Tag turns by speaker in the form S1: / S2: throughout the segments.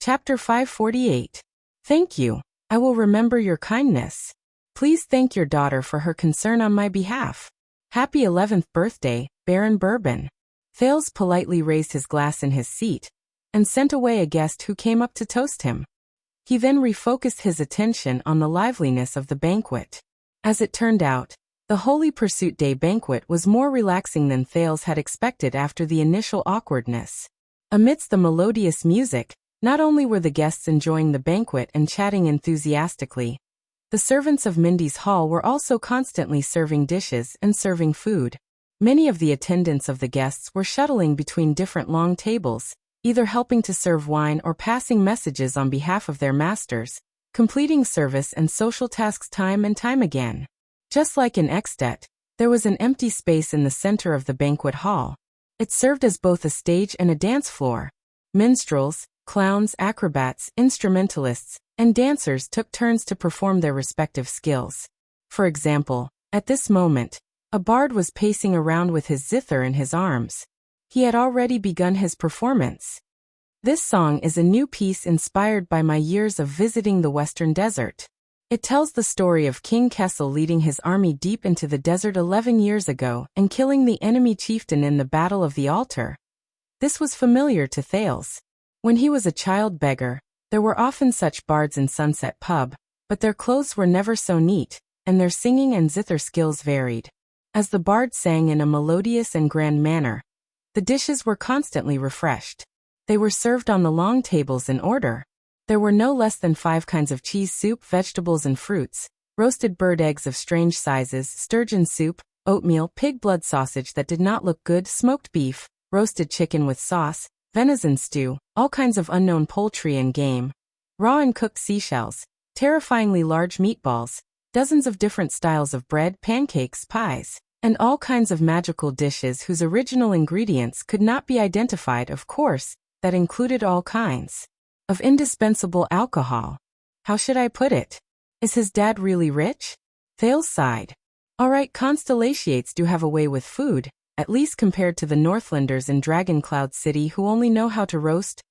S1: Chapter 548. Thank you. I will remember your kindness. Please thank your daughter for her concern on my behalf. Happy 11th birthday, Baron Bourbon. Thales politely raised his glass in his seat and sent away a guest who came up to toast him. He then refocused his attention on the liveliness of the banquet. As it turned out, the Holy Pursuit Day banquet was more relaxing than Thales had expected after the initial awkwardness. Amidst the melodious music, not only were the guests enjoying the banquet and chatting enthusiastically, the servants of Mindy's Hall were also constantly serving dishes and serving food. Many of the attendants of the guests were shuttling between different long tables, either helping to serve wine or passing messages on behalf of their masters, completing service and social tasks time and time again. Just like in Extet, there was an empty space in the center of the banquet hall. It served as both a stage and a dance floor. Minstrels, clowns, acrobats, instrumentalists, and dancers took turns to perform their respective skills. For example, at this moment, a bard was pacing around with his zither in his arms. He had already begun his performance. This song is a new piece inspired by my years of visiting the Western Desert. It tells the story of King Kessel leading his army deep into the desert 11 years ago and killing the enemy chieftain in the Battle of the Altar. This was familiar to Thales. When he was a child beggar, there were often such bards in Sunset Pub, but their clothes were never so neat, and their singing and zither skills varied. As the bard sang in a melodious and grand manner, the dishes were constantly refreshed. They were served on the long tables in order. There were no less than 5 kinds of cheese soup, vegetables and fruits, roasted bird eggs of strange sizes, sturgeon soup, oatmeal, pig blood sausage that did not look good, smoked beef, roasted chicken with sauce, venison stew, all kinds of unknown poultry and game, raw and cooked seashells, terrifyingly large meatballs, dozens of different styles of bread, pancakes, pies, and all kinds of magical dishes whose original ingredients could not be identified, of course, that included all kinds of indispensable alcohol. How should I put it? Is his dad really rich? Thales sighed. All right, Constellations do have a way with food, at least compared to the Northlanders in Dragon Cloud City who only know how to roast,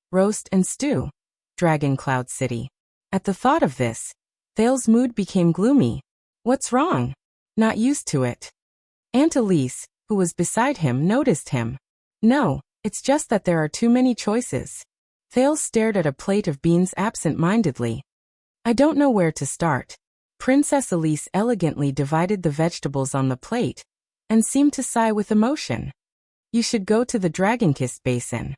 S1: and stew. Dragon Cloud City. At the thought of this, Thales' mood became gloomy. What's wrong? Not used to it. Aunt Elise, who was beside him, noticed him. No, it's just that there are too many choices. Thales stared at a plate of beans absent-mindedly. I don't know where to start. Princess Elise elegantly divided the vegetables on the plate and seemed to sigh with emotion. You should go to the Dragonkist Basin.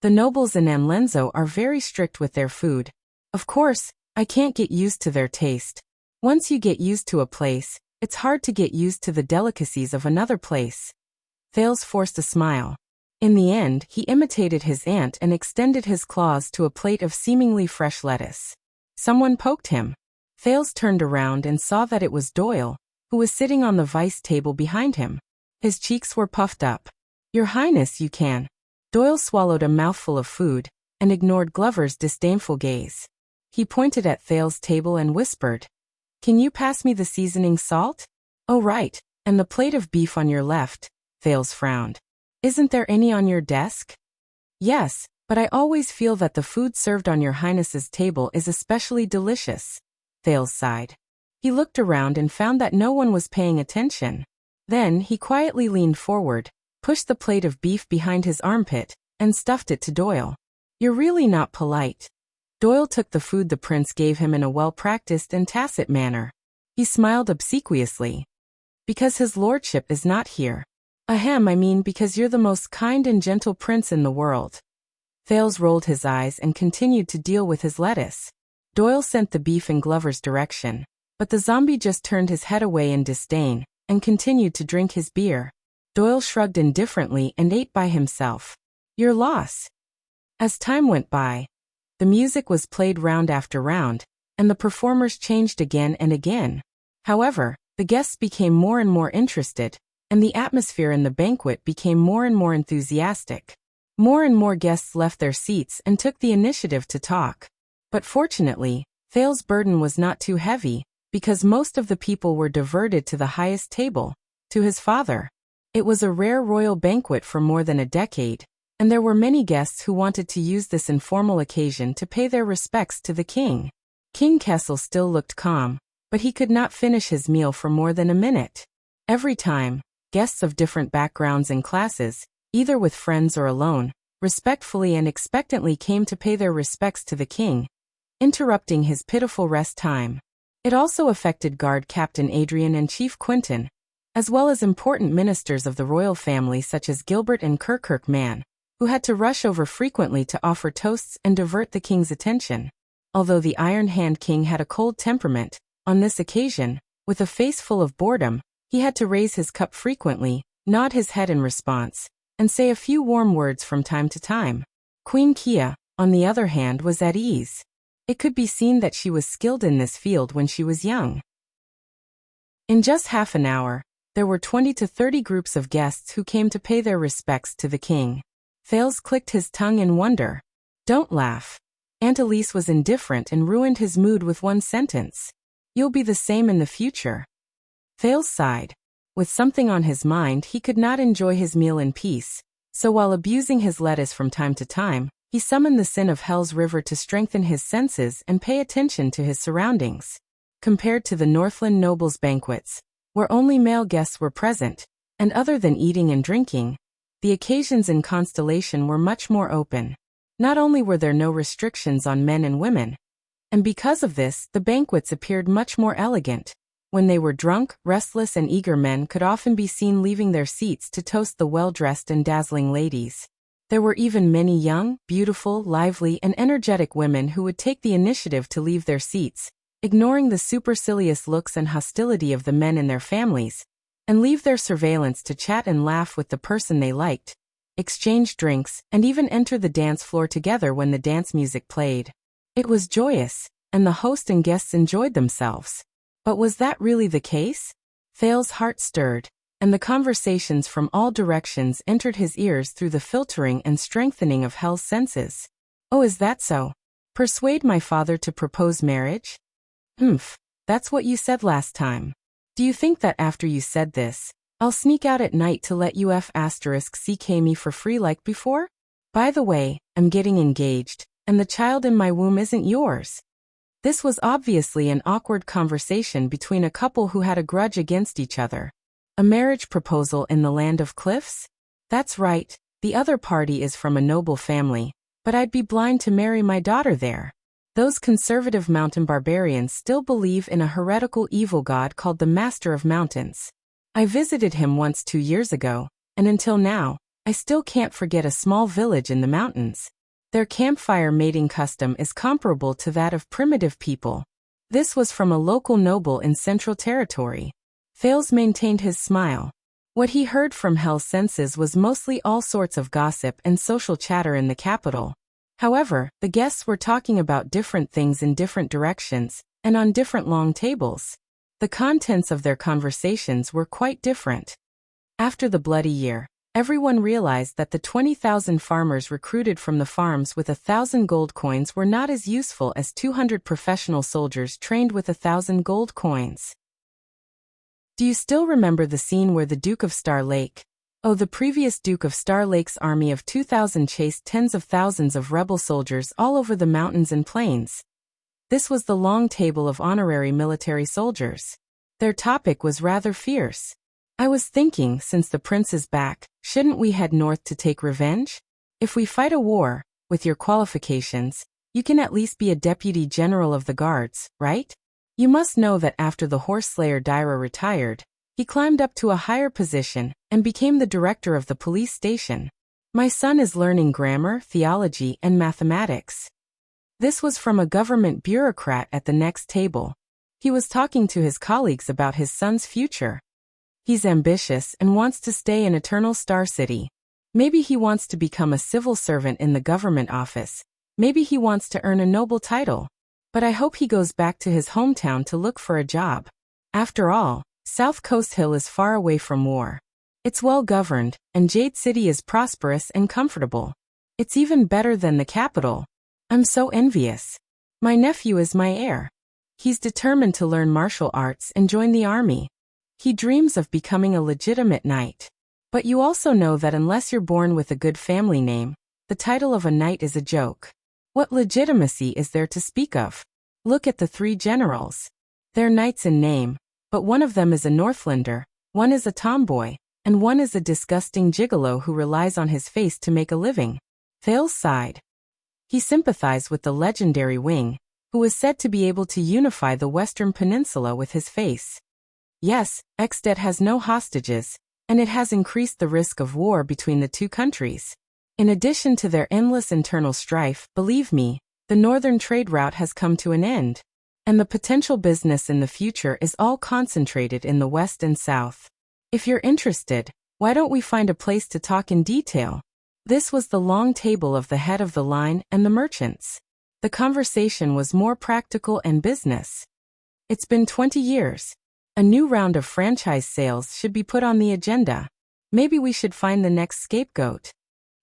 S1: The nobles in Anlenzo are very strict with their food. Of course, I can't get used to their taste. Once you get used to a place, it's hard to get used to the delicacies of another place. Thales forced a smile. In the end, he imitated his aunt and extended his claws to a plate of seemingly fresh lettuce. Someone poked him. Thales turned around and saw that it was Doyle, who was sitting on the vice table behind him. His cheeks were puffed up. Your Highness, you can. Doyle swallowed a mouthful of food and ignored Glover's disdainful gaze. He pointed at Thales' table and whispered, Can you pass me the seasoning salt? Oh right, and the plate of beef on your left. Thales frowned. Isn't there any on your desk? Yes, but I always feel that the food served on your Highness's table is especially delicious. Thales sighed. He looked around and found that no one was paying attention. Then he quietly leaned forward, pushed the plate of beef behind his armpit, and stuffed it to Doyle. You're really not polite. Doyle took the food the prince gave him in a well-practiced and tacit manner. He smiled obsequiously. Because his lordship is not here. Ahem, I mean because you're the most kind and gentle prince in the world. Thales rolled his eyes and continued to deal with his lettuce. Doyle sent the beef in Glover's direction, but the zombie just turned his head away in disdain and continued to drink his beer. Doyle shrugged indifferently and ate by himself. Your loss. As time went by, the music was played round after round, and the performers changed again and again. However, the guests became more and more interested, and the atmosphere in the banquet became more and more enthusiastic. More and more guests left their seats and took the initiative to talk. But fortunately, Thales' burden was not too heavy, because most of the people were diverted to the highest table, to his father. It was a rare royal banquet for more than a decade, and there were many guests who wanted to use this informal occasion to pay their respects to the king. King Kessel still looked calm, but he could not finish his meal for more than a minute. Every time, guests of different backgrounds and classes, either with friends or alone, respectfully and expectantly came to pay their respects to the king, interrupting his pitiful rest time. It also affected Guard Captain Adrian and Chief Quinton, as well as important ministers of the royal family such as Gilbert and Kirkman, who had to rush over frequently to offer toasts and divert the king's attention. Although the Iron Hand King had a cold temperament, on this occasion, with a face full of boredom, he had to raise his cup frequently, nod his head in response, and say a few warm words from time to time. Queen Kia, on the other hand, was at ease. It could be seen that she was skilled in this field when she was young. In just half an hour, there were 20 to 30 groups of guests who came to pay their respects to the king. Thales clicked his tongue in wonder. "Don't laugh." Aunt Elise was indifferent and ruined his mood with one sentence. "You'll be the same in the future." Thales sighed. With something on his mind, he could not enjoy his meal in peace, so while abusing his lettuce from time to time, he summoned the sin of Hell's River to strengthen his senses and pay attention to his surroundings. Compared to the Northland nobles' banquets, where only male guests were present, and other than eating and drinking, the occasions in Constellation were much more open. Not only were there no restrictions on men and women, and because of this, the banquets appeared much more elegant. When they were drunk, restless and eager men could often be seen leaving their seats to toast the well-dressed and dazzling ladies. There were even many young, beautiful, lively, and energetic women who would take the initiative to leave their seats, ignoring the supercilious looks and hostility of the men and their families, and leave their surveillance to chat and laugh with the person they liked, exchange drinks, and even enter the dance floor together when the dance music played. It was joyous, and the host and guests enjoyed themselves. But was that really the case? Thales' heart stirred, and the conversations from all directions entered his ears through the filtering and strengthening of Hell's senses. "Oh, is that so? Persuade my father to propose marriage?" That's what you said last time. Do you think that after you said this, I'll sneak out at night to let UF*CK me for free like before? By the way, I'm getting engaged, and the child in my womb isn't yours." This was obviously an awkward conversation between a couple who had a grudge against each other. A marriage proposal in the land of cliffs? That's right, the other party is from a noble family, but I'd be blind to marry my daughter there. Those conservative mountain barbarians still believe in a heretical evil god called the Master of Mountains. I visited him once 2 years ago, and until now, I still can't forget a small village in the mountains. Their campfire mating custom is comparable to that of primitive people. This was from a local noble in Central Territory. Thales maintained his smile. What he heard from Hell's senses was mostly all sorts of gossip and social chatter in the capital. However, the guests were talking about different things in different directions, and on different long tables. The contents of their conversations were quite different. After the bloody year, everyone realized that the 20,000 farmers recruited from the farms with 1,000 gold coins were not as useful as 200 professional soldiers trained with 1,000 gold coins. Do you still remember the scene where the Duke of Star Lake, the previous Duke of Star Lake's army of 2,000 chased tens of thousands of rebel soldiers all over the mountains and plains? This was the long table of honorary military soldiers. Their topic was rather fierce. "I was thinking, since the prince is back, shouldn't we head north to take revenge? If we fight a war, with your qualifications, you can at least be a deputy general of the guards, right? You must know that after the horse slayer Dyra retired, he climbed up to a higher position and became the director of the police station. My son is learning grammar, theology, and mathematics." This was from a government bureaucrat at the next table. He was talking to his colleagues about his son's future. He's ambitious and wants to stay in Eternal Star City. Maybe he wants to become a civil servant in the government office. Maybe he wants to earn a noble title. But I hope he goes back to his hometown to look for a job. After all, South Coast Hill is far away from war. It's well governed, and Jade City is prosperous and comfortable. It's even better than the capital. I'm so envious. My nephew is my heir. He's determined to learn martial arts and join the army. He dreams of becoming a legitimate knight. But you also know that unless you're born with a good family name, the title of a knight is a joke. What legitimacy is there to speak of? Look at the three generals. They're knights in name, but one of them is a Northlander, one is a tomboy, and one is a disgusting gigolo who relies on his face to make a living. Thales sighed. He sympathized with the legendary Wing, who was said to be able to unify the Western Peninsula with his face. Yes, Exdet has no hostages, and it has increased the risk of war between the two countries. In addition to their endless internal strife, believe me, the northern trade route has come to an end, and the potential business in the future is all concentrated in the west and south. If you're interested, why don't we find a place to talk in detail? This was the long table of the head of the line and the merchants. The conversation was more practical and business. It's been 20 years. A new round of franchise sales should be put on the agenda. Maybe we should find the next scapegoat.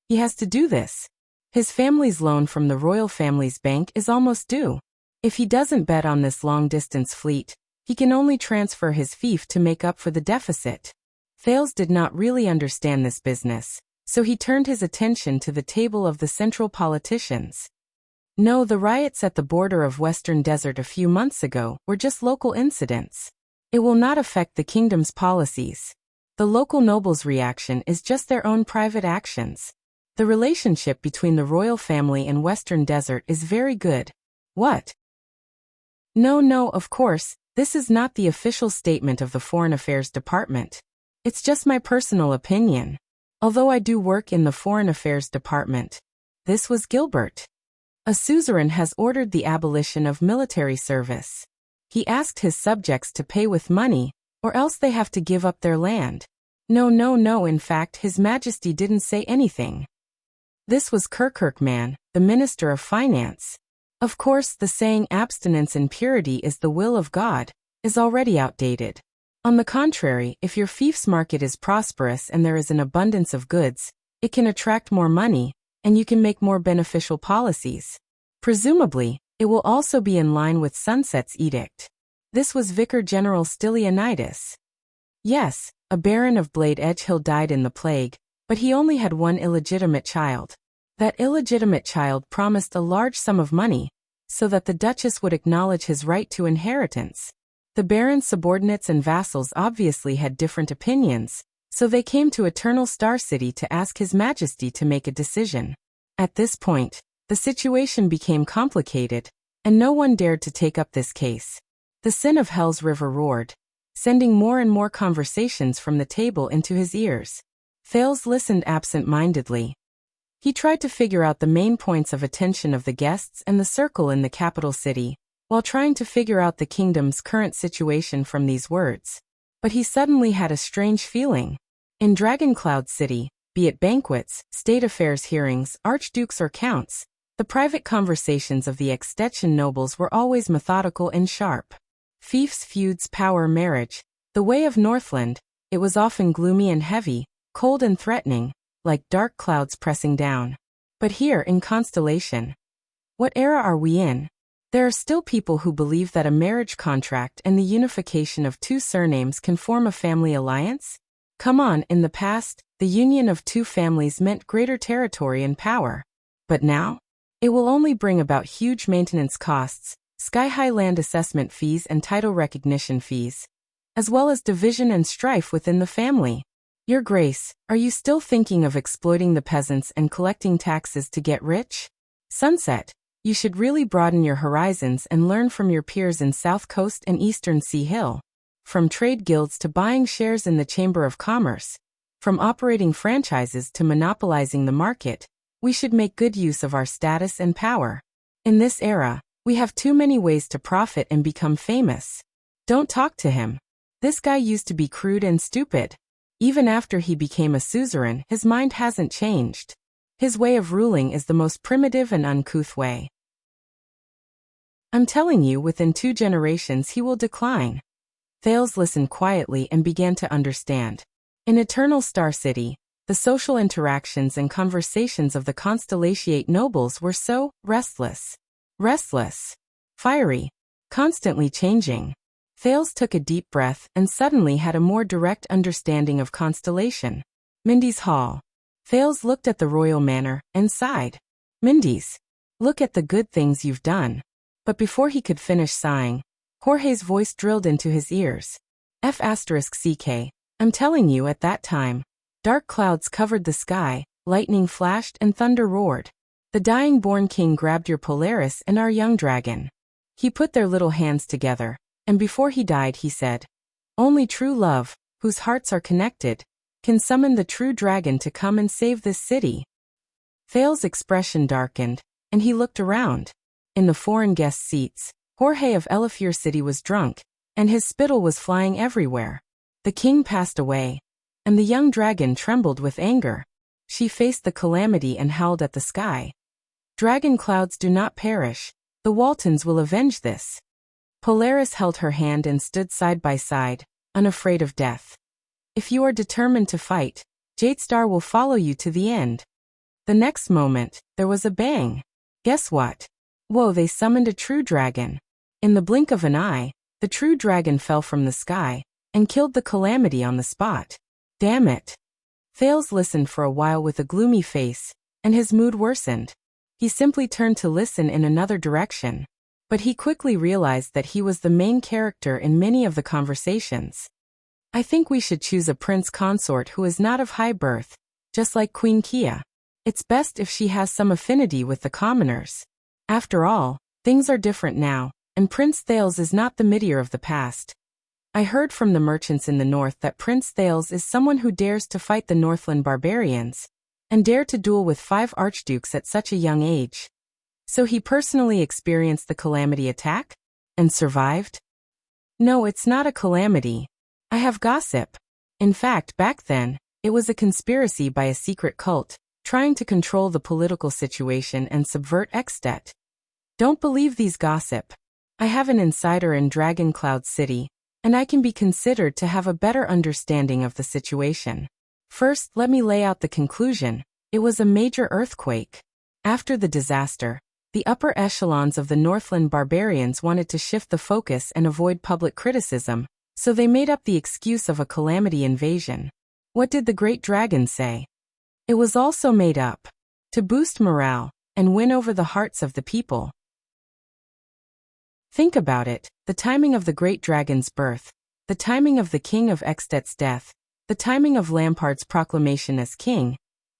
S1: He has to do this. His family's loan from the royal family's bank is almost due. If he doesn't bet on this long-distance fleet, he can only transfer his fief to make up for the deficit. Thales did not really understand this business, so he turned his attention to the table of the central politicians. No, the riots at the border of Western Desert a few months ago were just local incidents. It will not affect the kingdom's policies. The local nobles' reaction is just their own private actions. The relationship between the royal family and Western Desert is very good. What? No, of course, this is not the official statement of the Foreign Affairs Department. It's just my personal opinion. Although I do work in the Foreign Affairs Department. This was Gilbert. A suzerain has ordered the abolition of military service. He asked his subjects to pay with money, or else they have to give up their land. No, in fact, His Majesty didn't say anything. This was Kirkman, the Minister of Finance. Of course, the saying abstinence and purity is the will of God is already outdated. On the contrary, if your fief's market is prosperous and there is an abundance of goods, it can attract more money, and you can make more beneficial policies. Presumably, it will also be in line with Sunset's edict. This was Vicar General Stylianides. Yes, a baron of Blade Edge Hill died in the plague, but he only had one illegitimate child. That illegitimate child promised a large sum of money, so that the Duchess would acknowledge his right to inheritance. The baron's subordinates and vassals obviously had different opinions, so they came to Eternal Star City to ask His Majesty to make a decision. At this point, the situation became complicated, and no one dared to take up this case. The sin of Hell's River roared, sending more and more conversations from the table into his ears. Thales listened absent-mindedly. He tried to figure out the main points of attention of the guests and the circle in the capital city, while trying to figure out the kingdom's current situation from these words. But he suddenly had a strange feeling. In Dragoncloud City, be it banquets, state affairs hearings, archdukes or counts, the private conversations of the Extension nobles were always methodical and sharp. Fiefs, feuds, power, marriage. The way of Northland, it was often gloomy and heavy, cold and threatening, like dark clouds pressing down. But here in Constellation, what era are we in? There are still people who believe that a marriage contract and the unification of two surnames can form a family alliance? Come on, in the past, the union of two families meant greater territory and power. But now? It will only bring about huge maintenance costs, sky-high land assessment fees and title recognition fees, as well as division and strife within the family. Your Grace, are you still thinking of exploiting the peasants and collecting taxes to get rich? Sunset, you should really broaden your horizons and learn from your peers in South Coast and Eastern Sea Hill. From trade guilds to buying shares in the Chamber of Commerce, from operating franchises to monopolizing the market, we should make good use of our status and power. In this era, we have too many ways to profit and become famous. Don't talk to him. This guy used to be crude and stupid. Even after he became a suzerain, his mind hasn't changed. His way of ruling is the most primitive and uncouth way. I'm telling you, within 2 generations he will decline. Thales listened quietly and began to understand. In Eternal Star City, the social interactions and conversations of the Constellatiate nobles were so restless, fiery, constantly changing. Thales took a deep breath and suddenly had a more direct understanding of Constellation. Mindy's hall. Thales looked at the royal manor and sighed. Mindy's. Look at the good things you've done. But before he could finish sighing, Jorge's voice drilled into his ears. F***ck. I'm telling you at that time. Dark clouds covered the sky, lightning flashed and thunder roared. The dying-born king grabbed your Polaris and our young dragon. He put their little hands together, and before he died he said, only true love, whose hearts are connected, can summon the true dragon to come and save this city. Thales' expression darkened, and he looked around. In the foreign guest seats, Jorge of Elefure City was drunk, and his spittle was flying everywhere. The king passed away, and the young dragon trembled with anger. She faced the calamity and howled at the sky. Dragon clouds do not perish. The Waltons will avenge this. Polaris held her hand and stood side by side, unafraid of death. If you are determined to fight, Jadestar will follow you to the end. The next moment, there was a bang. Guess what? Whoa, they summoned a true dragon. In the blink of an eye, the true dragon fell from the sky and killed the calamity on the spot. Damn it. Thales listened for a while with a gloomy face, and his mood worsened. He simply turned to listen in another direction. But he quickly realized that he was the main character in many of the conversations. I think we should choose a prince consort who is not of high birth, just like Queen Kia. It's best if she has some affinity with the commoners. After all, things are different now, and Prince Thales is not the meteor of the past. I heard from the merchants in the north that Prince Thales is someone who dares to fight the Northland barbarians, and dare to duel with 5 archdukes at such a young age. So he personally experienced the calamity attack? And survived? No, it's not a calamity. I have gossip. In fact, back then, it was a conspiracy by a secret cult, trying to control the political situation and subvert Extet. Don't believe these gossip. I have an insider in Dragon Cloud City, and I can be considered to have a better understanding of the situation. First, let me lay out the conclusion. It was a major earthquake. After the disaster, the upper echelons of the Northland barbarians wanted to shift the focus and avoid public criticism, so they made up the excuse of a calamity invasion. What did the Great Dragon say? It was also made up to boost morale and win over the hearts of the people. Think about it, the timing of the Great Dragon's birth, the timing of the King of Extet's death, the timing of Lampard's proclamation as king,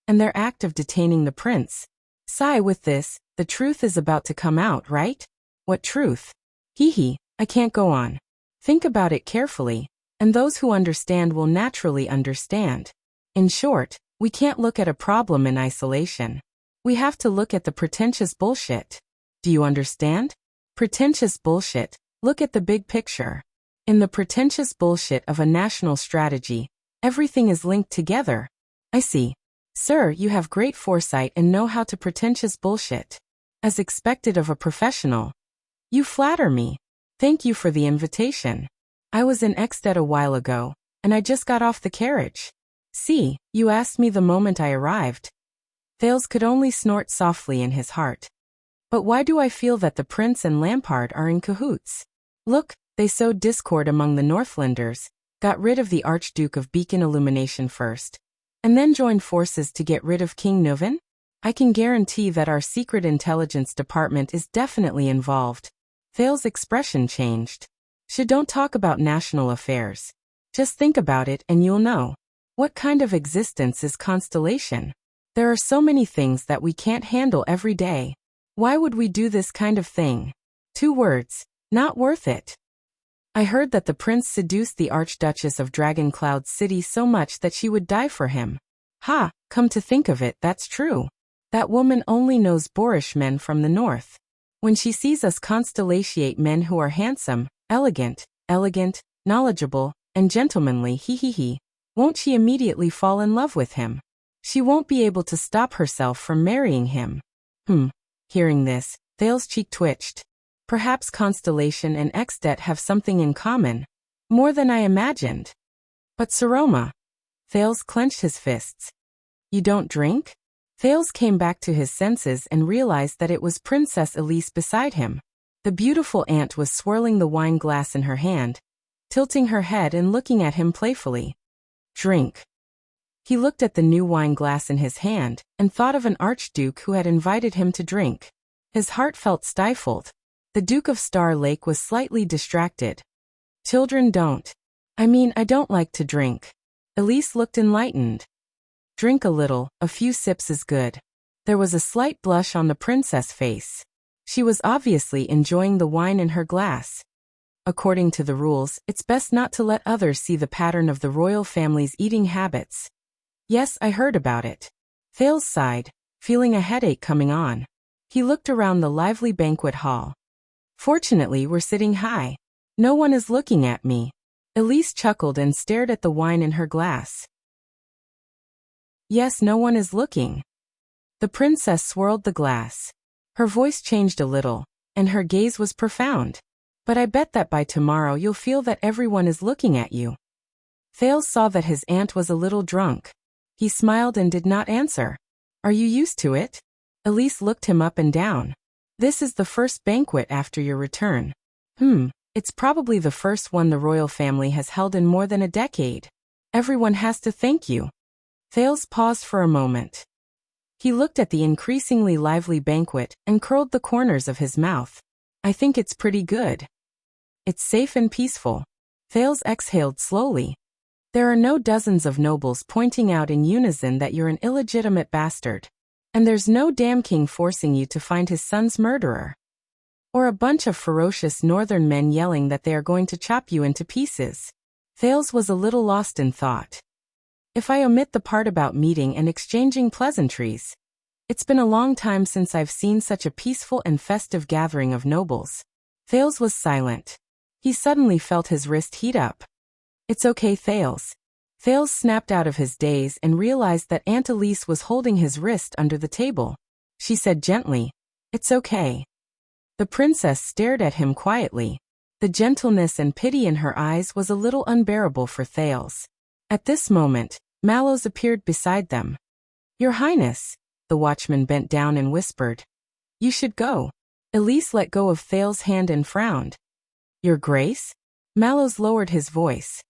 S1: and their act of detaining the prince. Sigh, with this, the truth is about to come out, right? What truth? Hee, I can't go on. Think about it carefully, and those who understand will naturally understand. In short, we can't look at a problem in isolation. We have to look at the pretentious bullshit. Do you understand? Pretentious bullshit. Look at the big picture. In the pretentious bullshit of a national strategy, everything is linked together. I see. Sir, you have great foresight and know how to pretentious bullshit. As expected of a professional. You flatter me. Thank you for the invitation. I was in Extet a while ago, and I just got off the carriage. See, you asked me the moment I arrived. Thales could only snort softly in his heart. But why do I feel that the prince and Lampard are in cahoots? Look, they sowed discord among the Northlanders, got rid of the Archduke of Beacon Illumination first, and then joined forces to get rid of King Nuven? I can guarantee that our secret intelligence department is definitely involved. Thales' expression changed. Don't talk about national affairs. Just think about it and you'll know. What kind of existence is Constellation? There are so many things that we can't handle every day. Why would we do this kind of thing? 2 words. Not worth it. I heard that the prince seduced the Archduchess of Dragon Cloud City so much that she would die for him. Ha, come to think of it, that's true. That woman only knows boorish men from the north. When she sees us Constellatiate men who are handsome, elegant, knowledgeable, and gentlemanly, won't she immediately fall in love with him? She won't be able to stop herself from marrying him. Hearing this, Thales' cheek twitched. Perhaps Constellation and Extet have something in common. More than I imagined. But Saroma. Thales clenched his fists. You don't drink? Thales came back to his senses and realized that it was Princess Elise beside him. The beautiful aunt was swirling the wine glass in her hand, tilting her head and looking at him playfully. Drink. He looked at the new wine glass in his hand and thought of an archduke who had invited him to drink. His heart felt stifled. The Duke of Star Lake was slightly distracted. Children don't. I don't like to drink. Elise looked enlightened. Drink a little, a few sips is good. There was a slight blush on the princess' face. She was obviously enjoying the wine in her glass. According to the rules, it's best not to let others see the pattern of the royal family's eating habits. Yes, I heard about it. Thales sighed, feeling a headache coming on. He looked around the lively banquet hall. Fortunately, we're sitting high. No one is looking at me. Elise chuckled and stared at the wine in her glass. Yes, no one is looking. The princess swirled the glass. Her voice changed a little, and her gaze was profound. But I bet that by tomorrow you'll feel that everyone is looking at you. Thales saw that his aunt was a little drunk. He smiled and did not answer. Are you used to it? Elise looked him up and down. This is the first banquet after your return. It's probably the first one the royal family has held in more than a decade. Everyone has to thank you. Thales paused for a moment. He looked at the increasingly lively banquet and curled the corners of his mouth. I think it's pretty good. It's safe and peaceful. Thales exhaled slowly. There are no dozens of nobles pointing out in unison that you're an illegitimate bastard. And there's no damn king forcing you to find his son's murderer. Or a bunch of ferocious northern men yelling that they are going to chop you into pieces. Thales was a little lost in thought. If I omit the part about meeting and exchanging pleasantries, it's been a long time since I've seen such a peaceful and festive gathering of nobles. Thales was silent. He suddenly felt his wrist heat up. It's okay, Thales. Thales snapped out of his daze and realized that Aunt Elise was holding his wrist under the table. She said gently, It's okay. The princess stared at him quietly. The gentleness and pity in her eyes was a little unbearable for Thales. At this moment, Mallows appeared beside them. Your Highness, the watchman bent down and whispered. You should go. Elise let go of Thales' hand and frowned. Your Grace? Mallows lowered his voice.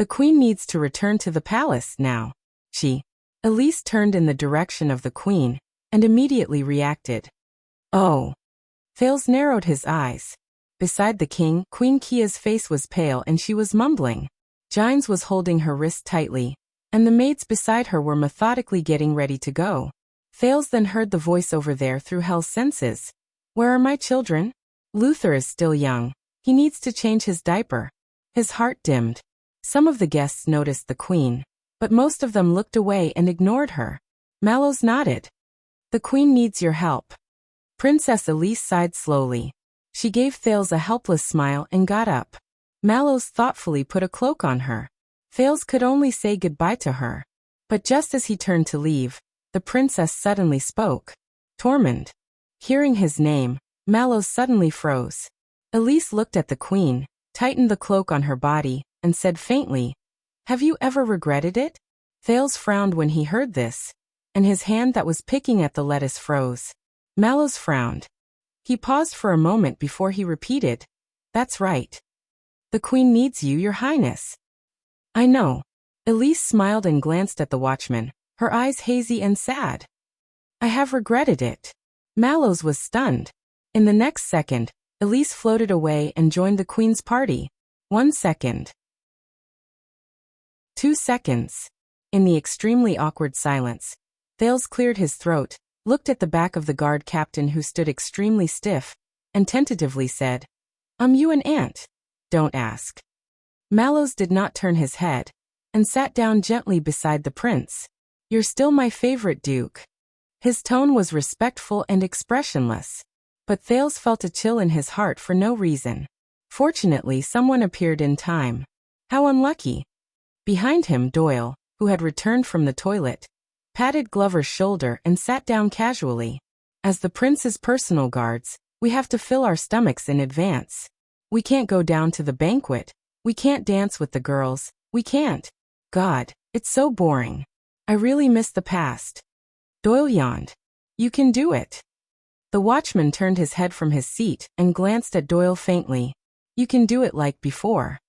S1: The Queen needs to return to the palace now. Elise turned in the direction of the Queen, and immediately reacted. Oh. Thales narrowed his eyes. Beside the king, Queen Kia's face was pale and she was mumbling. Gines was holding her wrist tightly, and the maids beside her were methodically getting ready to go. Thales then heard the voice over there through Hell's senses. Where are my children? Luther is still young. He needs to change his diaper. His heart dimmed. Some of the guests noticed the Queen, but most of them looked away and ignored her. Mallows nodded. The Queen needs your help. Princess Elise sighed slowly. She gave Thales a helpless smile and got up. Mallows thoughtfully put a cloak on her. Thales could only say goodbye to her. But just as he turned to leave, the princess suddenly spoke. Tormund. Hearing his name, Mallows suddenly froze. Elise looked at the Queen, tightened the cloak on her body, and said faintly, Have you ever regretted it? Thales frowned when he heard this, and his hand that was picking at the lettuce froze. Mallows frowned. He paused for a moment before he repeated, That's right. The Queen needs you, Your Highness. I know. Elise smiled and glanced at the watchman, her eyes hazy and sad. I have regretted it. Mallows was stunned. In the next second, Elise floated away and joined the Queen's party. 1 second. 2 seconds. In the extremely awkward silence, Thales cleared his throat, looked at the back of the guard captain who stood extremely stiff, and tentatively said, You an aunt? Don't ask. Mallows did not turn his head, and sat down gently beside the prince. You're still my favorite, Duke. His tone was respectful and expressionless, but Thales felt a chill in his heart for no reason. Fortunately, someone appeared in time. How unlucky. Behind him, Doyle, who had returned from the toilet, patted Glover's shoulder and sat down casually. As the prince's personal guards, we have to fill our stomachs in advance. We can't go down to the banquet. We can't dance with the girls. We can't. God, it's so boring. I really miss the past. Doyle yawned. You can do it. The watchman turned his head from his seat and glanced at Doyle faintly. You can do it like before.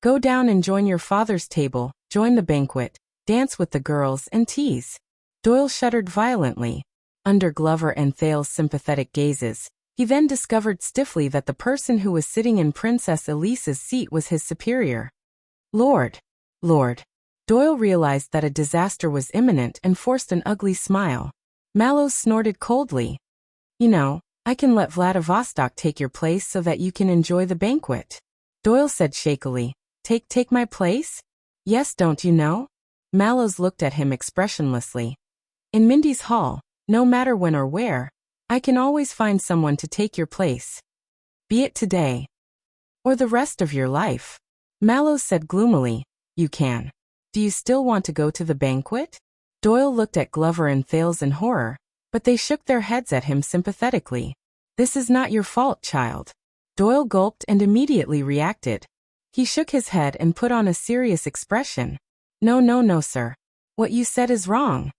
S1: Go down and join your father's table, join the banquet, dance with the girls and tease. Doyle shuddered violently. Under Glover and Thale's sympathetic gazes, he then discovered stiffly that the person who was sitting in Princess Elise's seat was his superior. Lord! Doyle realized that a disaster was imminent and forced an ugly smile. Mallows snorted coldly. You know, I can let Vladivostok take your place so that you can enjoy the banquet. Doyle said shakily. Take my place? Yes, don't you know? Mallows looked at him expressionlessly. In Mindy's hall, no matter when or where, I can always find someone to take your place. Be it today. Or the rest of your life. Mallows said gloomily. You can. Do you still want to go to the banquet? Doyle looked at Glover and Thales in horror, but they shook their heads at him sympathetically. This is not your fault, child. Doyle gulped and immediately reacted. He shook his head and put on a serious expression. No, sir. What you said is wrong.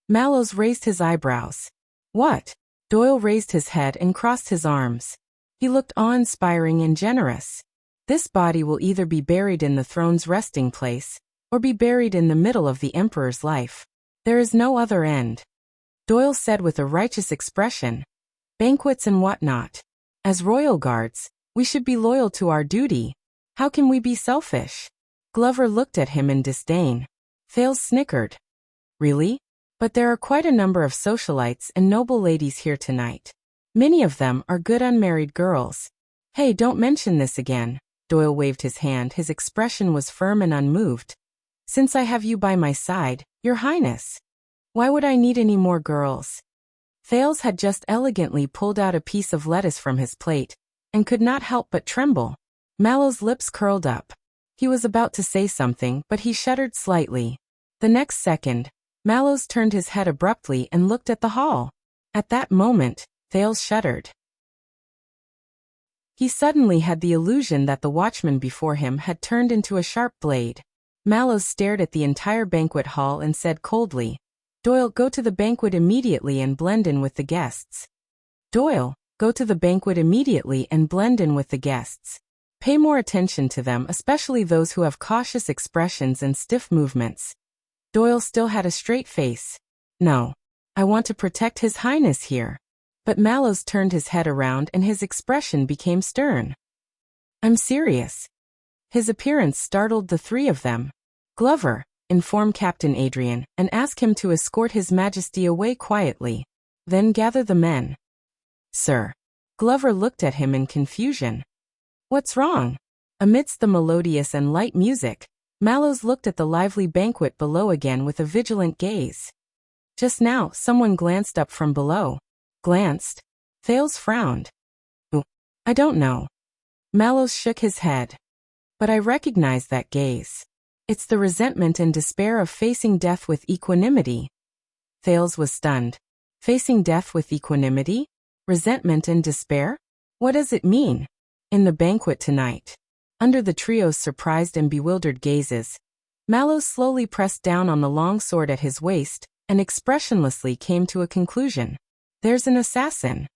S1: Mallows raised his eyebrows. What? Doyle raised his head and crossed his arms. He looked awe-inspiring and generous. This body will either be buried in the throne's resting place, or be buried in the middle of the emperor's life. There is no other end. Doyle said with a righteous expression. Banquets and whatnot. As royal guards, we should be loyal to our duty. How can we be selfish? Glover looked at him in disdain. Thales snickered. Really? But there are quite a number of socialites and noble ladies here tonight. Many of them are good unmarried girls. Hey, don't mention this again. Doyle waved his hand. His expression was firm and unmoved. Since I have you by my side, Your Highness. Why would I need any more girls? Thales had just elegantly pulled out a piece of lettuce from his plate, and could not help but tremble. Mallow's lips curled up. He was about to say something, but he shuddered slightly. The next second, Mallows turned his head abruptly and looked at the hall. At that moment, Thales shuddered. He suddenly had the illusion that the watchman before him had turned into a sharp blade. Mallows stared at the entire banquet hall and said coldly, Doyle, go to the banquet immediately and blend in with the guests. Doyle, go to the banquet immediately and blend in with the guests. Pay more attention to them, especially those who have cautious expressions and stiff movements. Doyle still had a straight face. No. I want to protect His Highness here. But Mallows turned his head around and his expression became stern. I'm serious. His appearance startled the three of them. Glover, inform Captain Adrian and ask him to escort His Majesty away quietly. Then gather the men. Sir. Glover looked at him in confusion. What's wrong? Amidst the melodious and light music, Mallows looked at the lively banquet below again with a vigilant gaze. Just now, someone glanced up from below. Glanced? Thales frowned. I don't know. Mallows shook his head. But I recognize that gaze. It's the resentment and despair of facing death with equanimity. Thales was stunned. Facing death with equanimity? Resentment and despair? What does it mean? In the banquet tonight. Under the trio's surprised and bewildered gazes, Mallows slowly pressed down on the long sword at his waist and expressionlessly came to a conclusion. There's an assassin.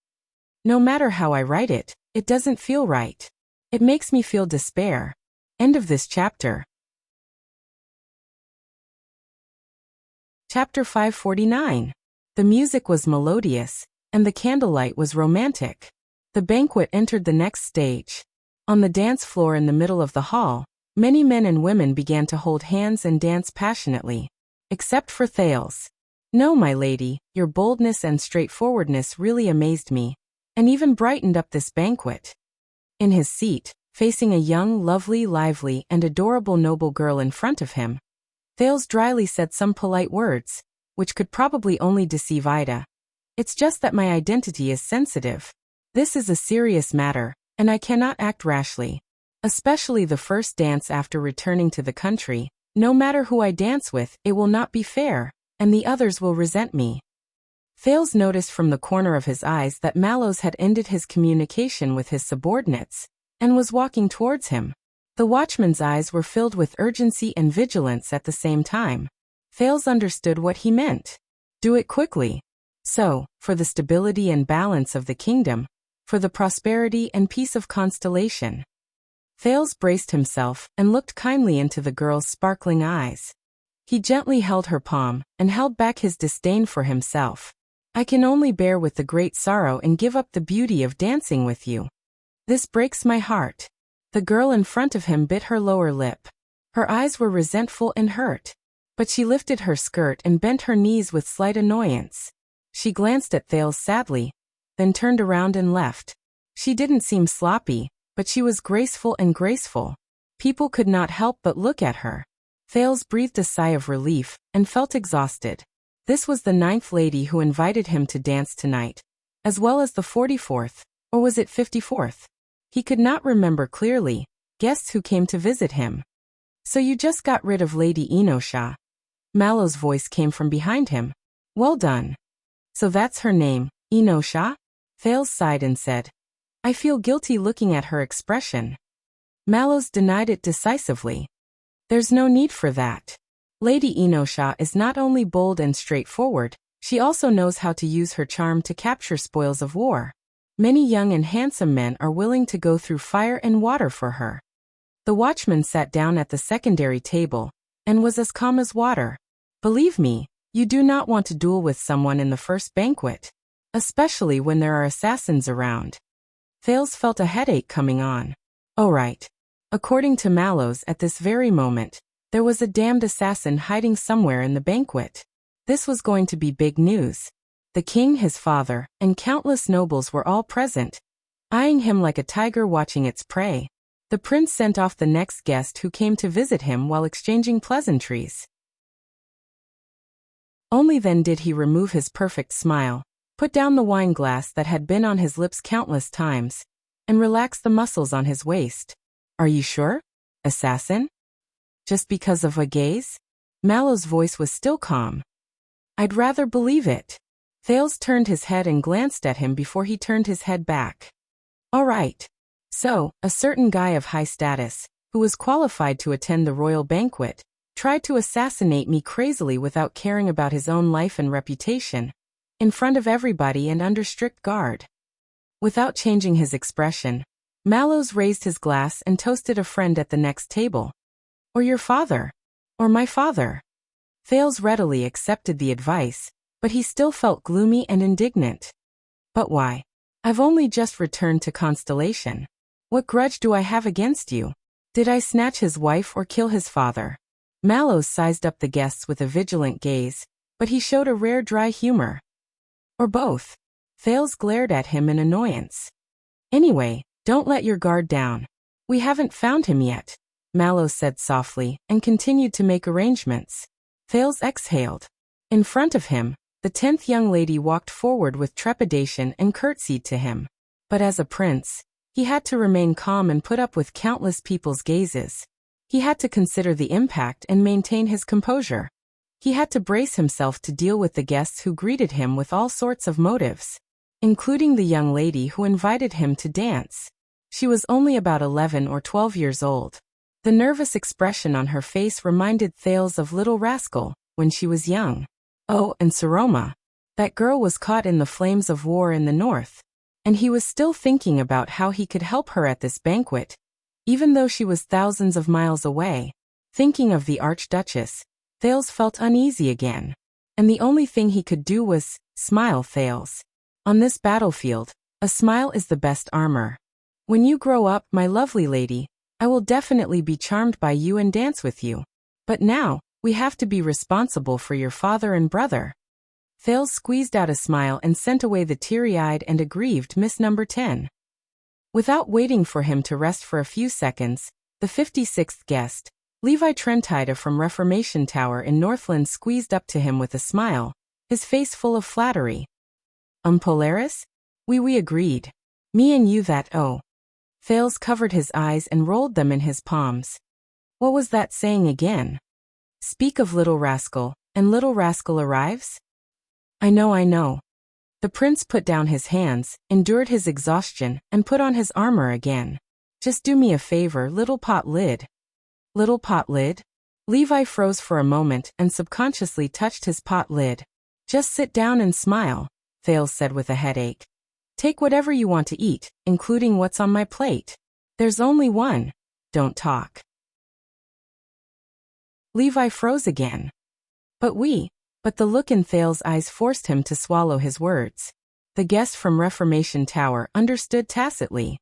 S1: No matter how I write it, it doesn't feel right. It makes me feel despair. End of this chapter. Chapter 549. The music was melodious, and the candlelight was romantic. The banquet entered the next stage. On the dance floor in the middle of the hall, many men and women began to hold hands and dance passionately. Except for Thales. No, my lady, your boldness and straightforwardness really amazed me, and even brightened up this banquet. In his seat, facing a young, lovely, lively, and adorable noble girl in front of him, Thales dryly said some polite words, which could probably only deceive Ida. It's just that my identity is sensitive. This is a serious matter, and I cannot act rashly. Especially the first dance after returning to the country. No matter who I dance with, it will not be fair, and the others will resent me. Thales noticed from the corner of his eyes that Mallows had ended his communication with his subordinates, and was walking towards him. The watchman's eyes were filled with urgency and vigilance at the same time. Thales understood what he meant. Do it quickly. So, for the stability and balance of the kingdom, for the prosperity and peace of Constellation. Thales braced himself and looked kindly into the girl's sparkling eyes. He gently held her palm and held back his disdain for himself. I can only bear with the great sorrow and give up the beauty of dancing with you. This breaks my heart. The girl in front of him bit her lower lip. Her eyes were resentful and hurt. But she lifted her skirt and bent her knees with slight annoyance. She glanced at Thales sadly, then turned around and left. She didn't seem sloppy, but she was graceful and graceful. People could not help but look at her. Thales breathed a sigh of relief and felt exhausted. This was the 9th lady who invited him to dance tonight, as well as the 44th, or was it 54th? He could not remember clearly, guests who came to visit him. So you just got rid of Lady Enosha? Mallow's voice came from behind him. Well done. So that's her name, Enosha? Thales sighed and said. I feel guilty looking at her expression. Mallows denied it decisively. There's no need for that. Lady Enosha is not only bold and straightforward, she also knows how to use her charm to capture spoils of war. Many young and handsome men are willing to go through fire and water for her. The watchman sat down at the secondary table and was as calm as water. Believe me, you do not want to duel with someone in the first banquet, especially when there are assassins around. Thales felt a headache coming on. Oh right. According to Mallows, at this very moment, there was a damned assassin hiding somewhere in the banquet. This was going to be big news. The king, his father, and countless nobles were all present, eyeing him like a tiger watching its prey. The prince sent off the next guest who came to visit him while exchanging pleasantries. Only then did he remove his perfect smile, put down the wine glass that had been on his lips countless times, and relax the muscles on his waist. Are you sure? Assassin? Just because of a gaze? Mallow's voice was still calm. I'd rather believe it. Thales turned his head and glanced at him before he turned his head back. All right. So, a certain guy of high status, who was qualified to attend the royal banquet, tried to assassinate me crazily without caring about his own life and reputation, in front of everybody and under strict guard. Without changing his expression, Mallows raised his glass and toasted a friend at the next table. Or your father. Or my father. Thales readily accepted the advice, but he still felt gloomy and indignant. But why? I've only just returned to Constellation. What grudge do I have against you? Did I snatch his wife or kill his father? Mallows sized up the guests with a vigilant gaze, but he showed a rare dry humor. Or both. Thales glared at him in annoyance. Anyway, don't let your guard down. We haven't found him yet, Mallows said softly, and continued to make arrangements. Thales exhaled. In front of him, the 10th young lady walked forward with trepidation and curtsied to him. But as a prince, he had to remain calm and put up with countless people's gazes. He had to consider the impact and maintain his composure. He had to brace himself to deal with the guests who greeted him with all sorts of motives, including the young lady who invited him to dance. She was only about 11 or 12 years old. The nervous expression on her face reminded Thales of Little Rascal, when she was young. Oh, and Saroma. That girl was caught in the flames of war in the north, and he was still thinking about how he could help her at this banquet, even though she was thousands of miles away. Thinking of the Archduchess, Thales felt uneasy again, and the only thing he could do was smile. Thales. On this battlefield, a smile is the best armor. When you grow up, my lovely lady, I will definitely be charmed by you and dance with you. But now, we have to be responsible for your father and brother. Thales squeezed out a smile and sent away the teary-eyed and aggrieved Miss Number 10. Without waiting for him to rest for a few seconds, the 56th guest, Levi Trentida from Reformation Tower in Northland, squeezed up to him with a smile, his face full of flattery. Polaris? We agreed. Me and you that oh. Thales covered his eyes and rolled them in his palms. What was that saying again? Speak of Little Rascal, and Little Rascal arrives? I know. The prince put down his hands, endured his exhaustion, and put on his armor again. Just do me a favor, little pot lid. Little pot lid? Levi froze for a moment and subconsciously touched his pot lid. Just sit down and smile, Thales said with a headache. Take whatever you want to eat, including what's on my plate. There's only one. Don't talk. Levi froze again. But the look in Thale's eyes forced him to swallow his words. The guest from Reformation Tower understood tacitly.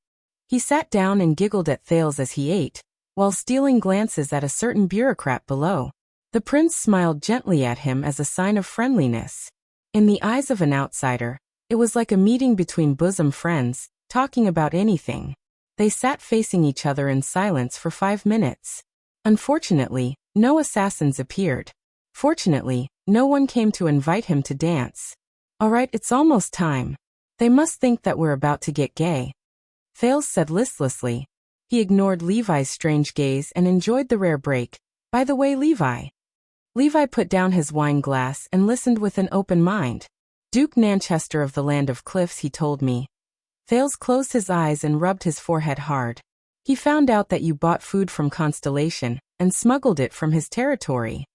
S1: He sat down and giggled at Thales as he ate, while stealing glances at a certain bureaucrat below. The prince smiled gently at him as a sign of friendliness. In the eyes of an outsider, it was like a meeting between bosom friends, talking about anything. They sat facing each other in silence for 5 minutes. Unfortunately, no assassins appeared. Fortunately, no one came to invite him to dance. "All right, it's almost time. They must think that we're about to get gay," Thales said listlessly. He ignored Levi's strange gaze and enjoyed the rare break. "By the way, Levi." Levi put down his wine glass and listened with an open mind. "Duke Nanchester of the Land of Cliffs, he told me." Thales closed his eyes and rubbed his forehead hard. "He found out that you bought food from Constellation and smuggled it from his territory."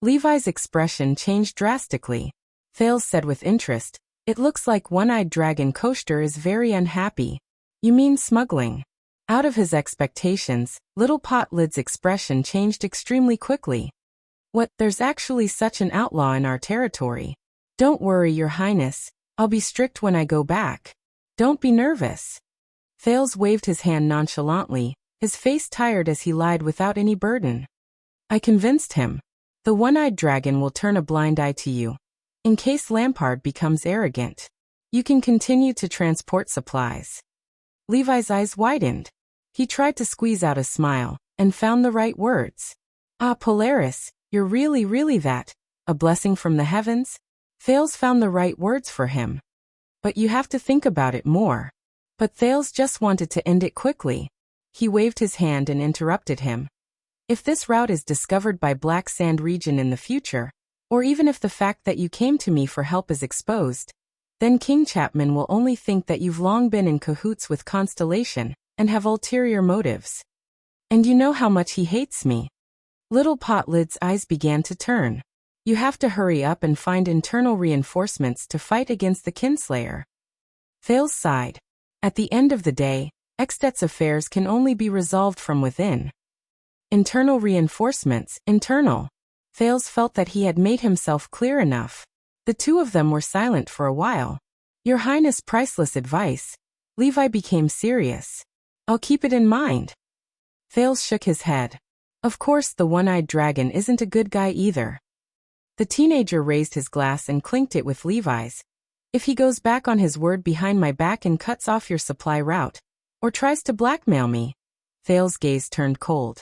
S1: Levi's expression changed drastically. Thales said with interest, "It looks like One-Eyed Dragon Koshter is very unhappy." "You mean smuggling?" Out of his expectations, Little Pot Lid's expression changed extremely quickly. "What, there's actually such an outlaw in our territory?" "Don't worry, Your Highness. I'll be strict when I go back. Don't be nervous." Thales waved his hand nonchalantly, his face tired as he lied without any burden. "I convinced him. The One-Eyed Dragon will turn a blind eye to you. In case Lampard becomes arrogant, you can continue to transport supplies." Levi's eyes widened. He tried to squeeze out a smile, and found the right words. "Ah, Polaris, you're really that, a blessing from the heavens?" Thales found the right words for him. "But you have to think about it more." But Thales just wanted to end it quickly. He waved his hand and interrupted him. "If this route is discovered by Black Sand region in the future, or even if the fact that you came to me for help is exposed, then King Chapman will only think that you've long been in cahoots with Constellation and have ulterior motives. And you know how much he hates me." Little Pot Lid's eyes began to turn. "You have to hurry up and find internal reinforcements to fight against the Kinslayer." Thales sighed. At the end of the day, Extet's affairs can only be resolved from within. Internal reinforcements, internal. Thales felt that he had made himself clear enough. The two of them were silent for a while. "Your Highness' priceless advice." Levi became serious. "I'll keep it in mind." Thales shook his head. "Of course, the One-Eyed Dragon isn't a good guy either." The teenager raised his glass and clinked it with Levi's. "If he goes back on his word behind my back and cuts off your supply route, or tries to blackmail me," Thales' gaze turned cold.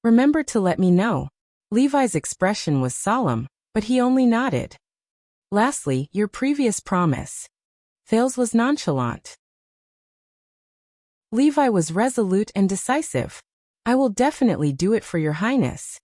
S1: "Remember to let me know." Levi's expression was solemn, but he only nodded. "Lastly, your previous promise." Thales was nonchalant. Levi was resolute and decisive. "I will definitely do it for Your Highness."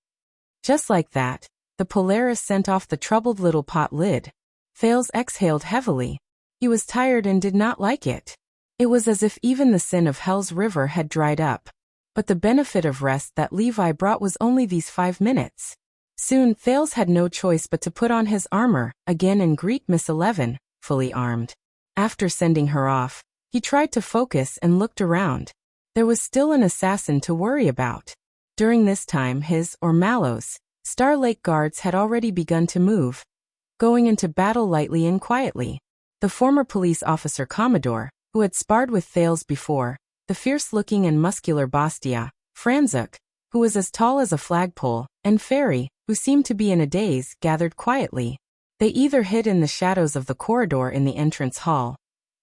S1: Just like that, the Polaris sent off the troubled Little Pot Lid. Thales exhaled heavily. He was tired and did not like it. It was as if even the sin of Hell's River had dried up. But the benefit of rest that Levi brought was only these 5 minutes. Soon Thales had no choice but to put on his armor, again and greet Miss 11, fully armed. After sending her off, he tried to focus and looked around. There was still an assassin to worry about. During this time his, or Mallow's, Star Lake guards had already begun to move, going into battle lightly and quietly. The former police officer Commodore, who had sparred with Thales before, the fierce-looking and muscular Bastia, Franzuk, who was as tall as a flagpole, and Ferry, who seemed to be in a daze, gathered quietly. They either hid in the shadows of the corridor in the entrance hall,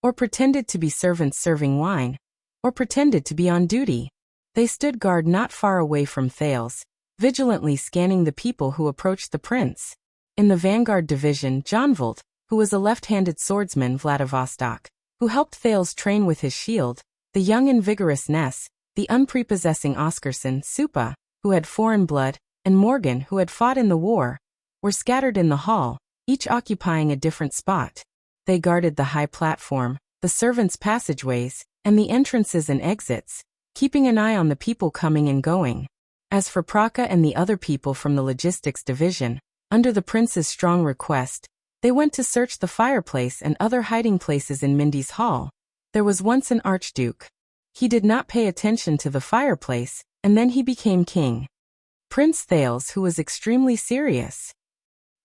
S1: or pretended to be servants serving wine, or pretended to be on duty. They stood guard not far away from Thales, vigilantly scanning the people who approached the prince. In the vanguard division, Jonvolt, who was a left-handed swordsman, Vladivostok, who helped Thales train with his shield, the young and vigorous Ness, the unprepossessing Oscarson, Supa, who had foreign blood, and Morgan, who had fought in the war, were scattered in the hall, each occupying a different spot. They guarded the high platform, the servants' passageways, and the entrances and exits, keeping an eye on the people coming and going. As for Praka and the other people from the logistics division, under the prince's strong request, they went to search the fireplace and other hiding places in Mindy's hall. There was once an archduke. He did not pay attention to the fireplace, and then he became king. Prince Thales, who was extremely serious.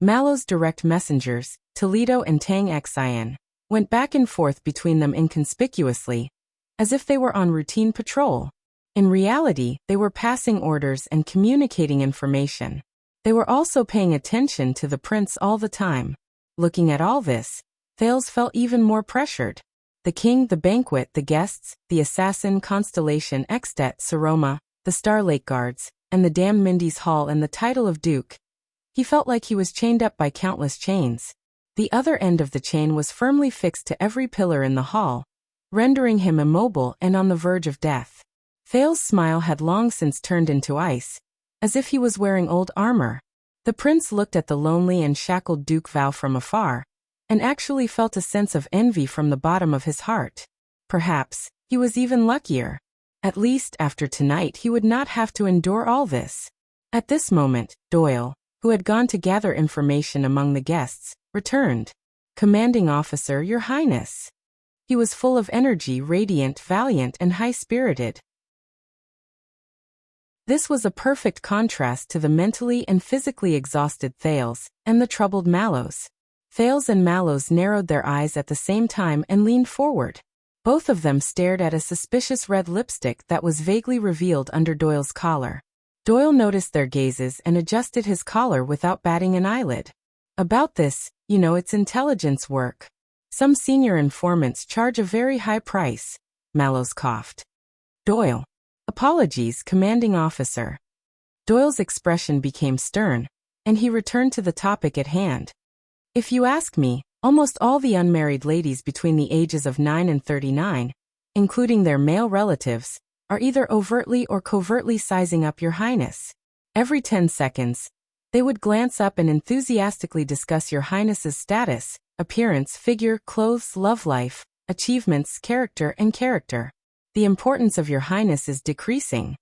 S1: Mallow's direct messengers, Toledo and Tang Xian, went back and forth between them inconspicuously, as if they were on routine patrol. In reality, they were passing orders and communicating information. They were also paying attention to the prince all the time. Looking at all this, Thales felt even more pressured. The king, the banquet, the guests, the assassin, Constellation, Extet, Saroma, the Star Lake Guards, and the damned Mindy's Hall and the title of Duke. He felt like he was chained up by countless chains. The other end of the chain was firmly fixed to every pillar in the hall, rendering him immobile and on the verge of death. Thales' smile had long since turned into ice, as if he was wearing old armor. The prince looked at the lonely and shackled Duke Val from afar, and actually felt a sense of envy from the bottom of his heart. Perhaps he was even luckier. At least after tonight he would not have to endure all this. At this moment, Doyle, who had gone to gather information among the guests, returned. "Commanding officer, Your Highness." He was full of energy, radiant, valiant, and high-spirited. This was a perfect contrast to the mentally and physically exhausted Thales and the troubled Mallows. Thales and Mallows narrowed their eyes at the same time and leaned forward. Both of them stared at a suspicious red lipstick that was vaguely revealed under Doyle's collar. Doyle noticed their gazes and adjusted his collar without batting an eyelid. "About this, it's intelligence work. Some senior informants charge a very high price," Mallows coughed. "Doyle. Apologies, commanding officer." Doyle's expression became stern, and he returned to the topic at hand. "If you ask me, almost all the unmarried ladies between the ages of 9 and 39, including their male relatives, are either overtly or covertly sizing up Your Highness. Every 10 seconds, they would glance up and enthusiastically discuss Your Highness's status, appearance, figure, clothes, love life, achievements, character. The importance of Your Highness is decreasing.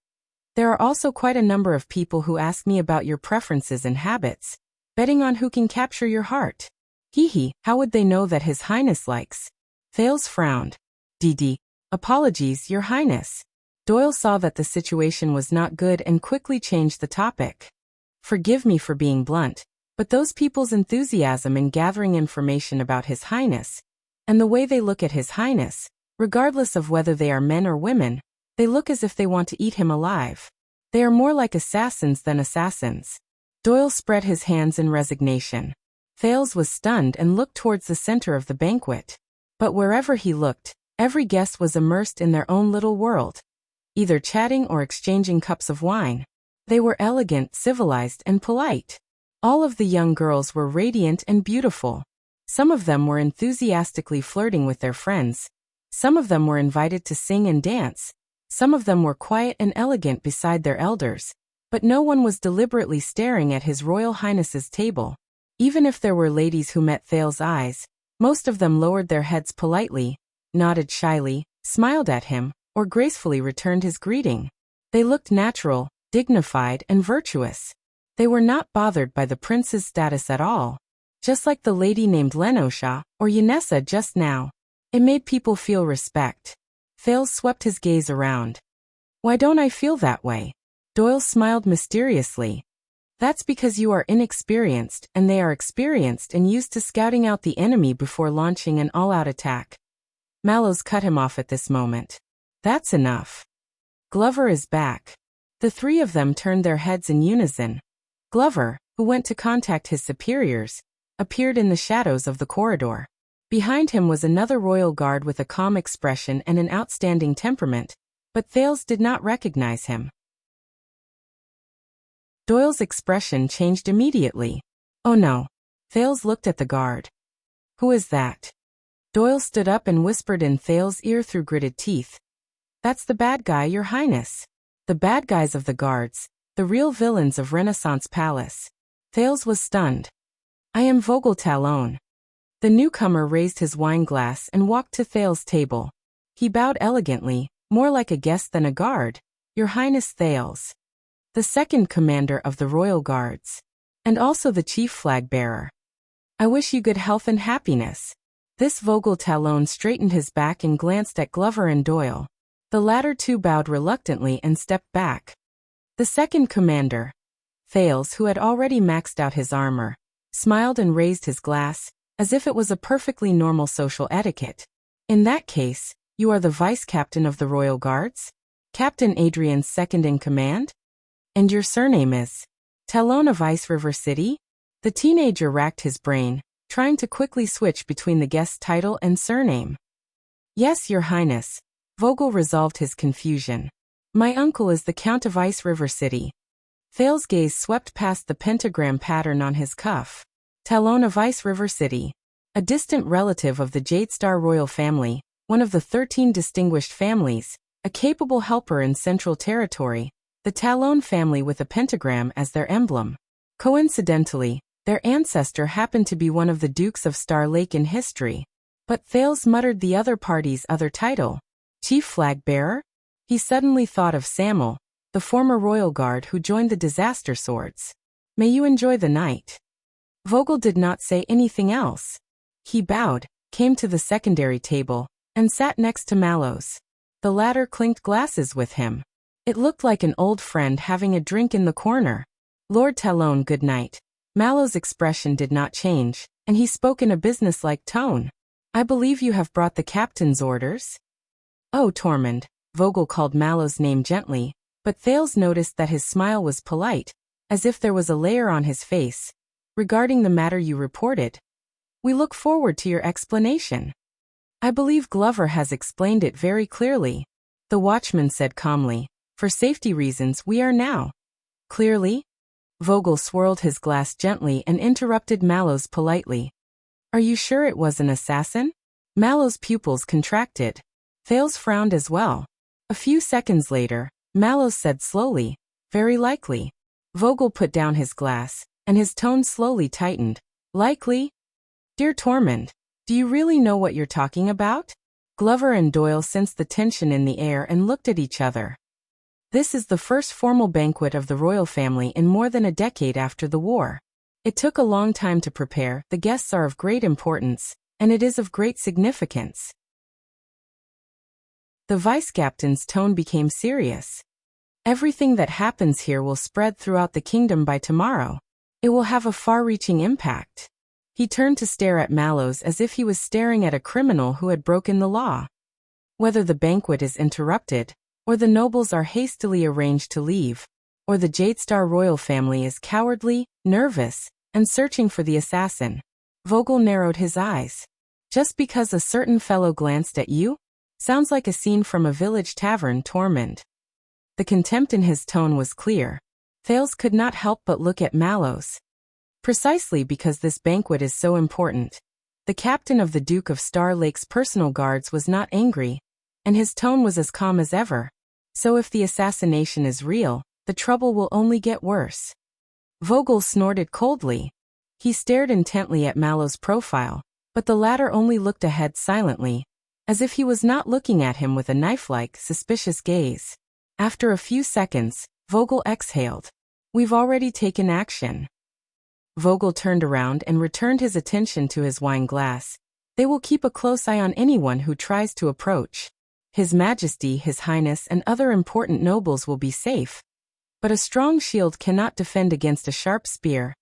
S1: There are also quite a number of people who ask me about your preferences and habits, betting on who can capture your heart. How would they know that His Highness likes?" Thales frowned. Apologies, Your Highness." Doyle saw that the situation was not good and quickly changed the topic. "Forgive me for being blunt, but those people's enthusiasm in gathering information about His Highness, and the way they look at His Highness, regardless of whether they are men or women, they look as if they want to eat him alive. They are more like assassins than assassins." Doyle spread his hands in resignation. Thales was stunned and looked towards the center of the banquet. But wherever he looked, every guest was immersed in their own little world, either chatting or exchanging cups of wine. They were elegant, civilized, and polite. All of the young girls were radiant and beautiful. Some of them were enthusiastically flirting with their friends. Some of them were invited to sing and dance. Some of them were quiet and elegant beside their elders. But no one was deliberately staring at His Royal Highness's table. Even if there were ladies who met Thales' eyes, most of them lowered their heads politely, nodded shyly, smiled at him, or gracefully returned his greeting. They looked natural, dignified, and virtuous. They were not bothered by the prince's status at all. Just like the lady named Lenosha or Yanessa just now. It made people feel respect. Thales swept his gaze around. "Why don't I feel that way?" Doyle smiled mysteriously. "That's because you are inexperienced and they are experienced and used to scouting out the enemy before launching an all-out attack." Mallows cut him off at this moment. "That's enough. Glover is back." The three of them turned their heads in unison. Glover, who went to contact his superiors, appeared in the shadows of the corridor. Behind him was another royal guard with a calm expression and an outstanding temperament, but Thales did not recognize him. Doyle's expression changed immediately. "Oh no." Thales looked at the guard. "Who is that?" Doyle stood up and whispered in Thales' ear through gritted teeth. "That's the bad guy, Your Highness. The bad guys of the guards, the real villains of Renaissance Palace." Thales was stunned. "I am Vogel Talon." The newcomer raised his wine glass and walked to Thales' table. He bowed elegantly, more like a guest than a guard. "Your Highness Thales, the second commander of the Royal Guards, and also the chief flag bearer. I wish you good health and happiness." This Vogel Talon straightened his back and glanced at Glover and Doyle. The latter too bowed reluctantly and stepped back. The second commander, Thales, who had already maxed out his armor, smiled and raised his glass, as if it was a perfectly normal social etiquette. In that case, you are the vice-captain of the Royal Guards? Captain Adrian's second-in-command? And your surname is Talon of Ice River City? The teenager racked his brain, trying to quickly switch between the guest's title and surname. Yes, Your Highness. Vogel resolved his confusion. My uncle is the Count of Ice River City. Thale's gaze swept past the pentagram pattern on his cuff. Talon of Ice River City. A distant relative of the Jadestar royal family, one of the 13 distinguished families, a capable helper in Central Territory, the Talon family with a pentagram as their emblem. Coincidentally, their ancestor happened to be one of the Dukes of Star Lake in history. But Thales muttered the other party's other title. Chief Flag Bearer? He suddenly thought of Samuel, the former royal guard who joined the Disaster Swords. May you enjoy the night. Vogel did not say anything else. He bowed, came to the secondary table, and sat next to Mallows. The latter clinked glasses with him. It looked like an old friend having a drink in the corner. Lord Talon, good night. Mallows' expression did not change, and he spoke in a businesslike tone. I believe you have brought the captain's orders? Oh, Tormund, Vogel called Mallows' name gently, but Thales noticed that his smile was polite, as if there was a layer on his face. Regarding the matter you reported, we look forward to your explanation. I believe Glover has explained it very clearly, the watchman said calmly. For safety reasons we are now. Clearly? Vogel swirled his glass gently and interrupted Mallows politely. Are you sure it was an assassin? Mallows' pupils contracted. Thales frowned as well. A few seconds later, Mallows said slowly, very likely. Vogel put down his glass, and his tone slowly tightened. Likely? Dear Tormund, do you really know what you're talking about? Glover and Doyle sensed the tension in the air and looked at each other. This is the first formal banquet of the royal family in more than a decade after the war. It took a long time to prepare, the guests are of great importance, and it is of great significance. The vice-captain's tone became serious. Everything that happens here will spread throughout the kingdom by tomorrow. It will have a far-reaching impact. He turned to stare at Mallows as if he was staring at a criminal who had broken the law. Whether the banquet is interrupted, or the nobles are hastily arranged to leave, or the Jadestar royal family is cowardly, nervous, and searching for the assassin. Vogel narrowed his eyes. Just because a certain fellow glanced at you? Sounds like a scene from a village tavern, Tormund. The contempt in his tone was clear. Thales could not help but look at Mallows. Precisely because this banquet is so important. The captain of the Duke of Star Lake's personal guards was not angry, and his tone was as calm as ever. So if the assassination is real, the trouble will only get worse. Vogel snorted coldly. He stared intently at Mallows' profile, but the latter only looked ahead silently, as if he was not looking at him with a knife-like, suspicious gaze. After a few seconds, Vogel exhaled. We've already taken action. Vogel turned around and returned his attention to his wine glass. They will keep a close eye on anyone who tries to approach. His Majesty, His Highness, and other important nobles will be safe. But a strong shield cannot defend against a sharp spear.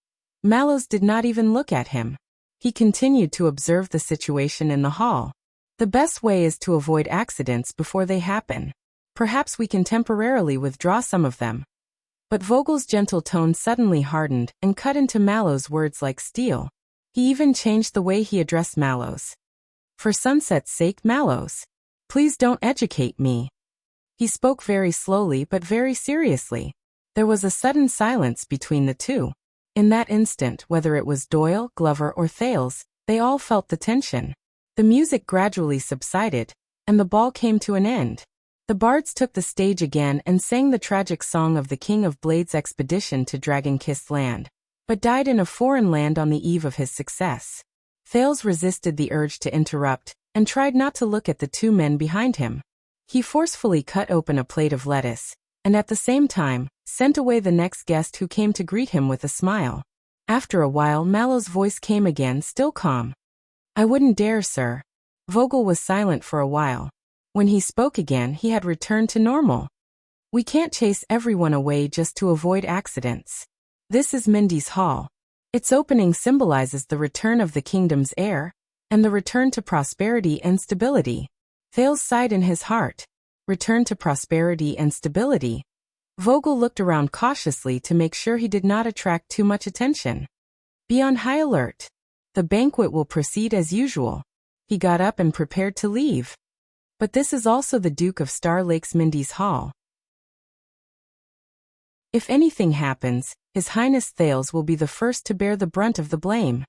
S1: Mallows did not even look at him. He continued to observe the situation in the hall. The best way is to avoid accidents before they happen. Perhaps we can temporarily withdraw some of them. But Vogel's gentle tone suddenly hardened and cut into Mallows' words like steel. He even changed the way he addressed Mallows. For sunset's sake, Mallows, please don't educate me. He spoke very slowly but very seriously. There was a sudden silence between the two. In that instant, whether it was Doyle, Glover, or Thales, they all felt the tension. The music gradually subsided, and the ball came to an end. The bards took the stage again and sang the tragic song of the King of Blades' expedition to Dragon-Kissed Land, but died in a foreign land on the eve of his success. Thales resisted the urge to interrupt, and tried not to look at the two men behind him. He forcefully cut open a plate of lettuce, and at the same time, sent away the next guest who came to greet him with a smile. After a while, Mallows' voice came again, still calm. I wouldn't dare, sir. Vogel was silent for a while. When he spoke again, he had returned to normal. We can't chase everyone away just to avoid accidents. This is Mindy's Hall. Its opening symbolizes the return of the kingdom's heir, and the return to prosperity and stability. Thales sighed in his heart. Return to prosperity and stability. Vogel looked around cautiously to make sure he did not attract too much attention. Be on high alert. The banquet will proceed as usual. He got up and prepared to leave. But this is also the Duke of Star Lake's Mindy's Hall. If anything happens, His Highness Thales will be the first to bear the brunt of the blame.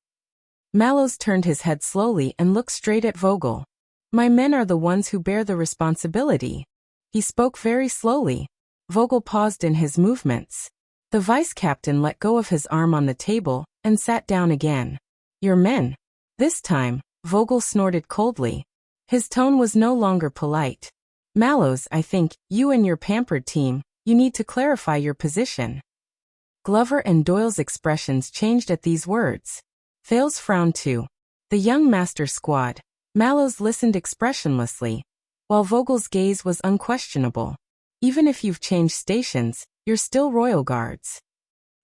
S1: Mallows turned his head slowly and looked straight at Vogel. My men are the ones who bear the responsibility. He spoke very slowly. Vogel paused in his movements. The vice-captain let go of his arm on the table and sat down again. Your men. This time, Vogel snorted coldly. His tone was no longer polite. Mallows, I think, you and your pampered team, you need to clarify your position. Glover and Doyle's expressions changed at these words. Thales frowned too. The young master squad. Mallows listened expressionlessly, while Vogel's gaze was unquestionable. Even if you've changed stations, you're still royal guards.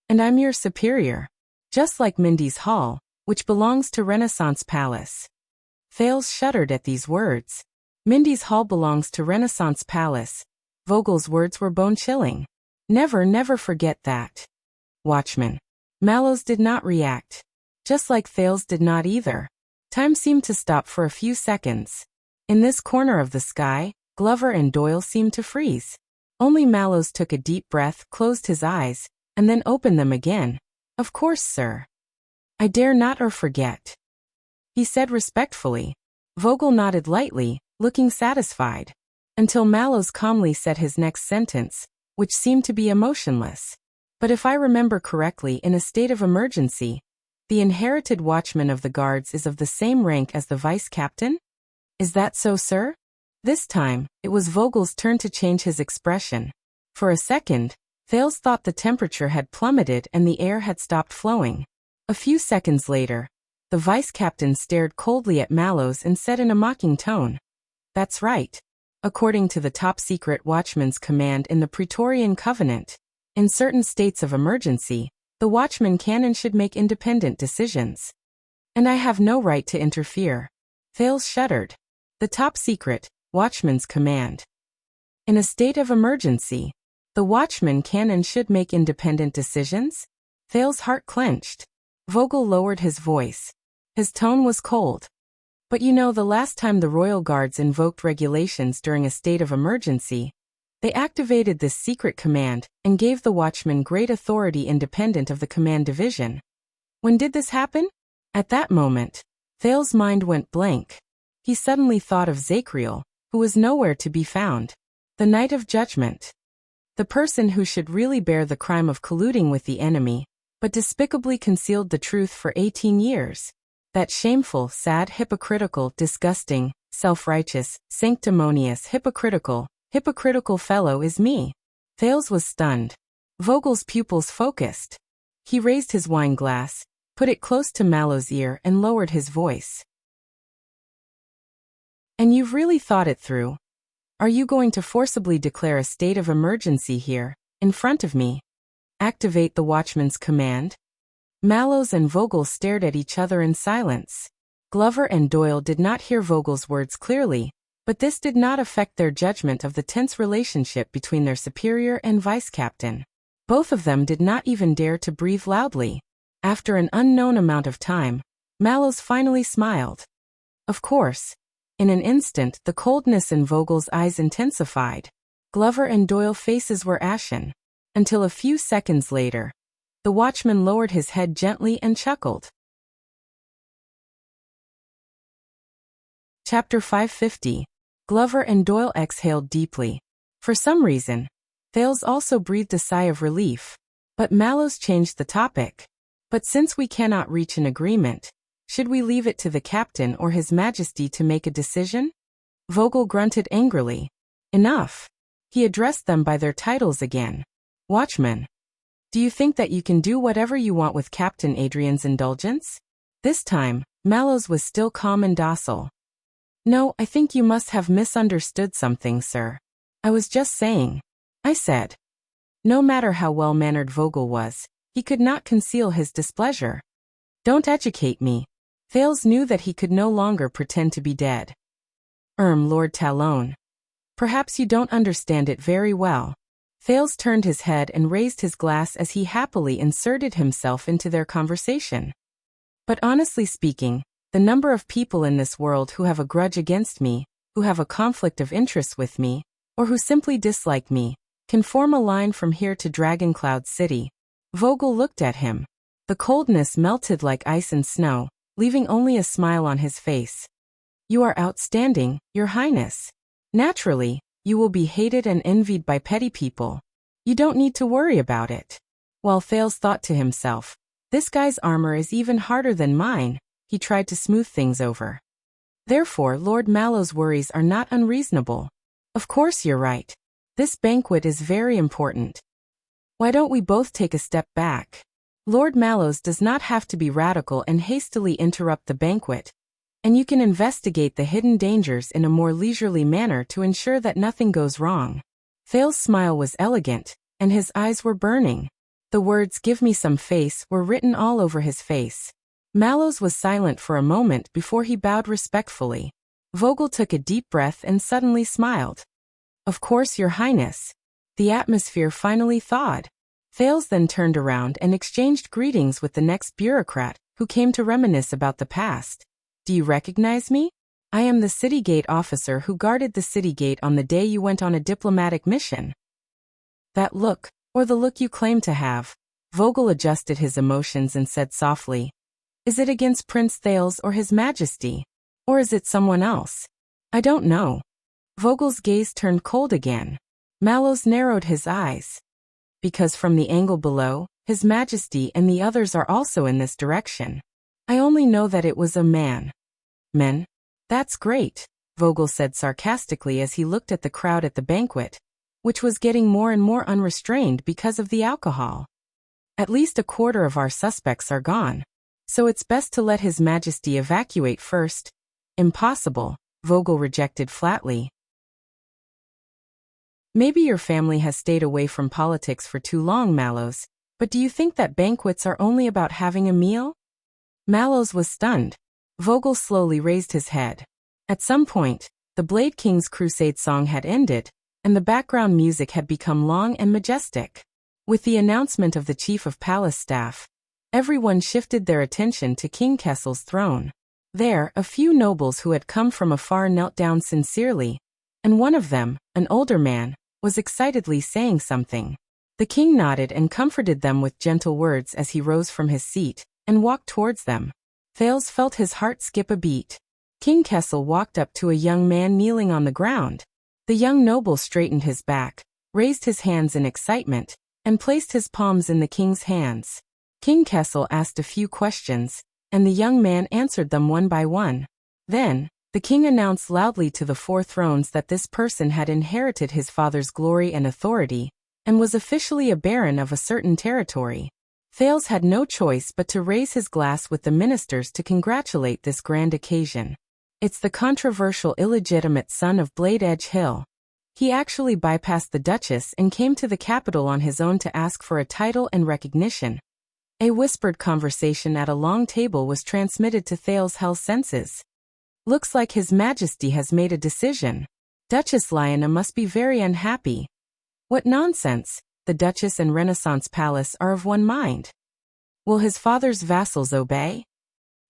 S1: And I'm your superior. Just like Mindy's Hall, which belongs to Renaissance Palace. Thales shuddered at these words. Mindy's Hall belongs to Renaissance Palace. Vogel's words were bone-chilling. Never forget that. Watchman. Mallows did not react. Just like Thales did not either. Time seemed to stop for a few seconds. In this corner of the sky, Glover and Doyle seemed to freeze. Only Mallows took a deep breath, closed his eyes, and then opened them again. Of course, sir. I dare not or forget. He said respectfully. Vogel nodded lightly, looking satisfied. Until Mallows calmly said his next sentence, which seemed to be emotionless. But if I remember correctly, in a state of emergency, the inherited watchman of the guards is of the same rank as the vice-captain? Is that so, sir? This time, it was Vogel's turn to change his expression. For a second, Thales thought the temperature had plummeted and the air had stopped flowing. A few seconds later, the vice-captain stared coldly at Mallows and said in a mocking tone, That's right. According to the top-secret watchman's command in the Praetorian Covenant, in certain states of emergency, the watchman can and should make independent decisions. And I have no right to interfere. Thales shuddered. The top-secret watchman's command. In a state of emergency, the watchman can and should make independent decisions? Thales' heart clenched. Vogel lowered his voice. His tone was cold. But you know, the last time the royal guards invoked regulations during a state of emergency, they activated this secret command and gave the watchman great authority independent of the command division. When did this happen? At that moment, Thales' mind went blank. He suddenly thought of Zachriel, who was nowhere to be found. The night of judgment. The person who should really bear the crime of colluding with the enemy, but despicably concealed the truth for 18 years. That shameful, sad, hypocritical, disgusting, self-righteous, sanctimonious, hypocritical fellow is me. Thales was stunned. Vogel's pupils focused. He raised his wine glass, put it close to Mallows' ear and lowered his voice. And you've really thought it through? Are you going to forcibly declare a state of emergency here, in front of me? Activate the watchman's command? Mallows and Vogel stared at each other in silence. Glover and Doyle did not hear Vogel's words clearly, but this did not affect their judgment of the tense relationship between their superior and vice-captain. Both of them did not even dare to breathe loudly. After an unknown amount of time, Mallows finally smiled. Of course. In an instant, the coldness in Vogel's eyes intensified. Glover and Doyle's faces were ashen. Until a few seconds later, the watchman lowered his head gently and chuckled. Chapter 550. Glover and Doyle exhaled deeply. For some reason, Thales also breathed a sigh of relief. But Mallows changed the topic. But since we cannot reach an agreement, should we leave it to the captain or His Majesty to make a decision? Vogel grunted angrily. Enough. He addressed them by their titles again. Watchman. Do you think that you can do whatever you want with Captain Adrian's indulgence? This time, Mallows was still calm and docile. No, I think you must have misunderstood something, sir. I was just saying. I said. No matter how well-mannered Vogel was, he could not conceal his displeasure. Don't educate me. Thales knew that he could no longer pretend to be dead. Lord Talon. Perhaps you don't understand it very well. Thales turned his head and raised his glass as he happily inserted himself into their conversation. But honestly speaking, the number of people in this world who have a grudge against me, who have a conflict of interest with me, or who simply dislike me, can form a line from here to Dragoncloud City. Vogel looked at him. The coldness melted like ice and snow, leaving only a smile on his face. You are outstanding, Your Highness. Naturally, you will be hated and envied by petty people. You don't need to worry about it. While Thales thought to himself, this guy's armor is even harder than mine, he tried to smooth things over. Therefore, Lord Mallow's worries are not unreasonable. Of course you're right. This banquet is very important. Why don't we both take a step back? Lord Mallows does not have to be radical and hastily interrupt the banquet, and you can investigate the hidden dangers in a more leisurely manner to ensure that nothing goes wrong. Thales' smile was elegant, and his eyes were burning. The words "give me some face" were written all over his face. Mallows was silent for a moment before he bowed respectfully. Vogel took a deep breath and suddenly smiled. Of course, Your Highness. The atmosphere finally thawed. Thales then turned around and exchanged greetings with the next bureaucrat, who came to reminisce about the past. Do you recognize me? I am the city gate officer who guarded the city gate on the day you went on a diplomatic mission. That look, or the look you claim to have. Vogel adjusted his emotions and said softly, is it against Prince Thales or His Majesty? Or is it someone else? I don't know. Vogel's gaze turned cold again. Mallows narrowed his eyes. Because from the angle below, His Majesty and the others are also in this direction. I only know that it was a man. Men? That's great, Vogel said sarcastically as he looked at the crowd at the banquet, which was getting more and more unrestrained because of the alcohol. At least a quarter of our suspects are gone. So it's best to let His Majesty evacuate first. Impossible, Vogel rejected flatly. Maybe your family has stayed away from politics for too long, Mallows, but do you think that banquets are only about having a meal? Mallows was stunned. Vogel slowly raised his head. At some point, the Blade King's crusade song had ended, and the background music had become long and majestic. With the announcement of the Chief of Palace Staff, everyone shifted their attention to King Kessel's throne. There, a few nobles who had come from afar knelt down sincerely, and one of them, an older man, was excitedly saying something. The king nodded and comforted them with gentle words as he rose from his seat and walked towards them. Thales felt his heart skip a beat. King Kessel walked up to a young man kneeling on the ground. The young noble straightened his back, raised his hands in excitement, and placed his palms in the king's hands. King Kessel asked a few questions, and the young man answered them one by one. Then, the king announced loudly to the four thrones that this person had inherited his father's glory and authority, and was officially a baron of a certain territory. Thales had no choice but to raise his glass with the ministers to congratulate this grand occasion. It's the controversial illegitimate son of Blade Edge Hill. He actually bypassed the Duchess and came to the capital on his own to ask for a title and recognition. A whispered conversation at a long table was transmitted to Thales' hell senses. Looks like His Majesty has made a decision. Duchess Lyanna must be very unhappy. What nonsense, the Duchess and Renaissance Palace are of one mind. Will his father's vassals obey?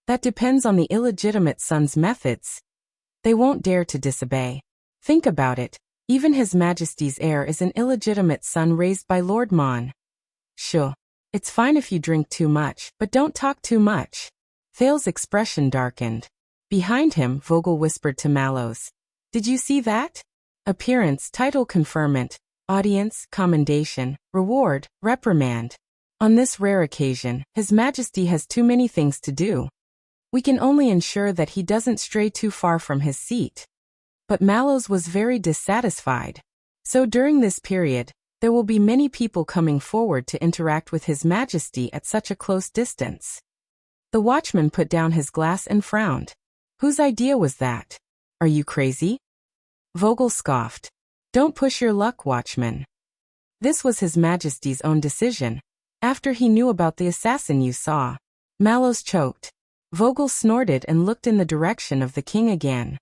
S1: That depends on the illegitimate son's methods. They won't dare to disobey. Think about it, even His Majesty's heir is an illegitimate son raised by Lord Mon. Sure, it's fine if you drink too much, but don't talk too much. Thales' expression darkened. Behind him, Vogel whispered to Mallows. Did you see that? Appearance, title conferment, audience, commendation, reward, reprimand. On this rare occasion, His Majesty has too many things to do. We can only ensure that he doesn't stray too far from his seat. But Mallows was very dissatisfied. So during this period, there will be many people coming forward to interact with His Majesty at such a close distance. The watchman put down his glass and frowned. Whose idea was that? Are you crazy? Vogel scoffed. Don't push your luck, watchman. This was His Majesty's own decision, after he knew about the assassin you saw. Mallows choked. Vogel snorted and looked in the direction of the king again.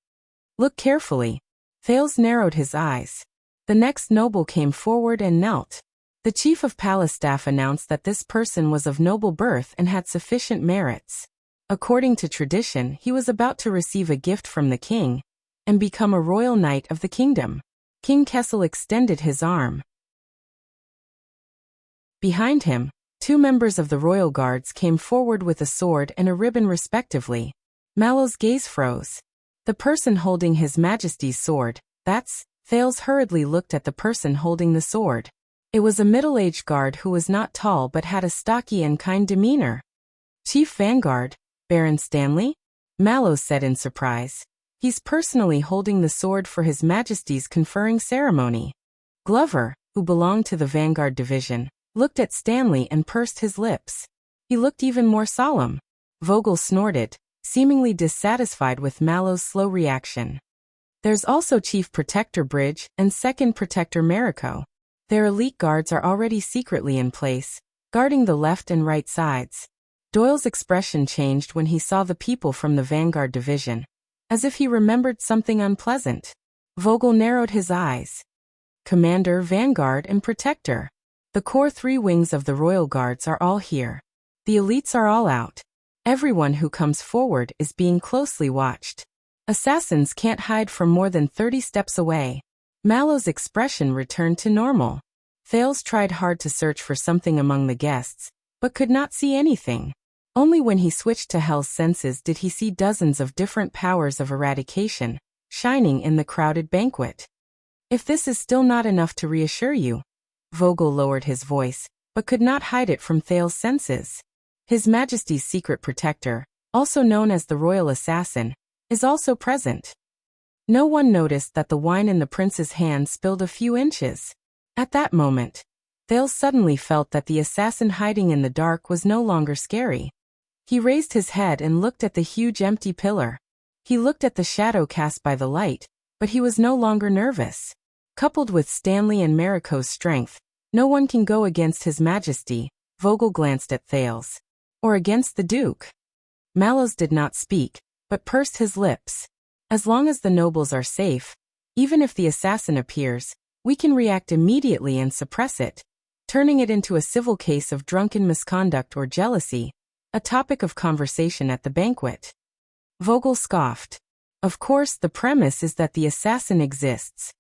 S1: Look carefully. Thales narrowed his eyes. The next noble came forward and knelt. The chief of palace staff announced that this person was of noble birth and had sufficient merits. According to tradition, he was about to receive a gift from the king and become a royal knight of the kingdom. King Kessel extended his arm. Behind him, 2 members of the royal guards came forward with a sword and a ribbon respectively. Mallows' gaze froze. The person holding His Majesty's sword, that's... Thales hurriedly looked at the person holding the sword. It was a middle-aged guard who was not tall but had a stocky and kind demeanor. Chief Vanguard, Baron Stanley? Mallows said in surprise. He's personally holding the sword for His Majesty's conferring ceremony. Glover, who belonged to the Vanguard division, looked at Stanley and pursed his lips. He looked even more solemn. Vogel snorted, seemingly dissatisfied with Mallows' slow reaction. There's also Chief Protector Bridge and Second Protector Marico. Their elite guards are already secretly in place, guarding the left and right sides. Doyle's expression changed when he saw the people from the Vanguard division, as if he remembered something unpleasant. Vogel narrowed his eyes. Commander, Vanguard, and Protector. The core 3 wings of the Royal Guards are all here. The elites are all out. Everyone who comes forward is being closely watched. Assassins can't hide from more than 30 steps away. Mallows' expression returned to normal. Thales tried hard to search for something among the guests, but could not see anything. Only when he switched to Hell's senses did he see dozens of different powers of eradication, shining in the crowded banquet. If this is still not enough to reassure you, Vogel lowered his voice, but could not hide it from Thales' senses. His Majesty's secret protector, also known as the Royal Assassin, is also present. No one noticed that the wine in the prince's hand spilled a few inches. At that moment, Thales suddenly felt that the assassin hiding in the dark was no longer scary. He raised his head and looked at the huge empty pillar. He looked at the shadow cast by the light, but he was no longer nervous. Coupled with Stanley and Marico's strength, no one can go against His Majesty. Vogel glanced at Thales. Or against the Duke. Mallows did not speak, but pursed his lips. As long as the nobles are safe, even if the assassin appears, we can react immediately and suppress it, turning it into a civil case of drunken misconduct or jealousy, a topic of conversation at the banquet. Vogel scoffed. Of course, the premise is that the assassin exists.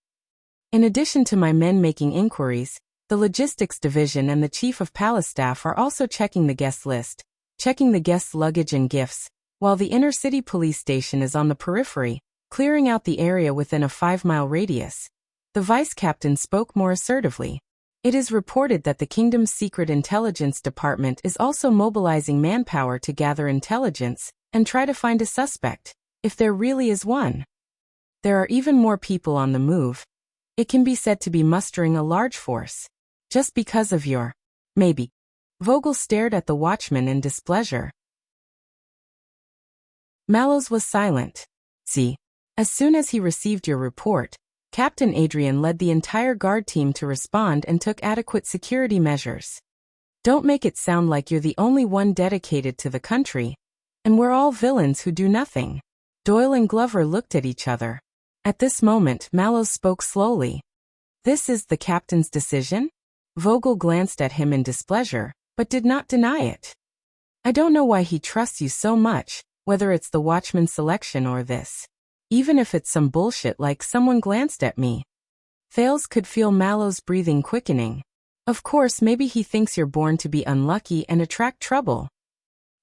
S1: In addition to my men making inquiries, the logistics division and the chief of palace staff are also checking the guest list, checking the guests' luggage and gifts, while the inner-city police station is on the periphery, clearing out the area within a 5-mile radius. The vice-captain spoke more assertively. It is reported that the kingdom's secret intelligence department is also mobilizing manpower to gather intelligence and try to find a suspect, if there really is one. There are even more people on the move. It can be said to be mustering a large force. Just because of your... maybe. Vogel stared at the watchman in displeasure. Mallows was silent. See, as soon as he received your report, Captain Adrian led the entire guard team to respond and took adequate security measures. Don't make it sound like you're the only one dedicated to the country, and we're all villains who do nothing. Doyle and Glover looked at each other. At this moment, Mallows spoke slowly. This is the captain's decision? Vogel glanced at him in displeasure, but did not deny it. I don't know why he trusts you so much, whether it's the watchman's selection or this. Even if it's some bullshit like someone glanced at me. Thales could feel Mallows' breathing quickening. Of course, maybe he thinks you're born to be unlucky and attract trouble.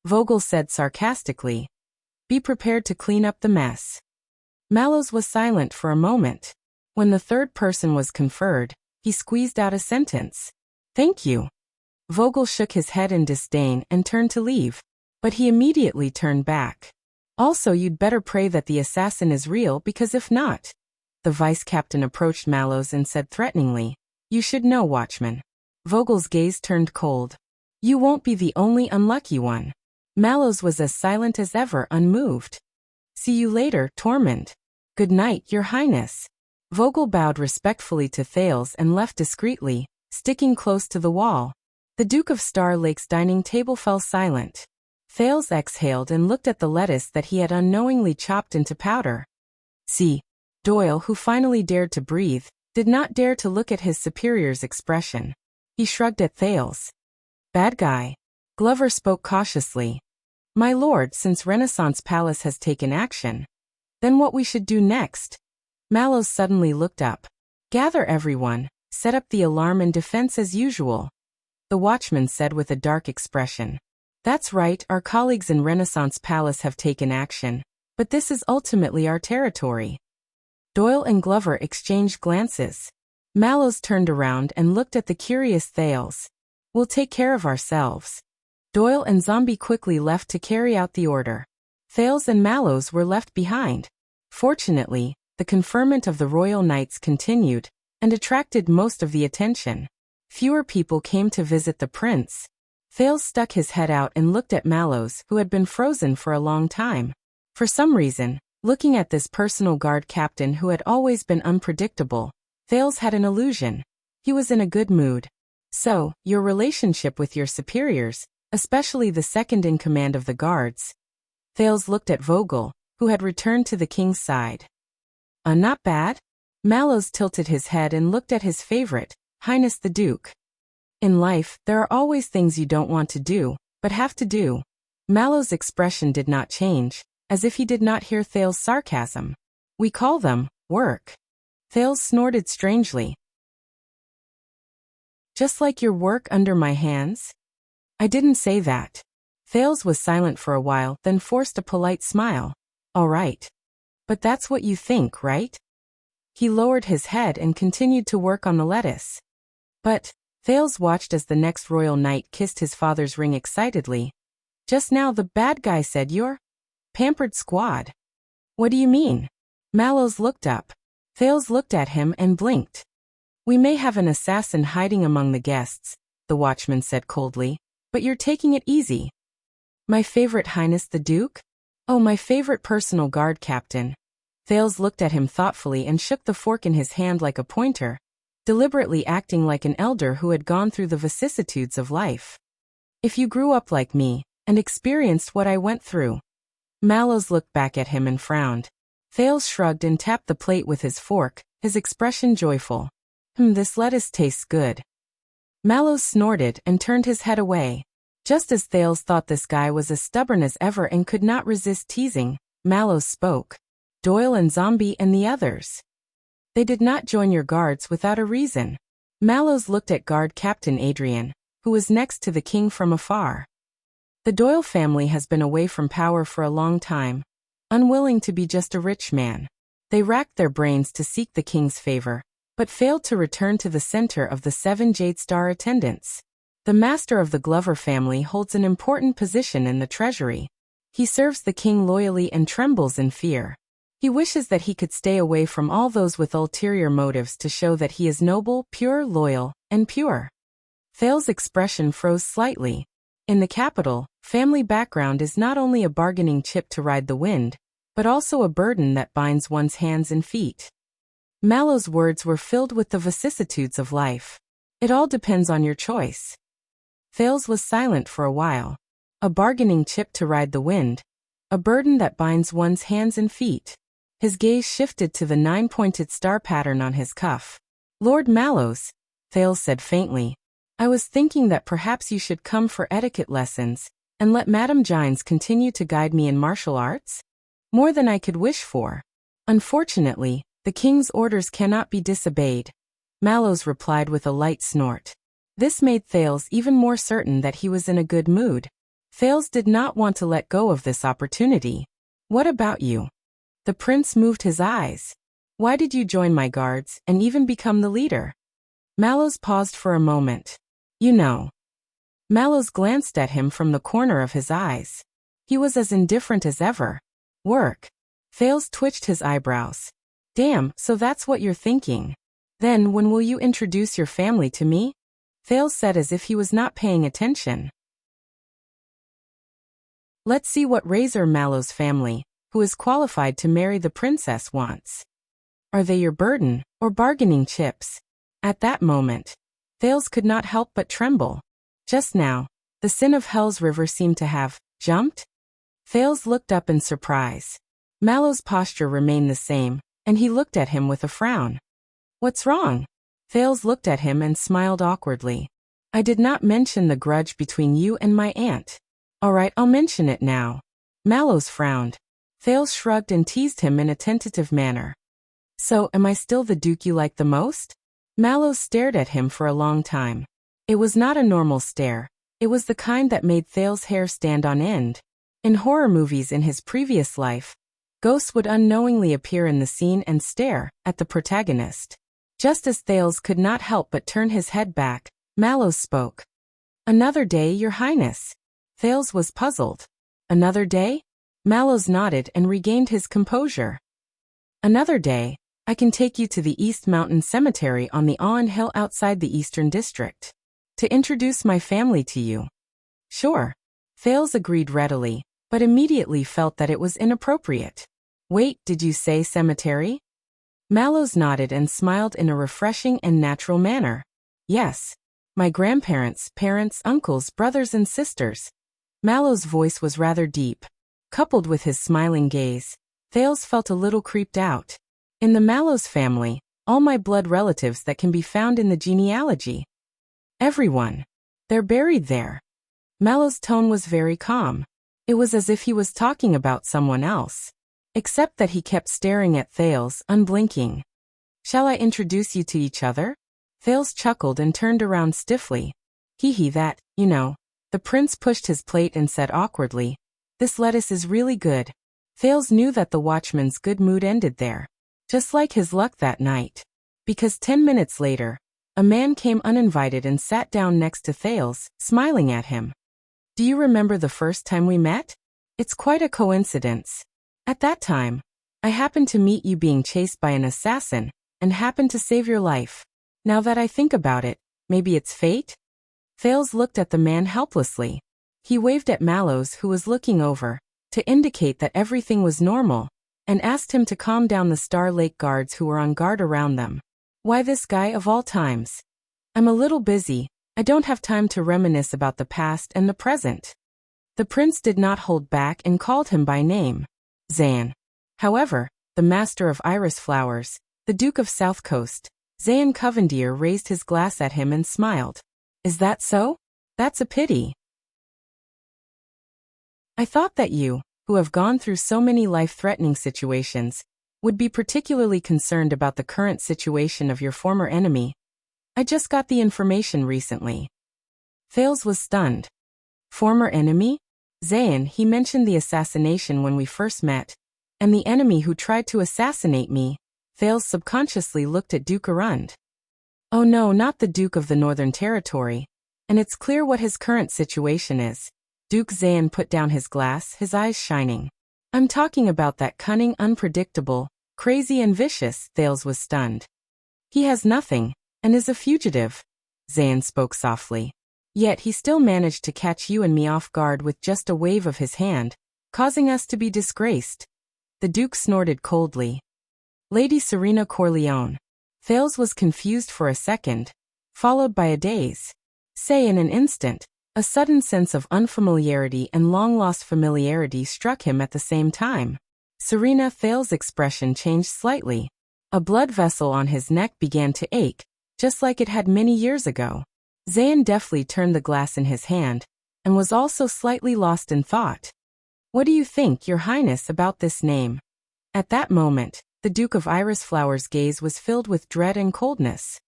S1: Vogel said sarcastically. Be prepared to clean up the mess. Mallows was silent for a moment. When the third person was conferred, he squeezed out a sentence. Thank you. Vogel shook his head in disdain and turned to leave. But he immediately turned back. Also, you'd better pray that the assassin is real, because if not... The vice-captain approached Mallows and said threateningly, You should know, watchman. Vogel's gaze turned cold. You won't be the only unlucky one. Mallows was as silent as ever, unmoved. See you later, Tormund. Good night, your highness. Vogel bowed respectfully to Thales and left discreetly, sticking close to the wall. The Duke of Star Lake's dining table fell silent. Thales exhaled and looked at the lettuce that he had unknowingly chopped into powder. See, Doyle, who finally dared to breathe, did not dare to look at his superior's expression. He shrugged at Thales. Bad guy. Glover spoke cautiously. My lord, since Renaissance Palace has taken action, then what we should do next? Mallows suddenly looked up. Gather everyone, set up the alarm and defense as usual. The watchman said with a dark expression. That's right, our colleagues in Renaissance Palace have taken action, but this is ultimately our territory. Doyle and Glover exchanged glances. Mallows turned around and looked at the curious Thales. We'll take care of ourselves. Doyle and Zombie quickly left to carry out the order. Thales and Mallows were left behind. Fortunately, the conferment of the Royal Knights continued, and attracted most of the attention. Fewer people came to visit the prince. Thales stuck his head out and looked at Mallows, who had been frozen for a long time. For some reason, looking at this personal guard captain who had always been unpredictable, Thales had an illusion. He was in a good mood. So, your relationship with your superiors, especially the second in command of the guards. Thales looked at Vogel, who had returned to the king's side. Not bad? Mallows tilted his head and looked at his favorite, Highness the Duke. In life, there are always things you don't want to do, but have to do. Mallows' expression did not change, as if he did not hear Thales' sarcasm. We call them work. Thales snorted strangely. Just like your work under my hands? I didn't say that. Thales was silent for a while, then forced a polite smile. All right. But that's what you think, right? He lowered his head and continued to work on the lettuce. But, Thales watched as the next royal knight kissed his father's ring excitedly. Just now the bad guy said you're pampered squad. What do you mean? Mallows looked up. Thales looked at him and blinked. We may have an assassin hiding among the guests, the watchman said coldly, but you're taking it easy. My favorite Highness the Duke? Oh, my favorite personal guard captain. Thales looked at him thoughtfully and shook the fork in his hand like a pointer, deliberately acting like an elder who had gone through the vicissitudes of life. If you grew up like me, and experienced what I went through. Mallows looked back at him and frowned. Thales shrugged and tapped the plate with his fork, his expression joyful. This lettuce tastes good. Mallows snorted and turned his head away. Just as Thales thought this guy was as stubborn as ever and could not resist teasing, Mallows spoke. Doyle and Zombie and the others. They did not join your guards without a reason. Mallows looked at guard Captain Adrian, who was next to the king from afar. The Doyle family has been away from power for a long time, unwilling to be just a rich man. They racked their brains to seek the king's favor, but failed to return to the center of the 7 Jade Star attendants. The master of the Glover family holds an important position in the treasury. He serves the king loyally and trembles in fear. He wishes that he could stay away from all those with ulterior motives to show that he is noble, pure, loyal, and pure. Thales' expression froze slightly. In the capital, family background is not only a bargaining chip to ride the wind, but also a burden that binds one's hands and feet. Mallow's words were filled with the vicissitudes of life. It all depends on your choice. Thales was silent for a while. A bargaining chip to ride the wind. A burden that binds one's hands and feet. His gaze shifted to the 9-pointed star pattern on his cuff. Lord Mallows, Thales said faintly, I was thinking that perhaps you should come for etiquette lessons, and let Madame Gines continue to guide me in martial arts? More than I could wish for. Unfortunately, the king's orders cannot be disobeyed. Mallows replied with a light snort. This made Thales even more certain that he was in a good mood. Thales did not want to let go of this opportunity. What about you? The prince moved his eyes. Why did you join my guards and even become the leader? Mallows paused for a moment. You know. Mallows glanced at him from the corner of his eyes. He was as indifferent as ever. Work. Thales twitched his eyebrows. Damn, so that's what you're thinking. Then when will you introduce your family to me? Thales said as if he was not paying attention. Let's see what Razor Mallows' family, who is qualified to marry the princess, wants. Are they your burden, or bargaining chips? At that moment, Thales could not help but tremble. Just now, the sin of Hell's River seemed to have Jumped? Thales looked up in surprise. Mallow's posture remained the same, and he looked at him with a frown. What's wrong? Thales looked at him and smiled awkwardly. I did not mention the grudge between you and my aunt. All right, I'll mention it now. Mallows frowned. Thales shrugged and teased him in a tentative manner. So, am I still the Duke you like the most? Mallows stared at him for a long time. It was not a normal stare. It was the kind that made Thales' hair stand on end. In horror movies in his previous life, ghosts would unknowingly appear in the scene and stare at the protagonist. Just as Thales could not help but turn his head back, Mallows spoke. Another day, Your Highness. Thales was puzzled. Another day? Mallows nodded and regained his composure. Another day, I can take you to the East Mountain Cemetery on the Awen Hill outside the Eastern District. To introduce my family to you. Sure. Thales agreed readily, but immediately felt that it was inappropriate. Wait, did you say cemetery? Mallows nodded and smiled in a refreshing and natural manner. Yes. My grandparents, parents, uncles, brothers and sisters. Mallow's voice was rather deep. Coupled with his smiling gaze, Thales felt a little creeped out. In the Mallows family, all my blood relatives that can be found in the genealogy. Everyone. They're buried there. Mallow's tone was very calm. It was as if he was talking about someone else. Except that he kept staring at Thales, unblinking. Shall I introduce you to each other? Thales chuckled and turned around stiffly. Hee that, you know. The prince pushed his plate and said awkwardly, This lettuce is really good. Thales knew that the watchman's good mood ended there. Just like his luck that night. Because 10 minutes later, a man came uninvited and sat down next to Thales, smiling at him. Do you remember the first time we met? It's quite a coincidence. At that time, I happened to meet you being chased by an assassin, and happened to save your life. Now that I think about it, maybe it's fate? Thales looked at the man helplessly. He waved at Mallows, who was looking over, to indicate that everything was normal, and asked him to calm down the Star Lake guards who were on guard around them. Why this guy of all times? I'm a little busy. I don't have time to reminisce about the past and the present. The prince did not hold back and called him by name. Zayn. However, the master of iris flowers, the Duke of South Coast, Zayn Covendier raised his glass at him and smiled. Is that so? That's a pity. I thought that you, who have gone through so many life-threatening situations, would be particularly concerned about the current situation of your former enemy. I just got the information recently. Thales was stunned. Former enemy? Zayn, he mentioned the assassination when we first met, and the enemy who tried to assassinate me. Thales subconsciously looked at Duke Arund. Oh no, not the Duke of the Northern Territory. And it's clear what his current situation is. Duke Zayn put down his glass, his eyes shining. I'm talking about that cunning, unpredictable, crazy and vicious. Thales was stunned. He has nothing, and is a fugitive. Zayn spoke softly. Yet he still managed to catch you and me off guard with just a wave of his hand, causing us to be disgraced. The Duke snorted coldly. Lady Serena Corleone. Thales was confused for a second, followed by a daze. Say in an instant, a sudden sense of unfamiliarity and long-lost familiarity struck him at the same time. Serena Thales' expression changed slightly. A blood vessel on his neck began to ache, just like it had many years ago. Zayn deftly turned the glass in his hand, and was also slightly lost in thought. What do you think, Your Highness, about this name? At that moment, the Duke of Iris Flower's gaze was filled with dread and coldness.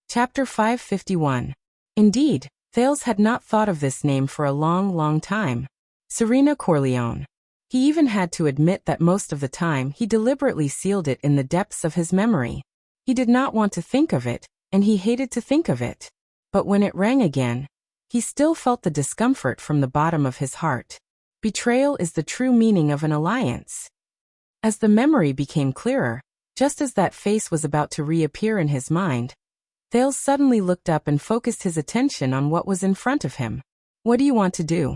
S1: Chapter 551. Indeed, Thales had not thought of this name for a long time. Serena Corleone. He even had to admit that most of the time he deliberately sealed it in the depths of his memory. He did not want to think of it, and he hated to think of it. But when it rang again, he still felt the discomfort from the bottom of his heart. Betrayal is the true meaning of an alliance. As the memory became clearer, just as that face was about to reappear in his mind, Thales suddenly looked up and focused his attention on what was in front of him. What do you want to do?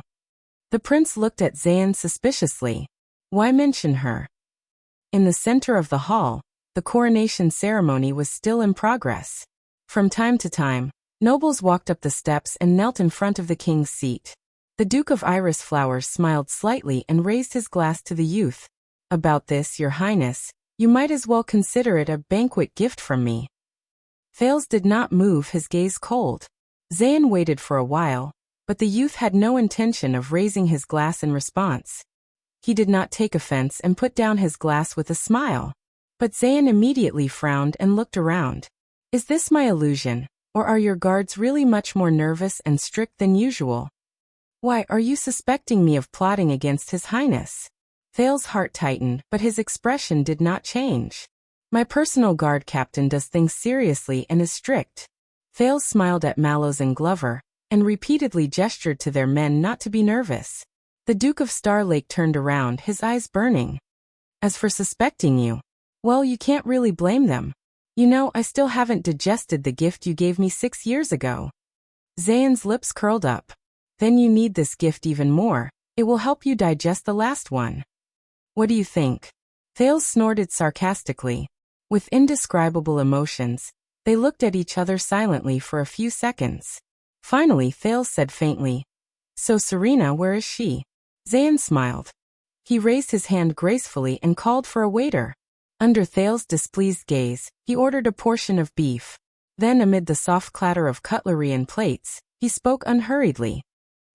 S1: The prince looked at Zayn suspiciously. Why mention her? In the center of the hall, the coronation ceremony was still in progress. From time to time, Nobles walked up the steps and knelt in front of the king's seat. The Duke of Iris Flowers smiled slightly and raised his glass to the youth. "About this, your highness, you might as well consider it a banquet gift from me." Thales did not move, his gaze cold. Zayn waited for a while, but the youth had no intention of raising his glass in response. He did not take offense and put down his glass with a smile. But Zayn immediately frowned and looked around. "Is this my illusion, or are your guards really much more nervous and strict than usual? Why, are you suspecting me of plotting against His Highness?" Thales' heart tightened, but his expression did not change. "My personal guard captain does things seriously and is strict." Thales smiled at Mallows and Glover, and repeatedly gestured to their men not to be nervous. The Duke of Star Lake turned around, his eyes burning. "As for suspecting you, well, you can't really blame them. You know, I still haven't digested the gift you gave me 6 years ago." Zayn's lips curled up. "Then you need this gift even more. It will help you digest the last one." "What do you think?" Thales snorted sarcastically. With indescribable emotions, they looked at each other silently for a few seconds. Finally, Thales said faintly, "So Serena, where is she?" Zayn smiled. He raised his hand gracefully and called for a waiter. Under Thales' displeased gaze, he ordered a portion of beef. Then, amid the soft clatter of cutlery and plates, he spoke unhurriedly.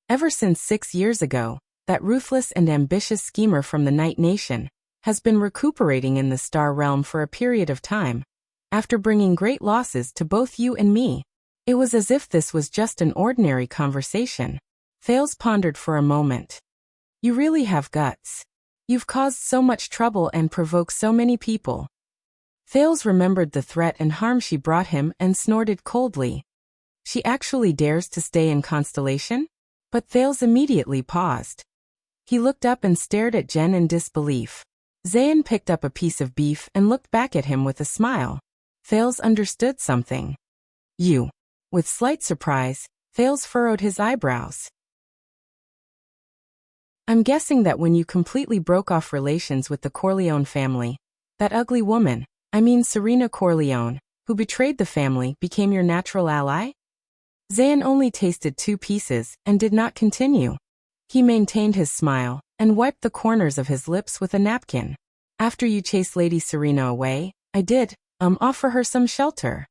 S1: "Ever since 6 years ago, that ruthless and ambitious schemer from the Night Nation has been recuperating in the Star Realm for a period of time, after bringing great losses to both you and me." It was as if this was just an ordinary conversation. Thales pondered for a moment. "You really have guts. You've caused so much trouble and provoked so many people." Thales remembered the threat and harm she brought him and snorted coldly. "She actually dares to stay in Constellation?" But Thales immediately paused. He looked up and stared at Jen in disbelief. Zayn picked up a piece of beef and looked back at him with a smile. Thales understood something. "You." With slight surprise, Thales furrowed his eyebrows. "I'm guessing that when you completely broke off relations with the Corleone family, that ugly woman, I mean Serena Corleone, who betrayed the family, became your natural ally?" Zayn only tasted 2 pieces and did not continue. He maintained his smile and wiped the corners of his lips with a napkin. "After you chased Lady Serena away, I did, offer her some shelter."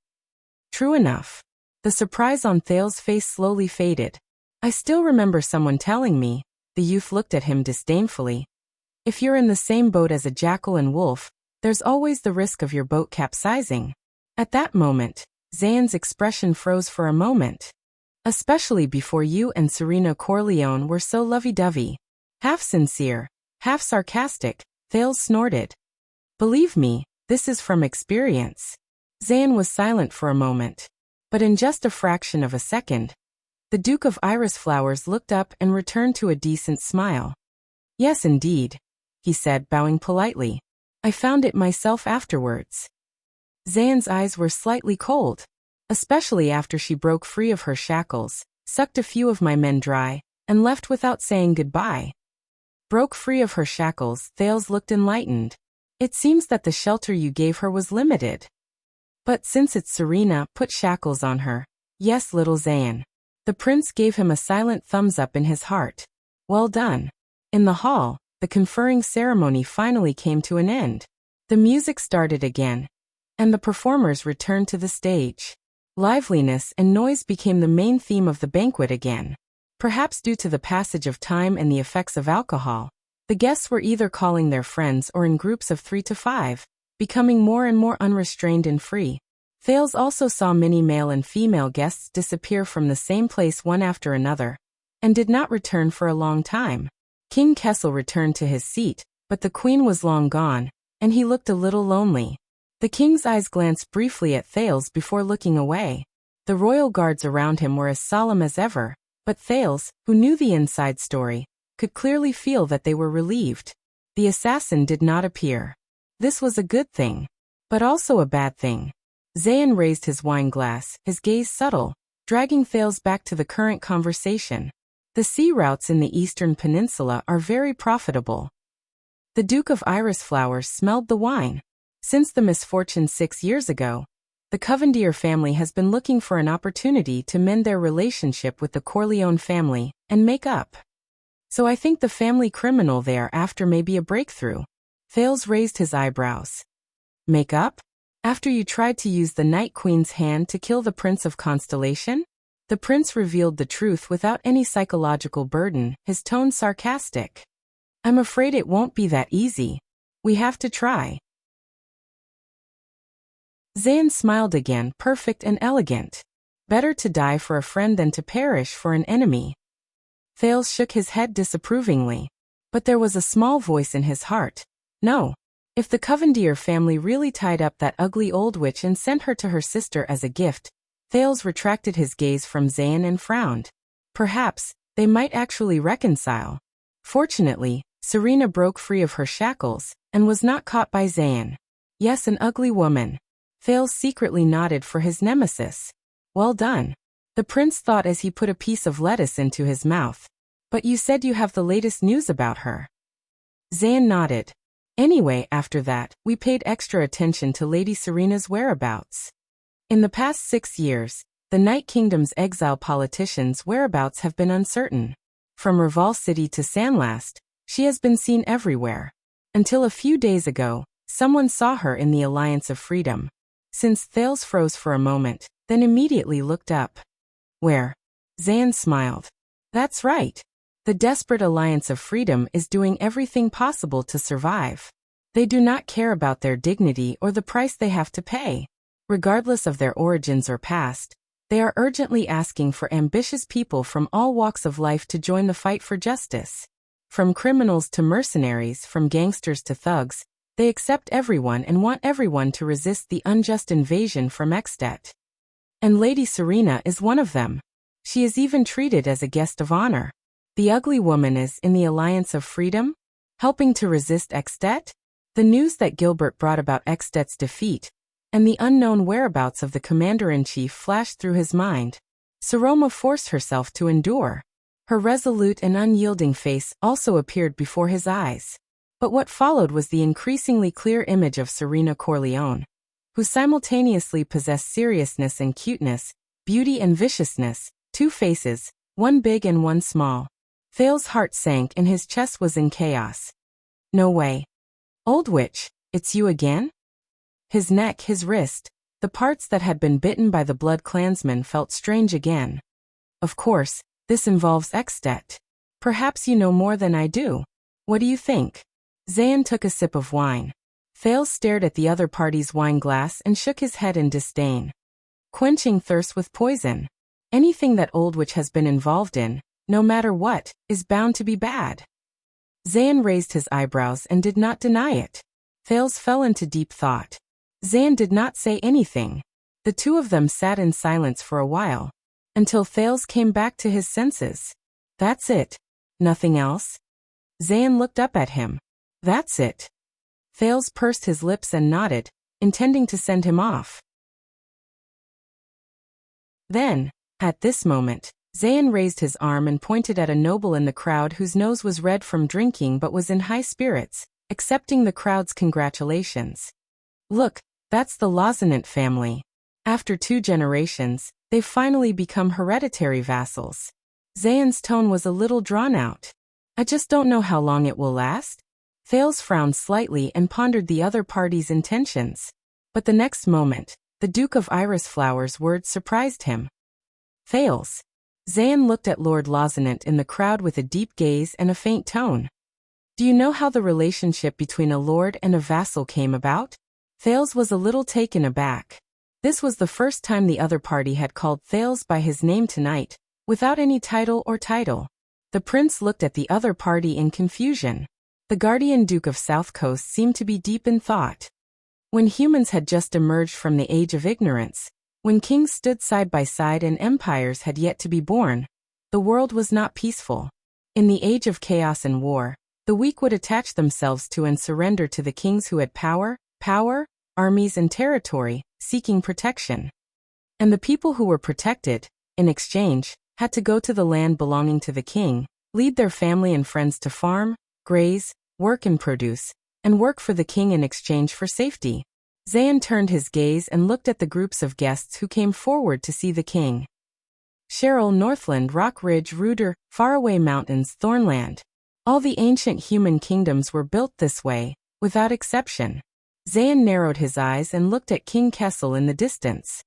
S1: "True enough." The surprise on Thales' face slowly faded. "I still remember someone telling me," the youth looked at him disdainfully, "if you're in the same boat as a jackal and wolf, there's always the risk of your boat capsizing." At that moment, Zayn's expression froze for a moment. "Especially before you and Serena Corleone were so lovey-dovey." Half sincere, half sarcastic, Thales snorted. "Believe me, this is from experience." Zayn was silent for a moment. But in just a fraction of a second, the Duke of Iris Flowers looked up and returned to a decent smile. "Yes, indeed," he said, bowing politely. "I found it myself afterwards." Zayn's eyes were slightly cold, especially after she broke free of her shackles, sucked a few of my men dry, and left without saying goodbye. Broke free of her shackles, Thales looked enlightened. "It seems that the shelter you gave her was limited. But since it's Serena, put shackles on her." "Yes, little Zayn." The prince gave him a silent thumbs up in his heart. "Well done." In the hall, the conferring ceremony finally came to an end. The music started again, and the performers returned to the stage. Liveliness and noise became the main theme of the banquet again. Perhaps due to the passage of time and the effects of alcohol, the guests were either calling their friends or in groups of 3 to 5. Becoming more and more unrestrained and free. Thales also saw many male and female guests disappear from the same place one after another, and did not return for a long time. King Kessel returned to his seat, but the queen was long gone, and he looked a little lonely. The king's eyes glanced briefly at Thales before looking away. The royal guards around him were as solemn as ever, but Thales, who knew the inside story, could clearly feel that they were relieved. The assassin did not appear. This was a good thing, but also a bad thing. Zayn raised his wine glass, his gaze subtle, dragging Thales back to the current conversation. "The sea routes in the Eastern Peninsula are very profitable." The Duke of Iris Flowers smelled the wine. Since the misfortune 6 years ago, The Covendier family has been looking for an opportunity to mend their relationship with the Corleone family and make up. So I think the family criminal they are after may be a breakthrough. Thales raised his eyebrows. Make up? After you tried to use the Night Queen's hand to kill the Prince of Constellation? The prince revealed the truth without any psychological burden, his tone sarcastic. I'm afraid it won't be that easy. We have to try. Zayn smiled again, perfect and elegant. Better to die for a friend than to perish for an enemy. Thales shook his head disapprovingly. But there was a small voice in his heart. No. If the Covendier family really tied up that ugly old witch and sent her to her sister as a gift, Thales retracted his gaze from Zayn and frowned. Perhaps they might actually reconcile. Fortunately, Serena broke free of her shackles and was not caught by Zayn. Yes, an ugly woman. Thales secretly nodded for his nemesis. Well done. The prince thought as he put a piece of lettuce into his mouth. But you said you have the latest news about her. Zayn nodded. Anyway, after that, we paid extra attention to Lady Serena's whereabouts. In the past 6 years, the Night Kingdom's exile politicians' whereabouts have been uncertain. From Reval City to Sandlast, she has been seen everywhere. Until a few days ago, someone saw her in the Alliance of Freedom. Since Thales froze for a moment, then immediately looked up. Where? Zayn smiled. That's right. The desperate Alliance of Freedom is doing everything possible to survive. They do not care about their dignity or the price they have to pay. Regardless of their origins or past, they are urgently asking for ambitious people from all walks of life to join the fight for justice. From criminals to mercenaries, from gangsters to thugs, they accept everyone and want everyone to resist the unjust invasion from Extet. And Lady Serena is one of them. She is even treated as a guest of honor. The ugly woman is in the Alliance of Freedom, helping to resist Extet? The news that Gilbert brought about Extet's defeat, and the unknown whereabouts of the commander-in-chief flashed through his mind. Seroma forced herself to endure. Her resolute and unyielding face also appeared before his eyes. But what followed was the increasingly clear image of Serena Corleone, who simultaneously possessed seriousness and cuteness, beauty and viciousness, 2 faces, one big and one small. Thales' heart sank and his chest was in chaos. No way. Old witch, it's you again? His neck, his wrist, the parts that had been bitten by the blood clansman felt strange again. Of course, this involves Extet. Perhaps you know more than I do. What do you think? Zayn took a sip of wine. Thales stared at the other party's wine glass and shook his head in disdain. Quenching thirst with poison. Anything that Old Witch has been involved in, no matter what, is bound to be bad. Zayn raised his eyebrows and did not deny it. Thales fell into deep thought. Zayn did not say anything. The two of them sat in silence for a while, until Thales came back to his senses. That's it. Nothing else? Zayn looked up at him. That's it. Thales pursed his lips and nodded, intending to send him off. Then, at this moment, Zayn raised his arm and pointed at a noble in the crowd whose nose was red from drinking but was in high spirits, accepting the crowd's congratulations. Look, that's the Lauzonant family. After 2 generations, they've finally become hereditary vassals. Zayn's tone was a little drawn out. I just don't know how long it will last. Thales frowned slightly and pondered the other party's intentions. But the next moment, the Duke of Iris Flower's words surprised him. Thales. Zayn looked at Lord Lauzonant in the crowd with a deep gaze and a faint tone. Do you know how the relationship between a lord and a vassal came about? Thales was a little taken aback. This was the first time the other party had called Thales by his name tonight, without any title or title. The prince looked at the other party in confusion. The guardian Duke of South Coast seemed to be deep in thought. When humans had just emerged from the age of ignorance, when kings stood side by side and empires had yet to be born, the world was not peaceful. In the age of chaos and war, the weak would attach themselves to and surrender to the kings who had power, armies and territory, seeking protection. And the people who were protected, in exchange, had to go to the land belonging to the king, lead their family and friends to farm, graze, work and produce, and work for the king in exchange for safety. Zayn turned his gaze and looked at the groups of guests who came forward to see the king. Cheryl, Northland, Rock Ridge, Ruder, Faraway Mountains, Thornland. All the ancient human kingdoms were built this way, without exception. Zayn narrowed his eyes and looked at King Kessel in the distance.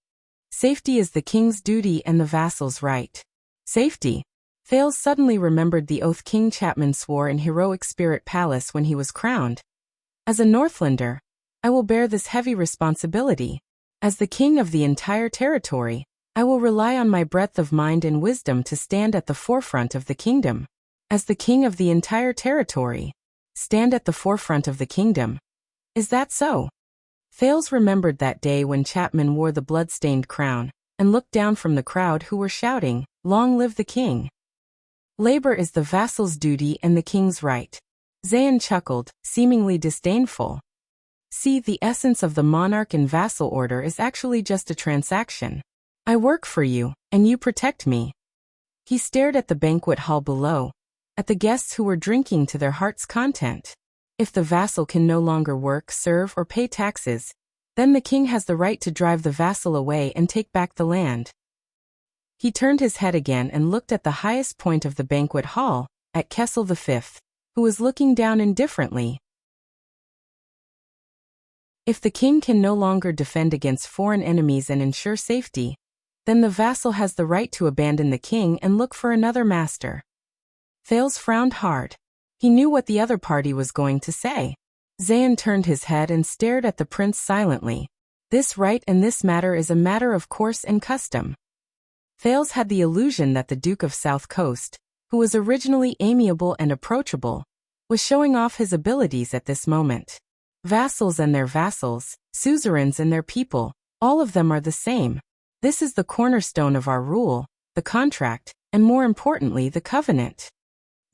S1: Safety is the king's duty and the vassal's right. Safety? Thales suddenly remembered the oath King Chapman swore in Heroic Spirit Palace when he was crowned. As a Northlander, I will bear this heavy responsibility. As the king of the entire territory, I will rely on my breadth of mind and wisdom to stand at the forefront of the kingdom. As the king of the entire territory, stand at the forefront of the kingdom. Is that so? Thales remembered that day when Chapman wore the blood-stained crown, and looked down from the crowd who were shouting, "Long live the king!" Labor is the vassal's duty and the king's right. Zayn chuckled, seemingly disdainful. See, the essence of the monarch and vassal order is actually just a transaction. I work for you, and you protect me. He stared at the banquet hall below, at the guests who were drinking to their heart's content. If the vassal can no longer work, serve, or pay taxes, then the king has the right to drive the vassal away and take back the land. He turned his head again and looked at the highest point of the banquet hall, at Kessel V, who was looking down indifferently. If the king can no longer defend against foreign enemies and ensure safety, then the vassal has the right to abandon the king and look for another master. Thales frowned hard. He knew what the other party was going to say. Zayn turned his head and stared at the prince silently. This right and this matter is a matter of course and custom. Thales had the illusion that the Duke of South Coast, who was originally amiable and approachable, was showing off his abilities at this moment. Vassals and their vassals, suzerains and their people, all of them are the same. This is the cornerstone of our rule, the contract, and more importantly the covenant.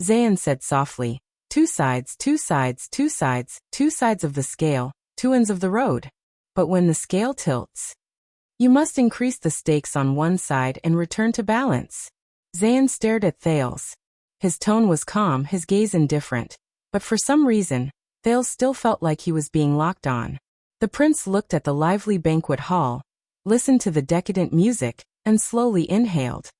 S1: Zayn said softly, two sides, two sides, two sides, two sides of the scale, two ends of the road. But when the scale tilts, you must increase the stakes on one side and return to balance. Zayn stared at Thales. His tone was calm, his gaze indifferent, but for some reason, Thales still felt like he was being locked on. The prince looked at the lively banquet hall, listened to the decadent music, and slowly inhaled.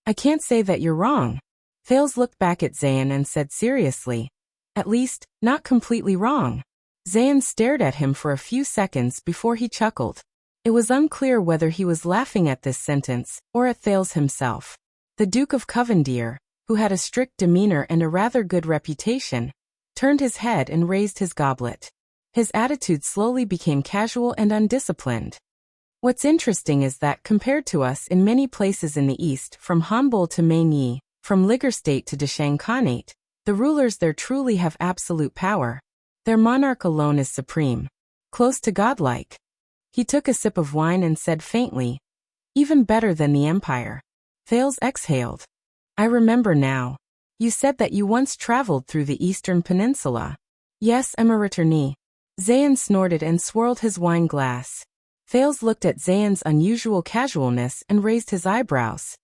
S1: I can't say that you're wrong. Thales looked back at Zayn and said seriously, at least, not completely wrong. Zayn stared at him for a few seconds before he chuckled. It was unclear whether he was laughing at this sentence, or at Thales himself. The Duke of Covendere, who had a strict demeanor and a rather good reputation, turned his head and raised his goblet. His attitude slowly became casual and undisciplined. What's interesting is that compared to us in many places in the East, from Hanbol to Meigny, from Ligerstate to Deshang Khanate, the rulers there truly have absolute power. Their monarch alone is supreme, close to godlike. He took a sip of wine and said faintly, even better than the empire. Thales exhaled. I remember now. You said that you once traveled through the Eastern Peninsula. Yes, I'm a returnee. Zayn snorted and swirled his wine glass. Thales looked at Zayn's unusual casualness and raised his eyebrows.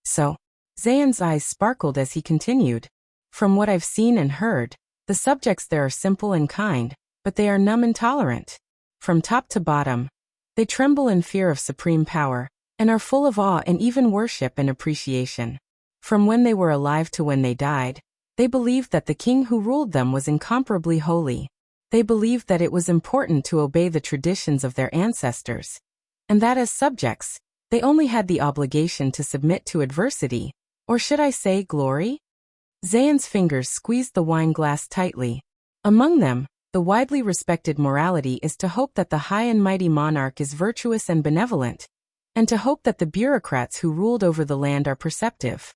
S1: So? Zayn's eyes sparkled as he continued. From what I've seen and heard, the subjects there are simple and kind, but they are numb and tolerant. From top to bottom, they tremble in fear of supreme power, and are full of awe and even worship and appreciation. From when they were alive to when they died, they believed that the king who ruled them was incomparably holy. They believed that it was important to obey the traditions of their ancestors, and that as subjects, they only had the obligation to submit to adversity, or should I say glory? Zayn's fingers squeezed the wine glass tightly. Among them, the widely respected morality is to hope that the high and mighty monarch is virtuous and benevolent, and to hope that the bureaucrats who ruled over the land are perceptive.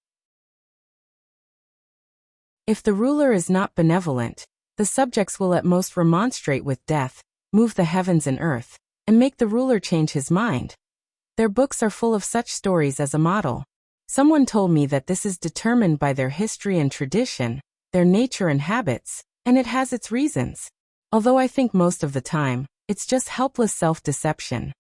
S1: If the ruler is not benevolent, the subjects will at most remonstrate with death, move the heavens and earth, and make the ruler change his mind. Their books are full of such stories as a model. Someone told me that this is determined by their history and tradition, their nature and habits, and it has its reasons. Although I think most of the time, it's just helpless self-deception.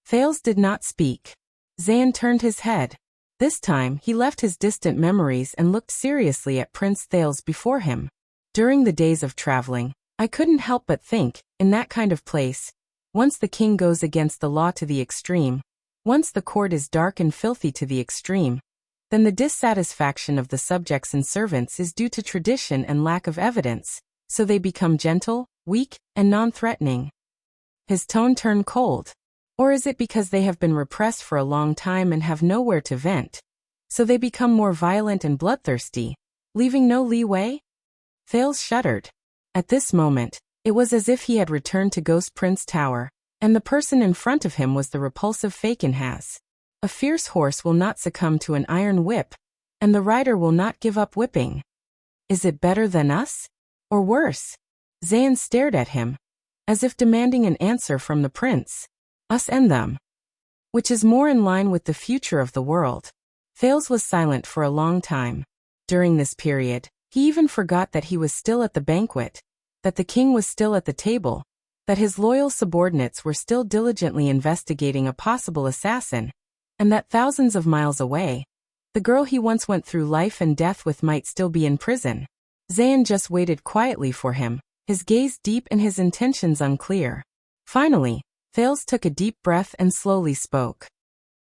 S1: Thales did not speak. Zayn turned his head. This time, he left his distant memories and looked seriously at Prince Thales before him. During the days of traveling, I couldn't help but think, in that kind of place, Once the king goes against the law to the extreme, once the court is dark and filthy to the extreme, then the dissatisfaction of the subjects and servants is due to tradition and lack of evidence, so they become gentle, weak, and non-threatening. His tone turned cold. Or is it because they have been repressed for a long time and have nowhere to vent, so they become more violent and bloodthirsty, leaving no leeway? Thales shuddered. At this moment, it was as if he had returned to Ghost Prince Tower, and the person in front of him was the repulsive Fakenhas. A fierce horse will not succumb to an iron whip, and the rider will not give up whipping. Is it better than us? Or worse? Zayn stared at him, as if demanding an answer from the prince. Us and them. Which is more in line with the future of the world? Thales was silent for a long time. During this period, he even forgot that he was still at the banquet, that the king was still at the table, that his loyal subordinates were still diligently investigating a possible assassin, and that thousands of miles away, the girl he once went through life and death with might still be in prison. Zayn just waited quietly for him, his gaze deep and his intentions unclear. Finally, Thales took a deep breath and slowly spoke.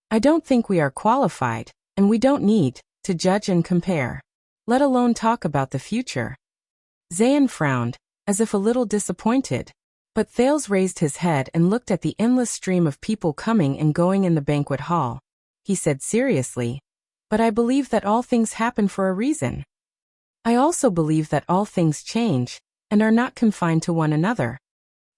S1: I don't think we are qualified, and we don't need, to judge and compare, let alone talk about the future. Zayn frowned, as if a little disappointed, but Thales raised his head and looked at the endless stream of people coming and going in the banquet hall. He said seriously, but I believe that all things happen for a reason. I also believe that all things change, and are not confined to one another.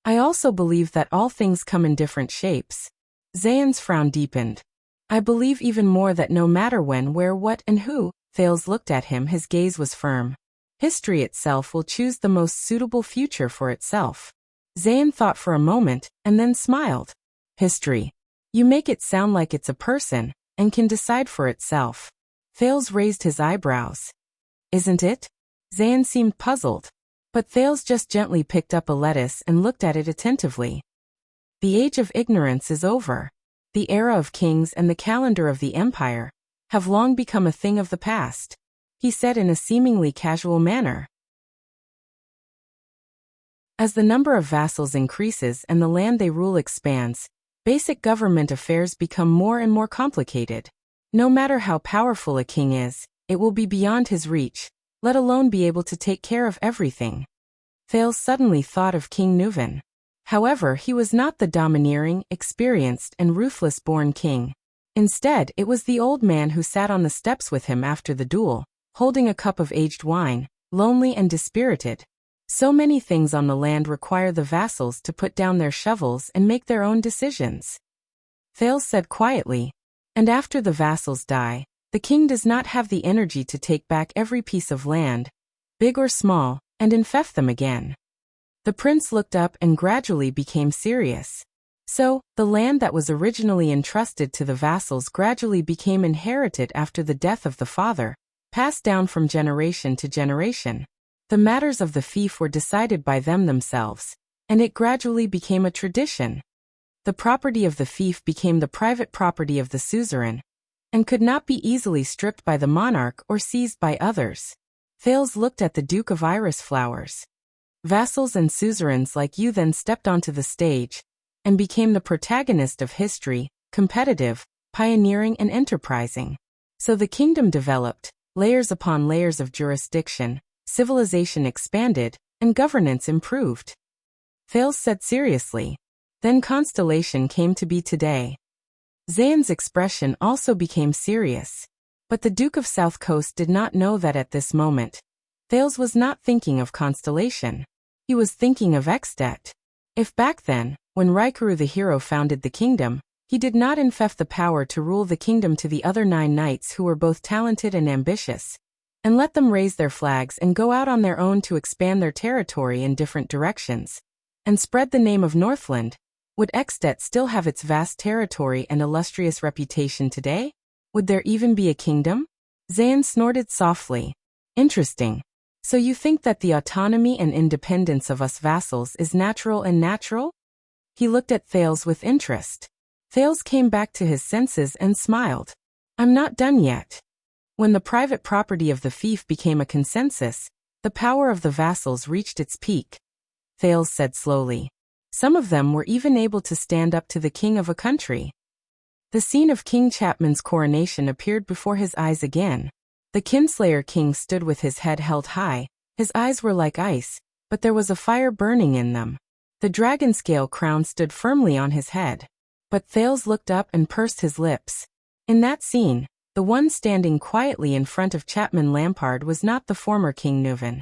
S1: I also believe that all things come in different shapes. Zayn's frown deepened. I believe even more that no matter when, where, what, and who, Thales looked at him, his gaze was firm. History itself will choose the most suitable future for itself. Zayn thought for a moment, and then smiled. History. You make it sound like it's a person, and can decide for itself. Thales raised his eyebrows. Isn't it? Zayn seemed puzzled. But Thales just gently picked up a lettuce and looked at it attentively. The age of ignorance is over. The era of kings and the calendar of the empire have long become a thing of the past, he said in a seemingly casual manner. As the number of vassals increases and the land they rule expands, basic government affairs become more and more complicated. No matter how powerful a king is, it will be beyond his reach, let alone be able to take care of everything. Thales suddenly thought of King Nuvan. However, he was not the domineering, experienced, and ruthless-born king. Instead, it was the old man who sat on the steps with him after the duel, holding a cup of aged wine, lonely and dispirited. So many things on the land require the vassals to put down their shovels and make their own decisions. Thales said quietly, and after the vassals die, the king does not have the energy to take back every piece of land, big or small, and infect them again. The prince looked up and gradually became serious. So, the land that was originally entrusted to the vassals gradually became inherited after the death of the father, passed down from generation to generation. The matters of the fief were decided by them themselves, and it gradually became a tradition. The property of the fief became the private property of the suzerain, and could not be easily stripped by the monarch or seized by others. Thales looked at the Duke of Iris Flowers. Vassals and suzerains like you then stepped onto the stage, and became the protagonist of history, competitive, pioneering and enterprising. So the kingdom developed, layers upon layers of jurisdiction, civilization expanded, and governance improved. Thales said seriously. Then Constellation came to be today. Zayn's expression also became serious. But the Duke of South Coast did not know that at this moment, Thales was not thinking of Constellation. He was thinking of Extet. If back then, when Raikuru the hero founded the kingdom, he did not infect the power to rule the kingdom to the other 9 knights who were both talented and ambitious, and let them raise their flags and go out on their own to expand their territory in different directions, and spread the name of Northland, would Extet still have its vast territory and illustrious reputation today? Would there even be a kingdom? Zayn snorted softly. Interesting. So you think that the autonomy and independence of us vassals is natural and natural? He looked at Thales with interest. Thales came back to his senses and smiled. I'm not done yet. When the private property of the fief became a consensus, the power of the vassals reached its peak. Thales said slowly. Some of them were even able to stand up to the king of a country. The scene of King Chapman's coronation appeared before his eyes again. The Kinslayer king stood with his head held high, his eyes were like ice, but there was a fire burning in them. The dragon scale crown stood firmly on his head. But Thales looked up and pursed his lips. In that scene, the one standing quietly in front of Chapman Lampard was not the former King Nuvan.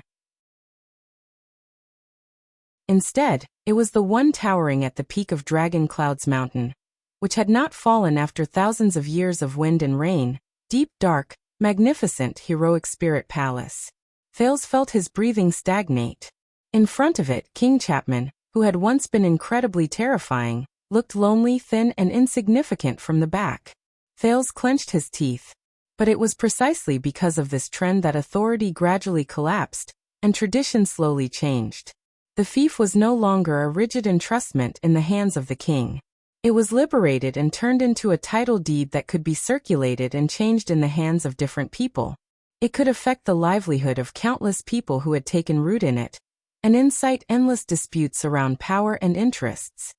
S1: Instead, it was the one towering at the peak of Dragon Cloud's mountain, which had not fallen after thousands of years of wind and rain, deep, dark, magnificent, heroic spirit palace. Thales felt his breathing stagnate. In front of it, King Chapman, who had once been incredibly terrifying, looked lonely, thin, and insignificant from the back. Thales clenched his teeth. But it was precisely because of this trend that authority gradually collapsed, and tradition slowly changed. The fief was no longer a rigid entrustment in the hands of the king. It was liberated and turned into a title deed that could be circulated and changed in the hands of different people. It could affect the livelihood of countless people who had taken root in it, and incite endless disputes around power and interests.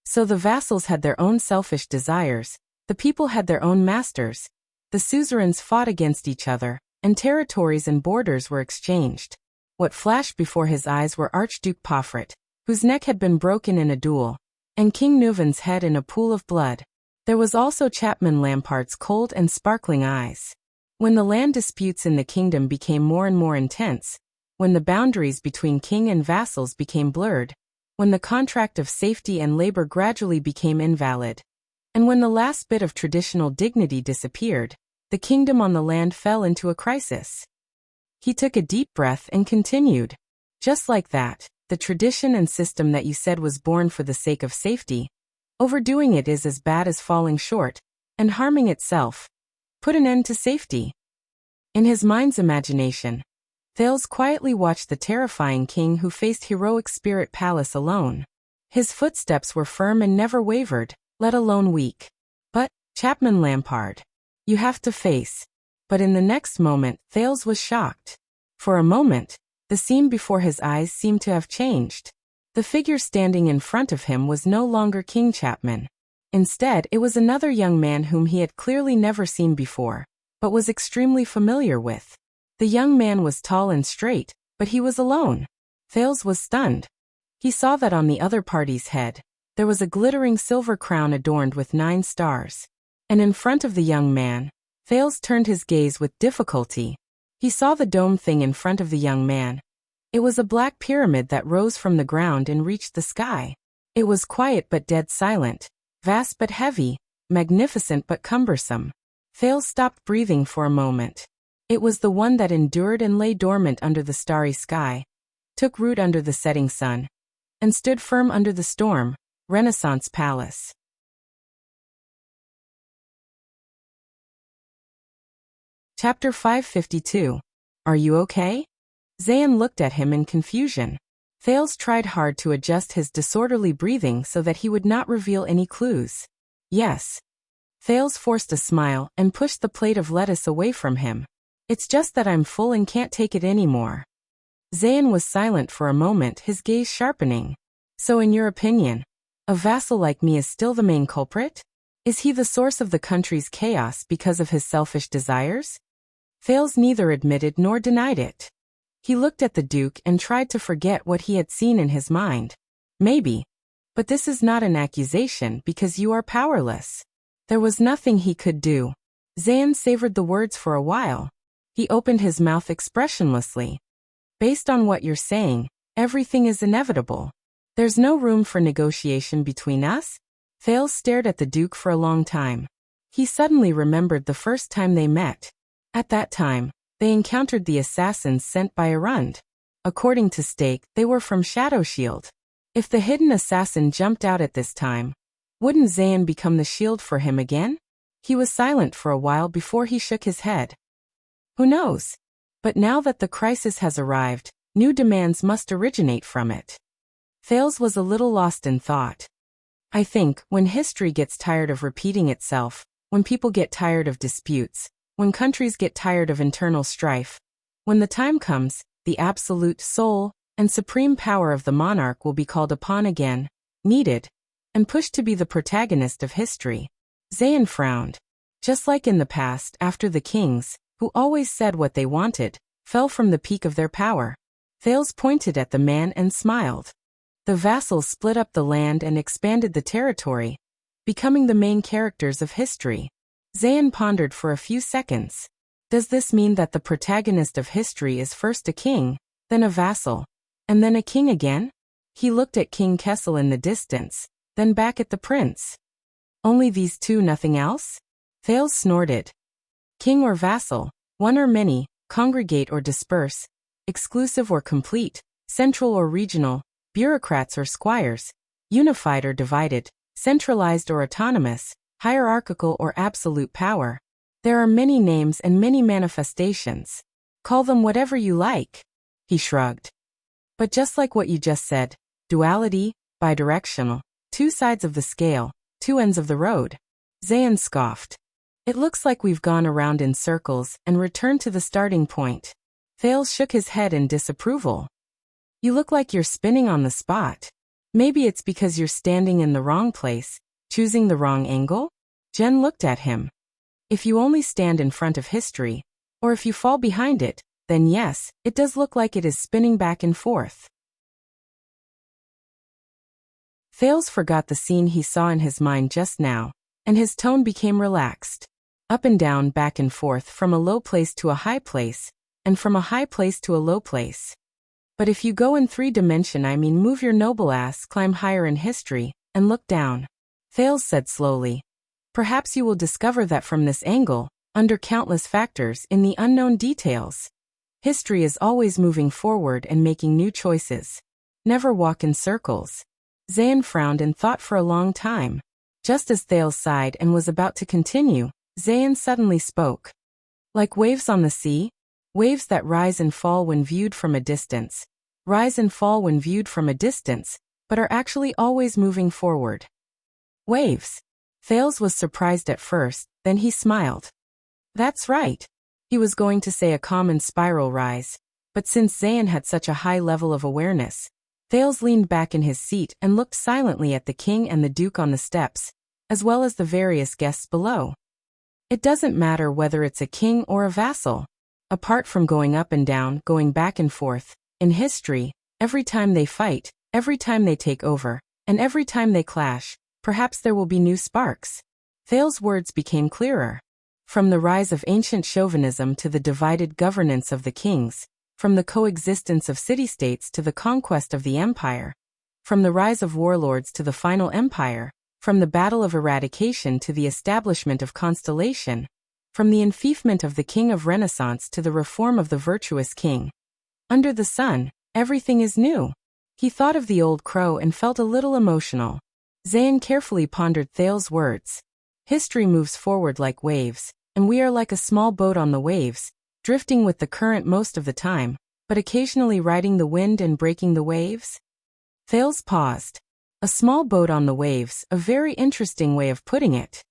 S1: So the vassals had their own selfish desires, the people had their own masters, the suzerains fought against each other, and territories and borders were exchanged. What flashed before his eyes were Archduke Pofrit, whose neck had been broken in a duel, and King Nuvan's head in a pool of blood. There was also Chapman Lampard's cold and sparkling eyes. When the land disputes in the kingdom became more and more intense, when the boundaries between king and vassals became blurred, when the contract of safety and labor gradually became invalid, and when the last bit of traditional dignity disappeared, the kingdom on the land fell into a crisis. He took a deep breath and continued. Just like that, the tradition and system that you said was born for the sake of safety, overdoing it is as bad as falling short, and harming itself. Put an end to safety. In his mind's imagination, Thales quietly watched the terrifying king who faced heroic spirit palace alone. His footsteps were firm and never wavered, let alone weak. But, Chapman Lampard, you have to face. But in the next moment, Thales was shocked. For a moment, the scene before his eyes seemed to have changed. The figure standing in front of him was no longer King Chapman. Instead, it was another young man whom he had clearly never seen before, but was extremely familiar with. The young man was tall and straight, but he was alone. Thales was stunned. He saw that on the other party's head, there was a glittering silver crown adorned with 9 stars. And in front of the young man, Thales turned his gaze with difficulty. He saw the dome thing in front of the young man. It was a black pyramid that rose from the ground and reached the sky. It was quiet but dead silent, vast but heavy, magnificent but cumbersome. Thales stopped breathing for a moment. It was the one that endured and lay dormant under the starry sky, took root under the setting sun, and stood firm under the storm, Renaissance Palace. Chapter 552. Are you okay? Zayn looked at him in confusion. Thales tried hard to adjust his disorderly breathing so that he would not reveal any clues. Yes. Thales forced a smile and pushed the plate of lettuce away from him. It's just that I'm full and can't take it anymore. Zayn was silent for a moment, his gaze sharpening. So in your opinion, a vassal like me is still the main culprit? Is he the source of the country's chaos because of his selfish desires? Thales neither admitted nor denied it. He looked at the Duke and tried to forget what he had seen in his mind. Maybe. But this is not an accusation because you are powerless. There was nothing he could do. Zayn savored the words for a while. He opened his mouth expressionlessly. Based on what you're saying, everything is inevitable. There's no room for negotiation between us? Thales stared at the Duke for a long time. He suddenly remembered the first time they met. At that time, they encountered the assassins sent by Arund. According to Stake, they were from Shadowshield. If the hidden assassin jumped out at this time, wouldn't Zayn become the shield for him again? He was silent for a while before he shook his head. Who knows? But now that the crisis has arrived, new demands must originate from it. Thales was a little lost in thought. I think, when history gets tired of repeating itself, when people get tired of disputes, when countries get tired of internal strife, when the time comes, the absolute soul and supreme power of the monarch will be called upon again. needed, and pushed to be the protagonist of history. Zayn frowned. Just like in the past, after the kings, who always said what they wanted, fell from the peak of their power. Thales pointed at the man and smiled. The vassals split up the land and expanded the territory, becoming the main characters of history. Zayn pondered for a few seconds. Does this mean that the protagonist of history is first a king, then a vassal, and then a king again? He looked at King Kessel in the distance, then back at the prince. Only these two, nothing else? Thales snorted. King or vassal, one or many, congregate or disperse, exclusive or complete, central or regional, bureaucrats or squires, unified or divided, centralized or autonomous, hierarchical or absolute power. There are many names and many manifestations. Call them whatever you like. He shrugged. But just like what you just said, duality, bidirectional, two sides of the scale, two ends of the road. Zayn scoffed. It looks like we've gone around in circles and returned to the starting point. Thales shook his head in disapproval. You look like you're spinning on the spot. Maybe it's because you're standing in the wrong place, choosing the wrong angle? Jen looked at him. If you only stand in front of history, or if you fall behind it, then yes, it does look like it is spinning back and forth. Thales forgot the scene he saw in his mind just now, and his tone became relaxed. Up and down, back and forth, from a low place to a high place, and from a high place to a low place. But if you go in 3-dimension, I mean move your noble ass, climb higher in history, and look down. Thales said slowly. Perhaps you will discover that from this angle, under countless factors in the unknown details. History is always moving forward and making new choices. Never walk in circles. Zayn frowned and thought for a long time. Just as Thales sighed and was about to continue, Zayn suddenly spoke. Like waves on the sea, waves that rise and fall when viewed from a distance, rise and fall when viewed from a distance, but are actually always moving forward. Waves. Thales was surprised at first, then he smiled. That's right. He was going to say a common spiral rise, but since Zayn had such a high level of awareness, Thales leaned back in his seat and looked silently at the king and the duke on the steps, as well as the various guests below. It doesn't matter whether it's a king or a vassal. Apart from going up and down, going back and forth, in history, every time they fight, every time they take over, and every time they clash, perhaps there will be new sparks. Thales' words became clearer. From the rise of ancient chauvinism to the divided governance of the kings, from the coexistence of city-states to the conquest of the empire, from the rise of warlords to the final empire, from the battle of eradication to the establishment of constellation, from the enfeoffment of the king of Renaissance to the reform of the virtuous king. Under the sun, everything is new. He thought of the old crow and felt a little emotional. Zayn carefully pondered Thales' words. History moves forward like waves, and we are like a small boat on the waves, drifting with the current most of the time, but occasionally riding the wind and breaking the waves. Thales paused. A small boat on the waves, a very interesting way of putting it.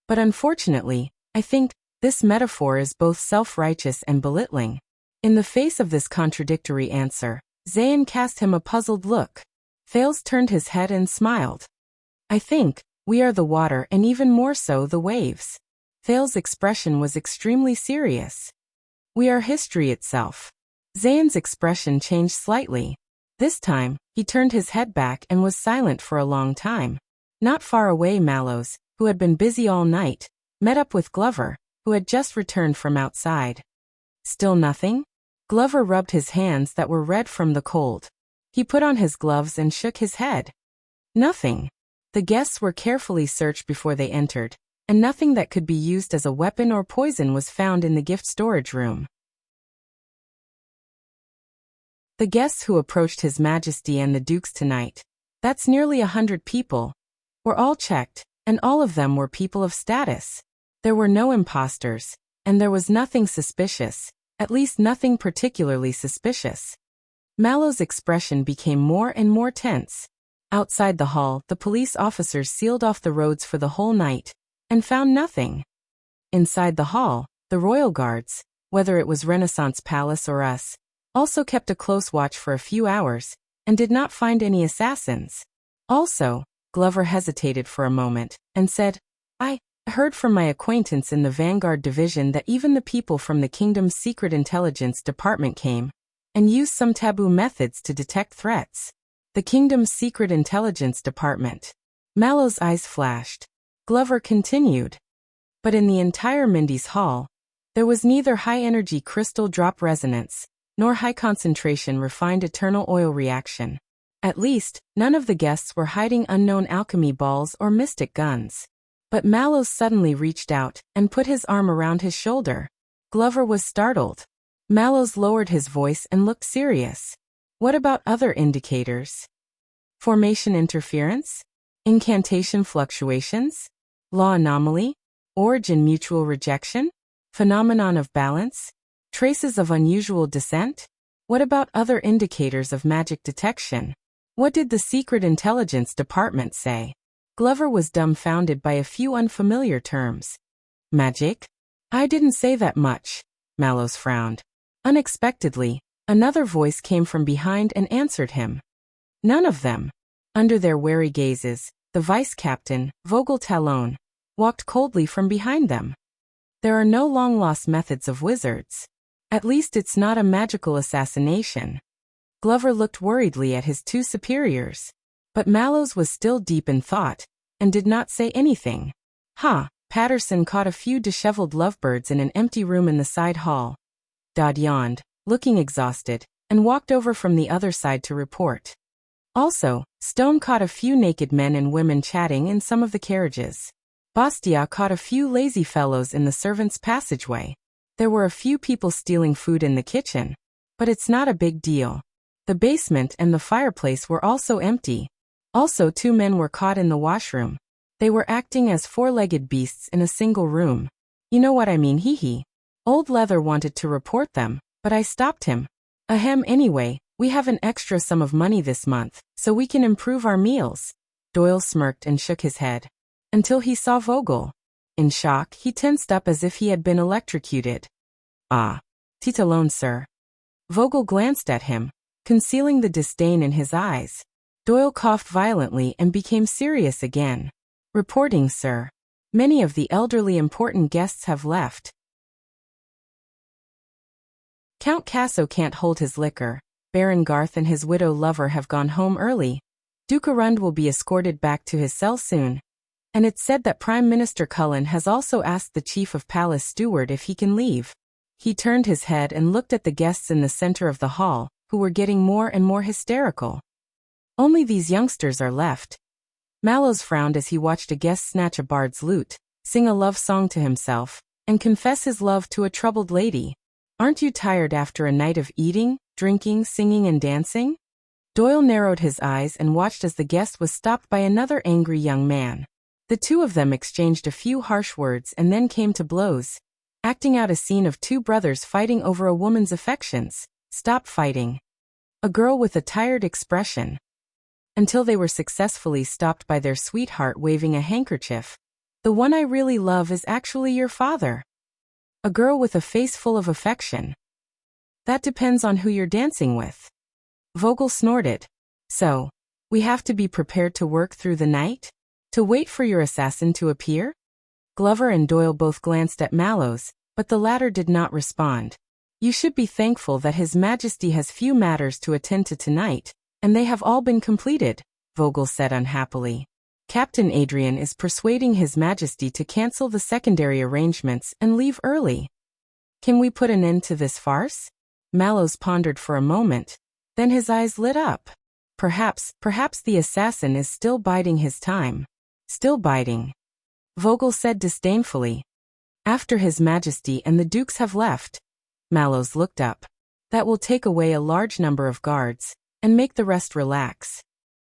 S1: But unfortunately, I think, this metaphor is both self-righteous and belittling. In the face of this contradictory answer, Zayn cast him a puzzled look. Thales turned his head and smiled. I think, we are the water and even more so the waves. Thales' expression was extremely serious. We are history itself. Zayn's expression changed slightly. This time, he turned his head back and was silent for a long time. Not far away, Mallows, who had been busy all night, met up with Glover, who had just returned from outside. Still nothing? Glover rubbed his hands that were red from the cold. He put on his gloves and shook his head. Nothing. The guests were carefully searched before they entered, and nothing that could be used as a weapon or poison was found in the gift storage room. The guests who approached His Majesty and the Dukes tonight, that's nearly 100 people, were all checked, and all of them were people of status. There were no imposters, and there was nothing suspicious, at least nothing particularly suspicious. Mallow's expression became more and more tense. Outside the hall, the police officers sealed off the roads for the whole night, and found nothing. Inside the hall, the royal guards, whether it was Renaissance Palace or us, also kept a close watch for a few hours, and did not find any assassins. Also, Glover hesitated for a moment, and said, I heard from my acquaintance in the Vanguard Division that even the people from the Kingdom's Secret Intelligence Department came and used some taboo methods to detect threats. The Kingdom's Secret Intelligence Department. Mallow's eyes flashed. Glover continued. But in the entire Mindy's Hall, there was neither high-energy crystal drop resonance, nor high-concentration refined eternal oil reaction. At least, none of the guests were hiding unknown alchemy balls or mystic guns. But Mallows suddenly reached out and put his arm around his shoulder. Glover was startled. Mallows lowered his voice and looked serious. What about other indicators? Formation interference? Incantation fluctuations? Law anomaly? Origin mutual rejection? Phenomenon of balance? Traces of unusual descent? What about other indicators of magic detection? What did the Secret Intelligence Department say? Glover was dumbfounded by a few unfamiliar terms. Magic? I didn't say that much. Mallows frowned. Unexpectedly, another voice came from behind and answered him. None of them. Under their wary gazes, the vice-captain, Vogel Talon, walked coldly from behind them. There are no long-lost methods of wizards. At least it's not a magical assassination. Glover looked worriedly at his two superiors. But Mallows was still deep in thought, and did not say anything. Patterson caught a few disheveled lovebirds in an empty room in the side hall. Dodd yawned, looking exhausted, and walked over from the other side to report. Also, Stone caught a few naked men and women chatting in some of the carriages. Bastia caught a few lazy fellows in the servants' passageway. There were a few people stealing food in the kitchen. But it's not a big deal. The basement and the fireplace were also empty. Also, 2 men were caught in the washroom. They were acting as 4-legged beasts in a single room. You know what I mean, hee. Old Leather wanted to report them, but I stopped him. Anyway, we have an extra sum of money this month, so we can improve our meals. Doyle smirked and shook his head. Until he saw Vogel. In shock, he tensed up as if he had been electrocuted. Titalone, sir. Vogel glanced at him, concealing the disdain in his eyes. Doyle coughed violently and became serious again. Reporting, sir. Many of the elderly important guests have left. Count Casso can't hold his liquor. Baron Garth and his widow lover have gone home early. Duke Arund will be escorted back to his cell soon. And it's said that Prime Minister Cullen has also asked the Chief of Palace Steward if he can leave. He turned his head and looked at the guests in the center of the hall, who were getting more and more hysterical. Only these youngsters are left. Mallows frowned as he watched a guest snatch a bard's lute, sing a love song to himself, and confess his love to a troubled lady. Aren't you tired after a night of eating, drinking, singing, and dancing? Doyle narrowed his eyes and watched as the guest was stopped by another angry young man. The two of them exchanged a few harsh words and then came to blows, acting out a scene of 2 brothers fighting over a woman's affections. Stop fighting. A girl with a tired expression. Until they were successfully stopped by their sweetheart waving a handkerchief. The one I really love is actually your father. A girl with a face full of affection. That depends on who you're dancing with. Vogel snorted. So, we have to be prepared to work through the night? To wait for your assassin to appear? Glover and Doyle both glanced at Mallows, but the latter did not respond. You should be thankful that His Majesty has few matters to attend to tonight, and they have all been completed, Vogel said unhappily. Captain Adrian is persuading His Majesty to cancel the secondary arrangements and leave early. Can we put an end to this farce? Mallows pondered for a moment. Then his eyes lit up. Perhaps the assassin is still biding his time. Still biding. Vogel said disdainfully. After His Majesty and the dukes have left. Mallows looked up. That will take away a large number of guards, and make the rest relax.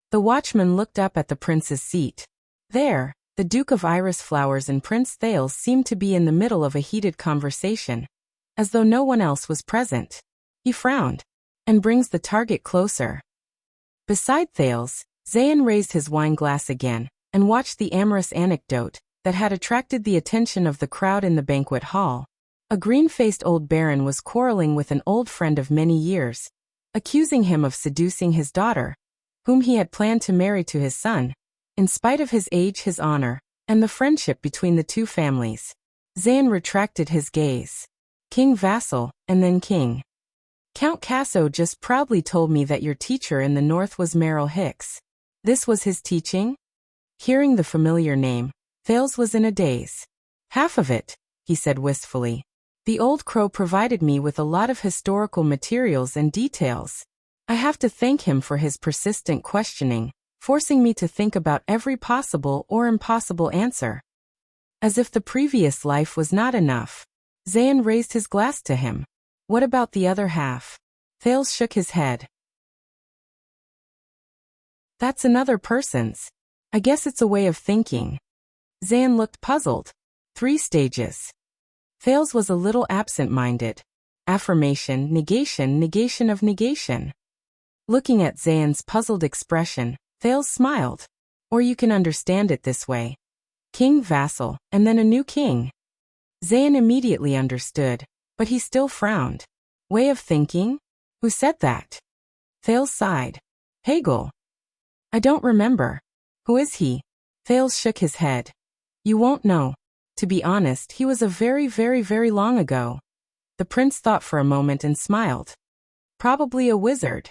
S1: The watchman looked up at the prince's seat. There, the Duke of Iris Flowers and Prince Thales seemed to be in the middle of a heated conversation, as though no one else was present. He frowned, and brings the target closer. Beside Thales, Zayn raised his wine glass again, and watched the amorous anecdote that had attracted the attention of the crowd in the banquet hall. A green-faced old baron was quarreling with an old friend of many years, accusing him of seducing his daughter, whom he had planned to marry to his son, in spite of his age, his honor, and the friendship between the two families. Zayn retracted his gaze. King Vassal, and then King. Count Casso just proudly told me that your teacher in the north was Merrill Hicks. This was his teaching? Hearing the familiar name, Thales was in a daze. Half of it, he said wistfully. The old crow provided me with a lot of historical materials and details. I have to thank him for his persistent questioning, forcing me to think about every possible or impossible answer. As if the previous life was not enough, Zayn raised his glass to him. What about the other half? Thales shook his head. That's another person's. I guess it's a way of thinking. Zayn looked puzzled. 3 stages. Thales was a little absent-minded. Affirmation, negation, negation of negation. Looking at Zayn's puzzled expression, Thales smiled. Or you can understand it this way. King, vassal, and then a new king. Zayn immediately understood, but he still frowned. Way of thinking? Who said that? Thales sighed. Hegel. I don't remember. Who is he? Thales shook his head. You won't know. To be honest, he was a very, very, very long ago. The prince thought for a moment and smiled. Probably a wizard.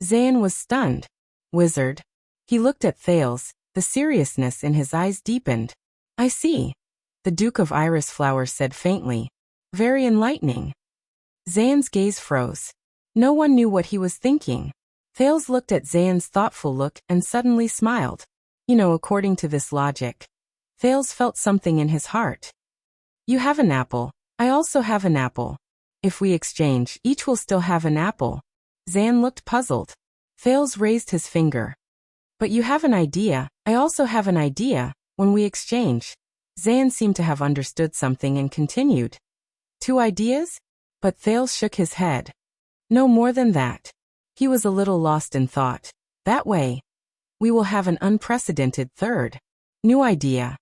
S1: Zayn was stunned. Wizard? He looked at Thales, the seriousness in his eyes deepened. I see. The Duke of Iris Flowers said faintly. Very enlightening. Zayn's gaze froze. No one knew what he was thinking. Thales looked at Zayn's thoughtful look and suddenly smiled. You know, according to this logic. Thales felt something in his heart. You have an apple. I also have an apple. If we exchange, each will still have an apple. Zayn looked puzzled. Thales raised his finger. But you have an idea. I also have an idea. When we exchange. Zayn seemed to have understood something and continued. 2 ideas? But Thales shook his head. No more than that. He was a little lost in thought. That way. We will have an unprecedented 3rd. New idea.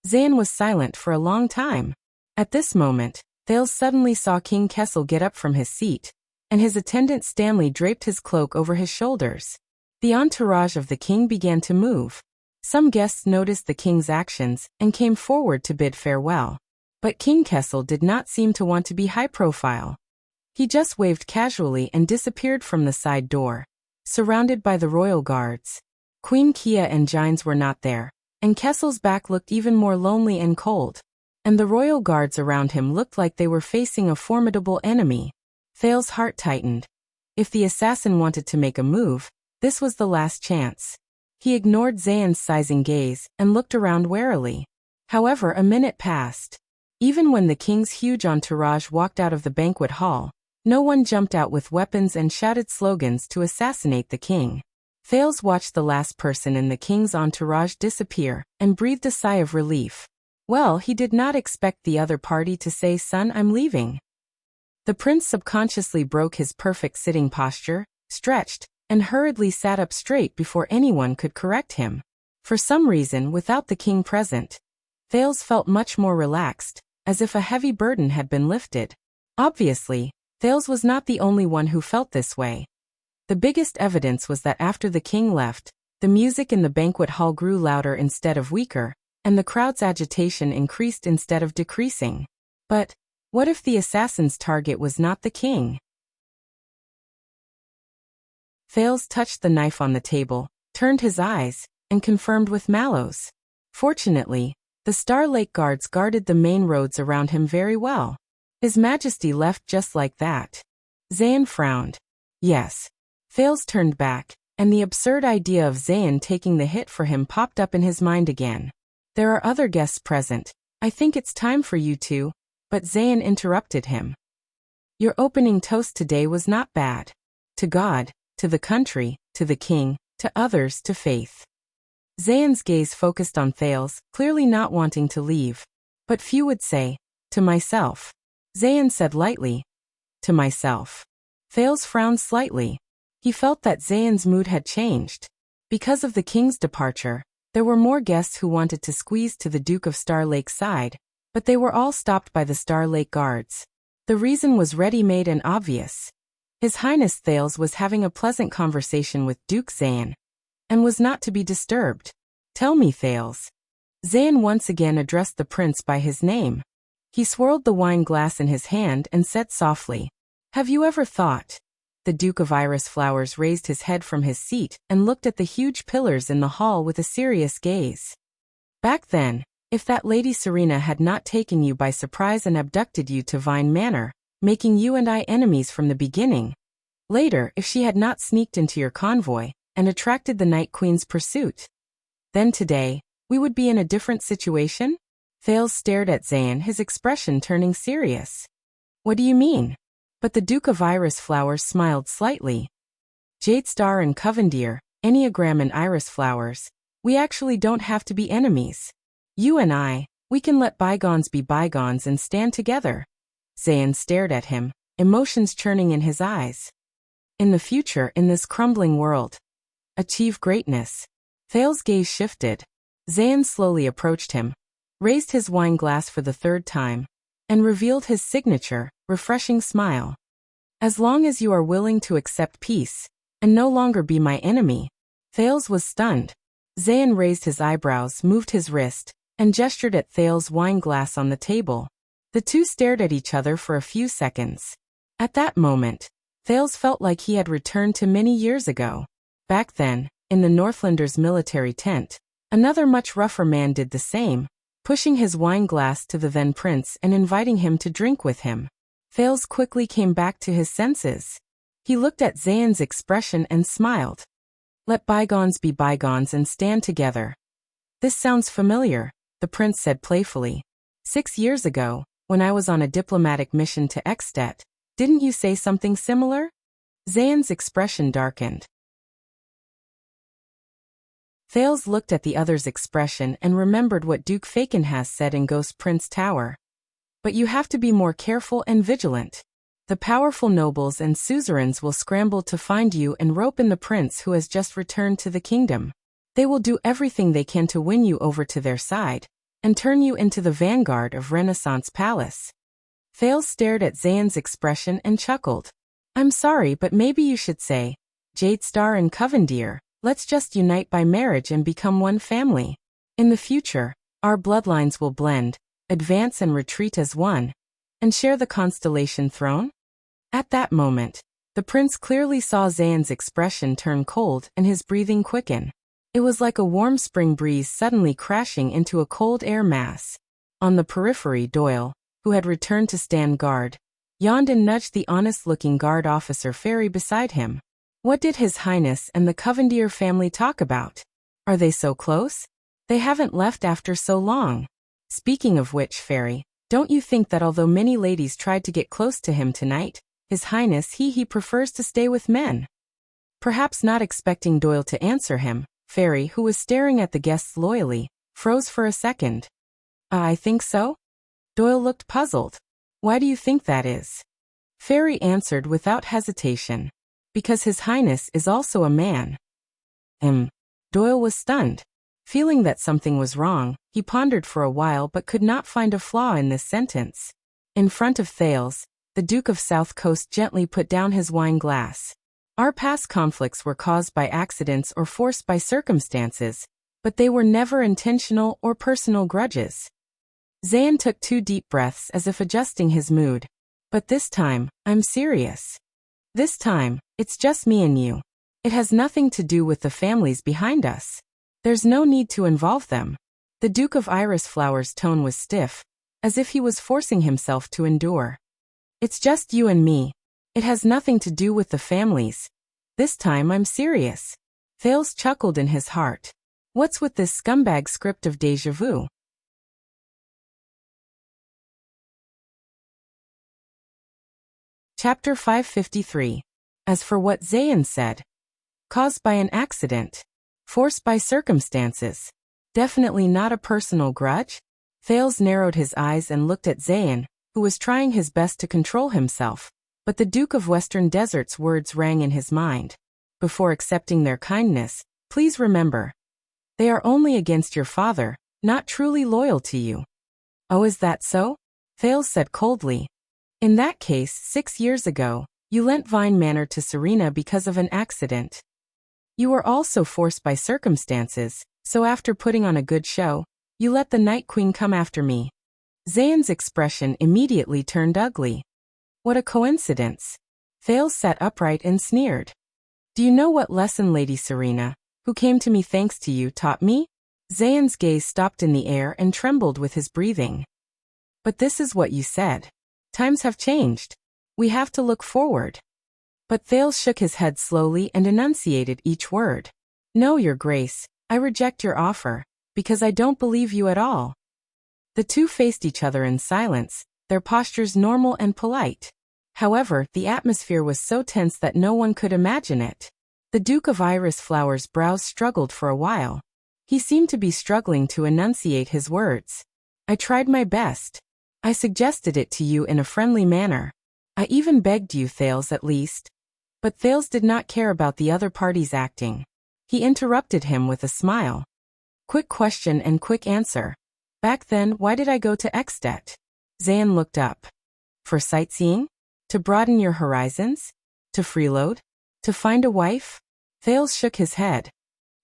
S1: Zayn was silent for a long time. At this moment, Thales suddenly saw King Kessel get up from his seat, and his attendant Stanley draped his cloak over his shoulders. The entourage of the king began to move. Some guests noticed the king's actions and came forward to bid farewell. But King Kessel did not seem to want to be high profile. He just waved casually and disappeared from the side door, surrounded by the royal guards. Queen Kia and Gines were not there, and Kessel's back looked even more lonely and cold. And the royal guards around him looked like they were facing a formidable enemy. Thales' heart tightened. If the assassin wanted to make a move, this was the last chance. He ignored Zayn's sizing gaze and looked around warily. However, a minute passed. Even when the king's huge entourage walked out of the banquet hall, no one jumped out with weapons and shouted slogans to assassinate the king. Thales watched the last person in the king's entourage disappear and breathed a sigh of relief. Well, he did not expect the other party to say, "Son, I'm leaving." The prince subconsciously broke his perfect sitting posture, stretched, and hurriedly sat up straight before anyone could correct him. For some reason, without the king present, Thales felt much more relaxed, as if a heavy burden had been lifted. Obviously, Thales was not the only one who felt this way. The biggest evidence was that after the king left, the music in the banquet hall grew louder instead of weaker, and the crowd's agitation increased instead of decreasing. But what if the assassin's target was not the king? Thales touched the knife on the table, turned his eyes, and confirmed with Mallows. Fortunately, the Star Lake guards guarded the main roads around him very well. His Majesty left just like that. Zayn frowned. Yes. Thales turned back, and the absurd idea of Zayn taking the hit for him popped up in his mind again. There are other guests present. I think it's time for you to. But Zayn interrupted him. Your opening toast today was not bad. To God, to the country, to the king, to others, to faith. Zayn's gaze focused on Thales, clearly not wanting to leave. But few would say, to myself. Zayn said lightly, to myself. Thales frowned slightly. He felt that Zayn's mood had changed. Because of the king's departure, there were more guests who wanted to squeeze to the Duke of Star Lake's side, but they were all stopped by the Star Lake guards. The reason was ready-made and obvious. His Highness Thales was having a pleasant conversation with Duke Zayn, and was not to be disturbed. Tell me, Thales. Zayn once again addressed the prince by his name. He swirled the wine glass in his hand and said softly, "Have you ever thought?" The Duke of Iris Flowers raised his head from his seat and looked at the huge pillars in the hall with a serious gaze. Back then, if that Lady Serena had not taken you by surprise and abducted you to Vine Manor, making you and I enemies from the beginning. Later, if she had not sneaked into your convoy and attracted the Night Queen's pursuit. Then today, we would be in a different situation? Thales stared at Zayn, his expression turning serious. What do you mean? But the Duke of Iris Flowers smiled slightly. Jade Star and Covendier, Enneagram and Iris Flowers, we actually don't have to be enemies. You and I, we can let bygones be bygones and stand together. Zayn stared at him, emotions churning in his eyes. In the future, in this crumbling world, achieve greatness. Thales' gaze shifted. Zayn slowly approached him, raised his wine glass for the third time, and revealed his signature, refreshing smile. As long as you are willing to accept peace, and no longer be my enemy. Thales was stunned. Zayn raised his eyebrows, moved his wrist, and gestured at Thales' wine glass on the table. The two stared at each other for a few seconds. At that moment, Thales felt like he had returned to many years ago. Back then, in the Northlanders' military tent, another much rougher man did the same, pushing his wine glass to the then prince and inviting him to drink with him. Thales quickly came back to his senses. He looked at Zayn's expression and smiled. Let bygones be bygones and stand together. This sounds familiar, the prince said playfully. 6 years ago, when I was on a diplomatic mission to Ekstedt, didn't you say something similar? Zayn's expression darkened. Thales looked at the other's expression and remembered what Duke Fakenhas said in Ghost Prince Tower. But you have to be more careful and vigilant. The powerful nobles and suzerains will scramble to find you and rope in the prince who has just returned to the kingdom. They will do everything they can to win you over to their side, and turn you into the vanguard of Renaissance Palace. Thales stared at Zayn's expression and chuckled. I'm sorry, but maybe you should say, Jade Star and Covendier, let's just unite by marriage and become one family. In the future, our bloodlines will blend, advance and retreat as one, and share the constellation throne? At that moment, the prince clearly saw Zayn's expression turn cold and his breathing quicken. It was like a warm spring breeze suddenly crashing into a cold air mass. On the periphery, Doyle, who had returned to stand guard, yawned and nudged the honest-looking guard officer Ferry beside him. What did His Highness and the Covendier family talk about? Are they so close? They haven't left after so long. Speaking of which, Ferry, don't you think that although many ladies tried to get close to him tonight, His Highness he prefers to stay with men? Perhaps not expecting Doyle to answer him, Ferry, who was staring at the guests loyally, froze for a second. I think so? Doyle looked puzzled. Why do you think that is? Ferry answered without hesitation. Because His Highness is also a man. Doyle was stunned. Feeling that something was wrong, he pondered for a while but could not find a flaw in this sentence. In front of Thales, the Duke of South Coast gently put down his wine glass. Our past conflicts were caused by accidents or forced by circumstances, but they were never intentional or personal grudges. Zayn took 2 deep breaths as if adjusting his mood. But this time, I'm serious. This time, it's just me and you. It has nothing to do with the families behind us. There's no need to involve them. The Duke of Iris Flowers' tone was stiff, as if he was forcing himself to endure. It's just you and me. It has nothing to do with the families. This time I'm serious. Thales chuckled in his heart. What's with this scumbag script of déjà vu? Chapter 553. As for what Zayn said. Caused by an accident. Forced by circumstances. Definitely not a personal grudge? Thales narrowed his eyes and looked at Zayn, who was trying his best to control himself, but the Duke of Western Desert's words rang in his mind. Before accepting their kindness, please remember. They are only against your father, not truly loyal to you. Oh, is that so? Thales said coldly. In that case, 6 years ago, You lent Vine Manor to Serena because of an accident. You were also forced by circumstances, so after putting on a good show, you let the Night Queen come after me. Zayn's expression immediately turned ugly. What a coincidence. Thales sat upright and sneered. Do you know what lesson Lady Serena, who came to me thanks to you, taught me? Zayn's gaze stopped in the air and trembled with his breathing. But this is what you said. Times have changed. We have to look forward. But Thales shook his head slowly and enunciated each word. No, Your Grace, I reject your offer, because I don't believe you at all. The two faced each other in silence, their postures normal and polite. However, the atmosphere was so tense that no one could imagine it. The Duke of Iris Flower's brows struggled for a while. He seemed to be struggling to enunciate his words. I tried my best. I suggested it to you in a friendly manner. I even begged you, Thales, at least. But Thales did not care about the other party's acting. He interrupted him with a smile. Quick question and quick answer. Back then, why did I go to Ekstedt? Zayn looked up. For sightseeing? To broaden your horizons? To freeload? To find a wife? Thales shook his head.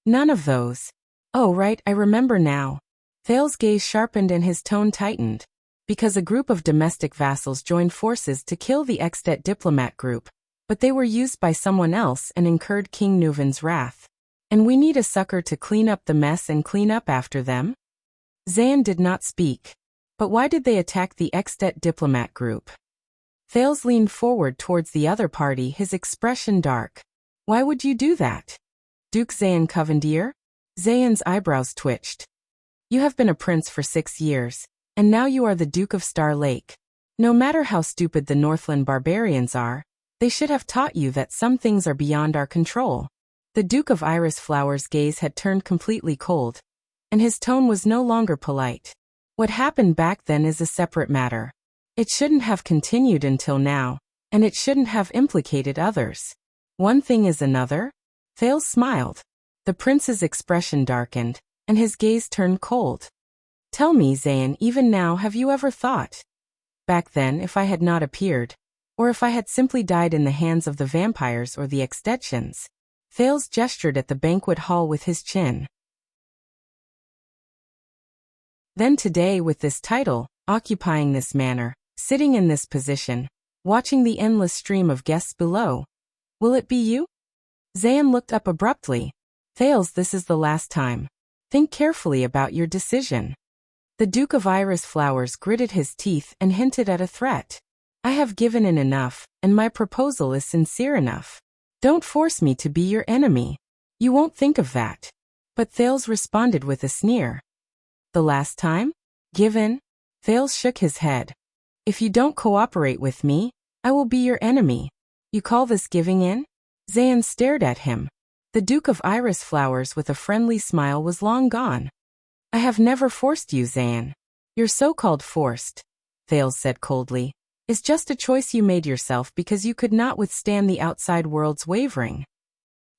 S1: None of those. Oh right, I remember now. Thales' gaze sharpened and his tone tightened. Because a group of domestic vassals joined forces to kill the Ekstedt diplomat group, but they were used by someone else and incurred King Neuvin's wrath. And we need a succor to clean up the mess and clean up after them? Zayn did not speak. But why did they attack the Ekstedt diplomat group? Thales leaned forward towards the other party, his expression dark. Why would you do that? Duke Zayn Covendier? Zayn's eyebrows twitched. You have been a prince for 6 years, and now you are the Duke of Star Lake. No matter how stupid the Northland barbarians are, they should have taught you that some things are beyond our control. The Duke of Iris Flower's gaze had turned completely cold, and his tone was no longer polite. What happened back then is a separate matter. It shouldn't have continued until now, and it shouldn't have implicated others. One thing is another? Thales smiled. The prince's expression darkened, and his gaze turned cold. Tell me, Zayn, even now, have you ever thought? Back then, if I had not appeared, or if I had simply died in the hands of the vampires or the Extettians. Thales gestured at the banquet hall with his chin. Then today, with this title, occupying this manor, sitting in this position, watching the endless stream of guests below, will it be you? Zayn looked up abruptly. Thales, this is the last time. Think carefully about your decision. The Duke of Iris Flowers gritted his teeth and hinted at a threat. I have given in enough, and my proposal is sincere enough. Don't force me to be your enemy. You won't think of that. But Thales responded with a sneer. The last time? Given? Thales shook his head. If you don't cooperate with me, I will be your enemy. You call this giving in? Zayn stared at him. The Duke of Iris Flowers with a friendly smile was long gone. I have never forced you, Zayn. Your so-called forced, Thales said coldly, is just a choice you made yourself because you could not withstand the outside world's wavering.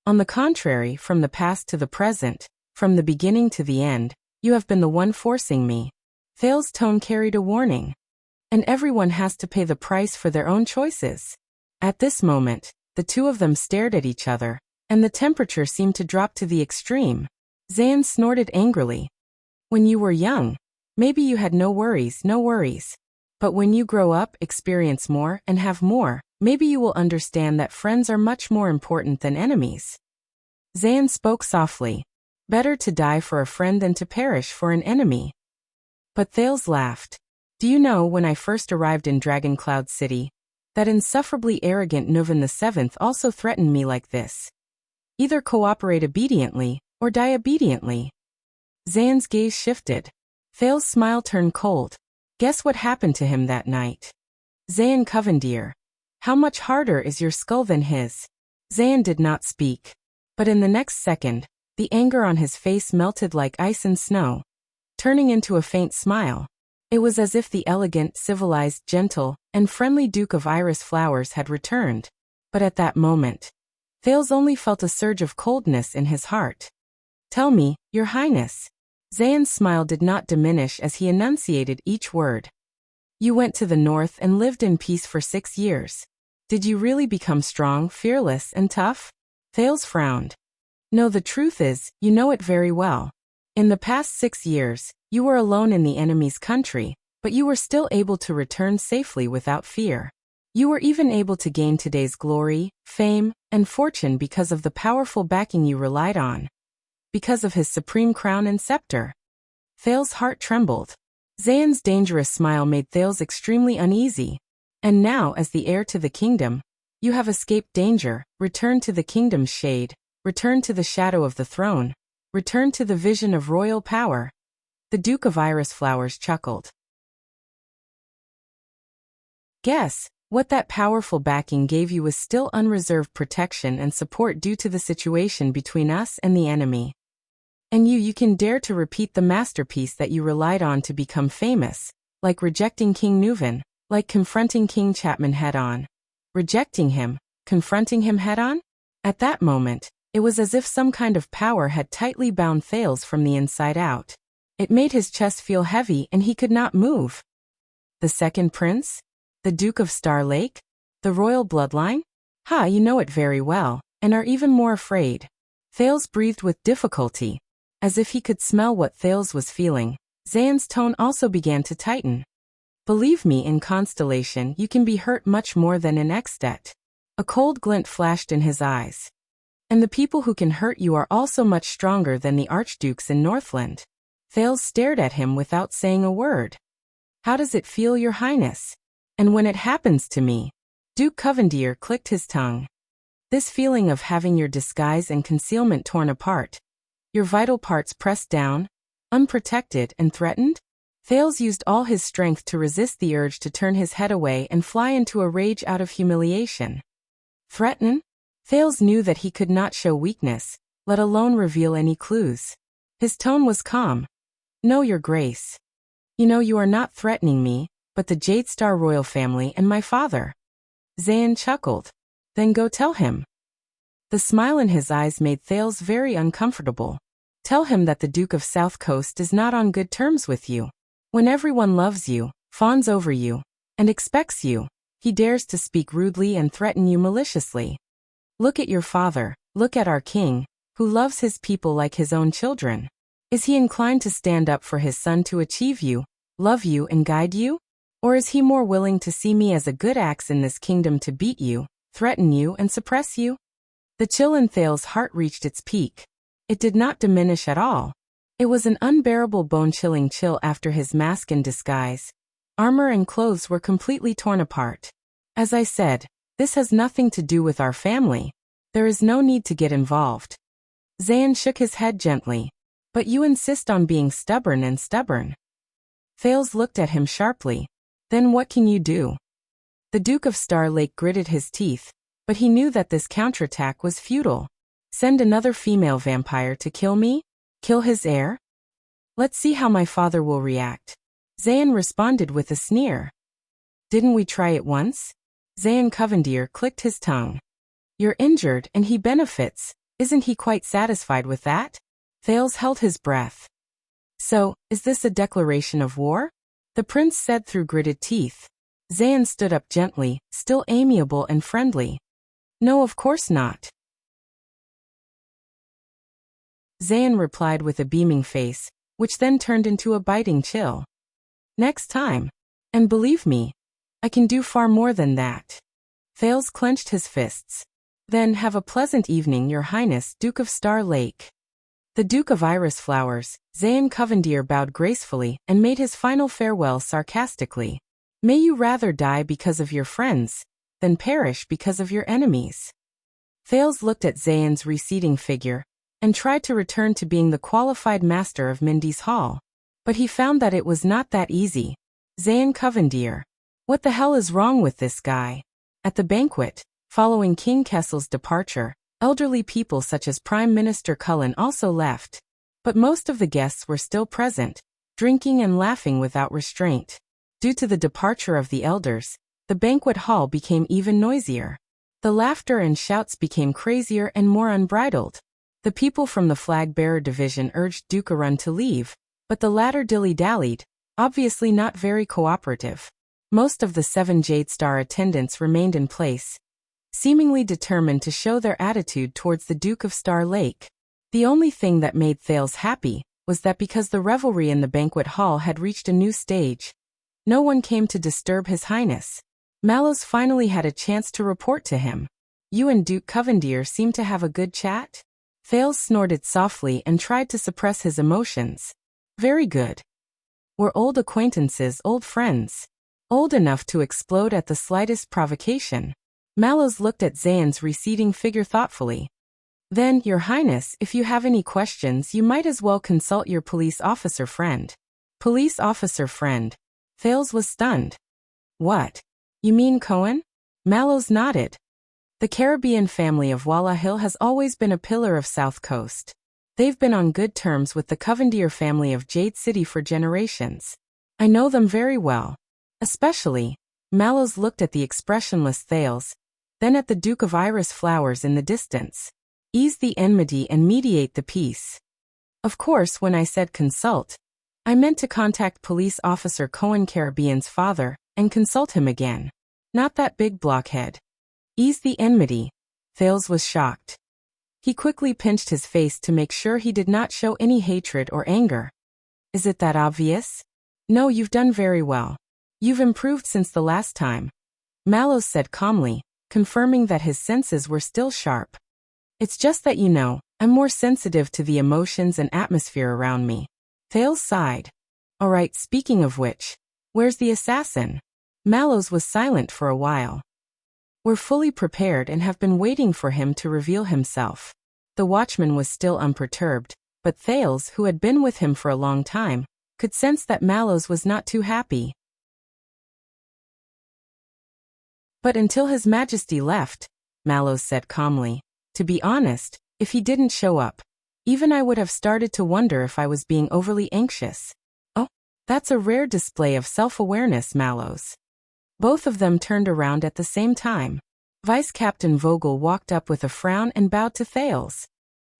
S1: On the contrary, from the past to the present, from the beginning to the end, you have been the one forcing me. Thales' tone carried a warning. And everyone has to pay the price for their own choices. At this moment, the two of them stared at each other, and the temperature seemed to drop to the extreme. Zayn snorted angrily. When you were young, maybe you had no worries. But when you grow up, experience more, and have more, maybe you will understand that friends are much more important than enemies. Zayn spoke softly. Better to die for a friend than to perish for an enemy. But Thales laughed. Do you know, when I first arrived in Dragon Cloud City, that insufferably arrogant Neuvin VII also threatened me like this. Either cooperate obediently, or die obediently. Zayn's gaze shifted. Thales' smile turned cold. Guess what happened to him that night? Zayn Covendier. How much harder is your skull than his? Zayn did not speak. But in the next second, the anger on his face melted like ice and snow, turning into a faint smile. It was as if the elegant, civilized, gentle, and friendly Duke of Iris Flowers had returned. But at that moment, Thales only felt a surge of coldness in his heart. Tell me, Your Highness. Zayn's smile did not diminish as he enunciated each word. You went to the north and lived in peace for 6 years. Did you really become strong, fearless, and tough? Thales frowned. No, the truth is, you know it very well. In the past 6 years, you were alone in the enemy's country, but you were still able to return safely without fear. You were even able to gain today's glory, fame, and fortune because of the powerful backing you relied on. Because of his supreme crown and scepter. Thales' heart trembled. Zayan's dangerous smile made Thales extremely uneasy. And now, as the heir to the kingdom, you have escaped danger, returned to the kingdom's shade, returned to the shadow of the throne, returned to the vision of royal power. The Duke of Iris Flowers chuckled. Guess what that powerful backing gave you was still unreserved protection and support due to the situation between us and the enemy. And you can dare to repeat the masterpiece that you relied on to become famous, like rejecting King Nuvan, like confronting King Chapman head-on. Rejecting him, confronting him head-on? At that moment, it was as if some kind of power had tightly bound Thales from the inside out. It made his chest feel heavy and he could not move. The second prince? The Duke of Star Lake? The royal bloodline? Ha, you know it very well, and are even more afraid. Thales breathed with difficulty. As if he could smell what Thales was feeling, Zayan's tone also began to tighten. Believe me, in Constellation you can be hurt much more than in Extet. A cold glint flashed in his eyes. And the people who can hurt you are also much stronger than the archdukes in Northland. Thales stared at him without saying a word. How does it feel, Your Highness? And when it happens to me? Duke Covendier clicked his tongue. This feeling of having your disguise and concealment torn apart, your vital parts pressed down, unprotected and threatened? Thales used all his strength to resist the urge to turn his head away and fly into a rage out of humiliation. Threaten? Thales knew that he could not show weakness, let alone reveal any clues. His tone was calm. No, Your Grace. You know you are not threatening me, but the Jadestar royal family and my father. Zayan chuckled. Then go tell him. The smile in his eyes made Thales very uncomfortable. Tell him that the Duke of South Coast is not on good terms with you. When everyone loves you, fawns over you, and expects you, he dares to speak rudely and threaten you maliciously. Look at your father, look at our king, who loves his people like his own children. Is he inclined to stand up for his son to achieve you, love you and guide you? Or is he more willing to see me as a good axe in this kingdom to beat you, threaten you and suppress you? The chill in Thales' heart reached its peak. It did not diminish at all. It was an unbearable bone-chilling chill after his mask and disguise. Armor and clothes were completely torn apart. As I said, this has nothing to do with our family. There is no need to get involved. Zayan shook his head gently. But you insist on being stubborn and stubborn. Thales looked at him sharply. Then what can you do? The Duke of Star Lake gritted his teeth, but he knew that this counterattack was futile. Send another female vampire to kill me? Kill his heir? Let's see how my father will react. Zayan responded with a sneer. Didn't we try it once? Zayan Covendier clicked his tongue. You're injured and he benefits. Isn't he quite satisfied with that? Thales held his breath. So, is this a declaration of war? The prince said through gritted teeth. Zayan stood up gently, still amiable and friendly. No, of course not. Zayan replied with a beaming face, which then turned into a biting chill. Next time. And believe me, I can do far more than that. Thales clenched his fists. Then have a pleasant evening, Your Highness, Duke of Star Lake. The Duke of Iris Flowers, Zayan Covendier bowed gracefully and made his final farewell sarcastically. May you rather die because of your friends, than perish because of your enemies. Thales looked at Zayan's receding figure, and tried to return to being the qualified master of Mindy's Hall. But he found that it was not that easy. Zayan Covendier. What the hell is wrong with this guy? At the banquet, following King Kessel's departure, elderly people such as Prime Minister Cullen also left. But most of the guests were still present, drinking and laughing without restraint. Due to the departure of the elders, the banquet hall became even noisier. The laughter and shouts became crazier and more unbridled. The people from the flag-bearer division urged Duke Arun to leave, but the latter dilly-dallied, obviously not very cooperative. Most of the 7 Jade Star attendants remained in place, seemingly determined to show their attitude towards the Duke of Star Lake. The only thing that made Thales happy was that because the revelry in the banquet hall had reached a new stage, no one came to disturb His Highness. Mallows finally had a chance to report to him. You and Duke Covendier seem to have a good chat? Thales snorted softly and tried to suppress his emotions. Very good. We're old acquaintances, old friends. Old enough to explode at the slightest provocation. Mallows looked at Zane's receding figure thoughtfully. Then, Your Highness, if you have any questions, you might as well consult your police officer friend. Police officer friend. Thales was stunned. What? You mean Cohen? Mallows nodded. The Caribbean family of Walla Hill has always been a pillar of South Coast. They've been on good terms with the Covendier family of Jade City for generations. I know them very well. Especially, Mallows looked at the expressionless Thales, then at the Duke of Iris flowers in the distance. Ease the enmity and mediate the peace. Of course, when I said consult, I meant to contact Police Officer Cohen, Caribbean's father, and consult him again. Not that big blockhead. Ease the enmity. Thales was shocked. He quickly pinched his face to make sure he did not show any hatred or anger. Is it that obvious? No, you've done very well. You've improved since the last time. Mallows said calmly, confirming that his senses were still sharp. It's just that I'm more sensitive to the emotions and atmosphere around me. Thales sighed. All right, speaking of which, where's the assassin? Mallows was silent for a while. We're fully prepared and have been waiting for him to reveal himself. The watchman was still unperturbed, but Thales, who had been with him for a long time, could sense that Mallows was not too happy. But until His Majesty left, Mallows said calmly, to be honest, if he didn't show up, even I would have started to wonder if I was being overly anxious. Oh, that's a rare display of self-awareness, Mallows. Both of them turned around at the same time. Vice Captain Vogel walked up with a frown and bowed to Thales.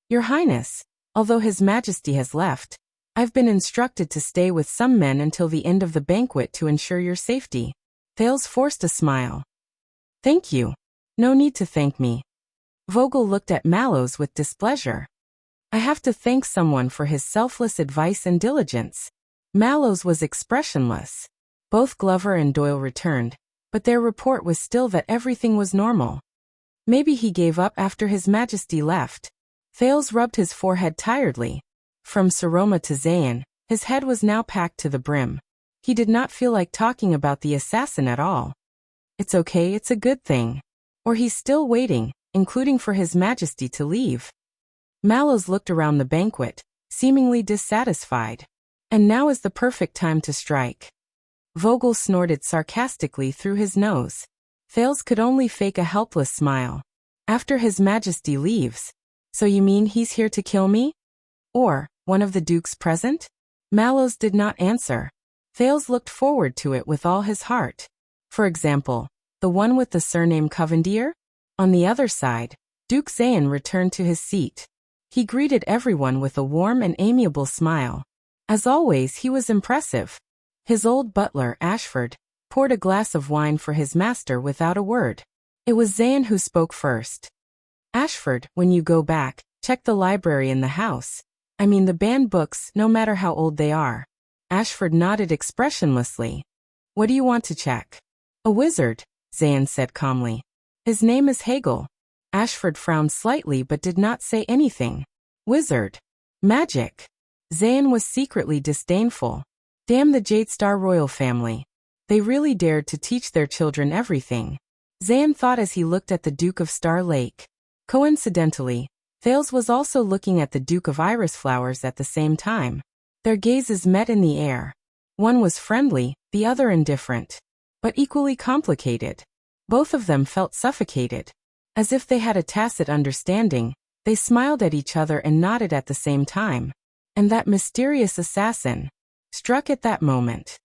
S1: Your Highness, although His Majesty has left, I've been instructed to stay with some men until the end of the banquet to ensure your safety. Thales forced a smile. Thank you. No need to thank me. Vogel looked at Mallows with displeasure. I have to thank someone for his selfless advice and diligence. Mallows was expressionless. Both Glover and Doyle returned, but their report was still that everything was normal. Maybe he gave up after His Majesty left. Thales rubbed his forehead tiredly. From Saroma to Zayn, his head was now packed to the brim. He did not feel like talking about the assassin at all. It's okay, it's a good thing. Or he's still waiting, including for His Majesty to leave. Mallows looked around the banquet, seemingly dissatisfied. And now is the perfect time to strike. Vogel snorted sarcastically through his nose. Thales could only fake a helpless smile. After His Majesty leaves. So you mean he's here to kill me? Or, one of the dukes present? Mallows did not answer. Thales looked forward to it with all his heart. For example, the one with the surname Covendier? On the other side, Duke Zayn returned to his seat. He greeted everyone with a warm and amiable smile. As always, he was impressive. His old butler, Ashford, poured a glass of wine for his master without a word. It was Zayn who spoke first. Ashford, when you go back, check the library in the house. I mean the banned books, no matter how old they are. Ashford nodded expressionlessly. What do you want to check? A wizard, Zayn said calmly. His name is Hegel. Ashford frowned slightly but did not say anything. Wizard. Magic. Zayn was secretly disdainful. Damn the Jade Star royal family. They really dared to teach their children everything. Zayn thought as he looked at the Duke of Star Lake. Coincidentally, Thales was also looking at the Duke of Iris flowers at the same time. Their gazes met in the air. One was friendly, the other indifferent. But equally complicated. Both of them felt suffocated. As if they had a tacit understanding, they smiled at each other and nodded at the same time. And that mysterious assassin struck at that moment.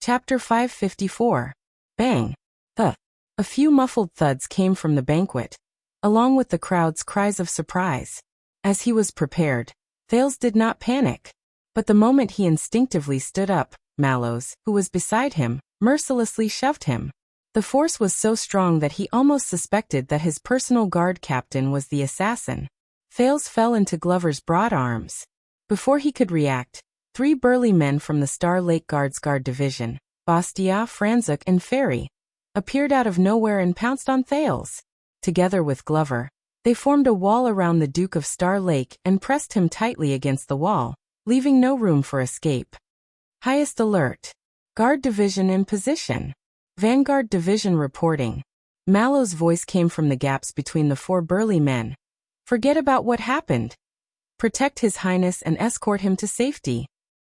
S1: Chapter 554. Bang. A few muffled thuds came from the banquet, along with the crowd's cries of surprise. As he was prepared, Thales did not panic. But the moment he instinctively stood up, Mallows, who was beside him, mercilessly shoved him. The force was so strong that he almost suspected that his personal guard captain was the assassin. Thales fell into Glover's broad arms. Before he could react, 3 burly men from the Star Lake Guard's guard division, Bastia, Franzuk, and Ferry, appeared out of nowhere and pounced on Thales. Together with Glover, they formed a wall around the Duke of Star Lake and pressed him tightly against the wall, leaving no room for escape. Highest alert. Guard division in position. Vanguard division reporting. Mallow's voice came from the gaps between the 4 burly men. Forget about what happened. Protect His Highness and escort him to safety.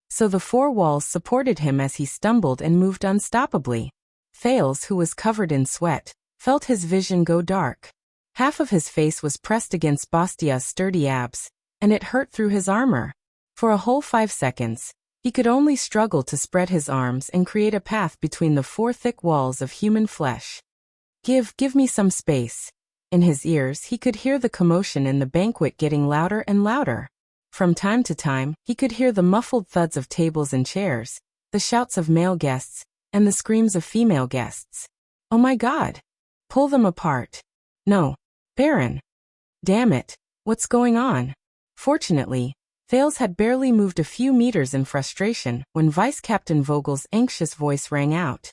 S1: So the 4 walls supported him as he stumbled and moved unstoppably. Thales, who was covered in sweat, felt his vision go dark. Half of his face was pressed against Bastia's sturdy abs, and it hurt through his armor. For a whole 5 seconds, he could only struggle to spread his arms and create a path between the 4 thick walls of human flesh. Give me some space. In his ears he could hear the commotion in the banquet getting louder and louder. From time to time, he could hear the muffled thuds of tables and chairs, the shouts of male guests, and the screams of female guests. Oh my God! Pull them apart. No. Baron. Damn it, what's going on? Fortunately, Thales had barely moved a few meters in frustration when Vice Captain Vogel's anxious voice rang out.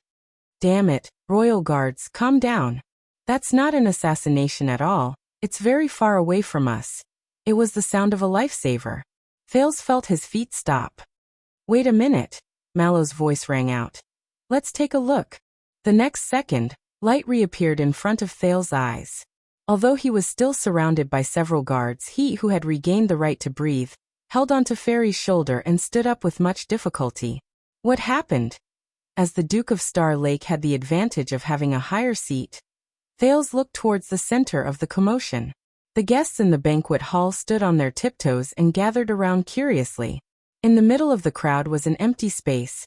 S1: Damn it, Royal Guards, calm down. That's not an assassination at all, it's very far away from us. It was the sound of a lifesaver. Thales felt his feet stop. Wait a minute, Mallow's voice rang out. Let's take a look. The next second, light reappeared in front of Thales' eyes. Although he was still surrounded by several guards, he who had regained the right to breathe, held onto Ferry's shoulder and stood up with much difficulty. What happened? As the Duke of Star Lake had the advantage of having a higher seat, Thales looked towards the center of the commotion. The guests in the banquet hall stood on their tiptoes and gathered around curiously. In the middle of the crowd was an empty space.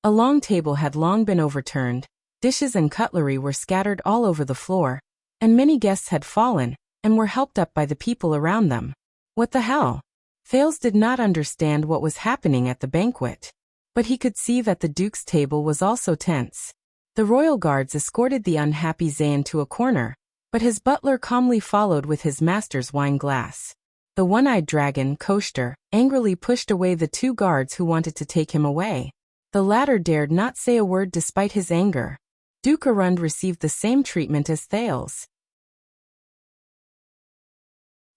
S1: A long table had long been overturned, dishes and cutlery were scattered all over the floor, and many guests had fallen, and were helped up by the people around them. What the hell? Thales did not understand what was happening at the banquet. But he could see that the Duke's table was also tense. The royal guards escorted the unhappy Zayn to a corner, but his butler calmly followed with his master's wine glass. The one-eyed dragon, Koster, angrily pushed away the 2 guards who wanted to take him away. The latter dared not say a word despite his anger. Duke Arund received the same treatment as Thales.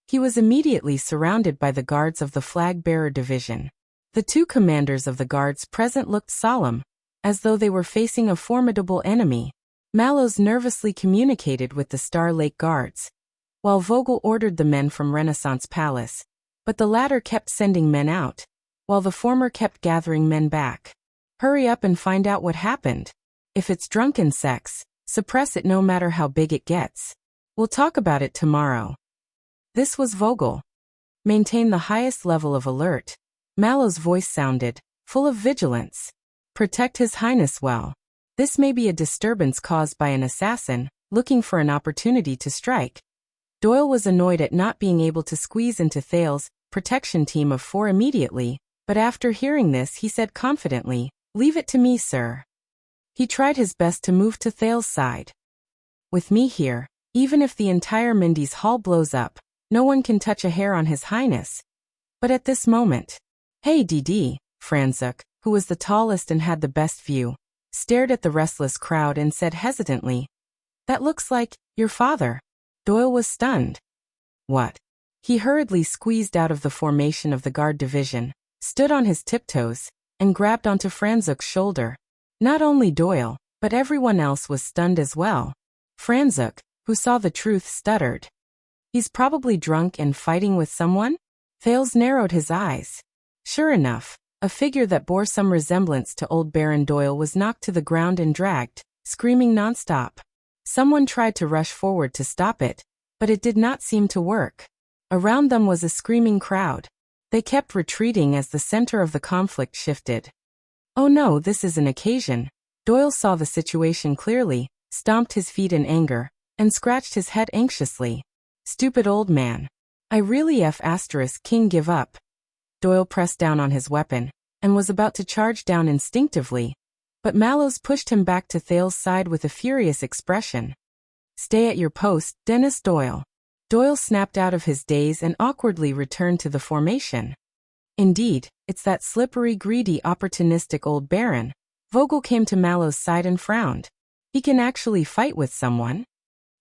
S1: He was immediately surrounded by the guards of the flag-bearer division. The 2 commanders of the guards present looked solemn, as though they were facing a formidable enemy. Mallows nervously communicated with the Star Lake Guards, while Vogel ordered the men from Renaissance Palace, but the latter kept sending men out, while the former kept gathering men back. Hurry up and find out what happened. If it's drunken sex, suppress it no matter how big it gets. We'll talk about it tomorrow. This was Vogel. Maintain the highest level of alert. Mallow's voice sounded, full of vigilance. Protect His Highness well. This may be a disturbance caused by an assassin, looking for an opportunity to strike. Doyle was annoyed at not being able to squeeze into Thales' protection team of 4 immediately, but after hearing this he said confidently, "Leave it to me, sir." He tried his best to move to Thales' side. With me here, even if the entire Mindy's hall blows up, no one can touch a hair on His Highness. But at this moment, "Hey DD," Franzuk, who was the tallest and had the best view, stared at the restless crowd and said hesitantly, "That looks like your father." Doyle was stunned. What? He hurriedly squeezed out of the formation of the guard division, stood on his tiptoes, and grabbed onto Franzuk's shoulder. Not only Doyle, but everyone else was stunned as well. Franzuk, who saw the truth, stuttered. "He's probably drunk and fighting with someone?" Thales narrowed his eyes. Sure enough, a figure that bore some resemblance to old Baron Doyle was knocked to the ground and dragged, screaming nonstop. Someone tried to rush forward to stop it, but it did not seem to work. Around them was a screaming crowd. They kept retreating as the center of the conflict shifted. Oh no, this is an occasion. Doyle saw the situation clearly, stomped his feet in anger, and scratched his head anxiously. Stupid old man. I really King give up. Doyle pressed down on his weapon and was about to charge down instinctively, but Mallows pushed him back to Thales' side with a furious expression. "Stay at your post, Dennis Doyle." Doyle snapped out of his daze and awkwardly returned to the formation. Indeed, it's that slippery, greedy, opportunistic old Baron. Vogel came to Mallows' side and frowned. He can actually fight with someone?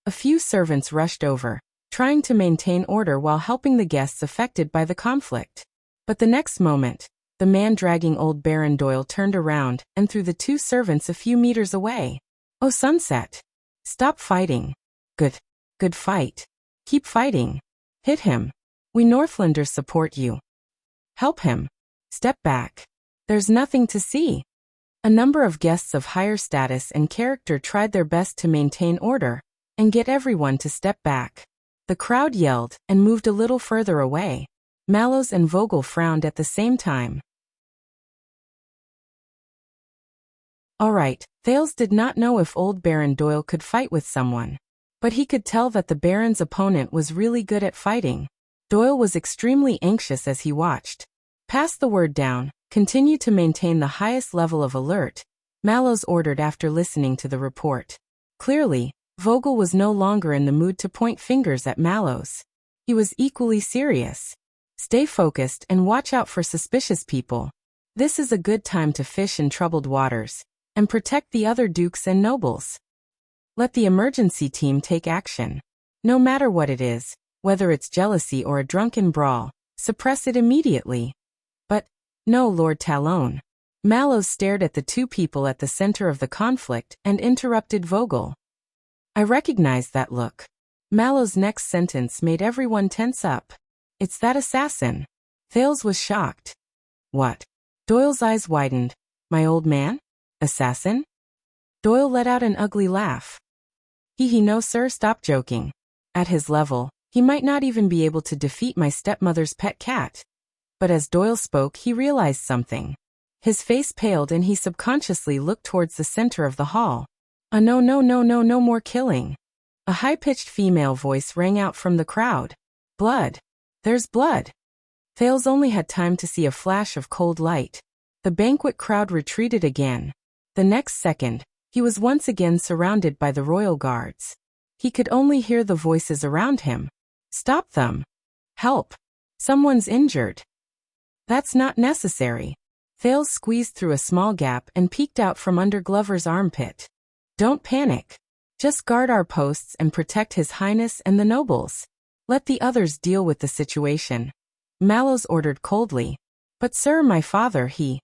S1: A few servants rushed over, trying to maintain order while helping the guests affected by the conflict. But the next moment, the man dragging old Baron Doyle turned around and threw the two servants a few meters away. "Oh, Sunset! Stop fighting. Good fight. Keep fighting. Hit him. We Northlanders support you. Help him. Step back. There's nothing to see." A number of guests of higher status and character tried their best to maintain order and get everyone to step back. The crowd yelled and moved a little further away. Mallows and Vogel frowned at the same time. All right, Thales did not know if old Baron Doyle could fight with someone, but he could tell that the Baron's opponent was really good at fighting. Doyle was extremely anxious as he watched. "Pass the word down, continue to maintain the highest level of alert," Mallows ordered after listening to the report. Clearly, Vogel was no longer in the mood to point fingers at Mallows. He was equally serious. "Stay focused and watch out for suspicious people. This is a good time to fish in troubled waters and protect the other dukes and nobles. Let the emergency team take action. No matter what it is, whether it's jealousy or a drunken brawl, suppress it immediately." "But, no, Lord Talon." Mallows stared at the two people at the center of the conflict and interrupted Vogel. "I recognize that look." Mallows' next sentence made everyone tense up. "It's that assassin." Thales was shocked. "What?" Doyle's eyes widened. "My old man? Assassin?" Doyle let out an ugly laugh. No sir, stop joking. At his level, he might not even be able to defeat my stepmother's pet cat." But as Doyle spoke, he realized something. His face paled and he subconsciously looked towards the center of the hall. No more killing." A high-pitched female voice rang out from the crowd. "Blood. There's blood." Thales only had time to see a flash of cold light. The banquet crowd retreated again. The next second, he was once again surrounded by the royal guards. He could only hear the voices around him. "Stop them. Help. Someone's injured." "That's not necessary." Thales squeezed through a small gap and peeked out from under Glover's armpit. "Don't panic. Just guard our posts and protect His Highness and the nobles. Let the others deal with the situation," Mallows ordered coldly. "But sir, my father, he..."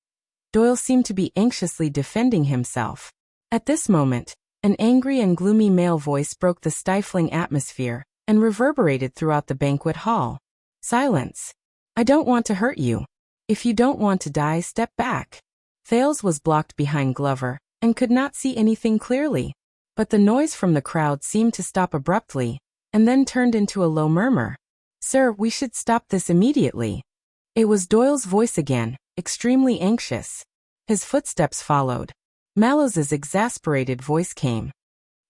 S1: Doyle seemed to be anxiously defending himself. At this moment, an angry and gloomy male voice broke the stifling atmosphere and reverberated throughout the banquet hall. "Silence. I don't want to hurt you. If you don't want to die, step back." Thales was blocked behind Glover and could not see anything clearly. But the noise from the crowd seemed to stop abruptly, and then turned into a low murmur. "Sir, we should stop this immediately." It was Doyle's voice again, extremely anxious. His footsteps followed. Mallows's exasperated voice came.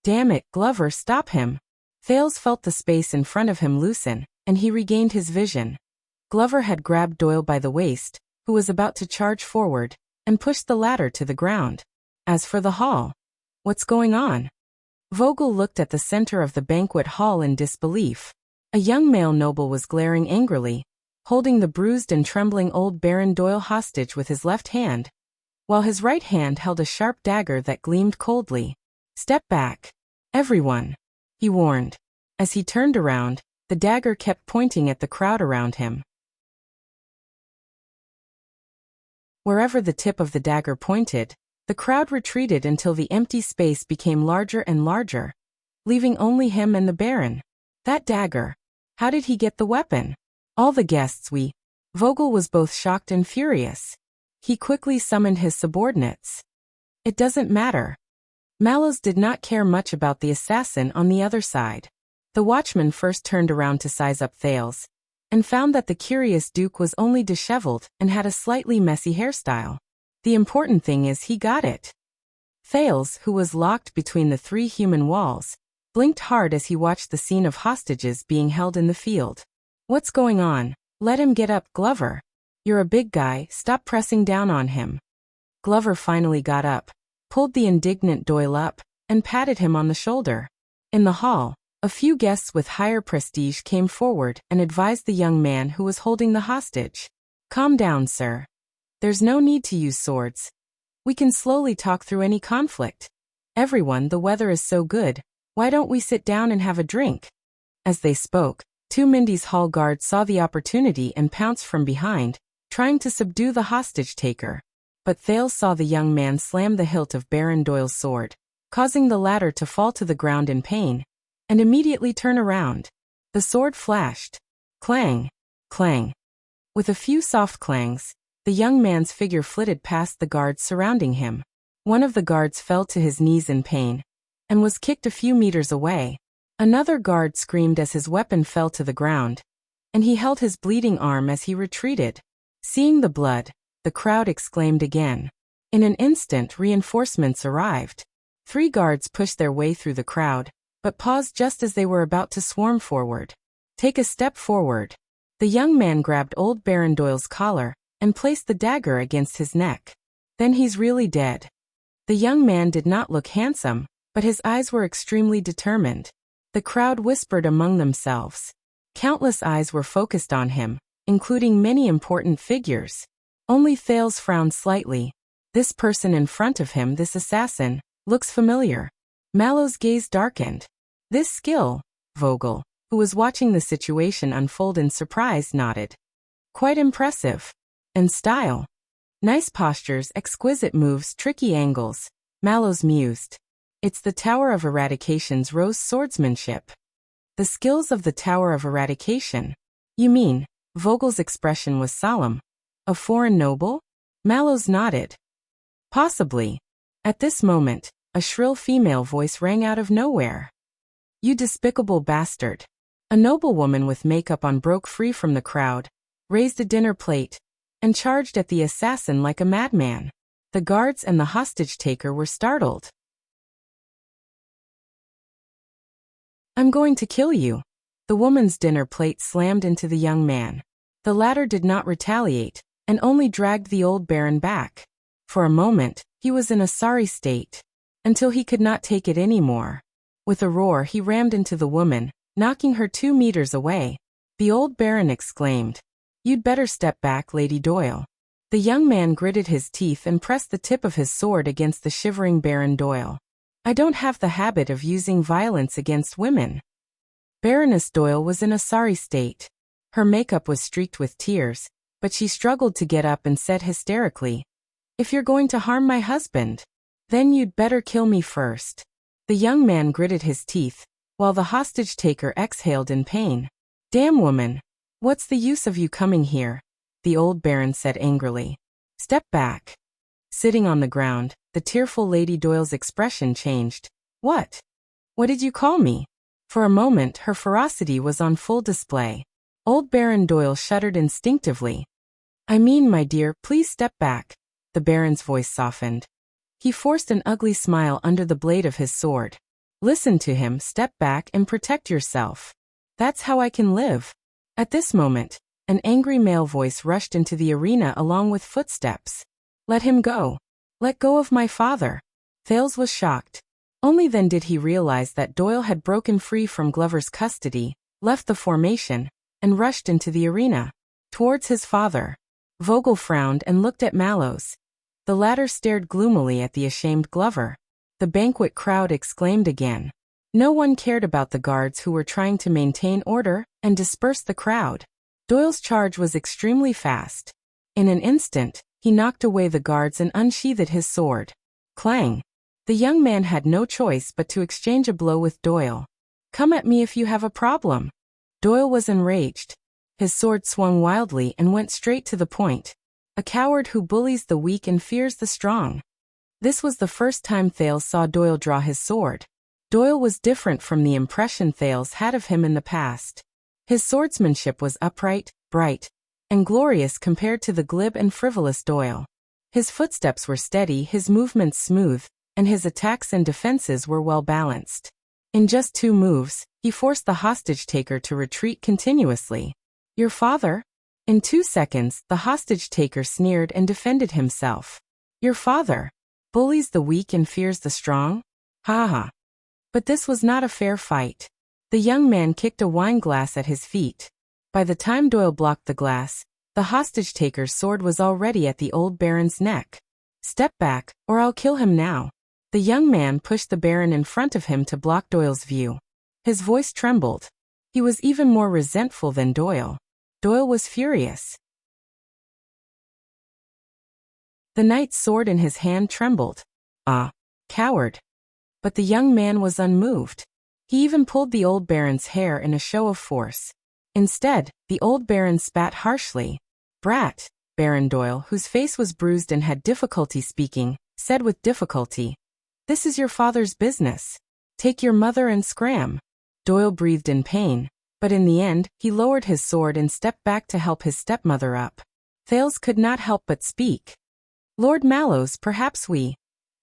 S1: "Damn it, Glover, stop him." Thales felt the space in front of him loosen, and he regained his vision. Glover had grabbed Doyle by the waist, who was about to charge forward, and pushed the latter to the ground. As for the hall, "What's going on?" Vogel looked at the center of the banquet hall in disbelief. A young male noble was glaring angrily, holding the bruised and trembling old Baron Doyle hostage with his left hand, while his right hand held a sharp dagger that gleamed coldly. "Step back, everyone," he warned. As he turned around, the dagger kept pointing at the crowd around him. Wherever the tip of the dagger pointed, the crowd retreated until the empty space became larger and larger, leaving only him and the Baron. That dagger. How did he get the weapon? All the guests Vogel was both shocked and furious. He quickly summoned his subordinates. "It doesn't matter." Mallows did not care much about the assassin on the other side. The watchman first turned around to size up Thales, and found that the curious Duke was only disheveled and had a slightly messy hairstyle. The important thing is he got it. Thales, who was locked between the three human walls, blinked hard as he watched the scene of hostages being held in the field. "What's going on? Let him get up, Glover." You're a big guy, stop pressing down on him. Glover finally got up, pulled the indignant Doyle up, and patted him on the shoulder. In the hall, a few guests with higher prestige came forward and advised the young man who was holding the hostage. Calm down, sir. There's no need to use swords. We can slowly talk through any conflict. Everyone, the weather is so good, why don't we sit down and have a drink? As they spoke, two Mindy's hall guards saw the opportunity and pounced from behind, trying to subdue the hostage-taker. But Thales saw the young man slam the hilt of Baron Doyle's sword, causing the latter to fall to the ground in pain, and immediately turn around. The sword flashed. Clang! Clang! With a few soft clangs, the young man's figure flitted past the guards surrounding him. One of the guards fell to his knees in pain, and was kicked a few meters away. Another guard screamed as his weapon fell to the ground, and he held his bleeding arm as he retreated. Seeing the blood, the crowd exclaimed again. In an instant, reinforcements arrived. 3 guards pushed their way through the crowd, but paused just as they were about to swarm forward. Take a step forward. The young man grabbed old Baron Doyle's collar and placed the dagger against his neck. Then he's really dead. The young man did not look handsome, but his eyes were extremely determined. The crowd whispered among themselves. Countless eyes were focused on him, including many important figures. Only Thales frowned slightly. This person in front of him, this assassin, looks familiar. Mallow's gaze darkened. This skill, Vogel, who was watching the situation unfold in surprise, nodded. Quite impressive. And style. Nice postures, exquisite moves, tricky angles, Mallows mused. It's the Tower of Eradication's rose swordsmanship. The skills of the Tower of Eradication? You mean? Vogel's expression was solemn. A foreign noble? Mallows nodded. Possibly. At this moment, a shrill female voice rang out of nowhere. You despicable bastard. A noblewoman with makeup on broke free from the crowd, raised a dinner plate, and charged at the assassin like a madman. The guards and the hostage-taker were startled. I'm going to kill you. The woman's dinner plate slammed into the young man. The latter did not retaliate, and only dragged the old baron back. For a moment, he was in a sorry state, until he could not take it anymore. With a roar, he rammed into the woman, knocking her 2 meters away. The old baron exclaimed, You'd better step back, Lady Doyle. The young man gritted his teeth and pressed the tip of his sword against the shivering Baron Doyle. I don't have the habit of using violence against women. Baroness Doyle was in a sorry state. Her makeup was streaked with tears, but she struggled to get up and said hysterically, If you're going to harm my husband, then you'd better kill me first. The young man gritted his teeth, while the hostage-taker exhaled in pain. Damn woman! What's the use of you coming here? The old baron said angrily. Step back. Sitting on the ground, the tearful Lady Doyle's expression changed. What? What did you call me? For a moment, her ferocity was on full display. Old Baron Doyle shuddered instinctively. I mean, my dear, please step back. The baron's voice softened. He forced an ugly smile under the blade of his sword. Listen to him, step back and protect yourself. That's how I can live. At this moment, an angry male voice rushed into the arena along with footsteps. Let him go. Let go of my father. Thales was shocked. Only then did he realize that Doyle had broken free from Glover's custody, left the formation, and rushed into the arena. Towards his father. Vogel frowned and looked at Mallows. The latter stared gloomily at the ashamed Glover. The banquet crowd exclaimed again. No one cared about the guards who were trying to maintain order and disperse the crowd. Doyle's charge was extremely fast. In an instant, he knocked away the guards and unsheathed his sword. Clang! The young man had no choice but to exchange a blow with Doyle. Come at me if you have a problem. Doyle was enraged. His sword swung wildly and went straight to the point. A coward who bullies the weak and fears the strong. This was the first time Thales saw Doyle draw his sword. Doyle was different from the impression Thales had of him in the past. His swordsmanship was upright, bright, and glorious compared to the glib and frivolous Doyle. His footsteps were steady, his movements smooth, and his attacks and defenses were well balanced. In just 2 moves, he forced the hostage-taker to retreat continuously. Your father? In 2 seconds, the hostage-taker sneered and defended himself. Your father bullies the weak and fears the strong? Ha ha. But this was not a fair fight. The young man kicked a wine glass at his feet. By the time Doyle blocked the glass, the hostage-taker's sword was already at the old baron's neck. Step back, or I'll kill him now. The young man pushed the baron in front of him to block Doyle's view. His voice trembled. He was even more resentful than Doyle. Doyle was furious. The knight's sword in his hand trembled. Ah, coward. But the young man was unmoved. He even pulled the old baron's hair in a show of force. Instead, the old baron spat harshly. Brat, Baron Doyle, whose face was bruised and had difficulty speaking, said with difficulty. This is your father's business. Take your mother and scram. Doyle breathed in pain, but in the end, he lowered his sword and stepped back to help his stepmother up. Thales could not help but speak. Lord Mallows, perhaps we.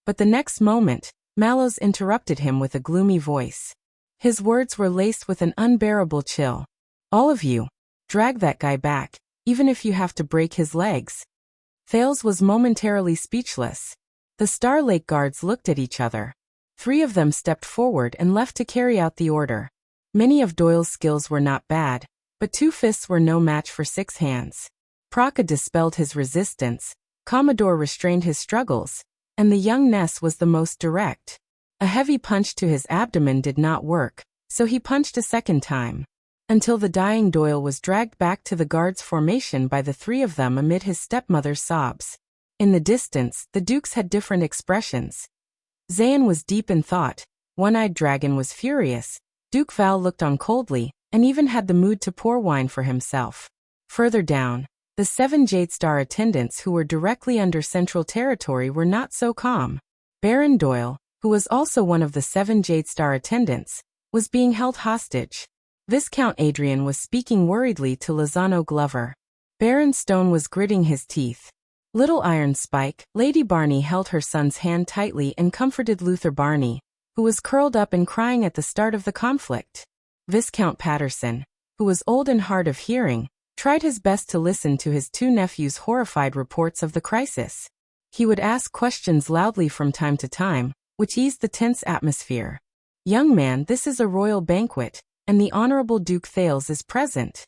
S1: But the next moment, Mallows interrupted him with a gloomy voice. His words were laced with an unbearable chill. All of you, drag that guy back, even if you have to break his legs. Thales was momentarily speechless. The Star Lake guards looked at each other. 3 of them stepped forward and left to carry out the order. Many of Doyle's skills were not bad, but 2 fists were no match for 6 hands. Praka dispelled his resistance, Commodore restrained his struggles, and the young Ness was the most direct. A heavy punch to his abdomen did not work, so he punched a second time. Until the dying Doyle was dragged back to the guards' formation by the 3 of them amid his stepmother's sobs. In the distance, the dukes had different expressions. Zayn was deep in thought, One-Eyed Dragon was furious, Duke Val looked on coldly, and even had the mood to pour wine for himself. Further down, the 7 Jadestar attendants who were directly under Central Territory were not so calm. Baron Doyle, who was also one of the 7 Jadestar attendants, was being held hostage. Viscount Adrian was speaking worriedly to Lozano Glover. Baron Stone was gritting his teeth. Little Iron Spike, Lady Barney held her son's hand tightly and comforted Luther Barney, who was curled up and crying at the start of the conflict. Viscount Patterson, who was old and hard of hearing, tried his best to listen to his 2 nephews' horrified reports of the crisis. He would ask questions loudly from time to time, which eased the tense atmosphere. Young man, this is a royal banquet, and the Honorable Duke Thales is present.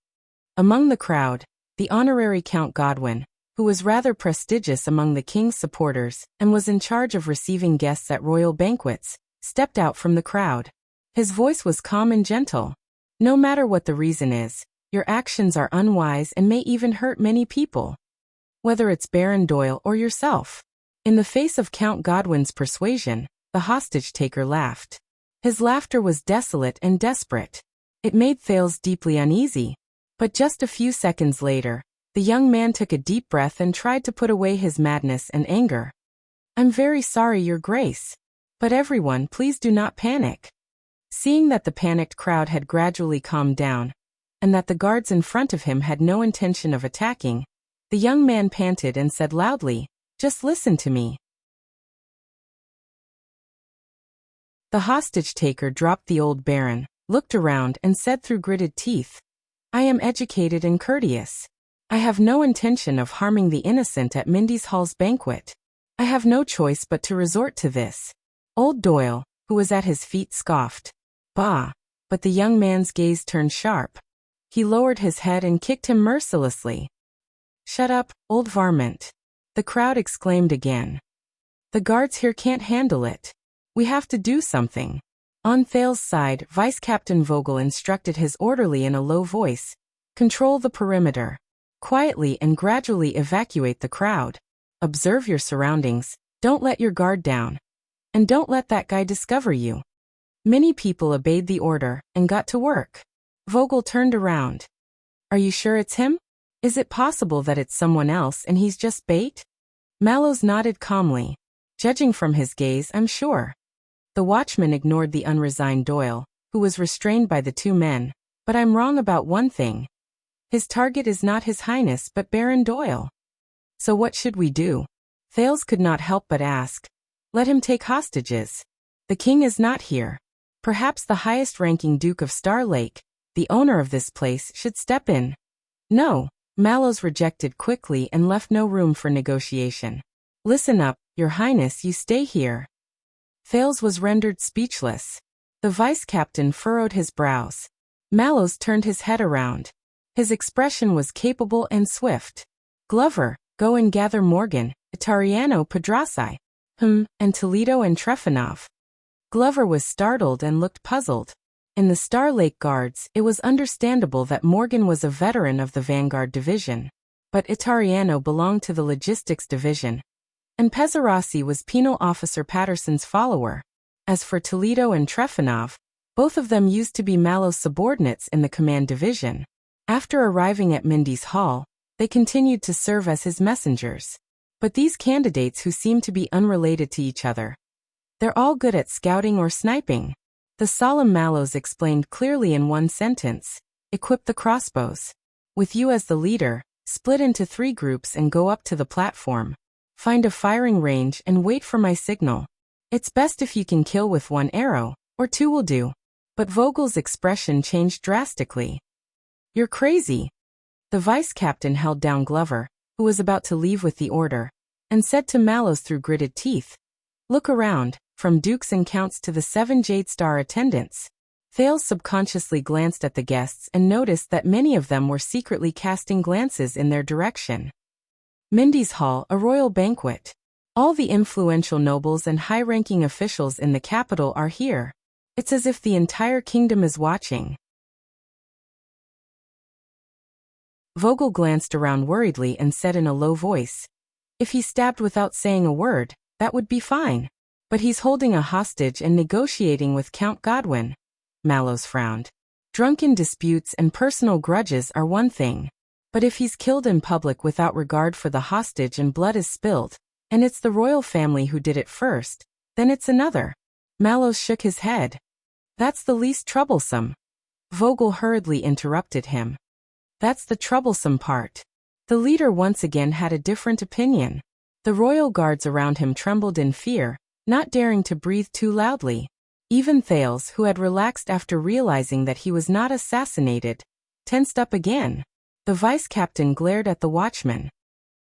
S1: Among the crowd, the honorary Count Godwin, who was rather prestigious among the king's supporters and was in charge of receiving guests at royal banquets, stepped out from the crowd. His voice was calm and gentle. No matter what the reason is, your actions are unwise and may even hurt many people. Whether it's Baron Doyle or yourself. In the face of Count Godwin's persuasion, the hostage-taker laughed. His laughter was desolate and desperate. It made Thales deeply uneasy. But just a few seconds later, the young man took a deep breath and tried to put away his madness and anger. I'm very sorry, Your Grace. But everyone, please do not panic. Seeing that the panicked crowd had gradually calmed down, and that the guards in front of him had no intention of attacking, the young man panted and said loudly, Just listen to me. The hostage-taker dropped the old baron, looked around and said through gritted teeth, I am educated and courteous. I have no intention of harming the innocent at Mindy's Hall's banquet. I have no choice but to resort to this. Old Doyle, who was at his feet, scoffed. Bah! But the young man's gaze turned sharp. He lowered his head and kicked him mercilessly. Shut up, old varmint. The crowd exclaimed again. The guards here can't handle it. We have to do something. On Thales' side, Vice-Captain Vogel instructed his orderly in a low voice. Control the perimeter. Quietly and gradually evacuate the crowd. Observe your surroundings, don't let your guard down. And don't let that guy discover you. Many people obeyed the order and got to work. Vogel turned around. Are you sure it's him? Is it possible that it's someone else and he's just bait? Mallows nodded calmly. Judging from his gaze, I'm sure. The watchman ignored the unresigned Doyle, who was restrained by the 2 men. But I'm wrong about one thing. His target is not His Highness but Baron Doyle. So what should we do? Thales could not help but ask. Let him take hostages. The king is not here. Perhaps the highest-ranking Duke of Star Lake, the owner of this place, should step in. No, Mallows rejected quickly and left no room for negotiation. Listen up, Your Highness, you stay here. Thales was rendered speechless. The vice-captain furrowed his brows. Mallows turned his head around. His expression was capable and swift. Glover, go and gather Morgan, Itariano Pedrassi, and Toledo and Trefanov. Glover was startled and looked puzzled. In the Star Lake Guards, it was understandable that Morgan was a veteran of the Vanguard Division. But Itariano belonged to the Logistics Division. And Pezzarossi was Penal Officer Patterson's follower. As for Toledo and Trefanov, both of them used to be Mallows' subordinates in the Command Division. After arriving at Mindy's Hall, they continued to serve as his messengers. But these candidates who seemed to be unrelated to each other, they're all good at scouting or sniping. The solemn Mallows explained clearly in one sentence. Equip the crossbows. With you as the leader, split into 3 groups and go up to the platform. Find a firing range and wait for my signal. It's best if you can kill with 1 arrow, or 2 will do. But Vogel's expression changed drastically. You're crazy. The vice-captain held down Glover, who was about to leave with the order, and said to Mallows through gritted teeth, Look around, from dukes and counts to the 7 Jade Star attendants. Thales subconsciously glanced at the guests and noticed that many of them were secretly casting glances in their direction. Mindy's Hall, a royal banquet. All the influential nobles and high-ranking officials in the capital are here. It's as if the entire kingdom is watching. Vogel glanced around worriedly and said in a low voice, If he stabbed without saying a word, that would be fine. But he's holding a hostage and negotiating with Count Godwin. Mallows frowned. Drunken disputes and personal grudges are one thing. But if he's killed in public without regard for the hostage and blood is spilled, and it's the royal family who did it first, then it's another. Mallows shook his head. That's the least troublesome. Vogel hurriedly interrupted him. That's the troublesome part. The leader once again had a different opinion. The royal guards around him trembled in fear, not daring to breathe too loudly. Even Thales, who had relaxed after realizing that he was not assassinated, tensed up again. The vice-captain glared at the watchman.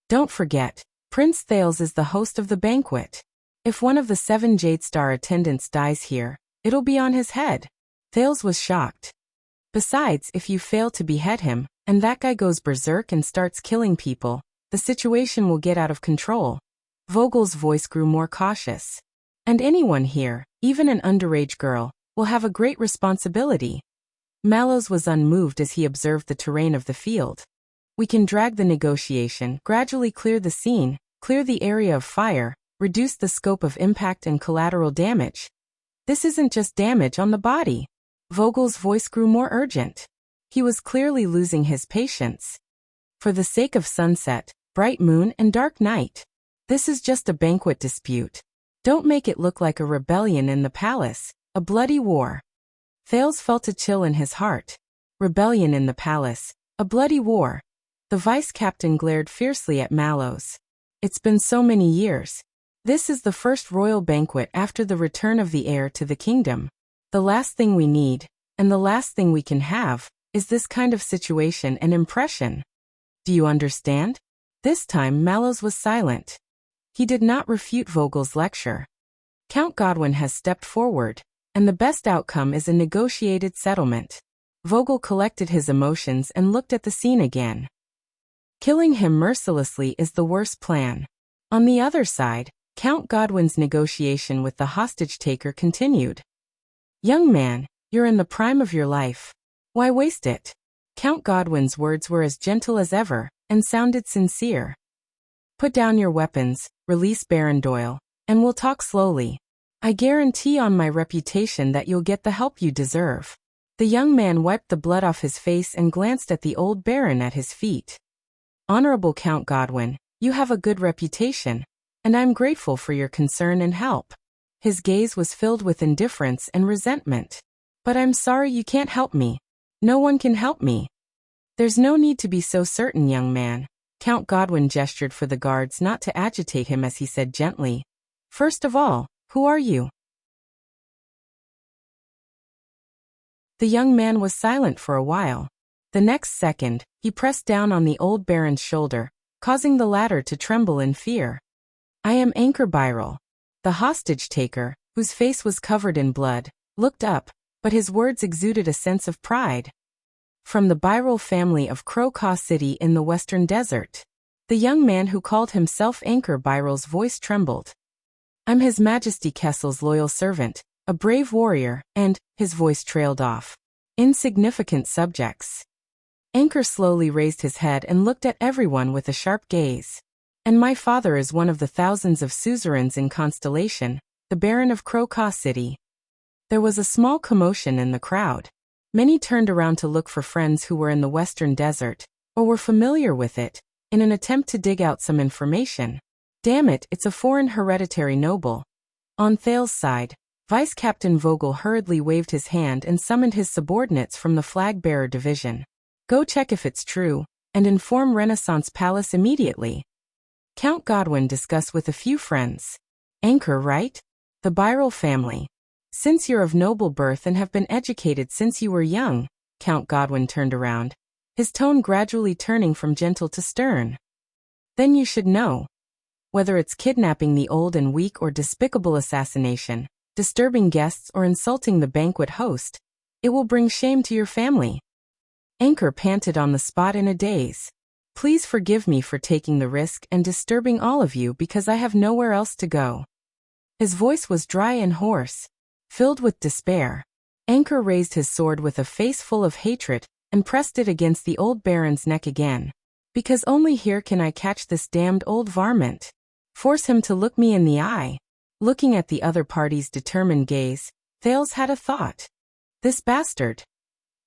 S1: Don't forget, Prince Thales is the host of the banquet. If one of the 7 Jade Star attendants dies here, it'll be on his head. Thales was shocked. Besides, if you fail to behead him, and that guy goes berserk and starts killing people, the situation will get out of control. Vogel's voice grew more cautious. And anyone here, even an underage girl, will have a great responsibility. Mallows was unmoved as he observed the terrain of the field. We can drag the negotiation, gradually clear the scene, clear the area of fire, reduce the scope of impact and collateral damage. This isn't just damage on the body. Vogel's voice grew more urgent. He was clearly losing his patience. For the sake of sunset, bright moon and dark night. This is just a banquet dispute. Don't make it look like a rebellion in the palace, a bloody war. Thales felt a chill in his heart. Rebellion in the palace, a bloody war. The vice-captain glared fiercely at Mallows. It's been so many years. This is the first royal banquet after the return of the heir to the kingdom. The last thing we need, and the last thing we can have, is this kind of situation and impression. Do you understand? This time Mallows was silent. He did not refute Vogel's lecture. Count Godwin has stepped forward, and the best outcome is a negotiated settlement. Vogel collected his emotions and looked at the scene again. Killing him mercilessly is the worst plan. On the other side, Count Godwin's negotiation with the hostage-taker continued. Young man, you're in the prime of your life. Why waste it? Count Godwin's words were as gentle as ever, and sounded sincere. Put down your weapons, release Baron Doyle, and we'll talk slowly. I guarantee on my reputation that you'll get the help you deserve. The young man wiped the blood off his face and glanced at the old baron at his feet. Honorable Count Godwin, you have a good reputation, and I'm grateful for your concern and help. His gaze was filled with indifference and resentment. But I'm sorry you can't help me. No one can help me. There's no need to be so certain, young man. Count Godwin gestured for the guards not to agitate him as he said gently. First of all, who are you? The young man was silent for a while. The next second, he pressed down on the old baron's shoulder, causing the latter to tremble in fear. I am Anchor. The hostage-taker, whose face was covered in blood, looked up, but his words exuded a sense of pride. From the Birol family of Crow City in the western desert. The young man who called himself Anchor Birol's voice trembled. I'm His Majesty Kessel's loyal servant, a brave warrior, and, his voice trailed off. Insignificant subjects. Anchor slowly raised his head and looked at everyone with a sharp gaze. And my father is one of the thousands of suzerains in Constellation, the Baron of Crow City. There was a small commotion in the crowd. Many turned around to look for friends who were in the western desert, or were familiar with it, in an attempt to dig out some information. Damn it, it's a foreign hereditary noble. On Thales's side, Vice Captain Vogel hurriedly waved his hand and summoned his subordinates from the flag-bearer division. Go check if it's true, and inform Renaissance Palace immediately. Count Godwin discussed with a few friends. Anchor, right? The Birol family. Since you're of noble birth and have been educated since you were young, Count Godwin turned around, his tone gradually turning from gentle to stern. Then you should know. Whether it's kidnapping the old and weak or despicable assassination, disturbing guests or insulting the banquet host, it will bring shame to your family. Anchor panted on the spot in a daze. Please forgive me for taking the risk and disturbing all of you because I have nowhere else to go. His voice was dry and hoarse, filled with despair. Anchor raised his sword with a face full of hatred and pressed it against the old baron's neck again. Because only here can I catch this damned old varmint. Force him to look me in the eye. Looking at the other party's determined gaze, Thales had a thought. This bastard.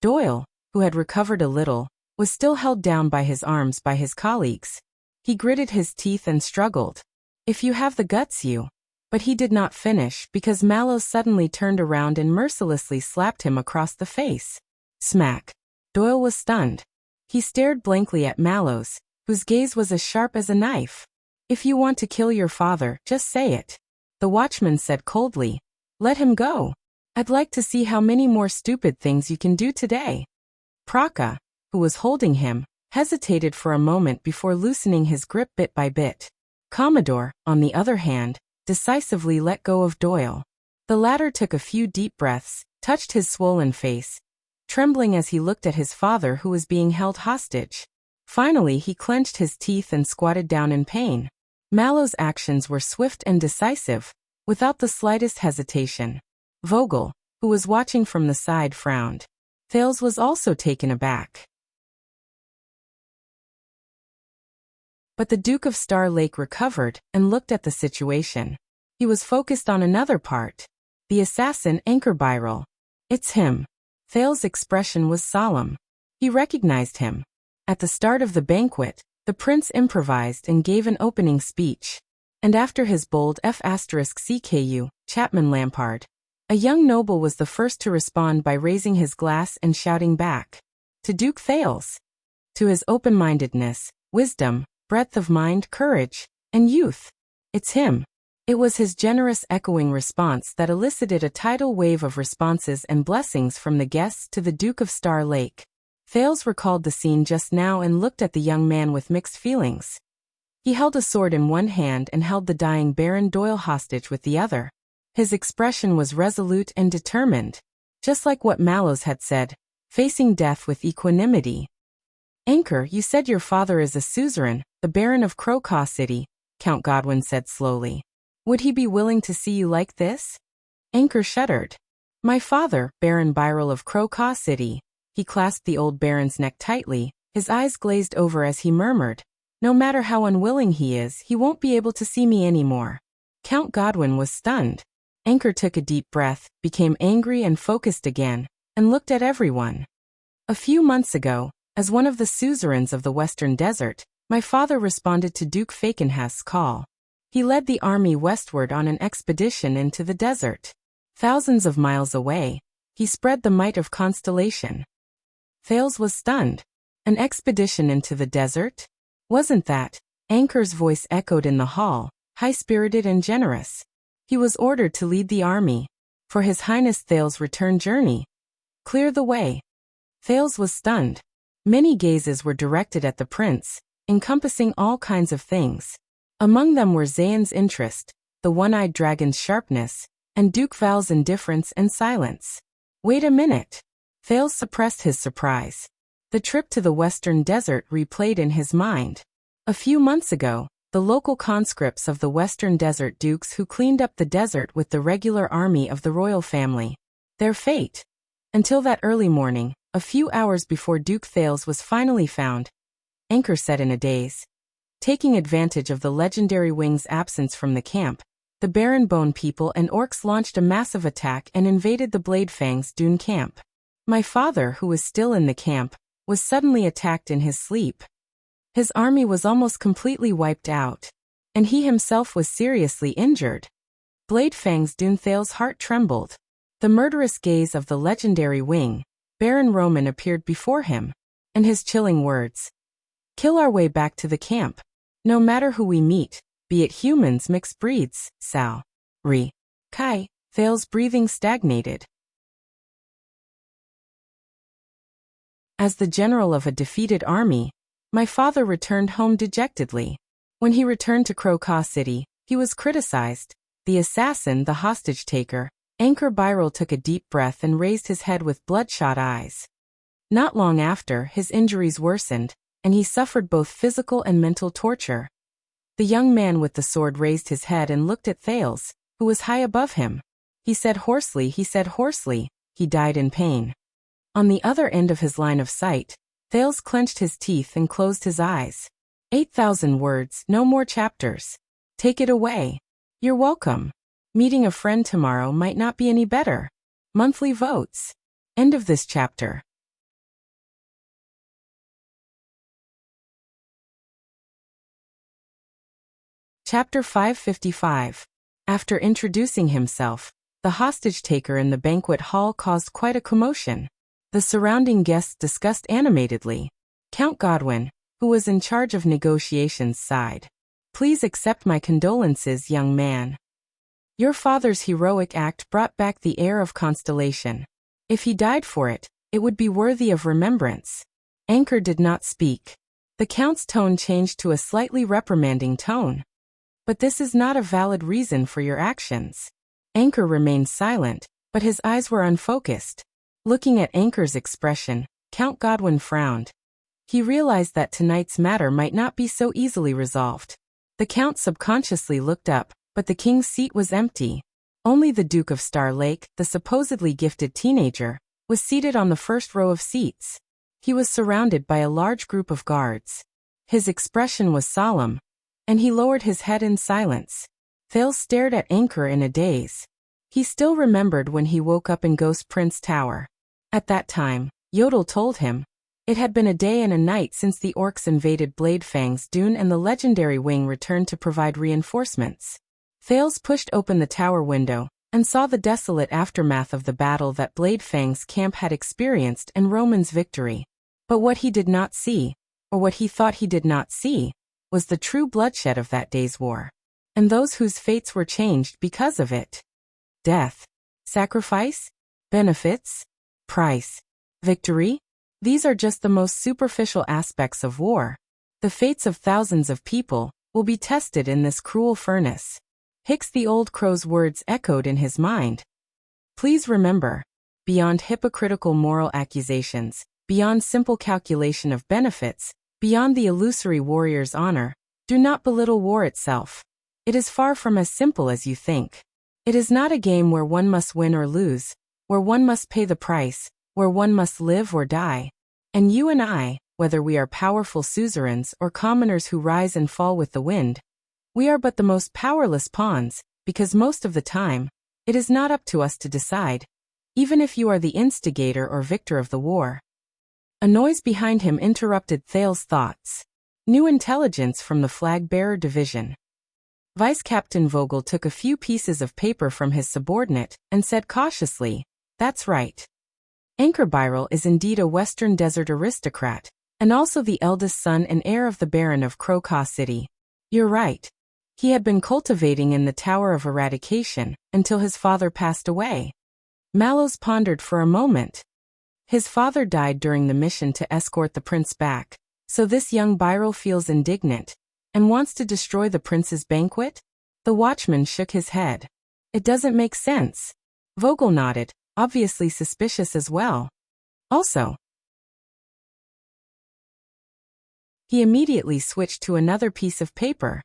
S1: Doyle, who had recovered a little, was still held down by his arms by his colleagues. He gritted his teeth and struggled. If you have the guts, you. But he did not finish because Mallows suddenly turned around and mercilessly slapped him across the face. Smack. Doyle was stunned. He stared blankly at Mallows, whose gaze was as sharp as a knife. If you want to kill your father, just say it. The watchman said coldly. Let him go. I'd like to see how many more stupid things you can do today. Praka, who was holding him, hesitated for a moment before loosening his grip bit by bit. Commodore, on the other hand, decisively let go of Doyle. The latter took a few deep breaths, touched his swollen face, trembling as he looked at his father who was being held hostage. Finally he clenched his teeth and squatted down in pain. Mallow's actions were swift and decisive, without the slightest hesitation. Vogel, who was watching from the side, frowned. Thales was also taken aback. But the Duke of Star Lake recovered and looked at the situation. He was focused on another part. The assassin Anchor Birol. It's him. Thales' expression was solemn. He recognized him. At the start of the banquet, the prince improvised and gave an opening speech. And after his bold F***CKU, Chapman Lampard, a young noble was the first to respond by raising his glass and shouting back. To Duke Thales. To his open-mindedness, wisdom, breadth of mind, courage, and youth. It's him. It was his generous echoing response that elicited a tidal wave of responses and blessings from the guests to the Duke of Star Lake. Thales recalled the scene just now and looked at the young man with mixed feelings. He held a sword in one hand and held the dying Baron Doyle hostage with the other. His expression was resolute and determined, just like what Mallows had said, facing death with equanimity. Anchor, you said your father is a suzerain, the Baron of Crow City, Count Godwin said slowly. Would he be willing to see you like this? Anchor shuddered. My father, Baron Birol of Crow City. He clasped the old baron's neck tightly, his eyes glazed over as he murmured, no matter how unwilling he is, he won't be able to see me anymore. Count Godwin was stunned. Anchor took a deep breath, became angry and focused again, and looked at everyone. A few months ago, as one of the suzerains of the Western Desert, my father responded to Duke Fakenhast's call. He led the army westward on an expedition into the desert. Thousands of miles away, he spread the might of Constellation. Thales was stunned. An expedition into the desert? Wasn't that? Anchor's voice echoed in the hall, high-spirited and generous. He was ordered to lead the army. For His Highness Thales' return journey. Clear the way. Thales was stunned. Many gazes were directed at the prince, encompassing all kinds of things. Among them were Zayn's interest, the one-eyed dragon's sharpness, and Duke Val's indifference and silence. Wait a minute. Thales suppressed his surprise. The trip to the western desert replayed in his mind. A few months ago, the local conscripts of the western desert dukes who cleaned up the desert with the regular army of the royal family. Their fate. Until that early morning, a few hours before Duke Thales was finally found, anchor set in a daze. Taking advantage of the legendary wing's absence from the camp, the Baron Bone people and orcs launched a massive attack and invaded the Bladefang's dune camp. My father, who was still in the camp, was suddenly attacked in his sleep. His army was almost completely wiped out, and he himself was seriously injured. Bladefang's dune Thales' heart trembled. The murderous gaze of the legendary wing, Baron Roman, appeared before him, and his chilling words. Kill our way back to the camp. No matter who we meet, be it humans, mixed breeds, Sal. Kai. Thales' breathing stagnated. As the general of a defeated army, my father returned home dejectedly. When he returned to Crocaw City, he was criticized. The assassin, the hostage-taker, Anchor Byril, took a deep breath and raised his head with bloodshot eyes. Not long after, his injuries worsened, and he suffered both physical and mental torture. The young man with the sword raised his head and looked at Thales, who was high above him. He said hoarsely, he died in pain. On the other end of his line of sight, Thales clenched his teeth and closed his eyes. 8,000 words, no more chapters. Take it away. You're welcome. Meeting a friend tomorrow might not be any better. Monthly votes. End of this chapter. Chapter 555. After introducing himself, the hostage-taker in the banquet hall caused quite a commotion. The surrounding guests discussed animatedly. Count Godwin, who was in charge of negotiations, sighed. Please accept my condolences, young man. Your father's heroic act brought back the air of constellation. If he died for it, it would be worthy of remembrance. Anchor did not speak. The Count's tone changed to a slightly reprimanding tone. But this is not a valid reason for your actions. Anchor remained silent, but his eyes were unfocused. Looking at Anchor's expression, Count Godwin frowned. He realized that tonight's matter might not be so easily resolved. The Count subconsciously looked up, but the king's seat was empty. Only the Duke of Star Lake, the supposedly gifted teenager, was seated on the first row of seats. He was surrounded by a large group of guards. His expression was solemn, and he lowered his head in silence. Thales stared at Anchor in a daze. He still remembered when he woke up in Ghost Prince Tower. At that time, Yodel told him, it had been a day and a night since the orcs invaded Bladefang's dune and the legendary wing returned to provide reinforcements. Thales pushed open the tower window, and saw the desolate aftermath of the battle that Bladefang's camp had experienced and Roman's victory. But what he did not see, or what he thought he did not see, was the true bloodshed of that day's war, and those whose fates were changed because of it. Death, sacrifice, benefits, price, victory? These are just the most superficial aspects of war. The fates of thousands of people will be tested in this cruel furnace. Hicks the old crow's words echoed in his mind. Please remember, beyond hypocritical moral accusations, beyond simple calculation of benefits, beyond the illusory warrior's honor, do not belittle war itself. It is far from as simple as you think. It is not a game where one must win or lose, where one must pay the price, where one must live or die. And you and I, whether we are powerful suzerains or commoners who rise and fall with the wind, we are but the most powerless pawns, because most of the time, it is not up to us to decide, even if you are the instigator or victor of the war. A noise behind him interrupted Thales' thoughts. New intelligence from the flag-bearer division. Vice Captain Vogel took a few pieces of paper from his subordinate and said cautiously, "That's right. Anchor Byril is indeed a Western Desert aristocrat, and also the eldest son and heir of the Baron of Crocaw City. You're right. He had been cultivating in the Tower of Eradication until his father passed away." Mallows pondered for a moment. His father died during the mission to escort the prince back, so this young Byril feels indignant and wants to destroy the prince's banquet? The watchman shook his head. It doesn't make sense. Vogel nodded, obviously suspicious as well. Also, he immediately switched to another piece of paper.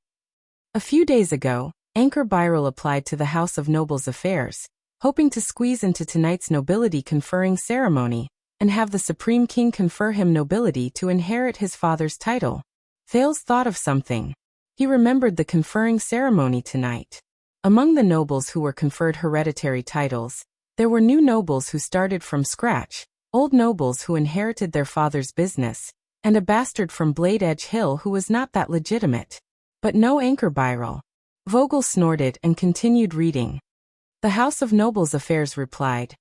S1: A few days ago, Anchor Byril applied to the House of Nobles Affairs, hoping to squeeze into tonight's nobility conferring ceremony and have the Supreme King confer him nobility to inherit his father's title. Thales thought of something. He remembered the conferring ceremony tonight. Among the nobles who were conferred hereditary titles, there were new nobles who started from scratch, old nobles who inherited their father's business, and a bastard from Blade Edge Hill who was not that legitimate. But no Anchor Byril. Vogel snorted and continued reading. The House of Nobles Affairs replied,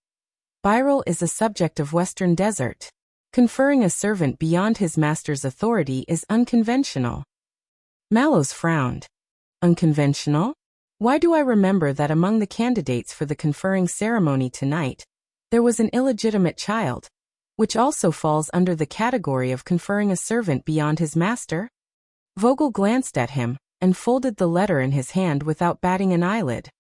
S1: Byril is a subject of Western Desert. Conferring a servant beyond his master's authority is unconventional. Mallows frowned. Unconventional? Why do I remember that among the candidates for the conferring ceremony tonight, there was an illegitimate child, which also falls under the category of conferring a servant beyond his master? Vogel glanced at him and folded the letter in his hand without batting an eyelid.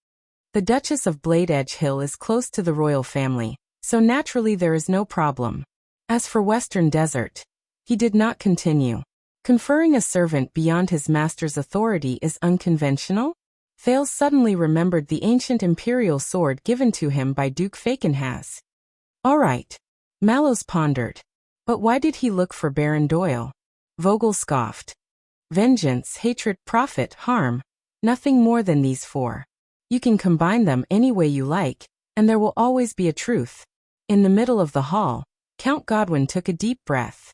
S1: The Duchess of Blade Edge Hill is close to the royal family, so naturally there is no problem. As for Western Desert, he did not continue. Conferring a servant beyond his master's authority is unconventional? Thales suddenly remembered the ancient imperial sword given to him by Duke Fakenhas. All right. Mallows pondered. But why did he look for Baron Doyle? Vogel scoffed. Vengeance, hatred, profit, harm. Nothing more than these four. You can combine them any way you like, and there will always be a truth. In the middle of the hall, Count Godwin took a deep breath.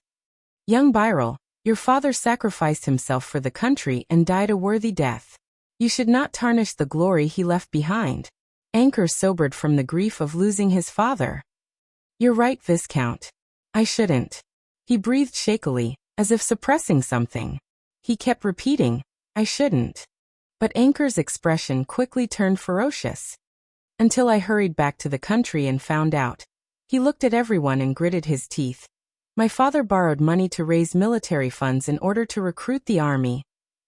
S1: Young Byril, your father sacrificed himself for the country and died a worthy death. You should not tarnish the glory he left behind. Anchor sobered from the grief of losing his father. You're right, Viscount. I shouldn't. He breathed shakily, as if suppressing something. He kept repeating, I shouldn't. But Anchor's expression quickly turned ferocious. Until I hurried back to the country and found out. He looked at everyone and gritted his teeth. My father borrowed money to raise military funds in order to recruit the army.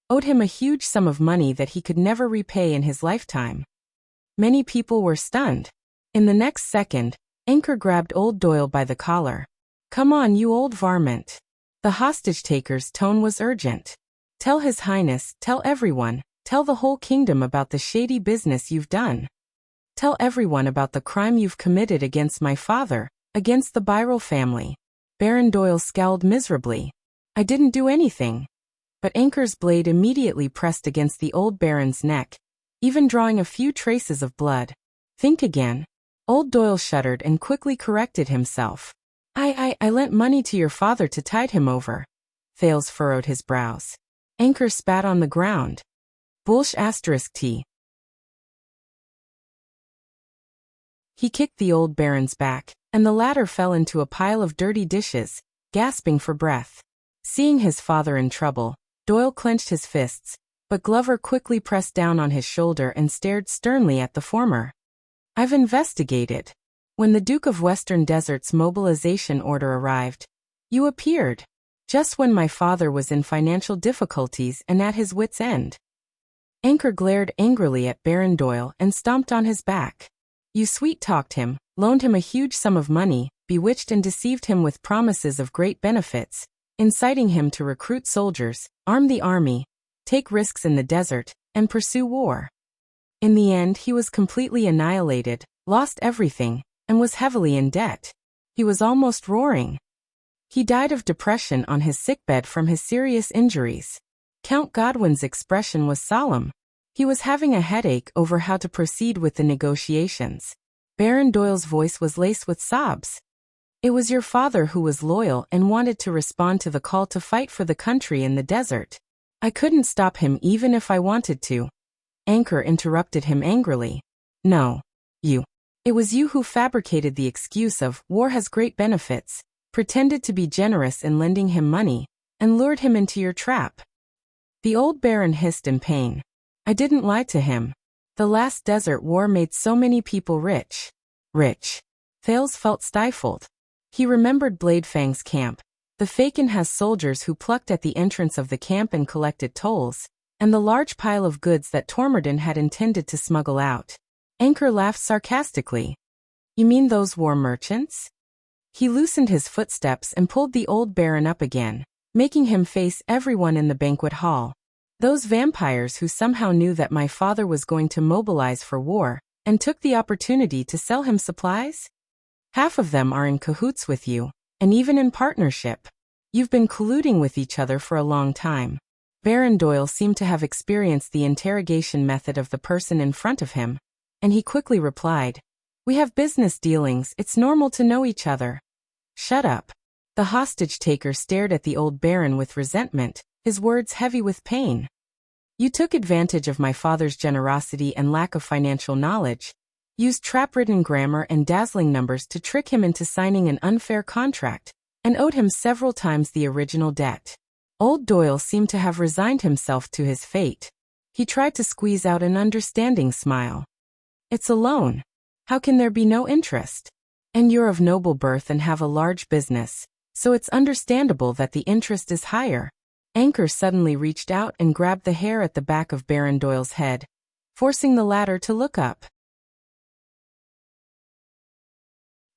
S1: Owed him a huge sum of money that he could never repay in his lifetime. Many people were stunned. In the next second, Anchor grabbed old Doyle by the collar. Come on, you old varmint. The hostage-taker's tone was urgent. Tell His Highness, tell everyone, tell the whole kingdom about the shady business you've done. Tell everyone about the crime you've committed against my father, against the Byril family. Baron Doyle scowled miserably. I didn't do anything. But Anchor's blade immediately pressed against the old baron's neck, even drawing a few traces of blood. Think again. Old Doyle shuddered and quickly corrected himself. I lent money to your father to tide him over. Thales furrowed his brows. Anchor spat on the ground. Bullsh *T. He kicked the old baron's back, and the latter fell into a pile of dirty dishes, gasping for breath. Seeing his father in trouble, Doyle clenched his fists, but Glover quickly pressed down on his shoulder and stared sternly at the former. I've investigated. When the Duke of Western Desert's mobilization order arrived, you appeared. Just when my father was in financial difficulties and at his wit's end. Anchor glared angrily at Baron Doyle and stomped on his back. You sweet-talked him, loaned him a huge sum of money, bewitched and deceived him with promises of great benefits, inciting him to recruit soldiers, arm the army, take risks in the desert, and pursue war. In the end, he was completely annihilated, lost everything, and was heavily in debt. He was almost roaring. He died of depression on his sickbed from his serious injuries. Count Godwin's expression was solemn. He was having a headache over how to proceed with the negotiations. Baron Doyle's voice was laced with sobs. It was your father who was loyal and wanted to respond to the call to fight for the country in the desert. I couldn't stop him even if I wanted to. Anchor interrupted him angrily. No. You. It was you who fabricated the excuse of war has great benefits, pretended to be generous in lending him money, and lured him into your trap. The old baron hissed in pain. I didn't lie to him. The last desert war made so many people rich. Rich. Thales felt stifled. He remembered Bladefang's camp. The Faken has soldiers who plucked at the entrance of the camp and collected tolls, and the large pile of goods that Tormodin had intended to smuggle out. Anchor laughed sarcastically. You mean those war merchants? He loosened his footsteps and pulled the old baron up again, making him face everyone in the banquet hall. Those vampires who somehow knew that my father was going to mobilize for war, and took the opportunity to sell him supplies? Half of them are in cahoots with you, and even in partnership. You've been colluding with each other for a long time. Baron Doyle seemed to have experienced the interrogation method of the person in front of him, and he quickly replied, We have business dealings, it's normal to know each other. Shut up. The hostage-taker stared at the old baron with resentment, his words heavy with pain. You took advantage of my father's generosity and lack of financial knowledge, used trap-ridden grammar and dazzling numbers to trick him into signing an unfair contract, and owed him several times the original debt. Old Doyle seemed to have resigned himself to his fate. He tried to squeeze out an understanding smile. It's a loan. How can there be no interest? And you're of noble birth and have a large business, so it's understandable that the interest is higher. Anchor suddenly reached out and grabbed the hair at the back of Baron Doyle's head, forcing the latter to look up.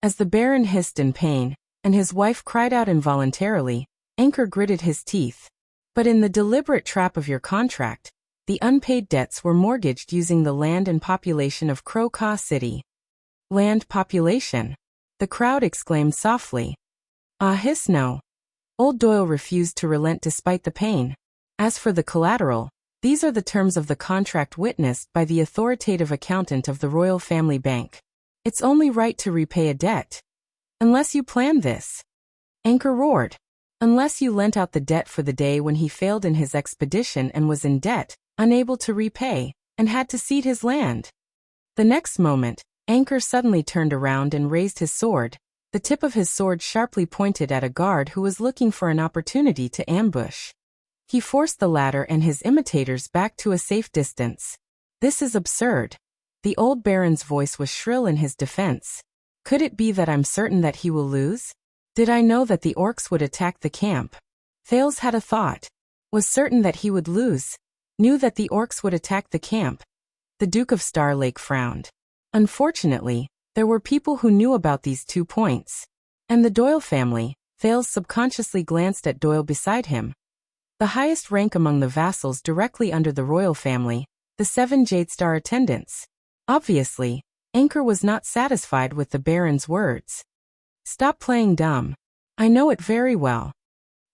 S1: As the Baron hissed in pain, and his wife cried out involuntarily, Anchor gritted his teeth. But in the deliberate trap of your contract, the unpaid debts were mortgaged using the land and population of Crocaw City. Land population? The crowd exclaimed softly. Hiss no. Old Doyle refused to relent despite the pain. As for the collateral, these are the terms of the contract witnessed by the authoritative accountant of the Royal Family Bank. It's only right to repay a debt. Unless you planned this. Anchor roared. Unless you lent out the debt for the day when he failed in his expedition and was in debt, unable to repay, and had to cede his land. The next moment, Anchor suddenly turned around and raised his sword, the tip of his sword sharply pointed at a guard who was looking for an opportunity to ambush. He forced the latter and his imitators back to a safe distance. This is absurd. The old baron's voice was shrill in his defense. Could it be that I'm certain that he will lose? Did I know that the orcs would attack the camp? Thales had a thought. Was certain that he would lose. Knew that the orcs would attack the camp. The Duke of Star Lake frowned. Unfortunately, there were people who knew about these 2 points. And the Doyle family. Thales subconsciously glanced at Doyle beside him. The highest rank among the vassals directly under the royal family, the 7 Jadestar attendants. Obviously, Anchor was not satisfied with the Baron's words. Stop playing dumb. I know it very well.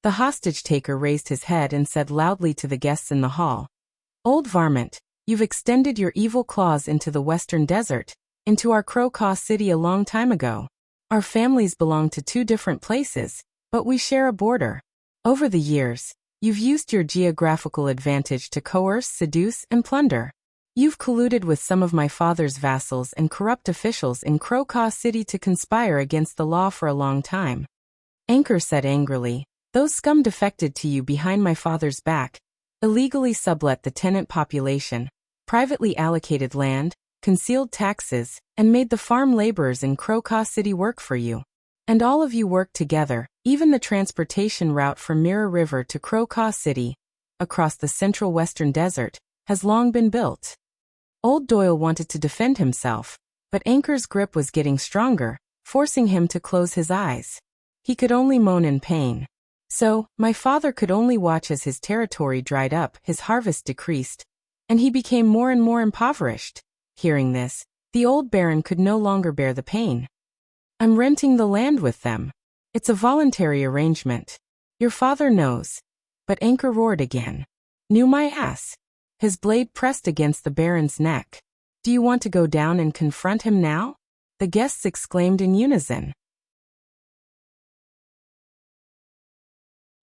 S1: The hostage-taker raised his head and said loudly to the guests in the hall. Old varmint, you've extended your evil claws into the western desert, into our Crocaw City a long time ago. Our families belong to 2 different places, but we share a border. Over the years, you've used your geographical advantage to coerce, seduce, and plunder. You've colluded with some of my father's vassals and corrupt officials in Crocaw City to conspire against the law for a long time. Anchor said angrily, those scum defected to you behind my father's back, illegally sublet the tenant population, privately allocated land, concealed taxes, and made the farm laborers in Crocaw City work for you. And all of you worked together, even the transportation route from Mirror River to Crocaw City, across the central western desert, has long been built. Old Doyle wanted to defend himself, but Anchor's grip was getting stronger, forcing him to close his eyes. He could only moan in pain. So, my father could only watch as his territory dried up, his harvest decreased, and he became more and more impoverished. Hearing this, the old baron could no longer bear the pain. I'm renting the land with them. It's a voluntary arrangement. Your father knows. But Anchor roared again. Knew my ass. His blade pressed against the baron's neck. Do you want to go down and confront him now? The guests exclaimed in unison.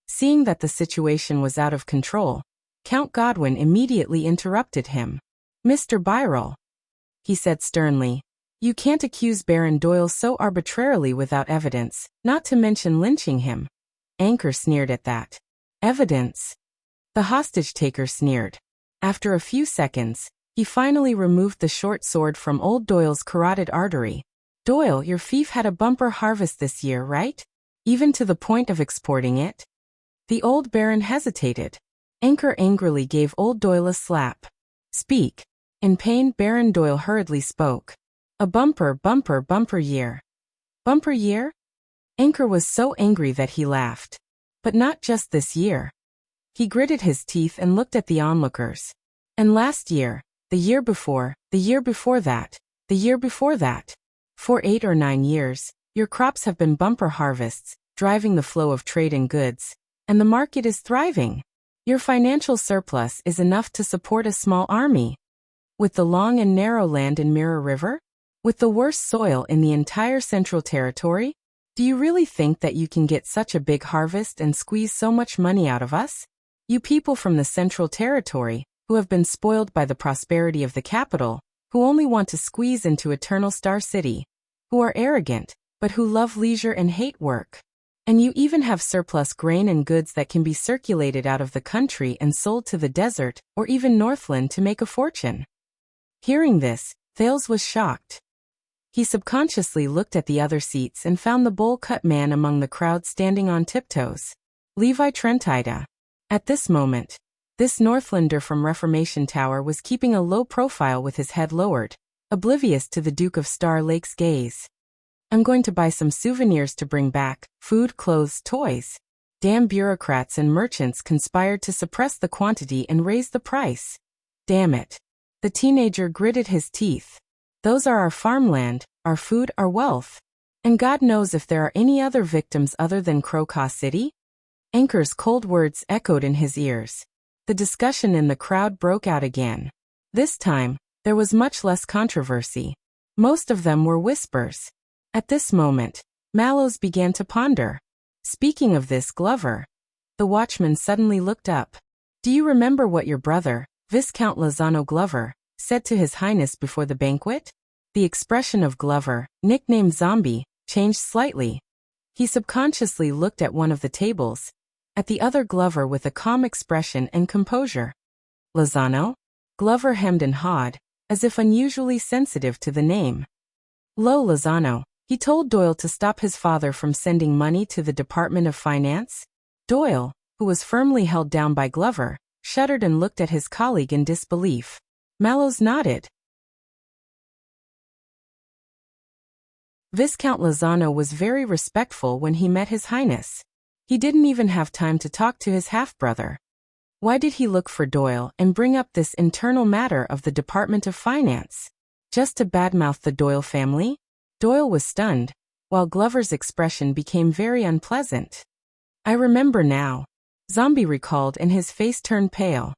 S1: Seeing that the situation was out of control, Count Godwin immediately interrupted him. Mr. Birrell, he said sternly, you can't accuse Baron Doyle so arbitrarily without evidence, not to mention lynching him. Anchor sneered at that. Evidence? The hostage-taker sneered. After a few seconds, he finally removed the short sword from old Doyle's carotid artery. Doyle, your fief had a bumper harvest this year, right? Even to the point of exporting it? The old Baron hesitated. Anchor angrily gave old Doyle a slap. Speak. In pain, Baron Doyle hurriedly spoke. A bumper year. Bumper year? Anchor was so angry that he laughed. But not just this year. He gritted his teeth and looked at the onlookers. And last year, the year before, the year before that, the year before that. For 8 or 9 years, your crops have been bumper harvests, driving the flow of trade and goods, and the market is thriving. Your financial surplus is enough to support a small army. With the long and narrow land in Mirror River? With the worst soil in the entire Central Territory? Do you really think that you can get such a big harvest and squeeze so much money out of us? You people from the Central Territory, who have been spoiled by the prosperity of the capital, who only want to squeeze into Eternal Star City, who are arrogant, but who love leisure and hate work. And you even have surplus grain and goods that can be circulated out of the country and sold to the desert or even Northland to make a fortune. Hearing this, Thales was shocked. He subconsciously looked at the other seats and found the bowl-cut man among the crowd standing on tiptoes. Levi Trentida. At this moment, this Northlander from Reformation Tower was keeping a low profile with his head lowered, oblivious to the Duke of Star Lake's gaze. I'm going to buy some souvenirs to bring back, food, clothes, toys. Damn bureaucrats and merchants conspired to suppress the quantity and raise the price. Damn it. The teenager gritted his teeth. Those are our farmland, our food, our wealth. And God knows if there are any other victims other than Crocodile City? Anchor's cold words echoed in his ears. The discussion in the crowd broke out again. This time, there was much less controversy. Most of them were whispers. At this moment, Mallows began to ponder. Speaking of this, Glover. The watchman suddenly looked up. Do you remember what your brother, Viscount Lozano Glover, said to His Highness before the banquet? The expression of Glover, nicknamed Zombie, changed slightly. He subconsciously looked at one of the tables, at the other Glover with a calm expression and composure. Lozano? Glover hemmed and hawed, as if unusually sensitive to the name. Lo Lozano. He told Doyle to stop his father from sending money to the Department of Finance. Doyle, who was firmly held down by Glover, shuddered and looked at his colleague in disbelief. Mallows nodded. Viscount Lozano was very respectful when he met His Highness. He didn't even have time to talk to his half-brother. Why did he look for Doyle and bring up this internal matter of the Department of Finance? Just to badmouth the Doyle family? Doyle was stunned, while Glover's expression became very unpleasant. I remember now. Zombie recalled and his face turned pale.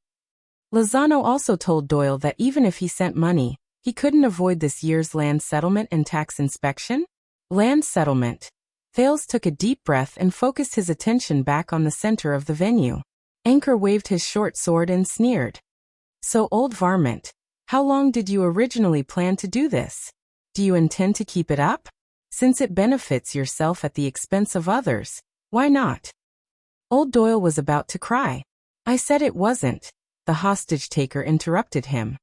S1: Lozano also told Doyle that even if he sent money, he couldn't avoid this year's land settlement and tax inspection? Land settlement. Thales took a deep breath and focused his attention back on the center of the venue. Anchor waved his short sword and sneered. So, old varmint, how long did you originally plan to do this? Do you intend to keep it up? Since it benefits yourself at the expense of others, why not? Old Doyle was about to cry. I said it wasn't. The hostage-taker interrupted him.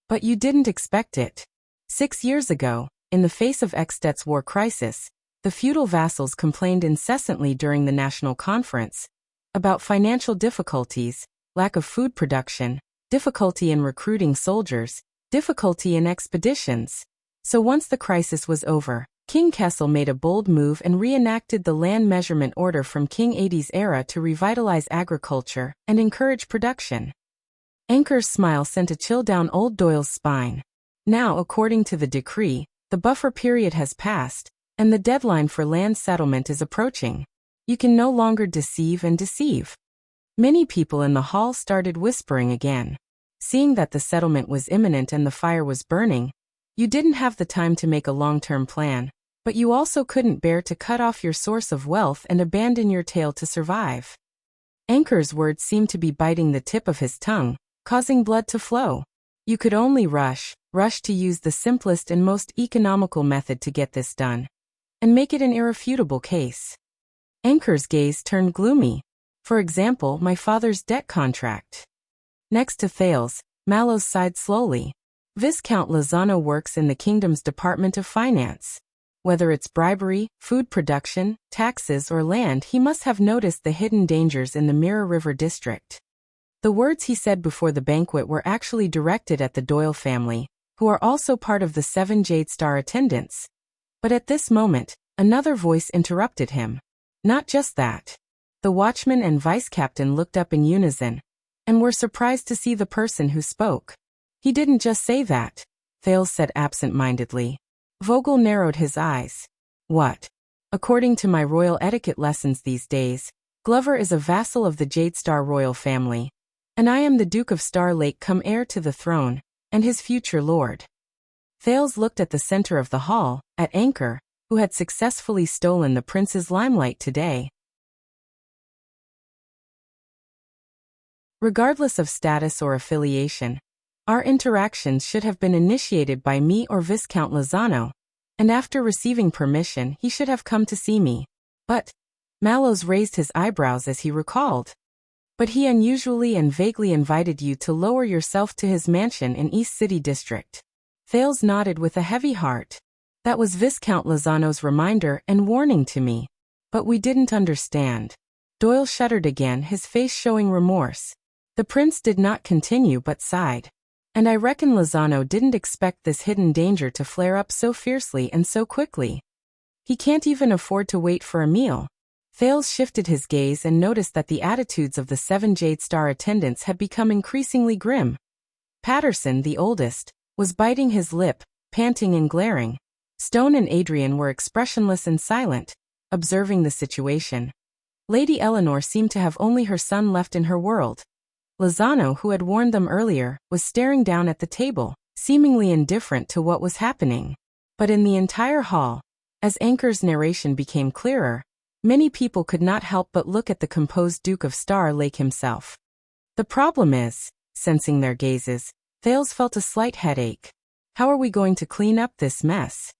S1: But you didn't expect it. 6 years ago, in the face of Ekstedt's war crisis, the feudal vassals complained incessantly during the national conference about financial difficulties, lack of food production, difficulty in recruiting soldiers, difficulty in expeditions. So once the crisis was over, King Kessel made a bold move and reenacted the land measurement order from King Adie's era to revitalize agriculture and encourage production. Anchor's smile sent a chill down old Doyle's spine. Now, according to the decree, the buffer period has passed, and the deadline for land settlement is approaching. You can no longer deceive and deceive. Many people in the hall started whispering again. Seeing that the settlement was imminent and the fire was burning, you didn't have the time to make a long-term plan, but you also couldn't bear to cut off your source of wealth and abandon your tail to survive. Anchor's words seemed to be biting the tip of his tongue, causing blood to flow. You could only rush to use the simplest and most economical method to get this done, and make it an irrefutable case. Anchor's gaze turned gloomy. For example, my father's debt contract. Next to Thales, Mallows sighed slowly. Viscount Lozano works in the kingdom's Department of Finance. Whether it's bribery, food production, taxes, or land, he must have noticed the hidden dangers in the Mirror River district. The words he said before the banquet were actually directed at the Doyle family, who are also part of the 7 Jade Star attendants. But at this moment, another voice interrupted him. Not just that. The watchman and vice captain looked up in unison, and were surprised to see the person who spoke. He didn't just say that, Thales said absent-mindedly. Vogel narrowed his eyes. What? According to my royal etiquette lessons these days, Glover is a vassal of the Jade Star royal family, and I am the Duke of Star Lake, come heir to the throne, and his future lord. Thales looked at the center of the hall, at Anchor, who had successfully stolen the prince's limelight today. Regardless of status or affiliation, our interactions should have been initiated by me or Viscount Lozano, and after receiving permission he should have come to see me. But, Mallows raised his eyebrows as he recalled. But he unusually and vaguely invited you to lower yourself to his mansion in East City District. Thales nodded with a heavy heart. That was Viscount Lozano's reminder and warning to me. But we didn't understand. Doyle shuddered again, his face showing remorse. The prince did not continue but sighed. And I reckon Lozano didn't expect this hidden danger to flare up so fiercely and so quickly. He can't even afford to wait for a meal. Thales shifted his gaze and noticed that the attitudes of the 7 Jade Star attendants had become increasingly grim. Patterson, the oldest, was biting his lip, panting and glaring. Stone and Adrian were expressionless and silent, observing the situation. Lady Eleanor seemed to have only her son left in her world. Lozano, who had warned them earlier, was staring down at the table, seemingly indifferent to what was happening. But in the entire hall, as Anchor's narration became clearer, many people could not help but look at the composed Duke of Star Lake himself. The problem is, sensing their gazes, Thales felt a slight headache. How are we going to clean up this mess?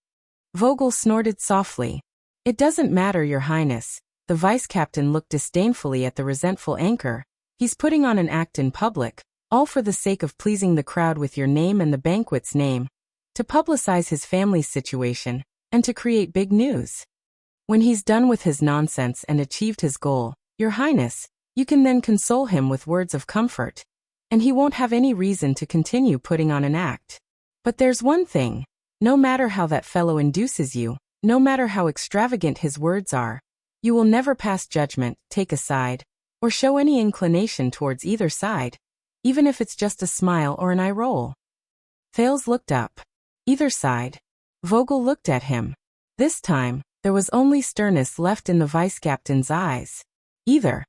S1: Vogel snorted softly. It doesn't matter, Your Highness. The vice-captain looked disdainfully at the resentful Anchor. He's putting on an act in public, all for the sake of pleasing the crowd with your name and the banquet's name, to publicize his family's situation, and to create big news. When he's done with his nonsense and achieved his goal, Your Highness, you can then console him with words of comfort, and he won't have any reason to continue putting on an act. But there's one thing, no matter how that fellow induces you, no matter how extravagant his words are, you will never pass judgment, take a side, or show any inclination towards either side, even if it's just a smile or an eye roll. Thales looked up. Either side. Vogel looked at him. This time, there was only sternness left in the vice-captain's eyes. Either.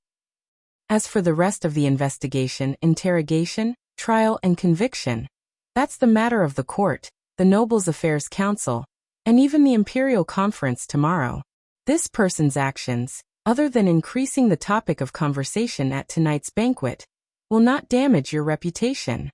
S1: As for the rest of the investigation, interrogation, trial, and conviction, that's the matter of the court, the Nobles' Affairs Council, and even the Imperial Conference tomorrow. This person's actions, other than increasing the topic of conversation at tonight's banquet, will not damage your reputation.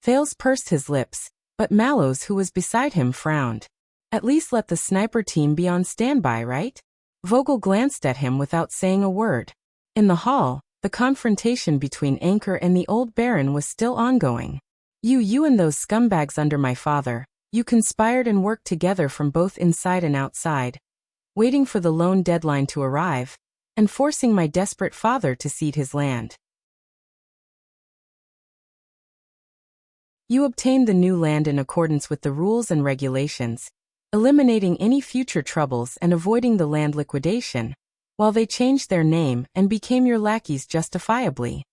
S1: Thales pursed his lips, but Mallows, who was beside him, frowned. At least let the sniper team be on standby, right? Vogel glanced at him without saying a word. In the hall, the confrontation between Anchor and the old baron was still ongoing. You and those scumbags under my father, you conspired and worked together from both inside and outside, waiting for the loan deadline to arrive, and forcing my desperate father to cede his land. You obtained the new land in accordance with the rules and regulations, eliminating any future troubles and avoiding the land liquidation, while they changed their name and became your lackeys justifiably.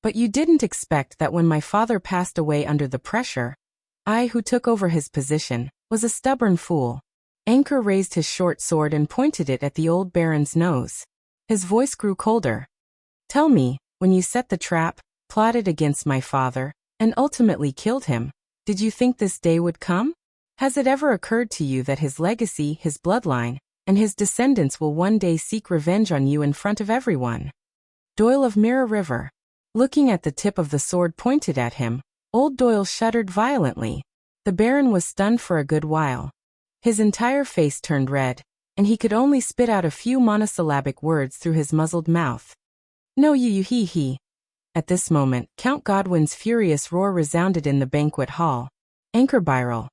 S1: But you didn't expect that when my father passed away under the pressure, I, who took over his position, was a stubborn fool. Anchor raised his short sword and pointed it at the old baron's nose. His voice grew colder. Tell me, when you set the trap, plotted against my father, and ultimately killed him, did you think this day would come? Has it ever occurred to you that his legacy, his bloodline, and his descendants will one day seek revenge on you in front of everyone? Doyle of Mirror River. Looking at the tip of the sword pointed at him, old Doyle shuddered violently. The baron was stunned for a good while. His entire face turned red, and he could only spit out a few monosyllabic words through his muzzled mouth. No, you he. At this moment, Count Godwin's furious roar resounded in the banquet hall. Anchor Byrel.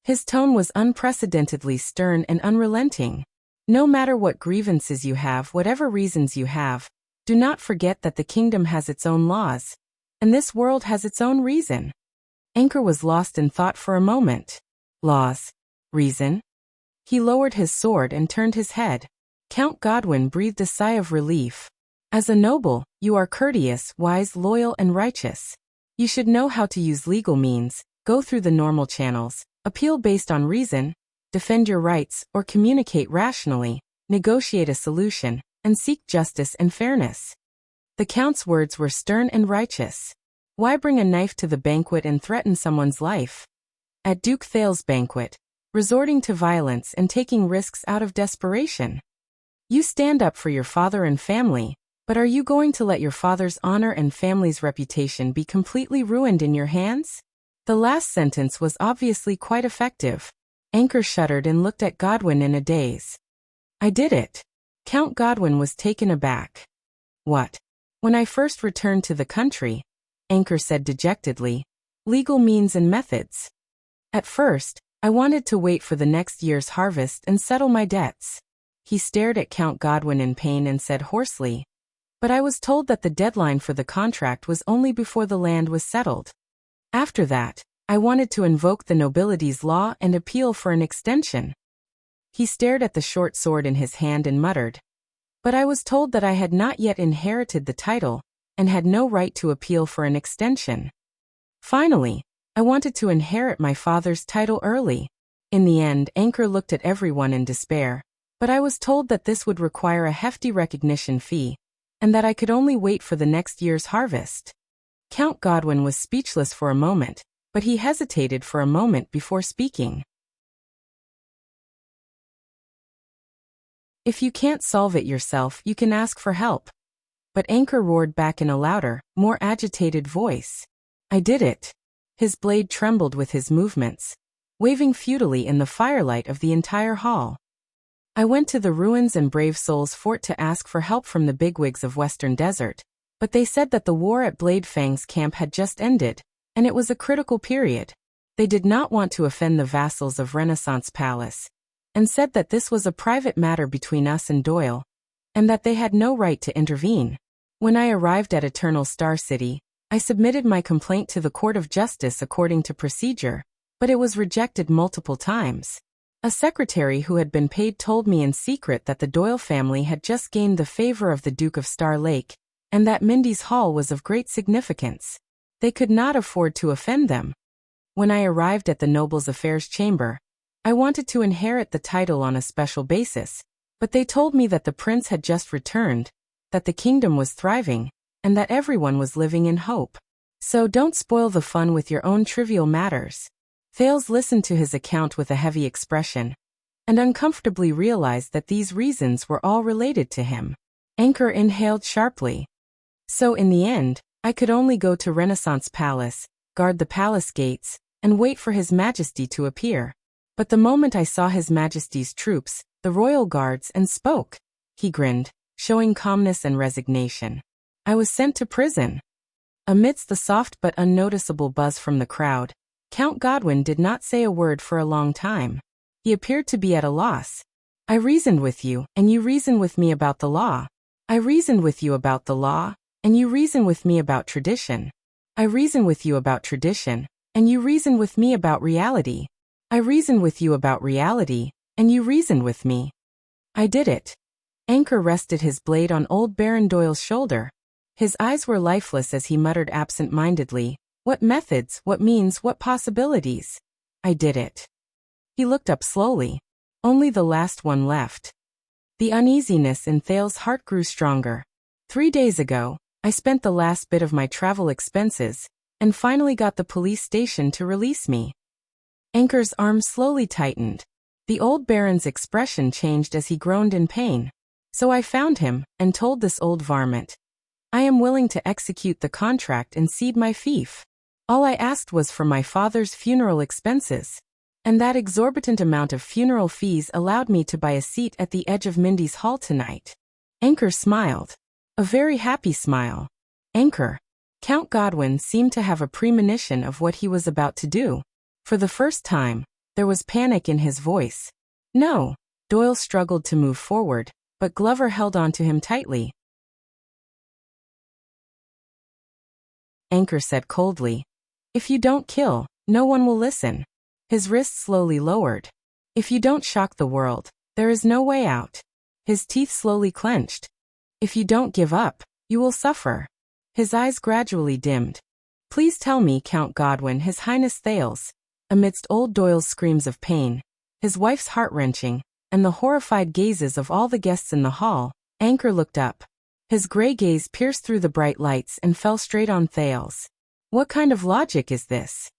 S1: His tone was unprecedentedly stern and unrelenting. No matter what grievances you have, whatever reasons you have, do not forget that the kingdom has its own laws, and this world has its own reason. Anchor was lost in thought for a moment. Laws? Reason? He lowered his sword and turned his head. Count Godwin breathed a sigh of relief. As a noble, you are courteous, wise, loyal, and righteous. You should know how to use legal means, go through the normal channels, appeal based on reason, defend your rights, or communicate rationally, negotiate a solution, and seek justice and fairness. The Count's words were stern and righteous. Why bring a knife to the banquet and threaten someone's life? At Duke Thales's banquet, resorting to violence and taking risks out of desperation. You stand up for your father and family, but are you going to let your father's honor and family's reputation be completely ruined in your hands? The last sentence was obviously quite effective. Anchor shuddered and looked at Godwin in a daze. I did it. Count Godwin was taken aback. What? When I first returned to the country, Anchor said dejectedly, legal means and methods. At first, I wanted to wait for the next year's harvest and settle my debts. He stared at Count Godwin in pain and said hoarsely, but I was told that the deadline for the contract was only before the land was settled. After that, I wanted to invoke the nobility's law and appeal for an extension. He stared at the short sword in his hand and muttered, but I was told that I had not yet inherited the title and had no right to appeal for an extension. Finally, I wanted to inherit my father's title early. In the end, Anchor looked at everyone in despair, but I was told that this would require a hefty recognition fee, and that I could only wait for the next year's harvest. Count Godwin was speechless for a moment, but he hesitated for a moment before speaking. If you can't solve it yourself, you can ask for help. But Anchor roared back in a louder, more agitated voice. I did it. His blade trembled with his movements, waving futilely in the firelight of the entire hall. I went to the Ruins and Brave Souls Fort to ask for help from the bigwigs of Western Desert, but they said that the war at Blade Fang's camp had just ended, and it was a critical period. They did not want to offend the vassals of Renaissance Palace, and said that this was a private matter between us and Doyle, and that they had no right to intervene. When I arrived at Eternal Star City, I submitted my complaint to the Court of Justice according to procedure, but it was rejected multiple times. A secretary who had been paid told me in secret that the Doyle family had just gained the favor of the Duke of Star Lake, and that Mindy's Hall was of great significance. They could not afford to offend them. When I arrived at the Nobles' Affairs Chamber, I wanted to inherit the title on a special basis, but they told me that the prince had just returned, that the kingdom was thriving, and that everyone was living in hope. So don't spoil the fun with your own trivial matters. Thales listened to his account with a heavy expression, and uncomfortably realized that these reasons were all related to him. Anchor inhaled sharply. So in the end, I could only go to Renaissance Palace, guard the palace gates, and wait for His Majesty to appear. But the moment I saw His Majesty's troops, the royal guards, and spoke, he grinned, showing calmness and resignation. I was sent to prison. Amidst the soft but unnoticeable buzz from the crowd, Count Godwin did not say a word for a long time. He appeared to be at a loss. I reasoned with you, and you reasoned with me about the law. I reasoned with you about the law, and you reasoned with me about tradition. I reasoned with you about tradition, and you reasoned with me about reality. I reasoned with you about reality, and you reasoned with me. I did it. Anchor rested his blade on old Baron Doyle's shoulder. His eyes were lifeless as he muttered absent-mindedly, what methods, what means, what possibilities? I did it. He looked up slowly. Only the last one left. The uneasiness in Thales's heart grew stronger. 3 days ago, I spent the last bit of my travel expenses, and finally got the police station to release me. Anchor's arm slowly tightened. The old Baron's expression changed as he groaned in pain. So I found him, and told this old varmint, I am willing to execute the contract and cede my fief. All I asked was for my father's funeral expenses, and that exorbitant amount of funeral fees allowed me to buy a seat at the edge of Mindy's Hall tonight. Anchor smiled. A very happy smile. Anchor. Count Godwin seemed to have a premonition of what he was about to do. For the first time, There was panic in his voice. No. Doyle struggled to move forward, but Glover held on to him tightly. Anchor said coldly, "If you don't kill, no one will listen." His wrists slowly lowered. "If you don't shock the world, there is no way out." His teeth slowly clenched. "If you don't give up, you will suffer." His eyes gradually dimmed. "Please tell me, Count Godwin, His Highness Thales." Amidst old Doyle's screams of pain, his wife's heart-wrenching, and the horrified gazes of all the guests in the hall, Anchor looked up. His gray gaze pierced through the bright lights and fell straight on Thales. "What kind of logic is this?"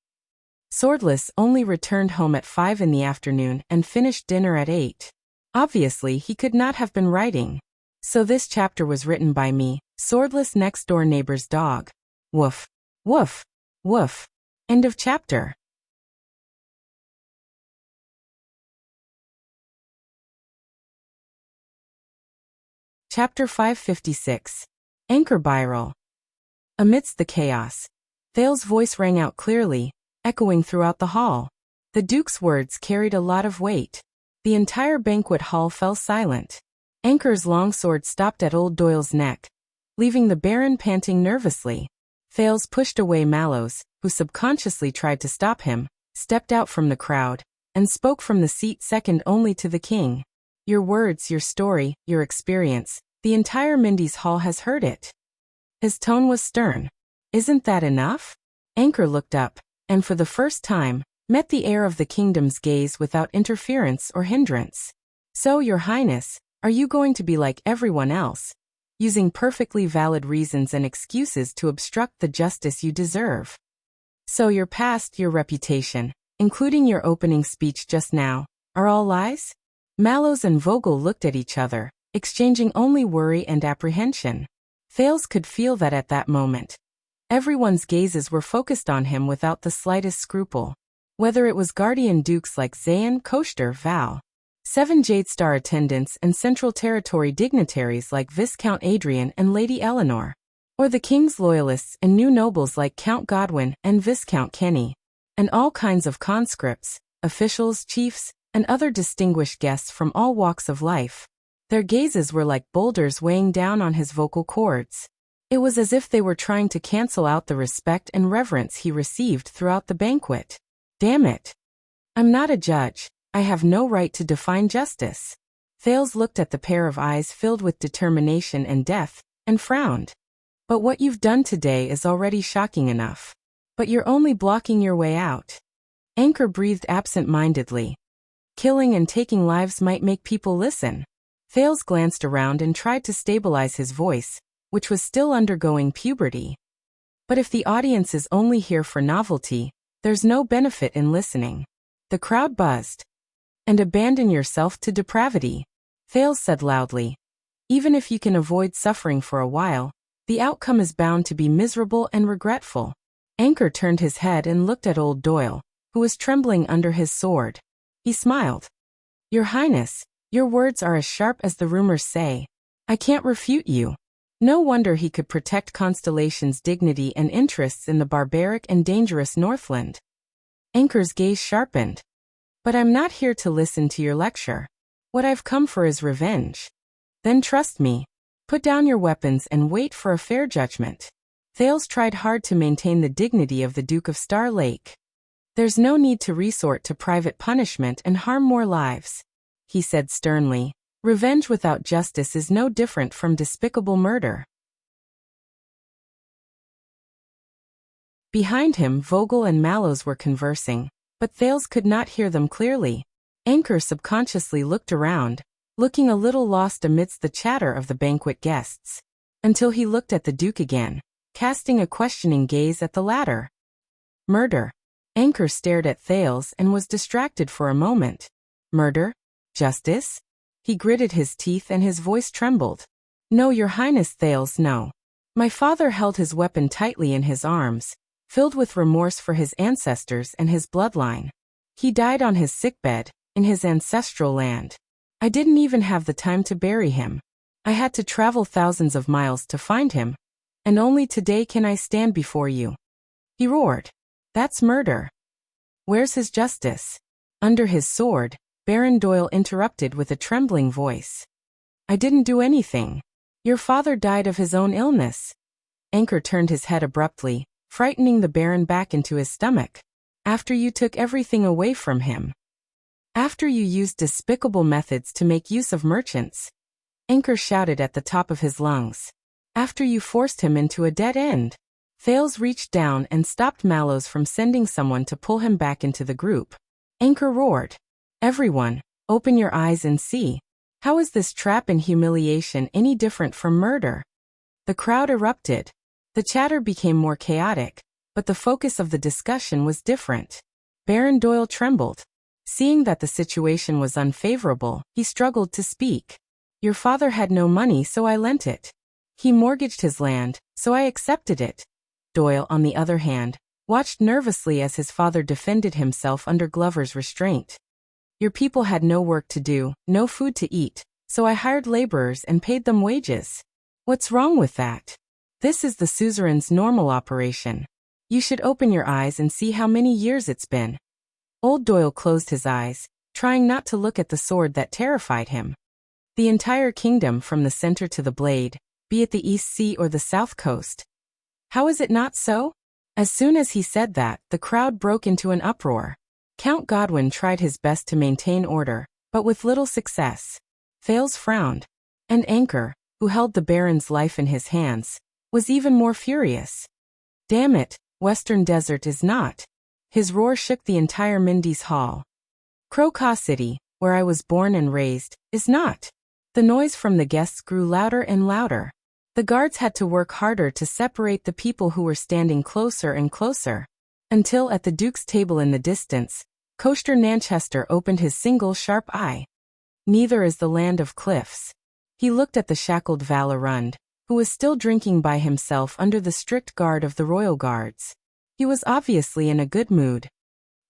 S1: Swordless only returned home at 5 in the afternoon and finished dinner at 8. Obviously, he could not have been writing. So this chapter was written by me, Swordless next-door neighbor's dog. Woof. Woof. Woof. End of chapter. Chapter 556. Anchor Viral. Amidst the chaos, Thales' voice rang out clearly, echoing throughout the hall. The Duke's words carried a lot of weight. The entire banquet hall fell silent. Anchor's long sword stopped at old Doyle's neck, leaving the Baron panting nervously. Thales pushed away Mallows, who subconsciously tried to stop him, stepped out from the crowd, and spoke from the seat second only to the king. "Your words, your story, your experience, the entire Mindy's Hall has heard it." His tone was stern. "Isn't that enough?" Anchor looked up, and for the first time, met the heir of the kingdom's gaze without interference or hindrance. "So, Your Highness, are you going to be like everyone else, using perfectly valid reasons and excuses to obstruct the justice you deserve? So your past, your reputation, including your opening speech just now, are all lies?" Mallows and Vogel looked at each other, exchanging only worry and apprehension. Thales could feel that at that moment. Everyone's gazes were focused on him without the slightest scruple. Whether it was guardian dukes like Zayn, Koster, Val, 7 Jadestar attendants and Central Territory dignitaries like Viscount Adrian and Lady Eleanor, or the king's loyalists and new nobles like Count Godwin and Viscount Kenny, and all kinds of conscripts, officials, chiefs, and other distinguished guests from all walks of life. Their gazes were like boulders weighing down on his vocal cords. It was as if they were trying to cancel out the respect and reverence he received throughout the banquet. Damn it. I'm not a judge. I have no right to define justice. Thales looked at the pair of eyes filled with determination and death, and frowned. But what you've done today is already shocking enough. But you're only blocking your way out. Anchor breathed absent-mindedly. Killing and taking lives might make people listen. Thales glanced around and tried to stabilize his voice, which was still undergoing puberty. But if the audience is only here for novelty, there's no benefit in listening. The crowd buzzed. "And abandon yourself to depravity," Thales said loudly. "Even if you can avoid suffering for a while, the outcome is bound to be miserable and regretful." Anchor turned his head and looked at old Doyle, who was trembling under his sword. He smiled. "Your Highness, your words are as sharp as the rumors say. I can't refute you." No wonder he could protect Constellation's dignity and interests in the barbaric and dangerous Northland. Anchor's gaze sharpened. "But I'm not here to listen to your lecture. What I've come for is revenge." "Then trust me. Put down your weapons and wait for a fair judgment." Thales tried hard to maintain the dignity of the Duke of Star Lake. "There's no need to resort to private punishment and harm more lives," he said sternly. "Revenge without justice is no different from despicable murder." Behind him, Vogel and Mallows were conversing, but Thales could not hear them clearly. Anchor subconsciously looked around, looking a little lost amidst the chatter of the banquet guests, until he looked at the Duke again, casting a questioning gaze at the latter. "Murder." Anchor stared at Thales and was distracted for a moment. "Murder? Justice?" He gritted his teeth and his voice trembled. "No, Your Highness, Thales, no. My father held his weapon tightly in his arms, filled with remorse for his ancestors and his bloodline. He died on his sickbed, in his ancestral land. I didn't even have the time to bury him. I had to travel thousands of miles to find him, and only today can I stand before you." He roared. "That's murder. Where's his justice?" Under his sword, Baron Doyle interrupted with a trembling voice. I didn't do anything. Your father died of his own illness. Anchor turned his head abruptly, frightening the Baron back into his stomach. After you took everything away from him. After you used despicable methods to make use of merchants. Anchor shouted at the top of his lungs. After you forced him into a dead end. Thales reached down and stopped Mallows from sending someone to pull him back into the group. Anchor roared. Everyone, open your eyes and see. How is this trap and humiliation any different from murder? The crowd erupted. The chatter became more chaotic, but the focus of the discussion was different. Baron Doyle trembled. Seeing that the situation was unfavorable, he struggled to speak. Your father had no money, so I lent it. He mortgaged his land, so I accepted it. Doyle, on the other hand, watched nervously as his father defended himself under Glover's restraint. Your people had no work to do, no food to eat, so I hired laborers and paid them wages. What's wrong with that? This is the suzerain's normal operation. You should open your eyes and see how many years it's been. Old Doyle closed his eyes, trying not to look at the sword that terrified him. The entire kingdom from the center to the blade, be it the East Sea or the South Coast. How is it not so? As soon as he said that, the crowd broke into an uproar. Count Godwin tried his best to maintain order, but with little success. Thales frowned. And Anchor, who held the Baron's life in his hands, was even more furious. Damn it, Western Desert is not. His roar shook the entire Mindy's Hall. Crocaw City, where I was born and raised, is not. The noise from the guests grew louder and louder. The guards had to work harder to separate the people who were standing closer and closer. Until at the Duke's table in the distance, Coaster Nanchester opened his single sharp eye. Neither is the land of cliffs. He looked at the shackled Valerund, who was still drinking by himself under the strict guard of the royal guards. He was obviously in a good mood.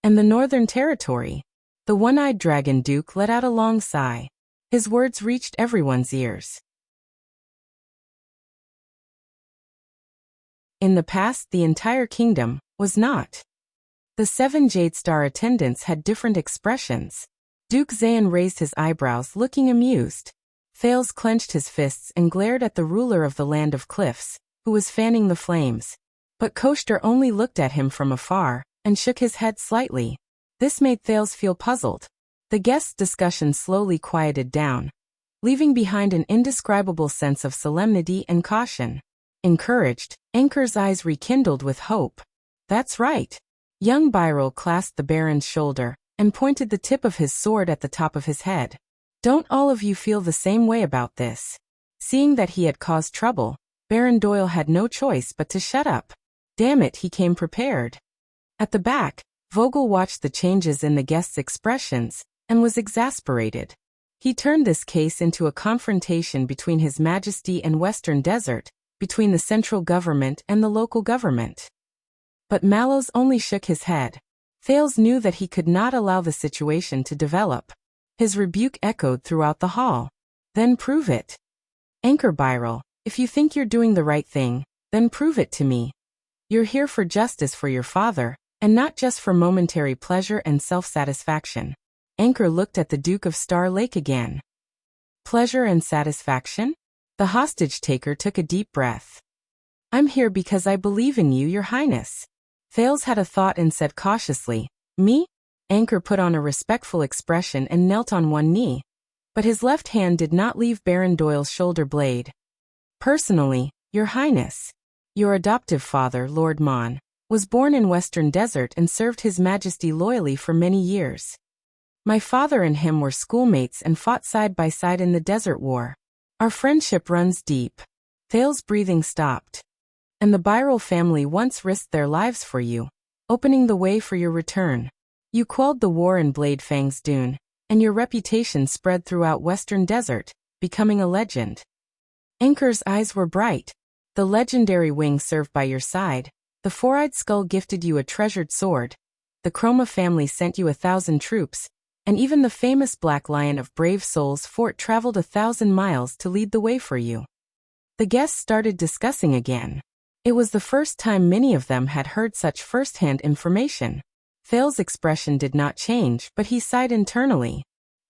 S1: And the Northern Territory? The one-eyed dragon Duke let out a long sigh. His words reached everyone's ears. In the past, the entire kingdom was not. The 7 Jadestar attendants had different expressions. Duke Zayn raised his eyebrows, looking amused. Thales clenched his fists and glared at the ruler of the land of cliffs, who was fanning the flames. But Coaster only looked at him from afar, and shook his head slightly. This made Thales feel puzzled. The guests' discussion slowly quieted down, leaving behind an indescribable sense of solemnity and caution. Encouraged, Anchor's eyes rekindled with hope. That's right. Young Byrrel clasped the Baron's shoulder, and pointed the tip of his sword at the top of his head. Don't all of you feel the same way about this? Seeing that he had caused trouble, Baron Doyle had no choice but to shut up. Damn it, he came prepared. At the back, Vogel watched the changes in the guests' expressions, and was exasperated. He turned this case into a confrontation between His Majesty and Western Desert, between the central government and the local government. But Mallows only shook his head. Thales knew that he could not allow the situation to develop. His rebuke echoed throughout the hall. Then prove it. Anchor Byrrel, if you think you're doing the right thing, then prove it to me. You're here for justice for your father, and not just for momentary pleasure and self-satisfaction. Anchor looked at the Duke of Star Lake again. Pleasure and satisfaction? The hostage-taker took a deep breath. I'm here because I believe in you, Your Highness. Thales had a thought and said cautiously, Me? Anchor put on a respectful expression and knelt on one knee. But his left hand did not leave Baron Doyle's shoulder blade. Personally, Your Highness. Your adoptive father, Lord Mon, was born in Western Desert and served His Majesty loyally for many years. My father and him were schoolmates and fought side by side in the Desert War. Our friendship runs deep. Thales' breathing stopped. And the Byrrel family once risked their lives for you, opening the way for your return. You quelled the war in Blade Fang's Dune, and your reputation spread throughout Western Desert, becoming a legend. Anchor's eyes were bright. The legendary wing served by your side, the four-eyed skull gifted you a treasured sword, the Chroma family sent you 1,000 troops, and even the famous Black Lion of Brave Souls fort traveled 1,000 miles to lead the way for you. The guests started discussing again. It was the first time many of them had heard such first-hand information. Thales' expression did not change, but he sighed internally.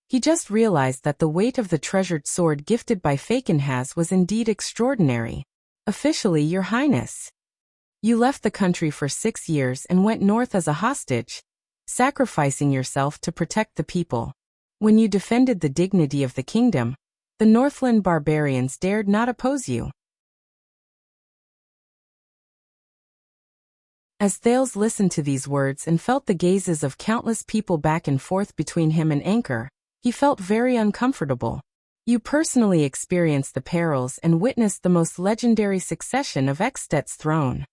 S1: He just realized that the weight of the treasured sword gifted by Fakenhas was indeed extraordinary. Officially, Your Highness. You left the country for 6 years and went north as a hostage, sacrificing yourself to protect the people. When you defended the dignity of the kingdom, the Northland barbarians dared not oppose you. As Thales listened to these words and felt the gazes of countless people back and forth between him and Anchor, he felt very uncomfortable. You personally experienced the perils and witnessed the most legendary succession of Ekstet's throne.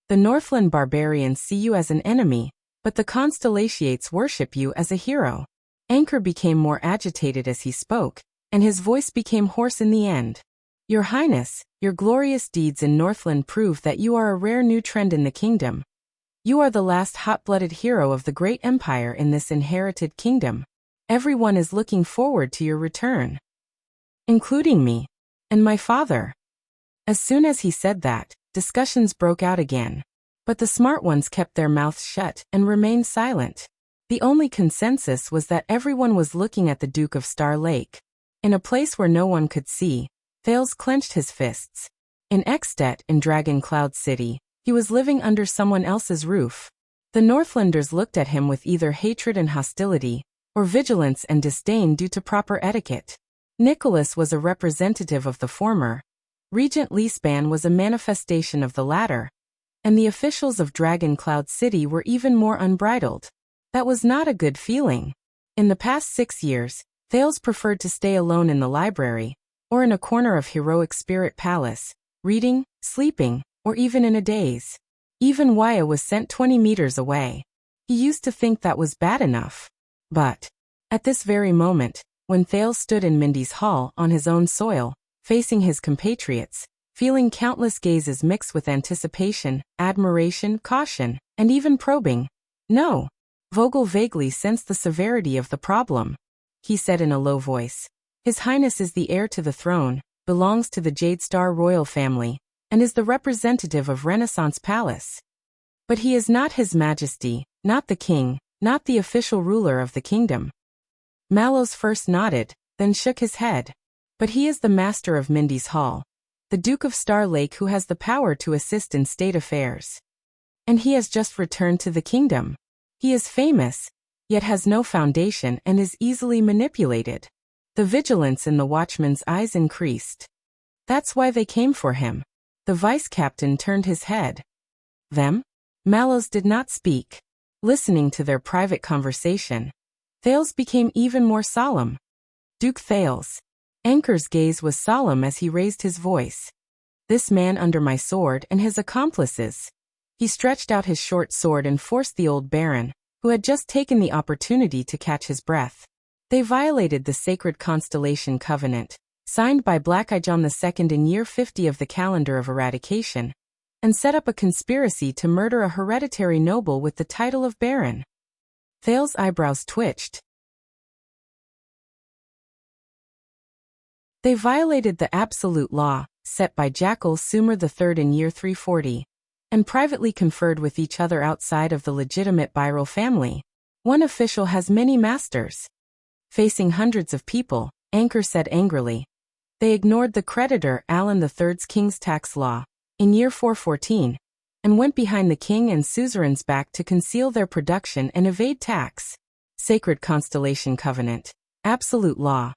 S1: The Northland barbarians see you as an enemy, but the Constellations worship you as a hero. Anchor became more agitated as he spoke, and his voice became hoarse in the end. Your Highness, your glorious deeds in Northland prove that you are a rare new trend in the kingdom. You are the last hot-blooded hero of the great empire in this inherited kingdom. Everyone is looking forward to your return, including me and my father. As soon as he said that, discussions broke out again. But the smart ones kept their mouths shut and remained silent. The only consensus was that everyone was looking at the Duke of Star Lake. In a place where no one could see, Thales clenched his fists. In Ekstet, in Dragon Cloud City, he was living under someone else's roof. The Northlanders looked at him with either hatred and hostility, or vigilance and disdain due to proper etiquette. Nicholas was a representative of the former. Regent Leespan was a manifestation of the latter. And the officials of Dragon Cloud City were even more unbridled. That was not a good feeling. In the past 6 years, Thales preferred to stay alone in the library, or in a corner of Heroic Spirit Palace, reading, sleeping, or even in a daze. Even Waya was sent 20 meters away. He used to think that was bad enough. But at this very moment, when Thales stood in Mindy's hall on his own soil, facing his compatriots, feeling countless gazes mixed with anticipation, admiration, caution, and even probing. No. Vogel vaguely sensed the severity of the problem. He said in a low voice, His Highness is the heir to the throne, belongs to the Jade Star royal family, and is the representative of Renaissance Palace. But he is not His Majesty, not the king, not the official ruler of the kingdom. Mallows first nodded, then shook his head. But he is the master of Mindy's Hall, the Duke of Star Lake who has the power to assist in state affairs. And he has just returned to the kingdom. He is famous, yet has no foundation and is easily manipulated. The vigilance in the watchman's eyes increased. That's why they came for him. The vice-captain turned his head. Them? Mallows did not speak. Listening to their private conversation, Thales became even more solemn. Duke Thales. Anchor's gaze was solemn as he raised his voice. This man under my sword and his accomplices. He stretched out his short sword and forced the old baron, who had just taken the opportunity to catch his breath. They violated the sacred constellation covenant, signed by Black Eye John II in year 50 of the calendar of eradication, and set up a conspiracy to murder a hereditary noble with the title of baron. Thales' eyebrows twitched. They violated the absolute law, set by Jackal Sumer III in year 340, and privately conferred with each other outside of the legitimate Byral family. One official has many masters. Facing hundreds of people, Anchor said angrily. They ignored the creditor Alan III's king's tax law, in year 414, and went behind the king and suzerain's back to conceal their production and evade tax. Sacred Constellation Covenant. Absolute law.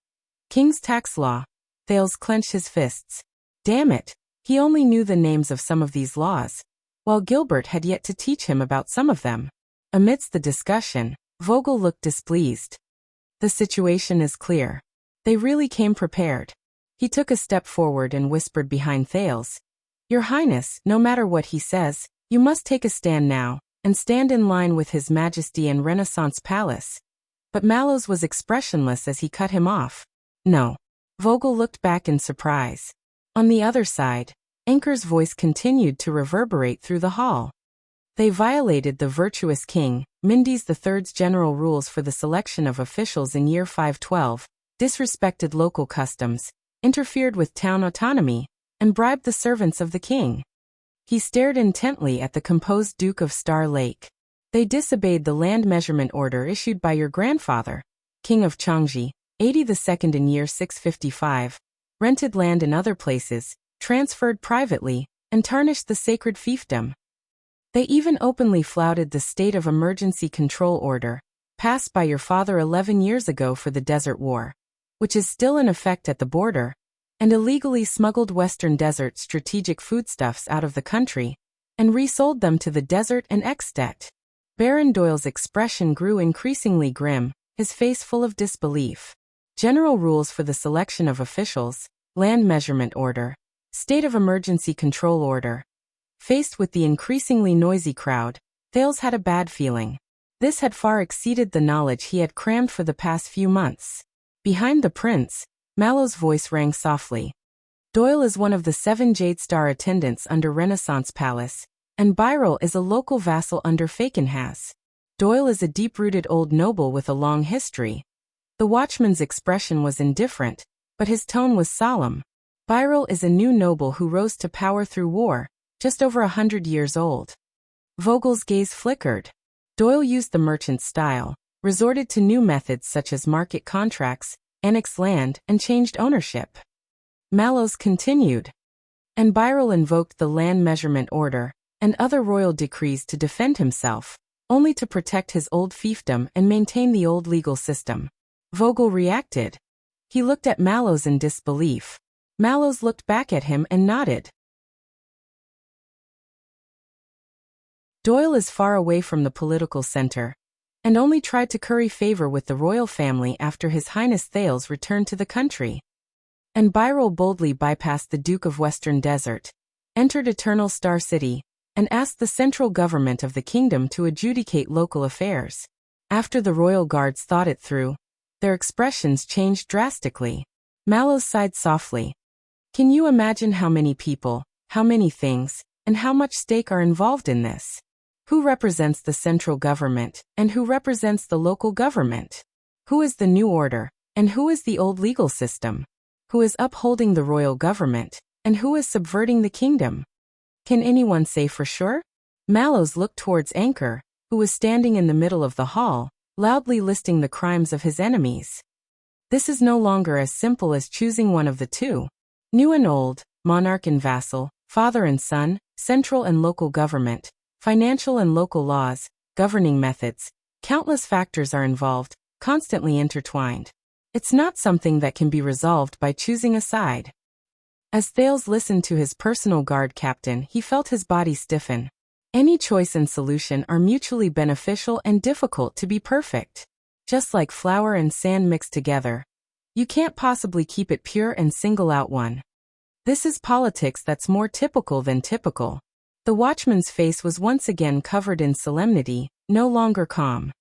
S1: King's tax law. Thales clenched his fists. Damn it, he only knew the names of some of these laws, while Gilbert had yet to teach him about some of them. Amidst the discussion, Vogel looked displeased. The situation is clear. They really came prepared. He took a step forward and whispered behind Thales. Your Highness, no matter what he says, you must take a stand now, and stand in line with His Majesty and Renaissance Palace. But Mallows was expressionless as he cut him off. No. Vogel looked back in surprise. On the other side, Anchor's voice continued to reverberate through the hall. They violated the virtuous king, Mindy's III's general rules for the selection of officials in year 512, disrespected local customs, interfered with town autonomy, and bribed the servants of the king. He stared intently at the composed Duke of Star Lake. They disobeyed the land measurement order issued by your grandfather, King of Changji, 82nd in year 655, rented land in other places, transferred privately, and tarnished the sacred fiefdom. They even openly flouted the state of emergency control order, passed by your father 11 years ago for the Desert War, which is still in effect at the border, and illegally smuggled Western Desert strategic foodstuffs out of the country, and resold them to the desert and Extet. Baron Doyle's expression grew increasingly grim, his face full of disbelief. General rules for the selection of officials, land measurement order, state of emergency control order. Faced with the increasingly noisy crowd, Thales had a bad feeling. This had far exceeded the knowledge he had crammed for the past few months. Behind the prince, Mallow's voice rang softly. Doyle is one of the 7 Jade Star attendants under Renaissance Palace, and Byril is a local vassal under Fakenhas. Doyle is a deep-rooted old noble with a long history. The watchman's expression was indifferent, but his tone was solemn. Byril is a new noble who rose to power through war, just over 100 years old. Vogel's gaze flickered. Doyle used the merchant style, resorted to new methods such as market contracts, annexed land, and changed ownership. Mallows continued. And Byril invoked the land measurement order and other royal decrees to defend himself, only to protect his old fiefdom and maintain the old legal system. Vogel reacted. He looked at Mallows in disbelief. Mallows looked back at him and nodded. Doyle is far away from the political center, and only tried to curry favor with the royal family after His Highness Thales returned to the country. And Byril boldly bypassed the Duke of Western Desert, entered Eternal Star City, and asked the central government of the kingdom to adjudicate local affairs. After the royal guards thought it through, their expressions changed drastically. Mallows sighed softly. Can you imagine how many people, how many things, and how much stake are involved in this? Who represents the central government, and who represents the local government? Who is the new order, and who is the old legal system? Who is upholding the royal government, and who is subverting the kingdom? Can anyone say for sure? Mallows looked towards Anchor, who was standing in the middle of the hall, loudly listing the crimes of his enemies. This is no longer as simple as choosing one of the two. New and old, monarch and vassal, father and son, central and local government, financial and local laws, governing methods, countless factors are involved, constantly intertwined. It's not something that can be resolved by choosing a side. As Thales listened to his personal guard captain, he felt his body stiffen. Any choice and solution are mutually beneficial and difficult to be perfect. Just like flour and sand mixed together. You can't possibly keep it pure and single out one. This is politics that's more typical than typical. The watchman's face was once again covered in solemnity, no longer calm.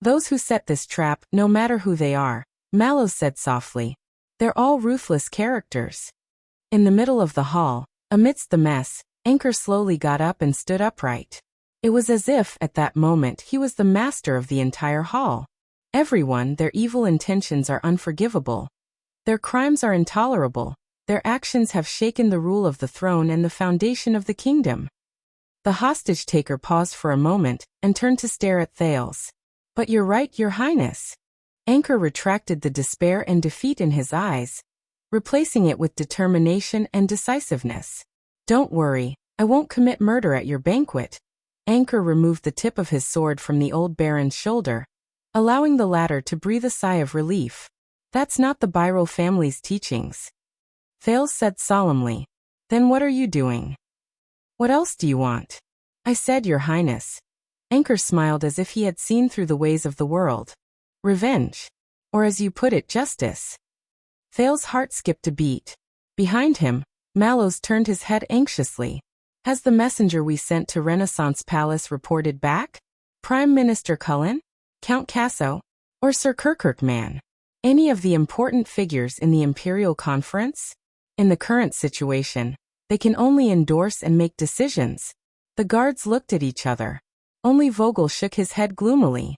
S1: Those who set this trap, no matter who they are, Mallows said softly. They're all ruthless characters. In the middle of the hall, amidst the mess, Anchor slowly got up and stood upright. It was as if, at that moment, he was the master of the entire hall. Everyone, their evil intentions are unforgivable. Their crimes are intolerable. Their actions have shaken the rule of the throne and the foundation of the kingdom. The hostage-taker paused for a moment and turned to stare at Thales. But you're right, Your Highness. Anchor retracted the despair and defeat in his eyes, replacing it with determination and decisiveness. Don't worry, I won't commit murder at your banquet. Anchor removed the tip of his sword from the old baron's shoulder, allowing the latter to breathe a sigh of relief. That's not the Byril family's teachings. Thales said solemnly. Then what are you doing? What else do you want? I said, Your Highness. Anchor smiled as if he had seen through the ways of the world. Revenge. Or as you put it, justice. Thales' heart skipped a beat. Behind him, Mallows turned his head anxiously. Has the messenger we sent to Renaissance Palace reported back? Prime Minister Cullen? Count Casso? Or Sir Kirkirkman? Any of the important figures in the Imperial Conference? In the current situation, they can only endorse and make decisions. The guards looked at each other. Only Vogel shook his head gloomily.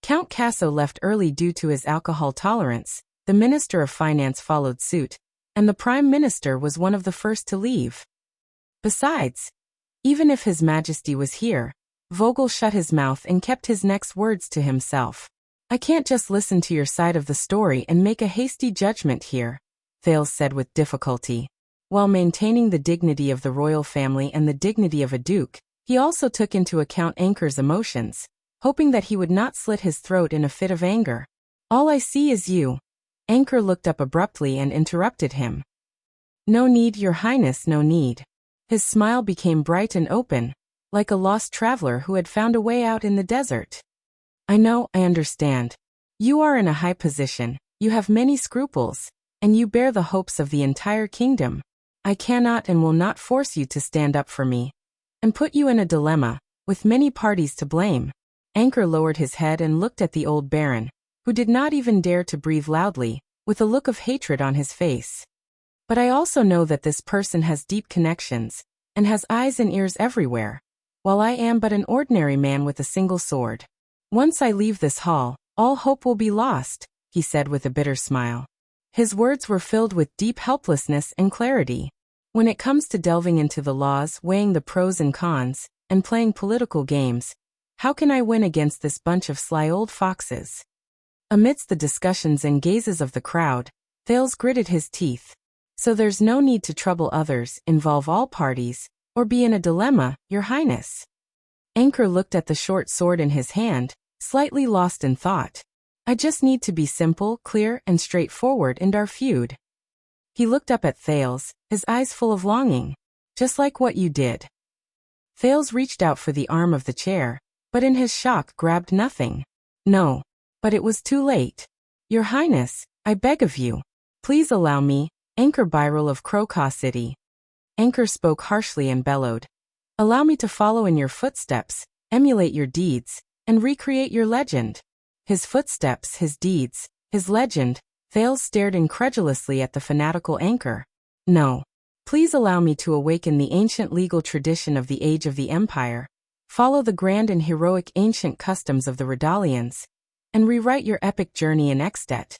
S1: Count Casso left early due to his alcohol tolerance, the Minister of Finance followed suit, and the Prime Minister was one of the first to leave. Besides, Even if His Majesty was here, Vogel shut his mouth and kept his next words to himself. I can't just listen to your side of the story and make a hasty judgment here, Thales said with difficulty. While maintaining the dignity of the royal family and the dignity of a duke, he also took into account Anchor's emotions, hoping that he would not slit his throat in a fit of anger. All I see is you. Anchor looked up abruptly and interrupted him. No need, Your Highness, no need. His smile became bright and open, like a lost traveler who had found a way out in the desert. I know, I understand. You are in a high position, you have many scruples, and you bear the hopes of the entire kingdom. I cannot and will not force you to stand up for me, and put you in a dilemma, with many parties to blame. Anchor lowered his head and looked at the old baron, who did not even dare to breathe loudly, with a look of hatred on his face. But I also know that this person has deep connections, and has eyes and ears everywhere, while I am but an ordinary man with a single sword. Once I leave this hall, all hope will be lost, he said with a bitter smile. His words were filled with deep helplessness and clarity. When it comes to delving into the laws, weighing the pros and cons, and playing political games, how can I win against this bunch of sly old foxes? Amidst the discussions and gazes of the crowd, Thales gritted his teeth. So there's no need to trouble others, involve all parties, or be in a dilemma, Your Highness. Anchor looked at the short sword in his hand, slightly lost in thought. I just need to be simple, clear, and straightforward in our feud. He looked up at Thales, his eyes full of longing. Just like what you did. Thales reached out for the arm of the chair, but in his shock grabbed nothing. No. But it was too late. Your Highness, I beg of you. Please allow me, Anchor Byril of Crocaw City. Anchor spoke harshly and bellowed. Allow me to follow in your footsteps, emulate your deeds, and recreate your legend. His footsteps, his deeds, his legend. Thales stared incredulously at the fanatical Anchor. No. Please allow me to awaken the ancient legal tradition of the age of the Empire, follow the grand and heroic ancient customs of the Redalians, and rewrite your epic journey in Extet.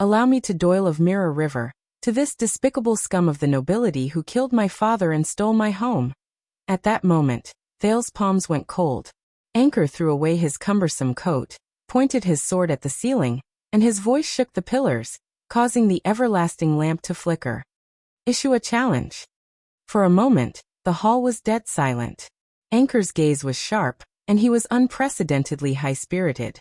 S1: Allow me to Doyle of Mirror River, to this despicable scum of the nobility who killed my father and stole my home. At that moment, Thales' palms went cold. Anchor threw away his cumbersome coat, pointed his sword at the ceiling, and his voice shook the pillars, causing the everlasting lamp to flicker. Issue a challenge. For a moment, the hall was dead silent. Anchor's gaze was sharp, and he was unprecedentedly high-spirited.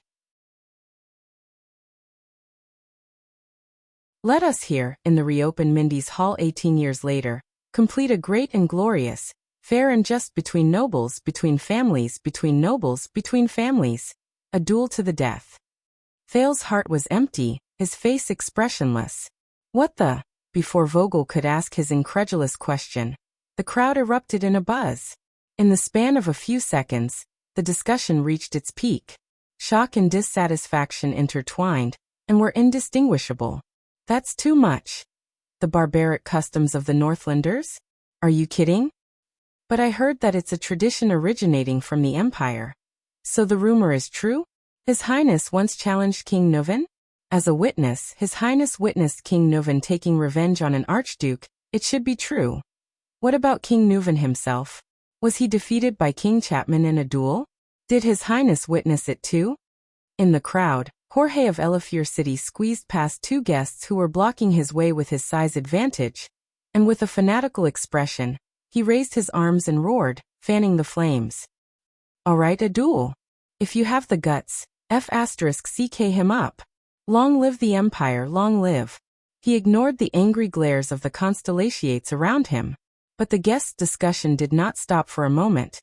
S1: Let us here, in the reopened Mindy's Hall 18 years later, complete a great and glorious, fair and just between nobles, between families, between nobles, between families, a duel to the death. Thales' heart was empty, his face expressionless. What the? Before Vogel could ask his incredulous question, the crowd erupted in a buzz. In the span of a few seconds, the discussion reached its peak. Shock and dissatisfaction intertwined, and were indistinguishable. That's too much. The barbaric customs of the Northlanders? Are you kidding? But I heard that it's a tradition originating from the Empire. So the rumor is true? His Highness once challenged King Nuvan? As a witness, His Highness witnessed King Nuvan taking revenge on an archduke. It should be true. What about King Nuvan himself? Was he defeated by King Chapman in a duel? Did His Highness witness it too? In the crowd, Jorge of Elefure City squeezed past two guests who were blocking his way with his size advantage, and with a fanatical expression, he raised his arms and roared, fanning the flames. All right, a duel. If you have the guts, *CK him up. Long live the Empire, long live. He ignored the angry glares of the constellations around him, but the guests' discussion did not stop for a moment.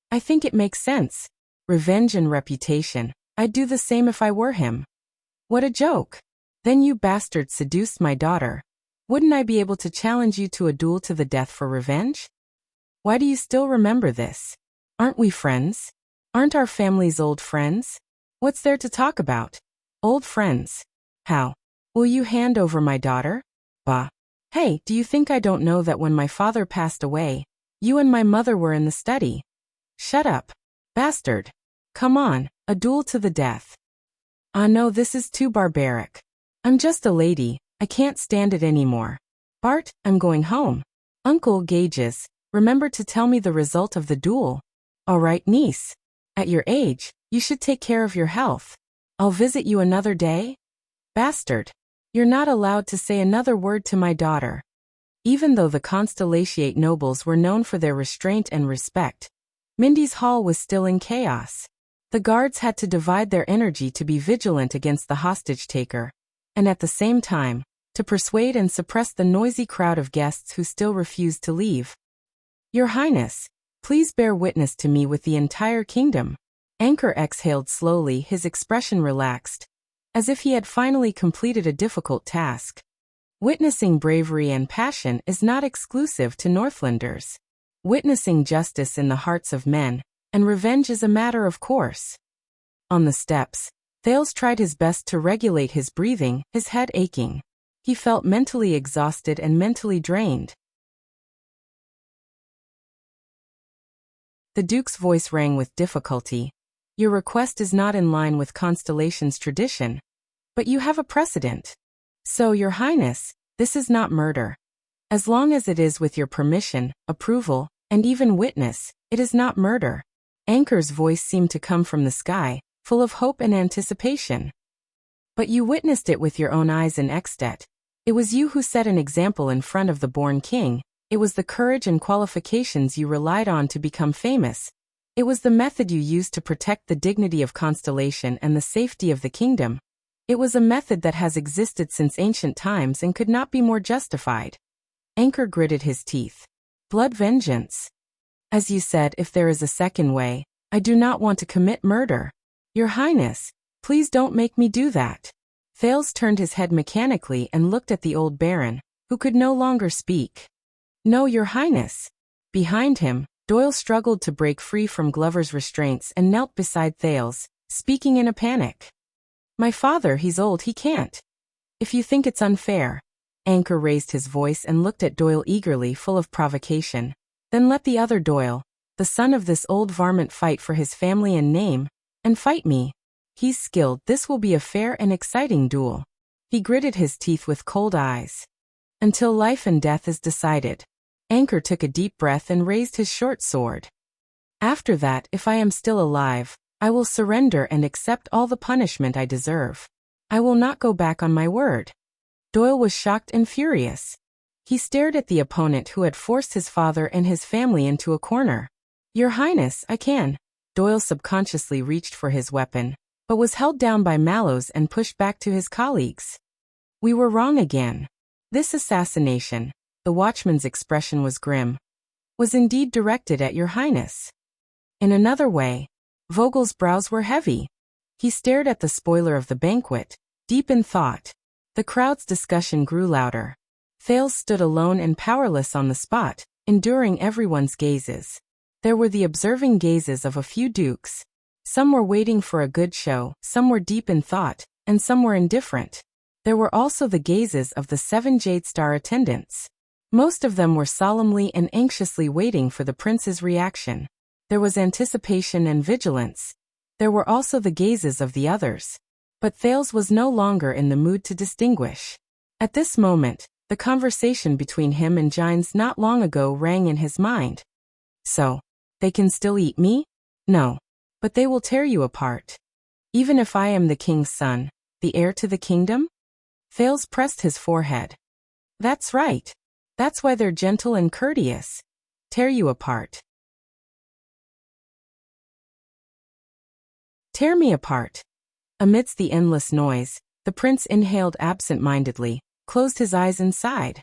S1: I think it makes sense. Revenge and reputation. I'd do the same if I were him. What a joke. Then you bastards seduced my daughter. Wouldn't I be able to challenge you to a duel to the death for revenge? Why do you still remember this? Aren't we friends? Aren't our families old friends? What's there to talk about? Old friends. How? Will you hand over my daughter? Bah. Hey, do you think I don't know that when my father passed away, you and my mother were in the study? Shut up. Bastard. Come on, a duel to the death. Ah no, this is too barbaric. I'm just a lady, I can't stand it anymore. Bart, I'm going home. Uncle Gages, Remember to tell me the result of the duel. All right, niece. At your age, you should take care of your health. I'll visit you another day? Bastard. You're not allowed to say another word to my daughter. Even though the Constellatiate nobles were known for their restraint and respect, Mindy's hall was still in chaos. The guards had to divide their energy to be vigilant against the hostage-taker, and at the same time, to persuade and suppress the noisy crowd of guests who still refused to leave. Your Highness, please bear witness to me with the entire kingdom. Anchor exhaled slowly, his expression relaxed, as if he had finally completed a difficult task. Witnessing bravery and passion is not exclusive to Northlanders. Witnessing justice in the hearts of men, and revenge is a matter of course. On the steps, Thales tried his best to regulate his breathing, his head aching. He felt mentally exhausted and mentally drained. The Duke's voice rang with difficulty. Your request is not in line with Constellation's tradition, but you have a precedent. So, Your Highness, this is not murder. As long as it is with your permission, approval, and even witness, it is not murder. Anchor's voice seemed to come from the sky, full of hope and anticipation. But you witnessed it with your own eyes in Ekstedt. It was you who set an example in front of the born king. It was the courage and qualifications you relied on to become famous. It was the method you used to protect the dignity of Constellation and the safety of the kingdom. It was a method that has existed since ancient times and could not be more justified. Anchor gritted his teeth. Blood vengeance. As you said, if there is a second way, I do not want to commit murder. Your Highness, please don't make me do that. Thales turned his head mechanically and looked at the old baron, who could no longer speak. No, Your Highness. Behind him, Doyle struggled to break free from Glover's restraints and knelt beside Thales, speaking in a panic. My father, he's old, he can't. If you think it's unfair. Anchor raised his voice and looked at Doyle eagerly, full of provocation. Then let the other Doyle, the son of this old varmint, fight for his family and name, and fight me. He's skilled, this will be a fair and exciting duel. He gritted his teeth with cold eyes. Until life and death is decided. Anchor took a deep breath and raised his short sword. After that, if I am still alive, I will surrender and accept all the punishment I deserve. I will not go back on my word. Doyle was shocked and furious. He stared at the opponent who had forced his father and his family into a corner. Your Highness, I can. Doyle subconsciously reached for his weapon, but was held down by Mallows and pushed back to his colleagues. We were wrong again. This assassination, the watchman's expression was grim, was indeed directed at Your Highness. In another way, Vogel's brows were heavy. He stared at the spoiler of the banquet, deep in thought. The crowd's discussion grew louder. Thales stood alone and powerless on the spot, enduring everyone's gazes. There were the observing gazes of a few dukes. Some were waiting for a good show, some were deep in thought, and some were indifferent. There were also the gazes of the 7 Jade Star attendants. Most of them were solemnly and anxiously waiting for the prince's reaction. There was anticipation and vigilance. There were also the gazes of the others. But Thales was no longer in the mood to distinguish. At this moment, the conversation between him and Gines not long ago rang in his mind. So, they can still eat me? No. But they will tear you apart. Even if I am the king's son, the heir to the kingdom? Thales pressed his forehead. That's right. That's why they're gentle and courteous. Tear you apart. Tear me apart. Amidst the endless noise, the prince inhaled absent-mindedly, closed his eyes and sighed.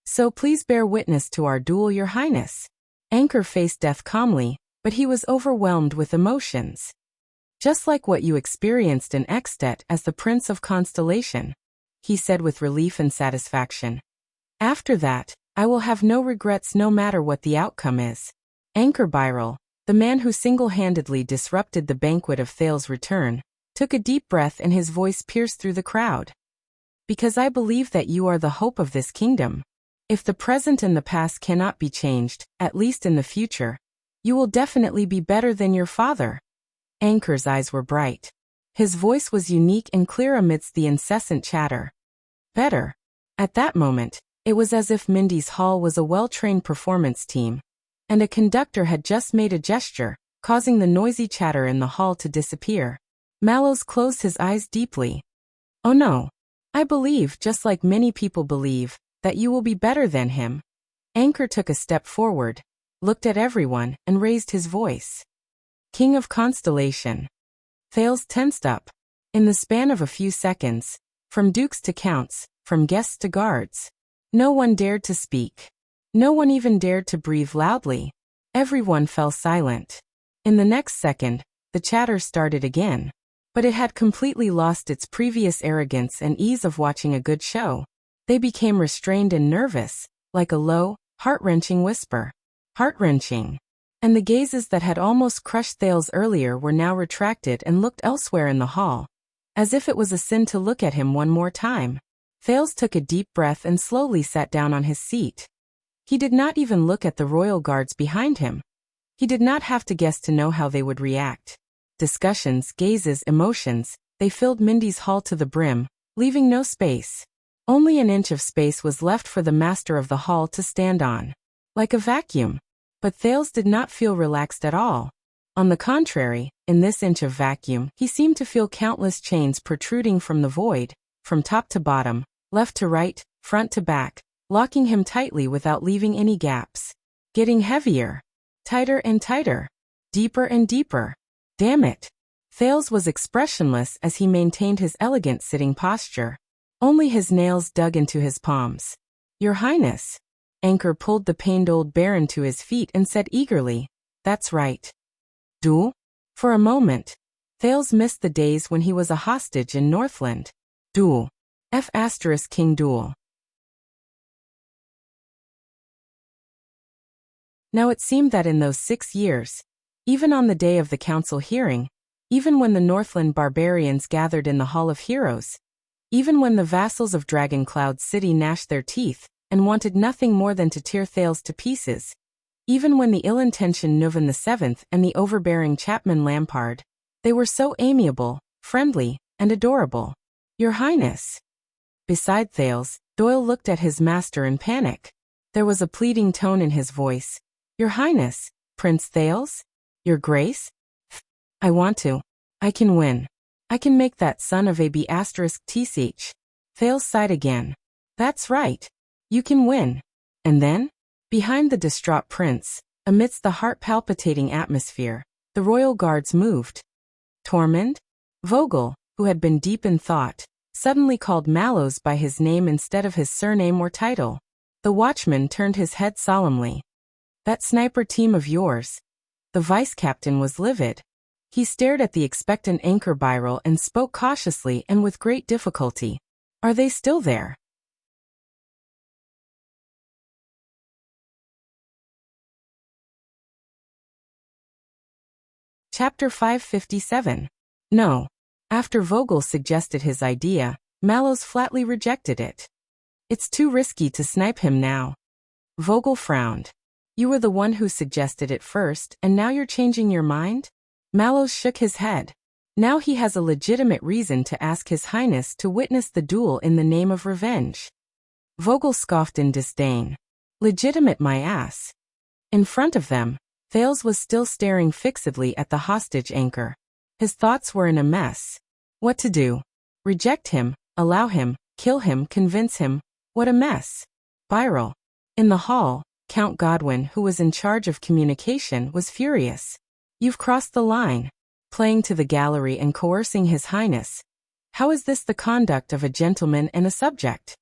S1: So please bear witness to our duel, Your Highness. Anchor faced death calmly, but he was overwhelmed with emotions. Just like what you experienced in Ekstedt as the Prince of Constellation, he said with relief and satisfaction. After that, I will have no regrets no matter what the outcome is. Anchor Byrel, the man who single-handedly disrupted the banquet of Thales' return, took a deep breath and his voice pierced through the crowd. Because I believe that you are the hope of this kingdom. If the present and the past cannot be changed, at least in the future, you will definitely be better than your father. Anchor's eyes were bright. His voice was unique and clear amidst the incessant chatter. Better. At that moment, it was as if Mindy's hall was a well-trained performance team, and a conductor had just made a gesture, causing the noisy chatter in the hall to disappear. Mallows closed his eyes deeply. Oh no. I believe, just like many people believe, that you will be better than him. Anchor took a step forward, looked at everyone, and raised his voice. King of Constellation. Thales tensed up. In the span of a few seconds, from dukes to counts, from guests to guards, no one dared to speak. No one even dared to breathe loudly. Everyone fell silent. In the next second, the chatter started again. But it had completely lost its previous arrogance and ease of watching a good show. They became restrained and nervous, like a low, heart-wrenching whisper. Heart-wrenching. And the gazes that had almost crushed Thales earlier were now retracted and looked elsewhere in the hall, as if it was a sin to look at him one more time. Thales took a deep breath and slowly sat down on his seat. He did not even look at the royal guards behind him. He did not have to guess to know how they would react. Discussions, gazes, emotions, they filled Mindy's hall to the brim, leaving no space. Only an inch of space was left for the master of the hall to stand on. Like a vacuum. But Thales did not feel relaxed at all. On the contrary, in this inch of vacuum, he seemed to feel countless chains protruding from the void, from top to bottom, left to right, front to back, locking him tightly without leaving any gaps. Getting heavier. Tighter and tighter. Deeper and deeper. Damn it. Thales was expressionless as he maintained his elegant sitting posture. Only his nails dug into his palms. Your Highness. Anchor pulled the pained old baron to his feet and said eagerly, That's right. Duel? For a moment, Thales missed the days when he was a hostage in Northland. Duel. King Duel. Now it seemed that in those 6 years, even on the day of the council hearing, even when the Northland barbarians gathered in the Hall of Heroes, even when the vassals of Dragoncloud City gnashed their teeth and wanted nothing more than to tear Thales to pieces, even when the ill-intentioned Nuvan VII and the overbearing Chapman Lampard, they were so amiable, friendly, and adorable. Your Highness. Beside Thales, Doyle looked at his master in panic. There was a pleading tone in his voice. Your Highness, Prince Thales? Your Grace? I want to. I can win. I can make that son of a B***tch. Thales sighed again. That's right. You can win. And then? Behind the distraught prince, amidst the heart-palpitating atmosphere, the royal guards moved. Tormund? Vogel, who had been deep in thought, suddenly called Mallows by his name instead of his surname or title. The watchman turned his head solemnly. That sniper team of yours. The vice-captain was livid. He stared at the expectant Anchor Byrel and spoke cautiously and with great difficulty. Are they still there? Chapter 557. No. After Vogel suggested his idea, Mallows flatly rejected it. It's too risky to snipe him now. Vogel frowned. You were the one who suggested it first, and now you're changing your mind? Mallows shook his head. Now he has a legitimate reason to ask His Highness to witness the duel in the name of revenge. Vogel scoffed in disdain. Legitimate my ass. In front of them, Thales was still staring fixedly at the hostage Anchor. His thoughts were in a mess. What to do? Reject him, allow him, kill him, convince him. What a mess. Byrel. In the hall, Count Godwin, who was in charge of communication, was furious. You've crossed the line. Playing to the gallery and coercing His Highness. How is this the conduct of a gentleman and a subject?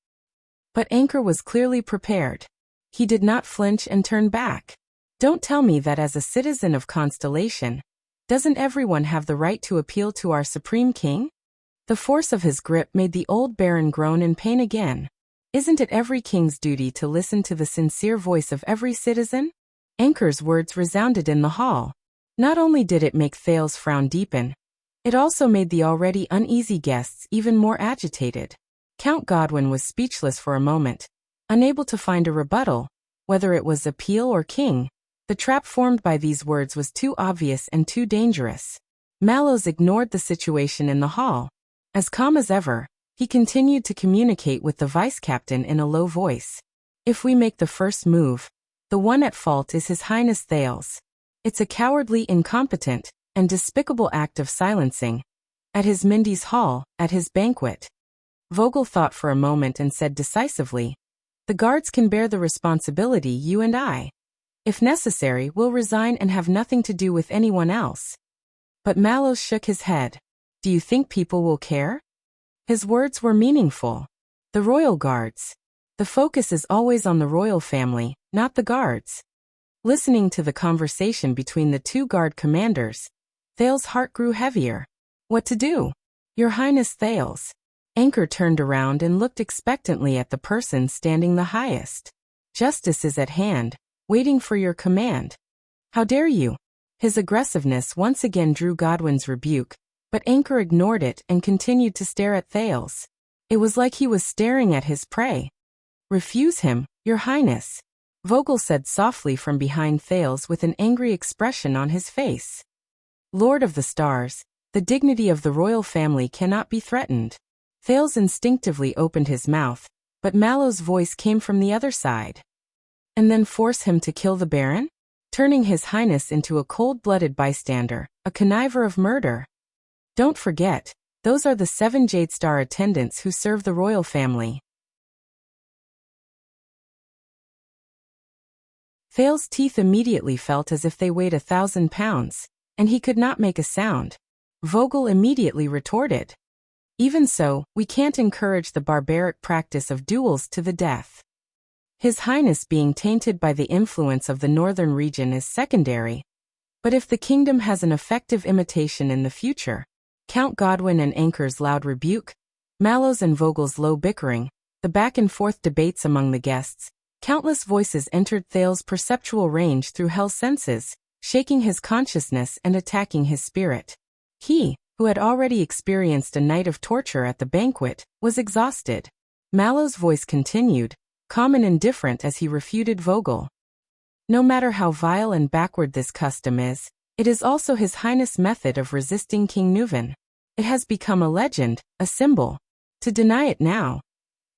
S1: But Anchor was clearly prepared. He did not flinch and turn back. Don't tell me that as a citizen of Constellation, doesn't everyone have the right to appeal to our Supreme King? The force of his grip made the old baron groan in pain again. Isn't it every king's duty to listen to the sincere voice of every citizen? Anchor's words resounded in the hall. Not only did it make Thales' frown deepen, it also made the already uneasy guests even more agitated. Count Godwin was speechless for a moment, unable to find a rebuttal, whether it was appeal or king. The trap formed by these words was too obvious and too dangerous. Mallows ignored the situation in the hall. As calm as ever, he continued to communicate with the vice-captain in a low voice. If we make the first move, The one at fault is His Highness Thales. It's a cowardly, incompetent, and despicable act of silencing. At his Mindy's Hall, at his banquet. Vogel thought for a moment and said decisively, "The guards can bear the responsibility, you and I. If necessary, we'll resign and have nothing to do with anyone else." But Mallows shook his head. "Do you think people will care?" His words were meaningful. The royal guards. The focus is always on the royal family, not the guards. Listening to the conversation between the two guard commanders, Thales' heart grew heavier. What to do? "Your Highness Thales." Anchor turned around and looked expectantly at the person standing the highest. "Justice is at hand, waiting for your command." "How dare you?" His aggressiveness once again drew Godwin's rebuke, but Anchor ignored it and continued to stare at Thales. It was like he was staring at his prey. "Refuse him, Your Highness," Vogel said softly from behind Thales with an angry expression on his face. "Lord of the Stars, the dignity of the royal family cannot be threatened." Thales instinctively opened his mouth, but Mallows' voice came from the other side. "And then force him to kill the Baron? Turning His Highness into a cold-blooded bystander, a conniver of murder. Don't forget, those are the 7 Jadestar attendants who serve the royal family." Thales' teeth immediately felt as if they weighed 1,000 pounds, and he could not make a sound. Vogel immediately retorted, "Even so, we can't encourage the barbaric practice of duels to the death. His Highness being tainted by the influence of the northern region is secondary. But if the kingdom has an effective imitation in the future..." Count Godwin and Anchor's loud rebuke, Mallows and Vogel's low bickering, the back-and-forth debates among the guests, countless voices entered Thales' perceptual range through Hell's senses, shaking his consciousness and attacking his spirit. He, who had already experienced a night of torture at the banquet, was exhausted. Mallows' voice continued, calm and indifferent as he refuted Vogel. "No matter how vile and backward this custom is, it is also His Highness' method of resisting King Nuvan. It has become a legend, a symbol. To deny it now,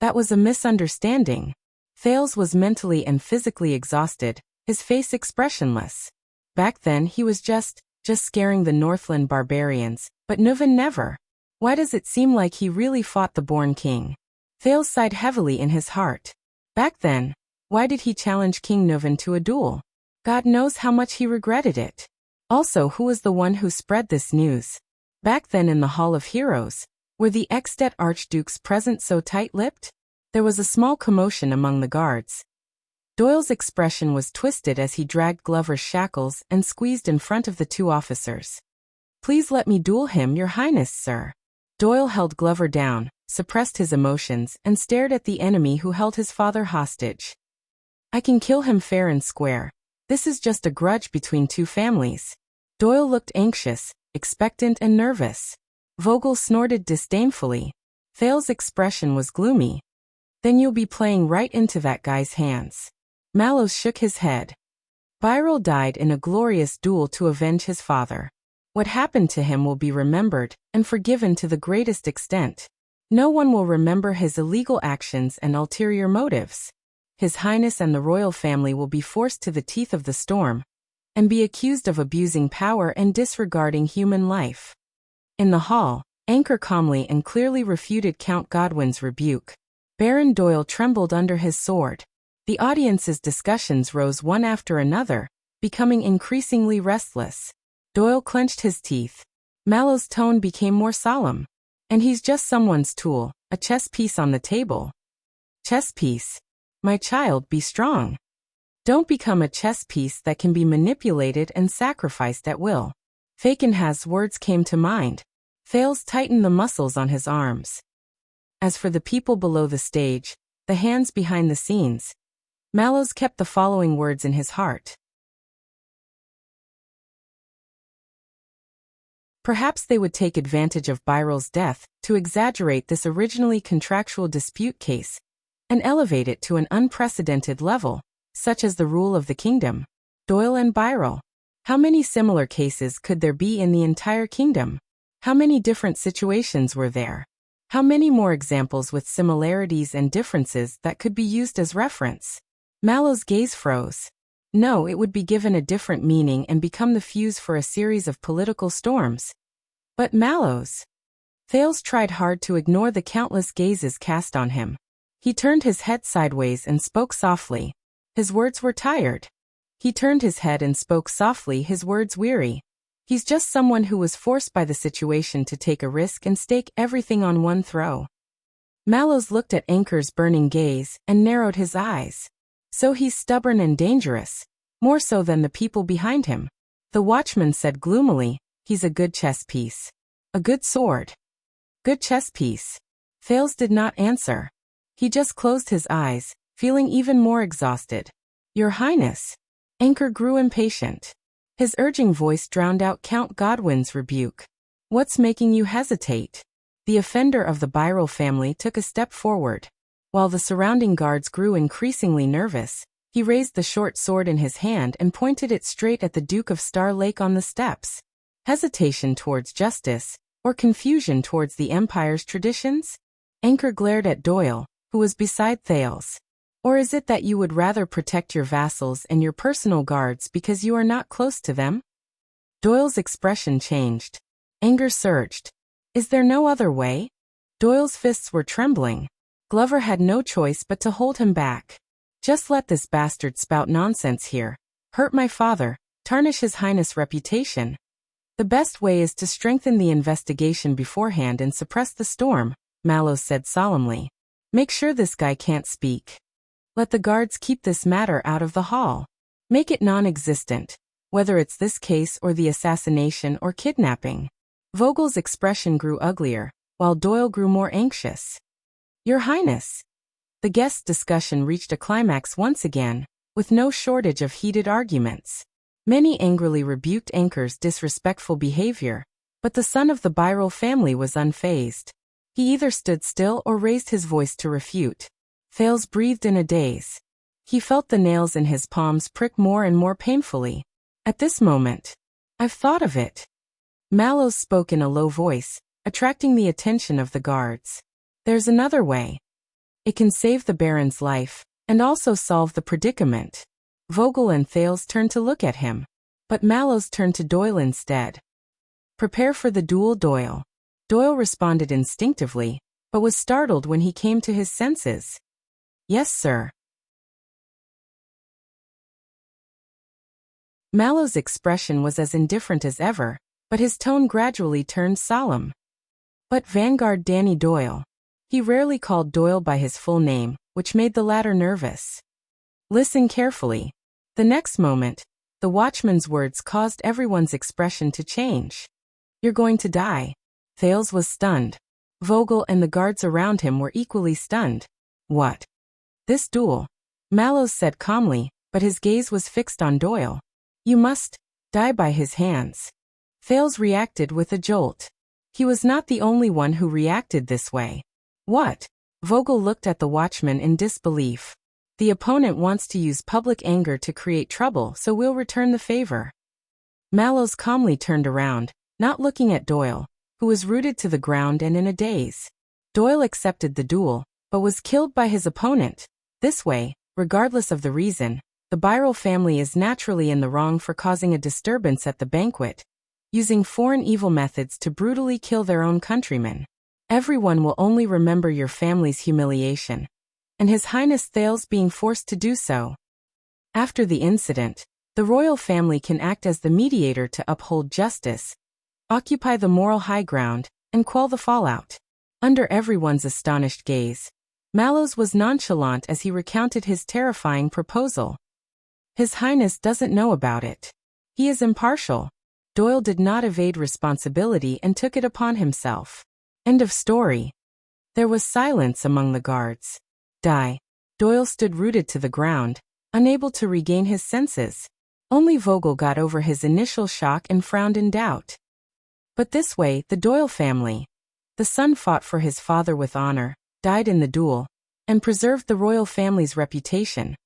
S1: that was a misunderstanding." Thales was mentally and physically exhausted, his face expressionless. Back then he was just scaring the Northland barbarians, but Nuvan never. Why does it seem like he really fought the born king? Thales sighed heavily in his heart. Back then, why did he challenge King Nuvan to a duel? God knows how much he regretted it. Also, who was the one who spread this news? Back then in the Hall of Heroes, were the Ekstedt archdukes present so tight-lipped? There was a small commotion among the guards. Doyle's expression was twisted as he dragged Glover's shackles and squeezed in front of the two officers. "Please let me duel him, Your Highness, sir." Doyle held Glover down, suppressed his emotions, and stared at the enemy who held his father hostage. "I can kill him fair and square. This is just a grudge between two families." Doyle looked anxious, expectant, and nervous. Vogel snorted disdainfully. Thales' expression was gloomy. "Then you'll be playing right into that guy's hands." Mallows shook his head. Birel died in a glorious duel to avenge his father. What happened to him will be remembered and forgiven to the greatest extent. No one will remember his illegal actions and ulterior motives. His Highness and the royal family will be forced to the teeth of the storm and be accused of abusing power and disregarding human life. In the hall, Anchor calmly and clearly refuted Count Godwin's rebuke. Baron Doyle trembled under his sword. The audience's discussions rose one after another, becoming increasingly restless. Doyle clenched his teeth. Mallows' tone became more solemn. "And he's just someone's tool, a chess piece on the table." "Chess piece? My child, be strong. Don't become a chess piece that can be manipulated and sacrificed at will." Fakenhaz's words came to mind. Thales tightened the muscles on his arms. As for the people below the stage, the hands behind the scenes, Mallows kept the following words in his heart. Perhaps they would take advantage of Birel's death to exaggerate this originally contractual dispute case and elevate it to an unprecedented level, such as the rule of the kingdom. Doyle and Birel. How many similar cases could there be in the entire kingdom? How many different situations were there? How many more examples with similarities and differences that could be used as reference? Mallows' gaze froze. No, it would be given a different meaning and become the fuse for a series of political storms. But Mallows. Thales tried hard to ignore the countless gazes cast on him. He turned his head sideways and spoke softly. His words were tired. He turned his head and spoke softly, his words weary. He's just someone who was forced by the situation to take a risk and stake everything on one throw. Mallows looked at Anchor's burning gaze and narrowed his eyes. So he's stubborn and dangerous, more so than the people behind him. The watchman said gloomily, he's a good chess piece. A good sword. Good chess piece. Thales did not answer. He just closed his eyes, feeling even more exhausted. Your Highness. Anchor grew impatient. His urging voice drowned out Count Godwin's rebuke. What's making you hesitate? The offender of the Birrell family took a step forward. While the surrounding guards grew increasingly nervous, he raised the short sword in his hand and pointed it straight at the Duke of Star Lake on the steps. Hesitation towards justice, or confusion towards the Empire's traditions? Anchor glared at Doyle, who was beside Thales. Or is it that you would rather protect your vassals and your personal guards because you are not close to them? Doyle's expression changed. Anger surged. Is there no other way? Doyle's fists were trembling. Glover had no choice but to hold him back. Just let this bastard spout nonsense here. Hurt my father, tarnish His Highness' reputation. The best way is to strengthen the investigation beforehand and suppress the storm, Mallows said solemnly. Make sure this guy can't speak. Let the guards keep this matter out of the hall. Make it non-existent, whether it's this case or the assassination or kidnapping. Vogel's expression grew uglier, while Doyle grew more anxious. Your Highness. The guests' discussion reached a climax once again, with no shortage of heated arguments. Many angrily rebuked Anchor's disrespectful behavior, but the son of the Birrell family was unfazed. He either stood still or raised his voice to refute. Thales breathed in a daze. He felt the nails in his palms prick more and more painfully. At this moment, I've thought of it. Mallows spoke in a low voice, attracting the attention of the guards. There's another way. It can save the Baron's life, and also solve the predicament. Vogel and Thales turned to look at him, but Mallows turned to Doyle instead. Prepare for the duel, Doyle. Doyle responded instinctively, but was startled when he came to his senses. Yes, sir. Mallows' expression was as indifferent as ever, but his tone gradually turned solemn. But Vanguard Danny Doyle. He rarely called Doyle by his full name, which made the latter nervous. Listen carefully. The next moment, the watchman's words caused everyone's expression to change. You're going to die. Thales was stunned. Vogel and the guards around him were equally stunned. What? This duel. Mallows said calmly, but his gaze was fixed on Doyle. You must die by his hands. Thales reacted with a jolt. He was not the only one who reacted this way. What? Vogel looked at the watchman in disbelief. The opponent wants to use public anger to create trouble, so we'll return the favor. Mallows calmly turned around, not looking at Doyle, who was rooted to the ground and in a daze. Doyle accepted the duel, but was killed by his opponent. This way, regardless of the reason, the Birrell family is naturally in the wrong for causing a disturbance at the banquet, using foreign evil methods to brutally kill their own countrymen. Everyone will only remember your family's humiliation, and His Highness Thales being forced to do so. After the incident, the royal family can act as the mediator to uphold justice, occupy the moral high ground, and quell the fallout. Under everyone's astonished gaze, Mallows was nonchalant as he recounted his terrifying proposal. His Highness doesn't know about it. He is impartial. Doyle did not evade responsibility and took it upon himself. End of story. There was silence among the guards. Die. Doyle stood rooted to the ground, unable to regain his senses. Only Vogel got over his initial shock and frowned in doubt. But this way, the Doyle family. The son fought for his father with honor, died in the duel, and preserved the royal family's reputation.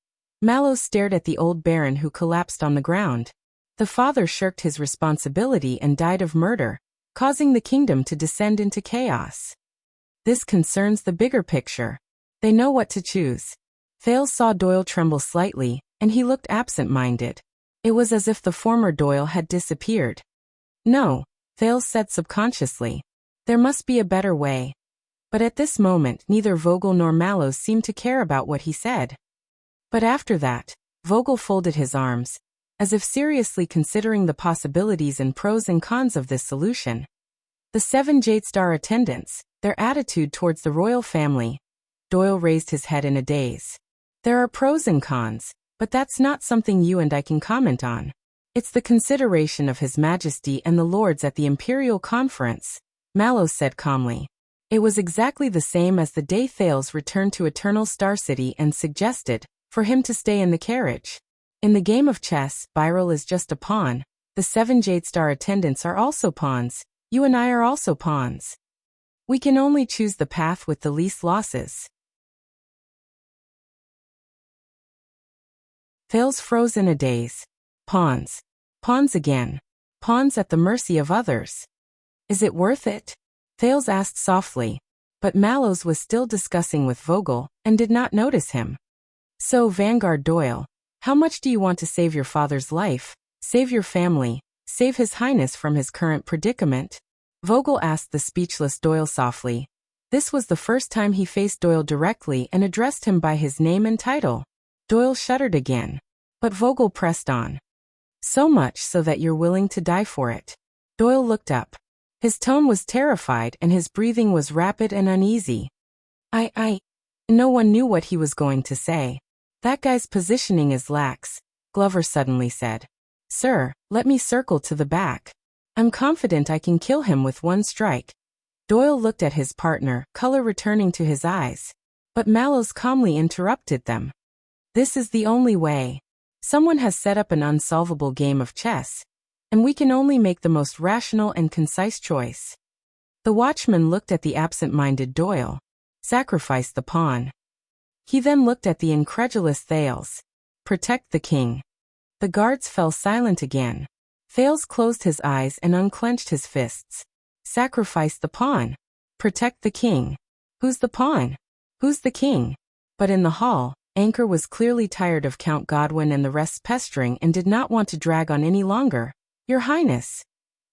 S1: Mallows stared at the old baron who collapsed on the ground. The father shirked his responsibility and died of murder, causing the kingdom to descend into chaos. This concerns the bigger picture. They know what to choose. Thales saw Doyle tremble slightly, and he looked absent-minded. It was as if the former Doyle had disappeared. No, Thales said subconsciously. There must be a better way. But at this moment neither Vogel nor Mallows seemed to care about what he said. But after that, Vogel folded his arms, as if seriously considering the possibilities and pros and cons of this solution. The 7 Jade-Star attendants, their attitude towards the royal family. Doyle raised his head in a daze. There are pros and cons, but that's not something you and I can comment on. It's the consideration of His Majesty and the Lords at the Imperial Conference, Mallows said calmly. It was exactly the same as the day Thales returned to Eternal Star City and suggested, for him to stay in the carriage. In the game of chess, Birel is just a pawn. The 7 Jade-Star attendants are also pawns. You and I are also pawns. We can only choose the path with the least losses. Thales froze in a daze. Pawns. Pawns again. Pawns at the mercy of others. Is it worth it? Thales asked softly. But Mallows was still discussing with Vogel, and did not notice him. So, Vanguard Doyle, how much do you want to save your father's life, save your family, save His Highness from his current predicament? Vogel asked the speechless Doyle softly. This was the first time he faced Doyle directly and addressed him by his name and title. Doyle shuddered again. But Vogel pressed on. So much so that you're willing to die for it. Doyle looked up. His tone was terrified and his breathing was rapid and uneasy. No one knew what he was going to say. That guy's positioning is lax, Glover suddenly said. Sir, let me circle to the back. I'm confident I can kill him with one strike. Doyle looked at his partner, color returning to his eyes. But Mallows calmly interrupted them. This is the only way. Someone has set up an unsolvable game of chess, and we can only make the most rational and concise choice. The watchman looked at the absent-minded Doyle. Sacrifice the pawn. He then looked at the incredulous Thales. Protect the king. The guards fell silent again. Thales closed his eyes and unclenched his fists. Sacrifice the pawn. Protect the king. Who's the pawn? Who's the king? But in the hall, Anchor was clearly tired of Count Godwin and the rest's pestering and did not want to drag on any longer. Your Highness.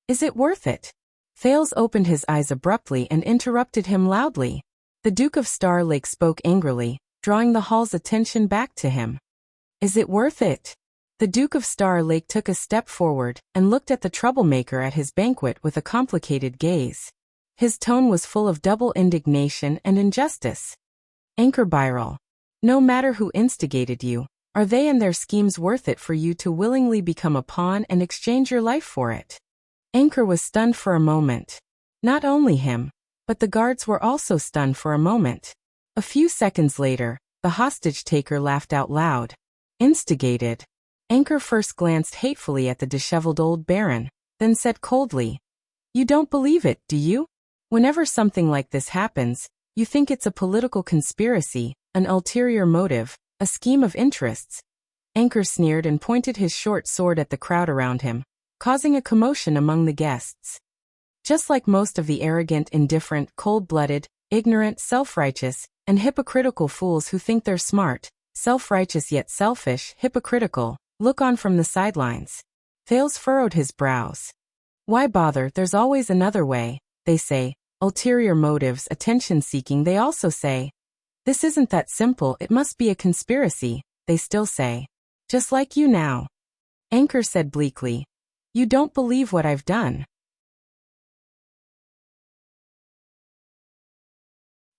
S1: Is it worth it? Thales opened his eyes abruptly and interrupted him loudly. The Duke of Star Lake spoke angrily, drawing the hall's attention back to him. Is it worth it? The Duke of Star Lake took a step forward and looked at the troublemaker at his banquet with a complicated gaze. His tone was full of double indignation and injustice. Anchor Birel. No matter who instigated you, are they and their schemes worth it for you to willingly become a pawn and exchange your life for it? Anchor was stunned for a moment. Not only him, but the guards were also stunned for a moment. A few seconds later, the hostage-taker laughed out loud. Instigated. Anchor first glanced hatefully at the disheveled old baron, then said coldly, You don't believe it, do you? Whenever something like this happens, you think it's a political conspiracy, an ulterior motive, a scheme of interests. Anchor sneered and pointed his short sword at the crowd around him, causing a commotion among the guests. Just like most of the arrogant, indifferent, cold-blooded, ignorant, self-righteous, and hypocritical fools who think they're smart, self-righteous yet selfish, hypocritical, look on from the sidelines. Thales furrowed his brows. Why bother, there's always another way, they say. Ulterior motives, attention-seeking, they also say. This isn't that simple, it must be a conspiracy, they still say. Just like you now. Anchor said bleakly. You don't believe what I've done.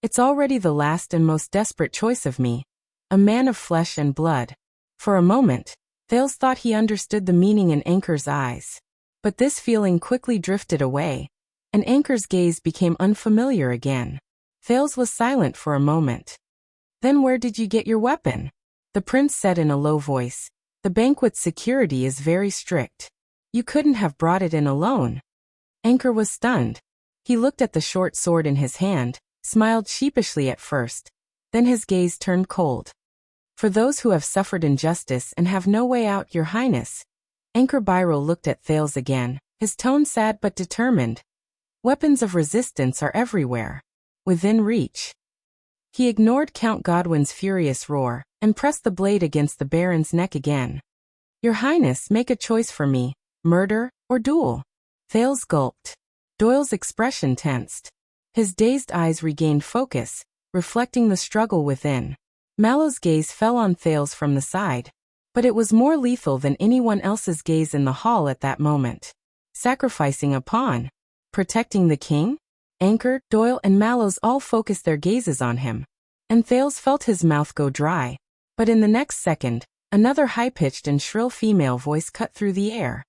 S1: It's already the last and most desperate choice of me. A man of flesh and blood. For a moment, Thales thought he understood the meaning in Anchor's eyes. But this feeling quickly drifted away, and Anchor's gaze became unfamiliar again. Thales was silent for a moment. Then where did you get your weapon? The prince said in a low voice. The banquet's security is very strict. You couldn't have brought it in alone. Anchor was stunned. He looked at the short sword in his hand, smiled sheepishly at first. Then his gaze turned cold. For those who have suffered injustice and have no way out, Your Highness. Anchor Birel looked at Thales again, his tone sad but determined. Weapons of resistance are everywhere. Within reach. He ignored Count Godwin's furious roar, and pressed the blade against the baron's neck again. "Your Highness, make a choice for me, murder or duel." Thales gulped. Doyle's expression tensed. His dazed eyes regained focus, reflecting the struggle within. Mallow's gaze fell on Thales from the side, but it was more lethal than anyone else's gaze in the hall at that moment. Sacrificing a pawn? Protecting the king? Anchor, Doyle, and Mallows all focused their gazes on him, and Thales felt his mouth go dry. But in the next second, another high-pitched and shrill female voice cut through the air.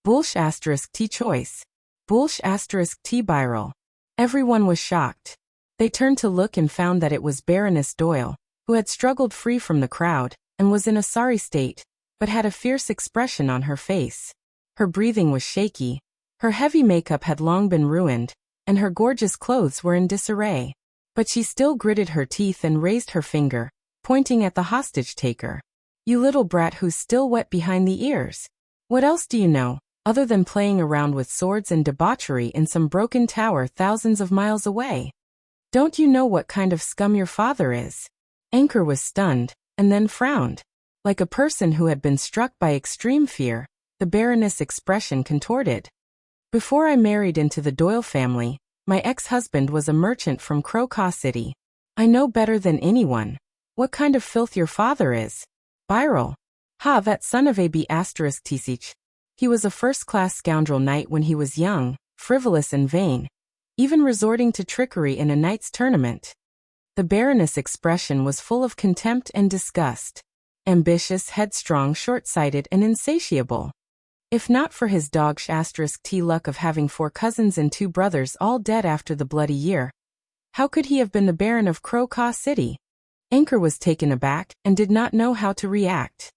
S1: "Bulsh asterisk T choice. Bulsh asterisk T Byral." Everyone was shocked. They turned to look and found that it was Baroness Doyle, who had struggled free from the crowd, and was in a sorry state, but had a fierce expression on her face. Her breathing was shaky, her heavy makeup had long been ruined, and her gorgeous clothes were in disarray. But she still gritted her teeth and raised her finger, pointing at the hostage-taker. "You little brat who's still wet behind the ears. What else do you know, other than playing around with swords and debauchery in some broken tower thousands of miles away? Don't you know what kind of scum your father is?" Anchor was stunned, and then frowned. Like a person who had been struck by extreme fear, the Baroness' expression contorted. "Before I married into the Doyle family, my ex-husband was a merchant from Crocaw City. I know better than anyone what kind of filth your father is. Byral. Ha, that son of a b****. He was a first-class scoundrel knight when he was young, frivolous and vain, even resorting to trickery in a knight's tournament." The Baroness' expression was full of contempt and disgust. Ambitious, headstrong, short-sighted, and insatiable. If not for his dogsh *t luck of having 4 cousins and 2 brothers all dead after the bloody year, how could he have been the Baron of Crocaw City? Anchor was taken aback and did not know how to react.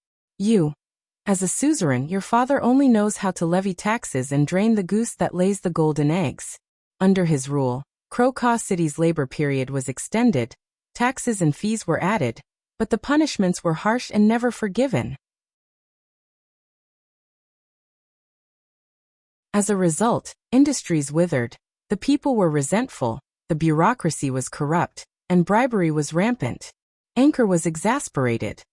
S1: As a suzerain, your father only knows how to levy taxes and drain the goose that lays the golden eggs. Under his rule, Crocaw City's labor period was extended, taxes and fees were added, but the punishments were harsh and never forgiven. As a result, industries withered, the people were resentful, the bureaucracy was corrupt, and bribery was rampant. Anchor was exasperated.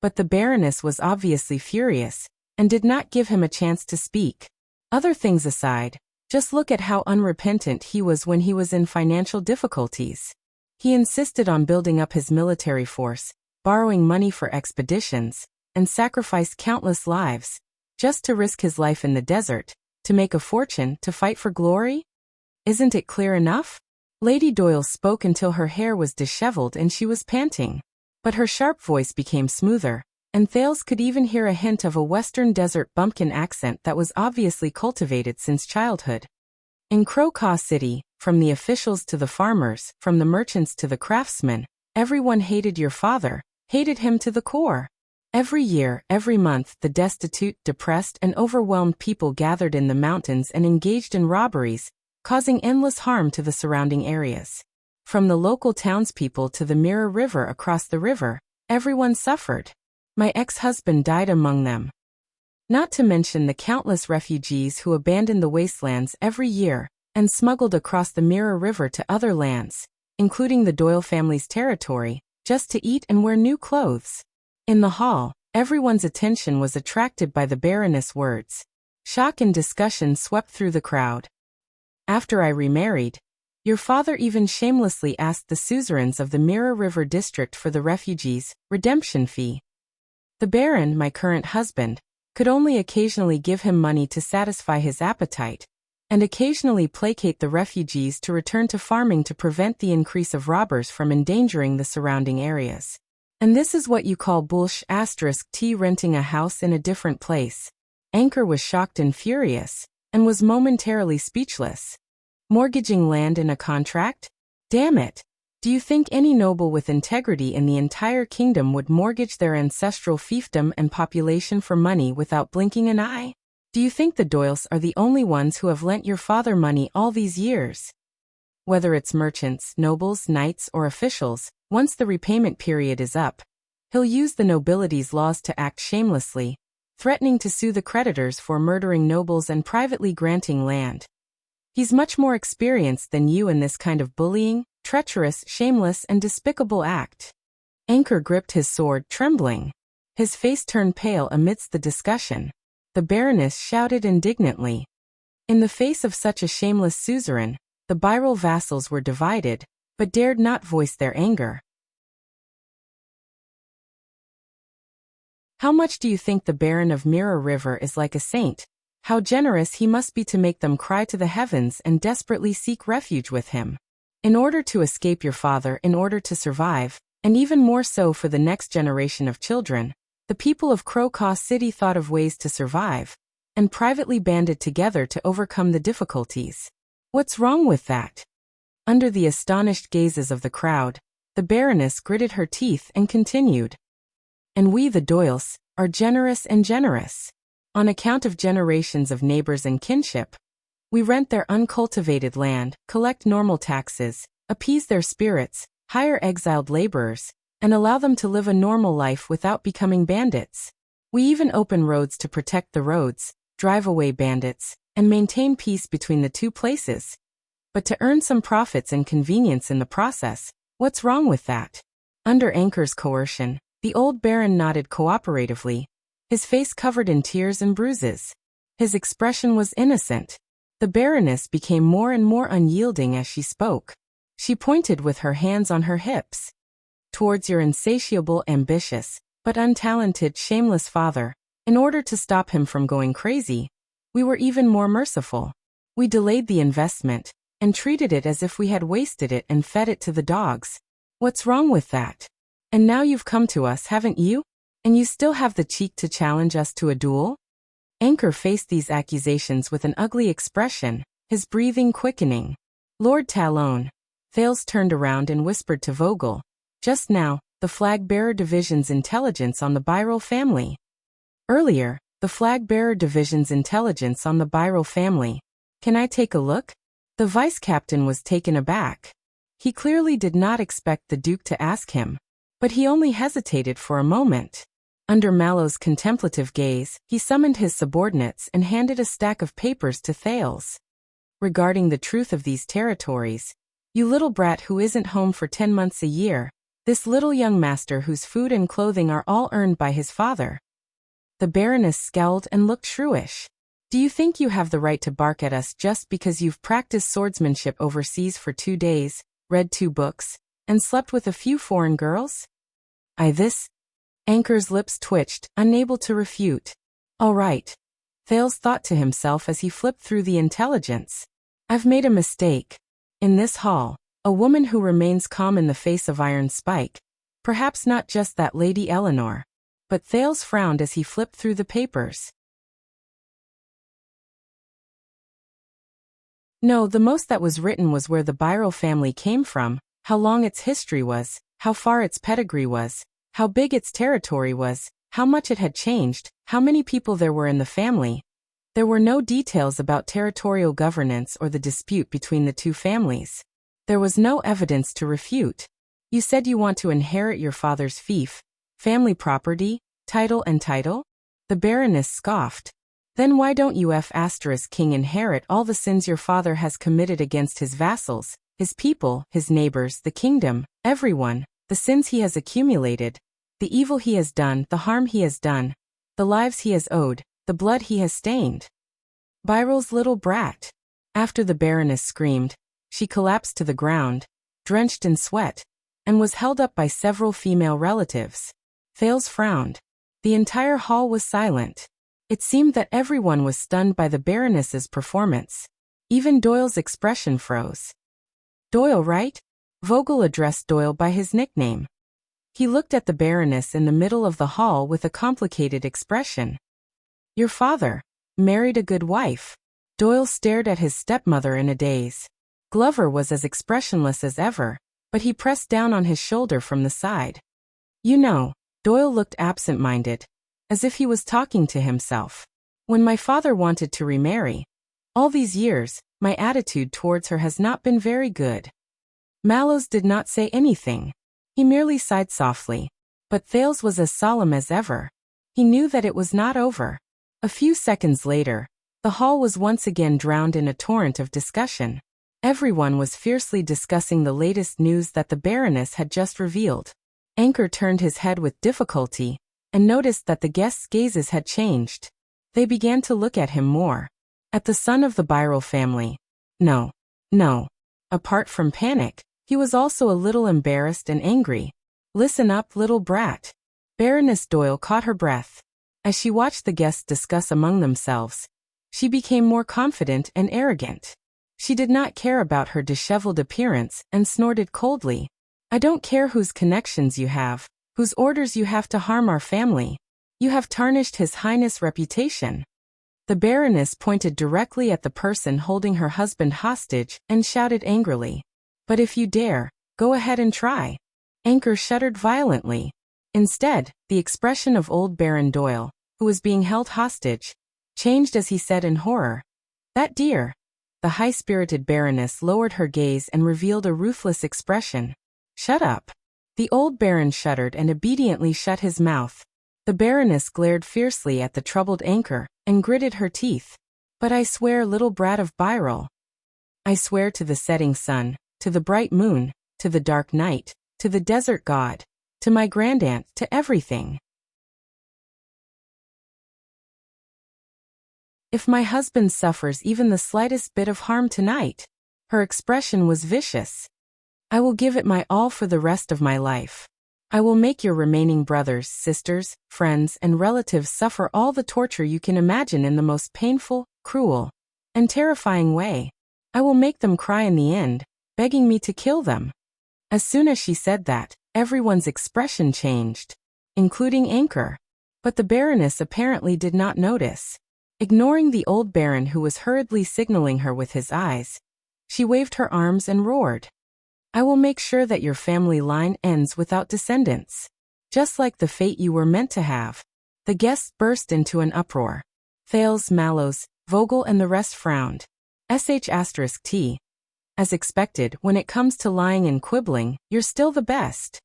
S1: But the Baroness was obviously furious, and did not give him a chance to speak. Other things aside, just look at how unrepentant he was when he was in financial difficulties. He insisted on building up his military force, borrowing money for expeditions, and sacrificed countless lives, just to risk his life in the desert, to make a fortune, to fight for glory? Isn't it clear enough? Lady Doyle spoke until her hair was disheveled and she was panting. But her sharp voice became smoother, and Thales could even hear a hint of a western desert bumpkin accent that was obviously cultivated since childhood. In Crocaw City, from the officials to the farmers, from the merchants to the craftsmen, everyone hated your father, hated him to the core. Every year, every month, the destitute, depressed, and overwhelmed people gathered in the mountains and engaged in robberies, causing endless harm to the surrounding areas. From the local townspeople to the Mirror River across the river, everyone suffered. My ex-husband died among them. Not to mention the countless refugees who abandoned the wastelands every year and smuggled across the Mirror River to other lands, including the Doyle family's territory, just to eat and wear new clothes. In the hall, everyone's attention was attracted by the Baroness' words. Shock and discussion swept through the crowd. "After I remarried, your father even shamelessly asked the suzerains of the Mirror River district for the refugees' redemption fee. The Baron, my current husband, could only occasionally give him money to satisfy his appetite, and occasionally placate the refugees to return to farming to prevent the increase of robbers from endangering the surrounding areas. And this is what you call bullsh *t renting a house in a different place." Anchor was shocked and furious, and was momentarily speechless. Mortgaging land in a contract? Damn it! Do you think any noble with integrity in the entire kingdom would mortgage their ancestral fiefdom and population for money without blinking an eye? Do you think the Doyles are the only ones who have lent your father money all these years? Whether it's merchants, nobles, knights, or officials, once the repayment period is up, he'll use the nobility's laws to act shamelessly, threatening to sue the creditors for murdering nobles and privately granting land. He's much more experienced than you in this kind of bullying, treacherous, shameless, and despicable act. Anchor gripped his sword, trembling. His face turned pale amidst the discussion. The Baroness shouted indignantly. In the face of such a shameless suzerain, the Byrrel vassals were divided, but dared not voice their anger. How much do you think the Baron of Mirror River is like a saint? How generous he must be to make them cry to the heavens and desperately seek refuge with him. In order to escape your father, in order to survive, and even more so for the next generation of children, the people of Crowcaw City thought of ways to survive, and privately banded together to overcome the difficulties. What's wrong with that? Under the astonished gazes of the crowd, the Baroness gritted her teeth and continued. And we, the Doyles, are generous and generous. On account of generations of neighbors and kinship, we rent their uncultivated land, collect normal taxes, appease their spirits, hire exiled laborers, and allow them to live a normal life without becoming bandits. We even open roads to protect the roads, drive away bandits, and maintain peace between the two places. But to earn some profits and convenience in the process, what's wrong with that? Under Anchor's coercion, the old Baron nodded cooperatively, his face covered in tears and bruises. His expression was innocent. The Baroness became more and more unyielding as she spoke. She pointed with her hands on her hips. Towards your insatiable, ambitious, but untalented, shameless father, in order to stop him from going crazy, we were even more merciful. We delayed the investment, and treated it as if we had wasted it and fed it to the dogs. What's wrong with that? And now you've come to us, haven't you? And you still have the cheek to challenge us to a duel? Anchor faced these accusations with an ugly expression, his breathing quickening. Lord Talon. Thales turned around and whispered to Vogel. Just now, the Flag-Bearer Division's intelligence on the Byrrel family. Earlier, the Flag-Bearer Division's intelligence on the Byrrel family. Can I take a look? The vice-captain was taken aback. He clearly did not expect the Duke to ask him, but he only hesitated for a moment. Under Mallow's contemplative gaze, he summoned his subordinates and handed a stack of papers to Thales. Regarding the truth of these territories, you little brat who isn't home for 10 months a year, this little young master whose food and clothing are all earned by his father. The Baroness scowled and looked shrewish. Do you think you have the right to bark at us just because you've practiced swordsmanship overseas for 2 days, read 2 books, and slept with a few foreign girls? This? Anchor's lips twitched, unable to refute. All right. Thales thought to himself as he flipped through the intelligence. I've made a mistake. In this hall, a woman who remains calm in the face of iron spike. Perhaps not just that Lady Eleanor. But Thales frowned as he flipped through the papers. No, the most that was written was where the Byrrel family came from, how long its history was, how far its pedigree was, how big its territory was, how much it had changed, how many people there were in the family. There were no details about territorial governance or the dispute between the two families. There was no evidence to refute. You said you want to inherit your father's fief, family property, title and title? The Baroness scoffed. Then why don't you King inherit all the sins your father has committed against his vassals, his people, his neighbors, the kingdom, everyone, the sins he has accumulated, the evil he has done, the harm he has done, the lives he has owed, the blood he has stained. Byrrel's little brat. After the Baroness screamed, she collapsed to the ground, drenched in sweat, and was held up by several female relatives. Thales frowned. The entire hall was silent. It seemed that everyone was stunned by the Baroness's performance. Even Doyle's expression froze. Doyle, right? Vogel addressed Doyle by his nickname. He looked at the Baroness in the middle of the hall with a complicated expression. Your father married a good wife. Doyle stared at his stepmother in a daze. Glover was as expressionless as ever, but he pressed down on his shoulder from the side. You know, Doyle looked absent-minded, as if he was talking to himself. When my father wanted to remarry, all these years, my attitude towards her has not been very good. Mallows did not say anything. He merely sighed softly, but Thales was as solemn as ever. He knew that it was not over. A few seconds later, the hall was once again drowned in a torrent of discussion. Everyone was fiercely discussing the latest news that the Baroness had just revealed. Anchor turned his head with difficulty and noticed that the guests' gazes had changed. They began to look at him more. At the son of the Birel family. No. Apart from panic, he was also a little embarrassed and angry. Listen up, little brat. Baroness Doyle caught her breath. As she watched the guests discuss among themselves, she became more confident and arrogant. She did not care about her disheveled appearance and snorted coldly. I don't care whose connections you have, whose orders you have to harm our family. You have tarnished His Highness' reputation. The Baroness pointed directly at the person holding her husband hostage and shouted angrily. But if you dare, go ahead and try. Anchor shuddered violently. Instead, the expression of old Baron Doyle, who was being held hostage, changed as he said in horror, "That dear." The high-spirited Baroness lowered her gaze and revealed a ruthless expression. "Shut up." The old Baron shuddered and obediently shut his mouth. The Baroness glared fiercely at the troubled Anchor and gritted her teeth. "But I swear, little brat of Birel. I swear to the setting sun, to the bright moon, to the dark night, to the desert god, to my grandaunt, to everything. If my husband suffers even the slightest bit of harm tonight," her expression was vicious, "I will give it my all for the rest of my life. I will make your remaining brothers, sisters, friends, and relatives suffer all the torture you can imagine in the most painful, cruel, and terrifying way. I will make them cry in the end, begging me to kill them." As soon as she said that, everyone's expression changed, including Anchor. But the Baroness apparently did not notice. Ignoring the old Baron who was hurriedly signaling her with his eyes, she waved her arms and roared. "I will make sure that your family line ends without descendants. Just like the fate you were meant to have." The guests burst into an uproar. Thales, Mallows, Vogel and the rest frowned. *T. As expected, when it comes to lying and quibbling, you're still the best.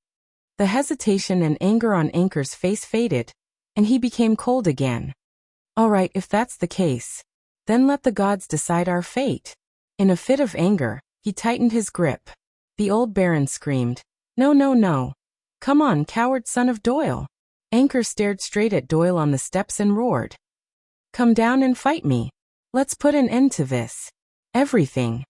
S1: The hesitation and anger on Anchor's face faded, and he became cold again. "All right, if that's the case, then let the gods decide our fate." In a fit of anger, he tightened his grip. The old Baron screamed, No. Come on, coward son of Doyle." Anchor stared straight at Doyle on the steps and roared. "Come down and fight me. Let's put an end to this. Everything."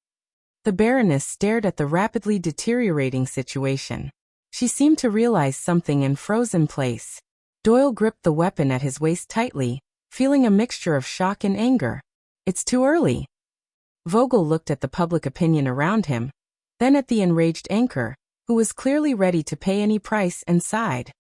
S1: The Baroness stared at the rapidly deteriorating situation. She seemed to realize something and froze in place. Doyle gripped the weapon at his waist tightly, feeling a mixture of shock and anger. "It's too early." Vogel looked at the public opinion around him, then at the enraged Anchor, who was clearly ready to pay any price, and sighed.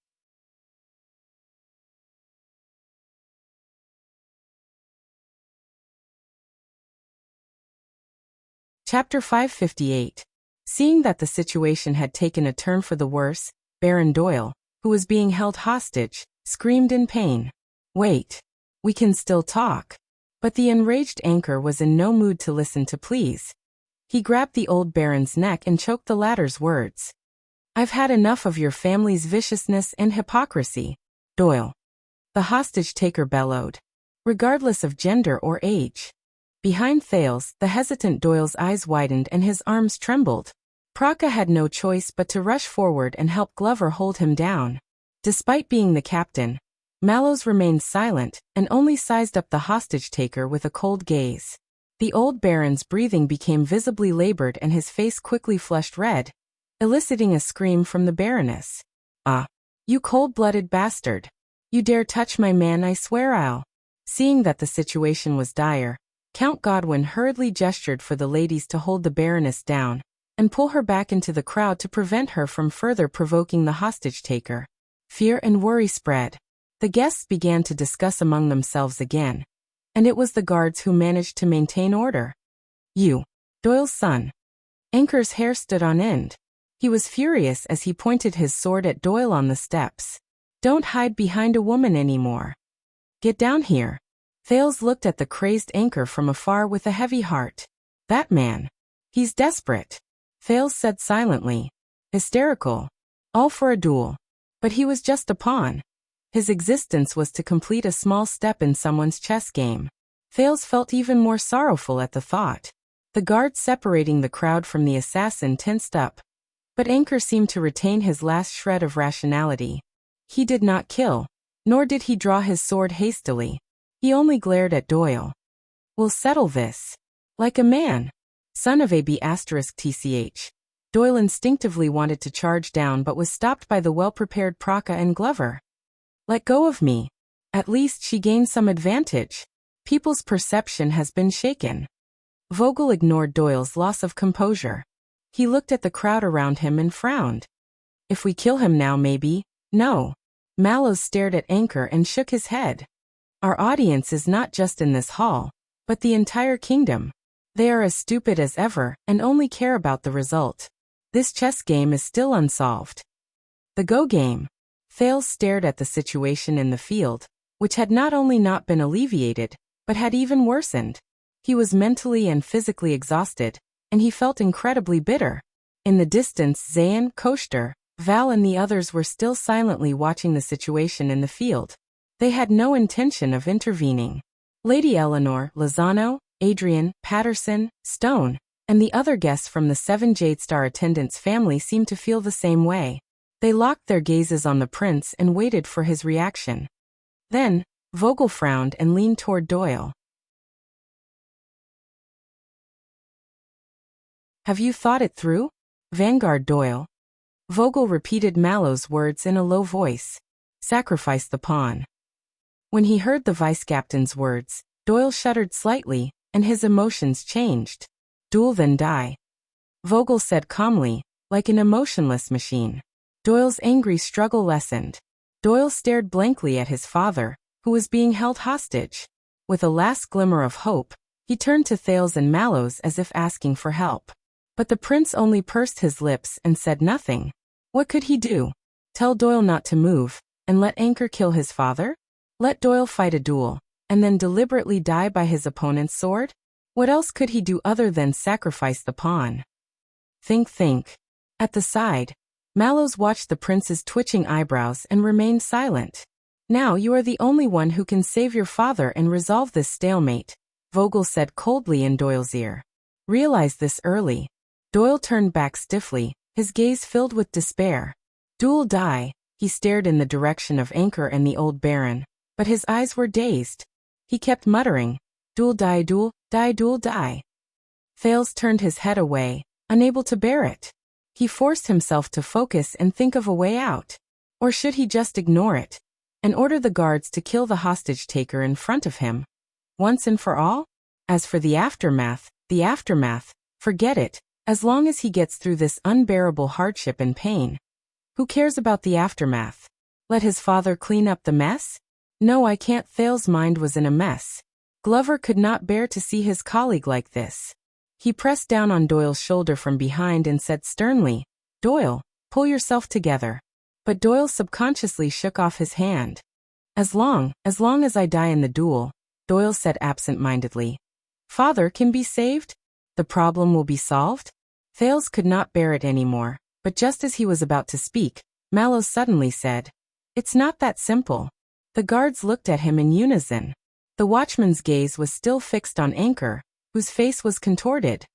S1: Chapter 558. Seeing that the situation had taken a turn for the worse, Baron Doyle, who was being held hostage, screamed in pain. "Wait. We can still talk." But the enraged Anchor was in no mood to listen to pleas. He grabbed the old Baron's neck and choked the latter's words. "I've had enough of your family's viciousness and hypocrisy, Doyle." The hostage-taker bellowed, regardless of gender or age. Behind Thales, the hesitant Doyle's eyes widened and his arms trembled. Praka had no choice but to rush forward and help Glover hold him down. Despite being the captain, Mallows remained silent and only sized up the hostage-taker with a cold gaze. The old Baron's breathing became visibly labored and his face quickly flushed red, eliciting a scream from the Baroness. "Ah! You cold-blooded bastard! You dare touch my man, I swear I'll." Seeing that the situation was dire, Count Godwin hurriedly gestured for the ladies to hold the Baroness down and pull her back into the crowd to prevent her from further provoking the hostage-taker. Fear and worry spread. The guests began to discuss among themselves again, and it was the guards who managed to maintain order. "You, Doyle's son." Anchor's hair stood on end. He was furious as he pointed his sword at Doyle on the steps. "Don't hide behind a woman anymore. Get down here." Thales looked at the crazed Anchor from afar with a heavy heart. "That man. He's desperate," Thales said silently. "Hysterical. All for a duel. But he was just a pawn. His existence was to complete a small step in someone's chess game." Thales felt even more sorrowful at the thought. The guards separating the crowd from the assassin tensed up. But Anchor seemed to retain his last shred of rationality. He did not kill, nor did he draw his sword hastily. He only glared at Doyle. "We'll settle this. Like a man. Son of AB*TCH. Doyle instinctively wanted to charge down but was stopped by the well-prepared Praka and Glover. "Let go of me. At least she gained some advantage. People's perception has been shaken." Vogel ignored Doyle's loss of composure. He looked at the crowd around him and frowned. "If we kill him now, maybe." "No." Mallows stared at Anchor and shook his head. "Our audience is not just in this hall, but the entire kingdom. They are as stupid as ever and only care about the result. This chess game is still unsolved." "The Go game." Thales stared at the situation in the field, which had not only not been alleviated, but had even worsened. He was mentally and physically exhausted, and he felt incredibly bitter. In the distance, Zayn, Koster, Val and the others were still silently watching the situation in the field. They had no intention of intervening. Lady Eleanor, Lozano, Adrian, Patterson, Stone, and the other guests from the 7 Jadestar attendants' family seemed to feel the same way. They locked their gazes on the prince and waited for his reaction. Then, Vogel frowned and leaned toward Doyle. "Have you thought it through? Vanguard Doyle." Vogel repeated Mallow's words in a low voice. "Sacrifice the pawn." When he heard the vice-captain's words, Doyle shuddered slightly, and his emotions changed. "Duel then die," Vogel said calmly, like an emotionless machine. Doyle's angry struggle lessened. Doyle stared blankly at his father, who was being held hostage. With a last glimmer of hope, he turned to Thales and Mallows as if asking for help. But the prince only pursed his lips and said nothing. What could he do? Tell Doyle not to move, and let Anchor kill his father? Let Doyle fight a duel, and then deliberately die by his opponent's sword? What else could he do other than sacrifice the pawn? Think. At the side, Mallows watched the prince's twitching eyebrows and remained silent. "Now you are the only one who can save your father and resolve this stalemate," Vogel said coldly in Doyle's ear. "Realize this early." Doyle turned back stiffly, his gaze filled with despair. "Duel die." He stared in the direction of Anchor and the old baron, but his eyes were dazed. He kept muttering, "Duel die, duel, die, duel, die." Thales turned his head away, unable to bear it. He forced himself to focus and think of a way out. Or should he just ignore it, and order the guards to kill the hostage-taker in front of him, once and for all? As for the aftermath, forget it. As long as he gets through this unbearable hardship and pain, who cares about the aftermath? Let his father clean up the mess? No, I can't. Thales' mind was in a mess. Glover could not bear to see his colleague like this. He pressed down on Doyle's shoulder from behind and said sternly, "Doyle, pull yourself together." But Doyle subconsciously shook off his hand. As long as I die in the duel," Doyle said absent-mindedly. "Father can be saved? The problem will be solved?" Thales could not bear it anymore, but just as he was about to speak, Mallows suddenly said, "It's not that simple." The guards looked at him in unison. The watchman's gaze was still fixed on Anchor, whose face was contorted.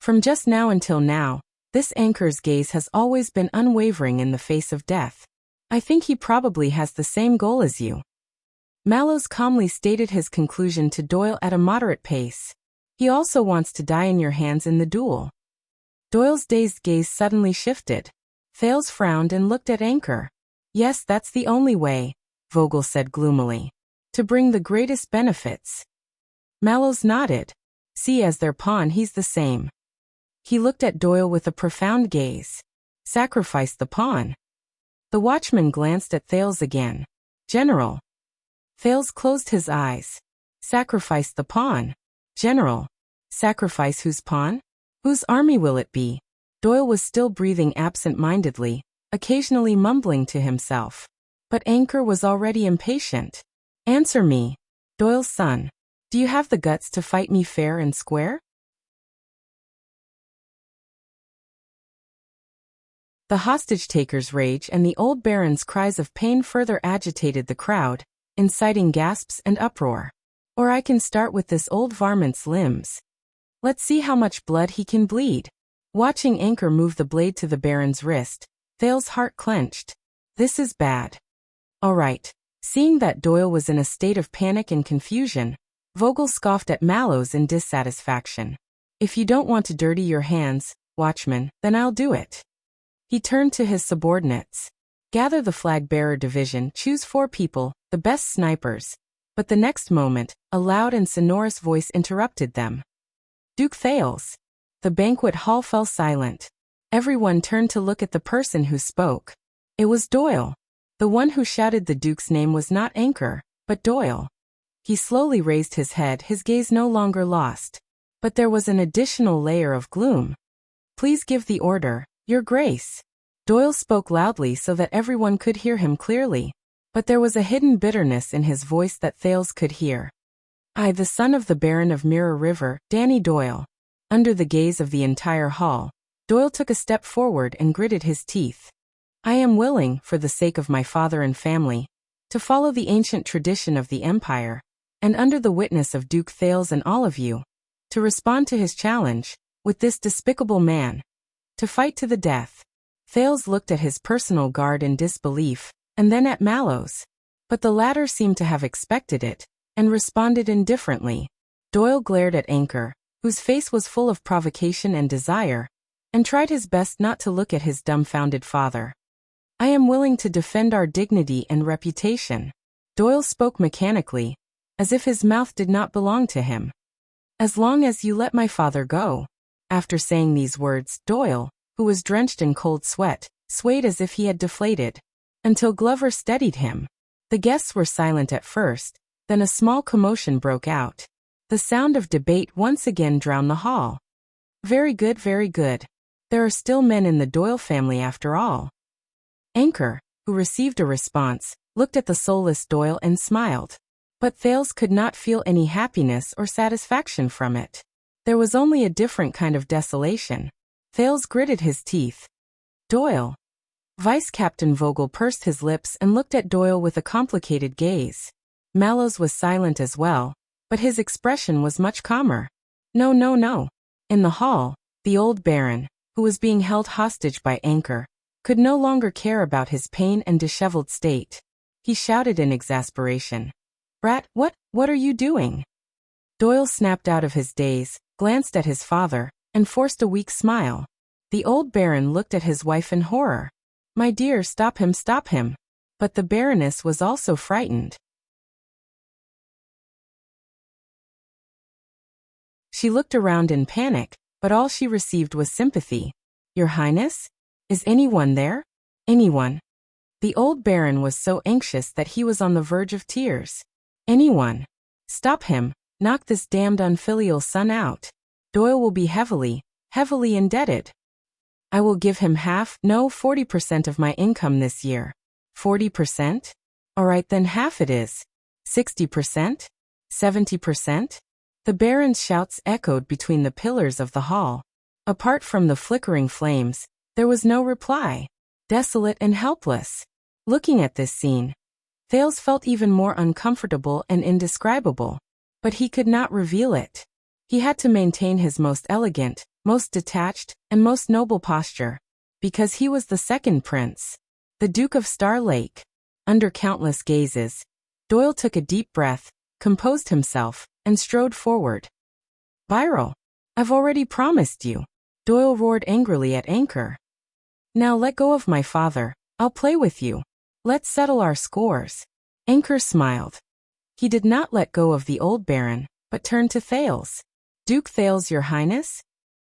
S1: From just now until now, this Anchor's gaze has always been unwavering in the face of death. "I think he probably has the same goal as you." Mallows calmly stated his conclusion to Doyle at a moderate pace. "He also wants to die in your hands in the duel." Doyle's dazed gaze suddenly shifted. Thales frowned and looked at Anchor. "Yes, that's the only way," Vogel said gloomily. "To bring the greatest benefits." Mallows nodded. "See, as their pawn he's the same." He looked at Doyle with a profound gaze. "Sacrifice the pawn." The watchman glanced at Thales again. "General." Thales closed his eyes. "Sacrifice the pawn." "General." "Sacrifice whose pawn? Whose army will it be?" Doyle was still breathing absent-mindedly, occasionally mumbling to himself. But Anchor was already impatient. "Answer me. Doyle's son. Do you have the guts to fight me fair and square?" The hostage-taker's rage and the old baron's cries of pain further agitated the crowd, inciting gasps and uproar. "Or I can start with this old varmint's limbs. Let's see how much blood he can bleed." Watching Anchor move the blade to the Baron's wrist, Thale's heart clenched. This is bad. All right. Seeing that Doyle was in a state of panic and confusion, Vogel scoffed at Mallows in dissatisfaction. If you don't want to dirty your hands, watchman, then I'll do it. He turned to his subordinates. Gather the flag-bearer division, choose 4 people, the best snipers. But the next moment, a loud and sonorous voice interrupted them. Duke Thales. The banquet hall fell silent. Everyone turned to look at the person who spoke. It was Doyle. The one who shouted the Duke's name was not Anchor, but Doyle. He slowly raised his head, his gaze no longer lost. But there was an additional layer of gloom. Please give the order, Your Grace. Doyle spoke loudly so that everyone could hear him clearly. But there was a hidden bitterness in his voice that Thales could hear. I, the son of the Baron of Mirror River, Danny Doyle. Under the gaze of the entire hall, Doyle took a step forward and gritted his teeth. I am willing, for the sake of my father and family, to follow the ancient tradition of the Empire, and under the witness of Duke Thales and all of you, to respond to his challenge, with this despicable man, to fight to the death. Thales looked at his personal guard in disbelief, and then at Mallows. But the latter seemed to have expected it, and responded indifferently. Doyle glared at Anchor, whose face was full of provocation and desire, and tried his best not to look at his dumbfounded father. I am willing to defend our dignity and reputation. Doyle spoke mechanically, as if his mouth did not belong to him. As long as you let my father go. After saying these words, Doyle, who was drenched in cold sweat, swayed as if he had deflated, until Glover steadied him. The guests were silent at first, then a small commotion broke out. The sound of debate once again drowned the hall. Very good, very good. There are still men in the Doyle family after all. Anchor, who received a response, looked at the soulless Doyle and smiled. But Thales could not feel any happiness or satisfaction from it. There was only a different kind of desolation. Thales gritted his teeth. Doyle. Vice Captain Vogel pursed his lips and looked at Doyle with a complicated gaze. Mallows was silent as well, but his expression was much calmer. No, no, no. In the hall, the old Baron, who was being held hostage by Anchor, could no longer care about his pain and disheveled state. He shouted in exasperation. Brat, what are you doing? Doyle snapped out of his daze, glanced at his father, and forced a weak smile. The old Baron looked at his wife in horror. My dear, stop him, stop him. But the Baroness was also frightened. She looked around in panic, but all she received was sympathy. Your Highness? Is anyone there? Anyone? The old Baron was so anxious that he was on the verge of tears. Anyone? Stop him, knock this damned unfilial son out. Doyle will be heavily indebted. I will give him 40% of my income this year. 40%? All right, then half it is. 60%? 70%? The Baron's shouts echoed between the pillars of the hall. Apart from the flickering flames, there was no reply. Desolate and helpless. Looking at this scene, Thales felt even more uncomfortable and indescribable. But he could not reveal it. He had to maintain his most elegant, most detached, and most noble posture. Because he was the second prince, the Duke of Star Lake. Under countless gazes, Doyle took a deep breath, composed himself, and strode forward. Viral. I've already promised you. Doyle roared angrily at Anchor. Now let go of my father, I'll play with you. Let's settle our scores. Anchor smiled. He did not let go of the old Baron, but turned to Thales. Duke Thales, Your Highness?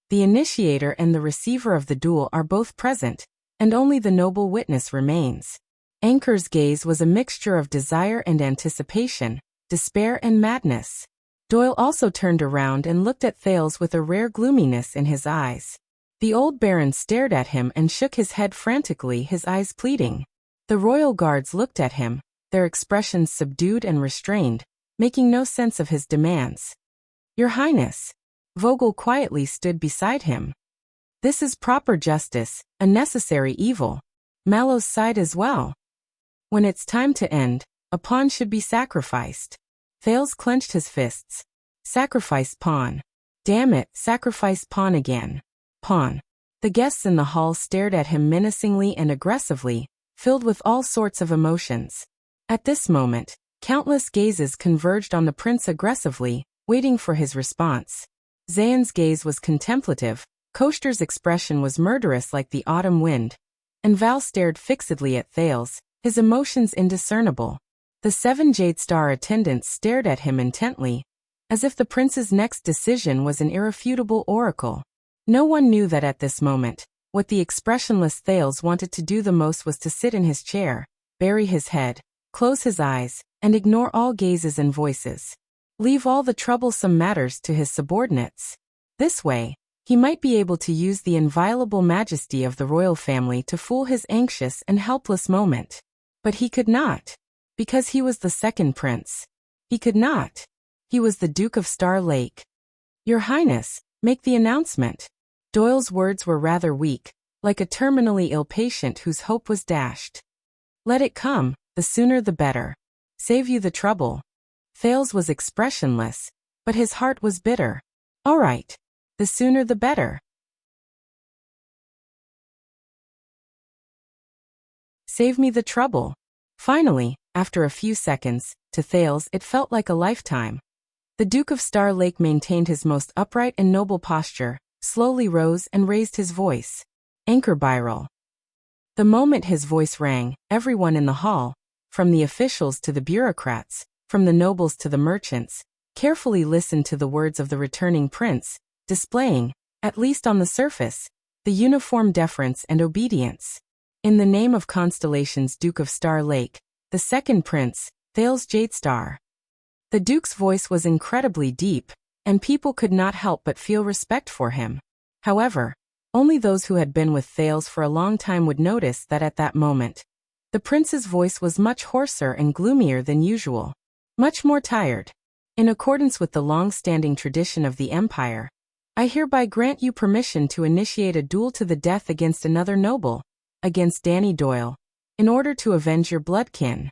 S1: The initiator and the receiver of the duel are both present, and only the noble witness remains. Anchor's gaze was a mixture of desire and anticipation, despair and madness. Doyle also turned around and looked at Thales with a rare gloominess in his eyes. The old Baron stared at him and shook his head frantically, his eyes pleading. The royal guards looked at him, their expressions subdued and restrained, making no sense of his demands. Your Highness. Vogel quietly stood beside him. This is proper justice, a necessary evil. Mallows sighed as well. When it's time to end, a pawn should be sacrificed. Thales clenched his fists. Sacrifice pawn. Damn it, sacrifice pawn again. Pawn. The guests in the hall stared at him menacingly and aggressively, filled with all sorts of emotions. At this moment, countless gazes converged on the prince aggressively, waiting for his response. Zayn's gaze was contemplative, Koster's expression was murderous like the autumn wind, and Val stared fixedly at Thales, his emotions indiscernible. The 7 Jade Star attendants stared at him intently, as if the prince's next decision was an irrefutable oracle. No one knew that at this moment, what the expressionless Thales wanted to do the most was to sit in his chair, bury his head, close his eyes, and ignore all gazes and voices. Leave all the troublesome matters to his subordinates. This way, he might be able to use the inviolable majesty of the royal family to fool his anxious and helpless moment. But he could not. Because he was the second prince. He could not. He was the Duke of Star Lake. Your Highness, make the announcement. Doyle's words were rather weak, like a terminally ill patient whose hope was dashed. Let it come, the sooner the better. Save you the trouble. Thales was expressionless, but his heart was bitter. All right. The sooner the better. Save me the trouble. Finally, after a few seconds, to Thales it felt like a lifetime. The Duke of Star Lake maintained his most upright and noble posture, slowly rose and raised his voice. Anchor Byral. The moment his voice rang, everyone in the hall, from the officials to the bureaucrats, from the nobles to the merchants, carefully listened to the words of the returning prince, displaying, at least on the surface, the uniform deference and obedience. In the name of Constellation's Duke of Star Lake, the second prince, Thales Jadestar. The Duke's voice was incredibly deep, and people could not help but feel respect for him. However, only those who had been with Thales for a long time would notice that at that moment, the prince's voice was much hoarser and gloomier than usual, much more tired. In accordance with the long-standing tradition of the Empire, I hereby grant you permission to initiate a duel to the death against another noble, against Danny Doyle, in order to avenge your bloodkin.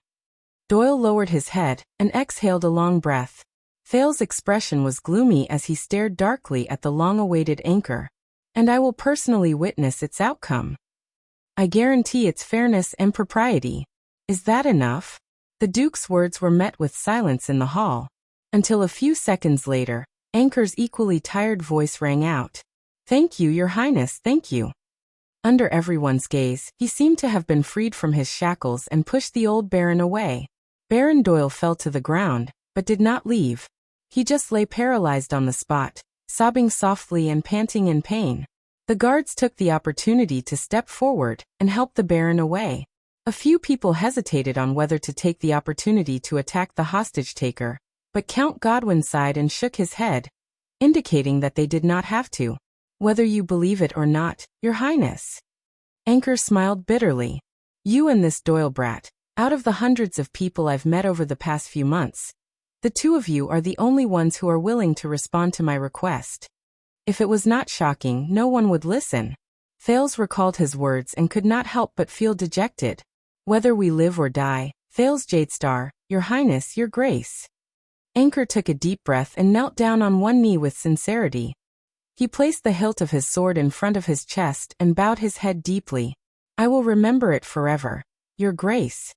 S1: Doyle lowered his head and exhaled a long breath. Thales' expression was gloomy as he stared darkly at the long-awaited anchor. And I will personally witness its outcome. I guarantee its fairness and propriety. Is that enough? The Duke's words were met with silence in the hall, until a few seconds later, Anchor's equally tired voice rang out. Thank you, Your Highness, thank you. Under everyone's gaze, he seemed to have been freed from his shackles and pushed the old Baron away. Baron Doyle fell to the ground, but did not leave. He just lay paralyzed on the spot, sobbing softly and panting in pain. The guards took the opportunity to step forward and help the Baron away. A few people hesitated on whether to take the opportunity to attack the hostage-taker, but Count Godwin sighed and shook his head, indicating that they did not have to. Whether you believe it or not, Your Highness. Anchor smiled bitterly. You and this Doyle brat, out of the hundreds of people I've met over the past few months, the two of you are the only ones who are willing to respond to my request. If it was not shocking, no one would listen. Thales recalled his words and could not help but feel dejected. Whether we live or die, Thales Jadestar, Your Highness, Your Grace. Anchor took a deep breath and knelt down on one knee with sincerity. He placed the hilt of his sword in front of his chest and bowed his head deeply. I will remember it forever, Your Grace.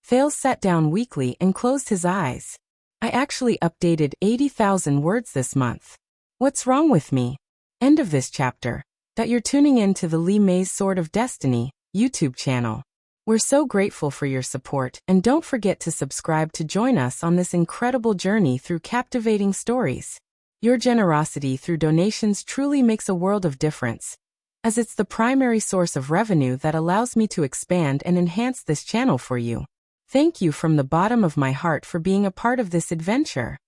S1: Thales sat down weakly and closed his eyes. I actually updated 80,000 words this month. What's wrong with me? End of this chapter. That you're tuning in to the Lee May's Sword of Destiny YouTube channel. We're so grateful for your support, and don't forget to subscribe to join us on this incredible journey through captivating stories. Your generosity through donations truly makes a world of difference, as it's the primary source of revenue that allows me to expand and enhance this channel for you. Thank you from the bottom of my heart for being a part of this adventure.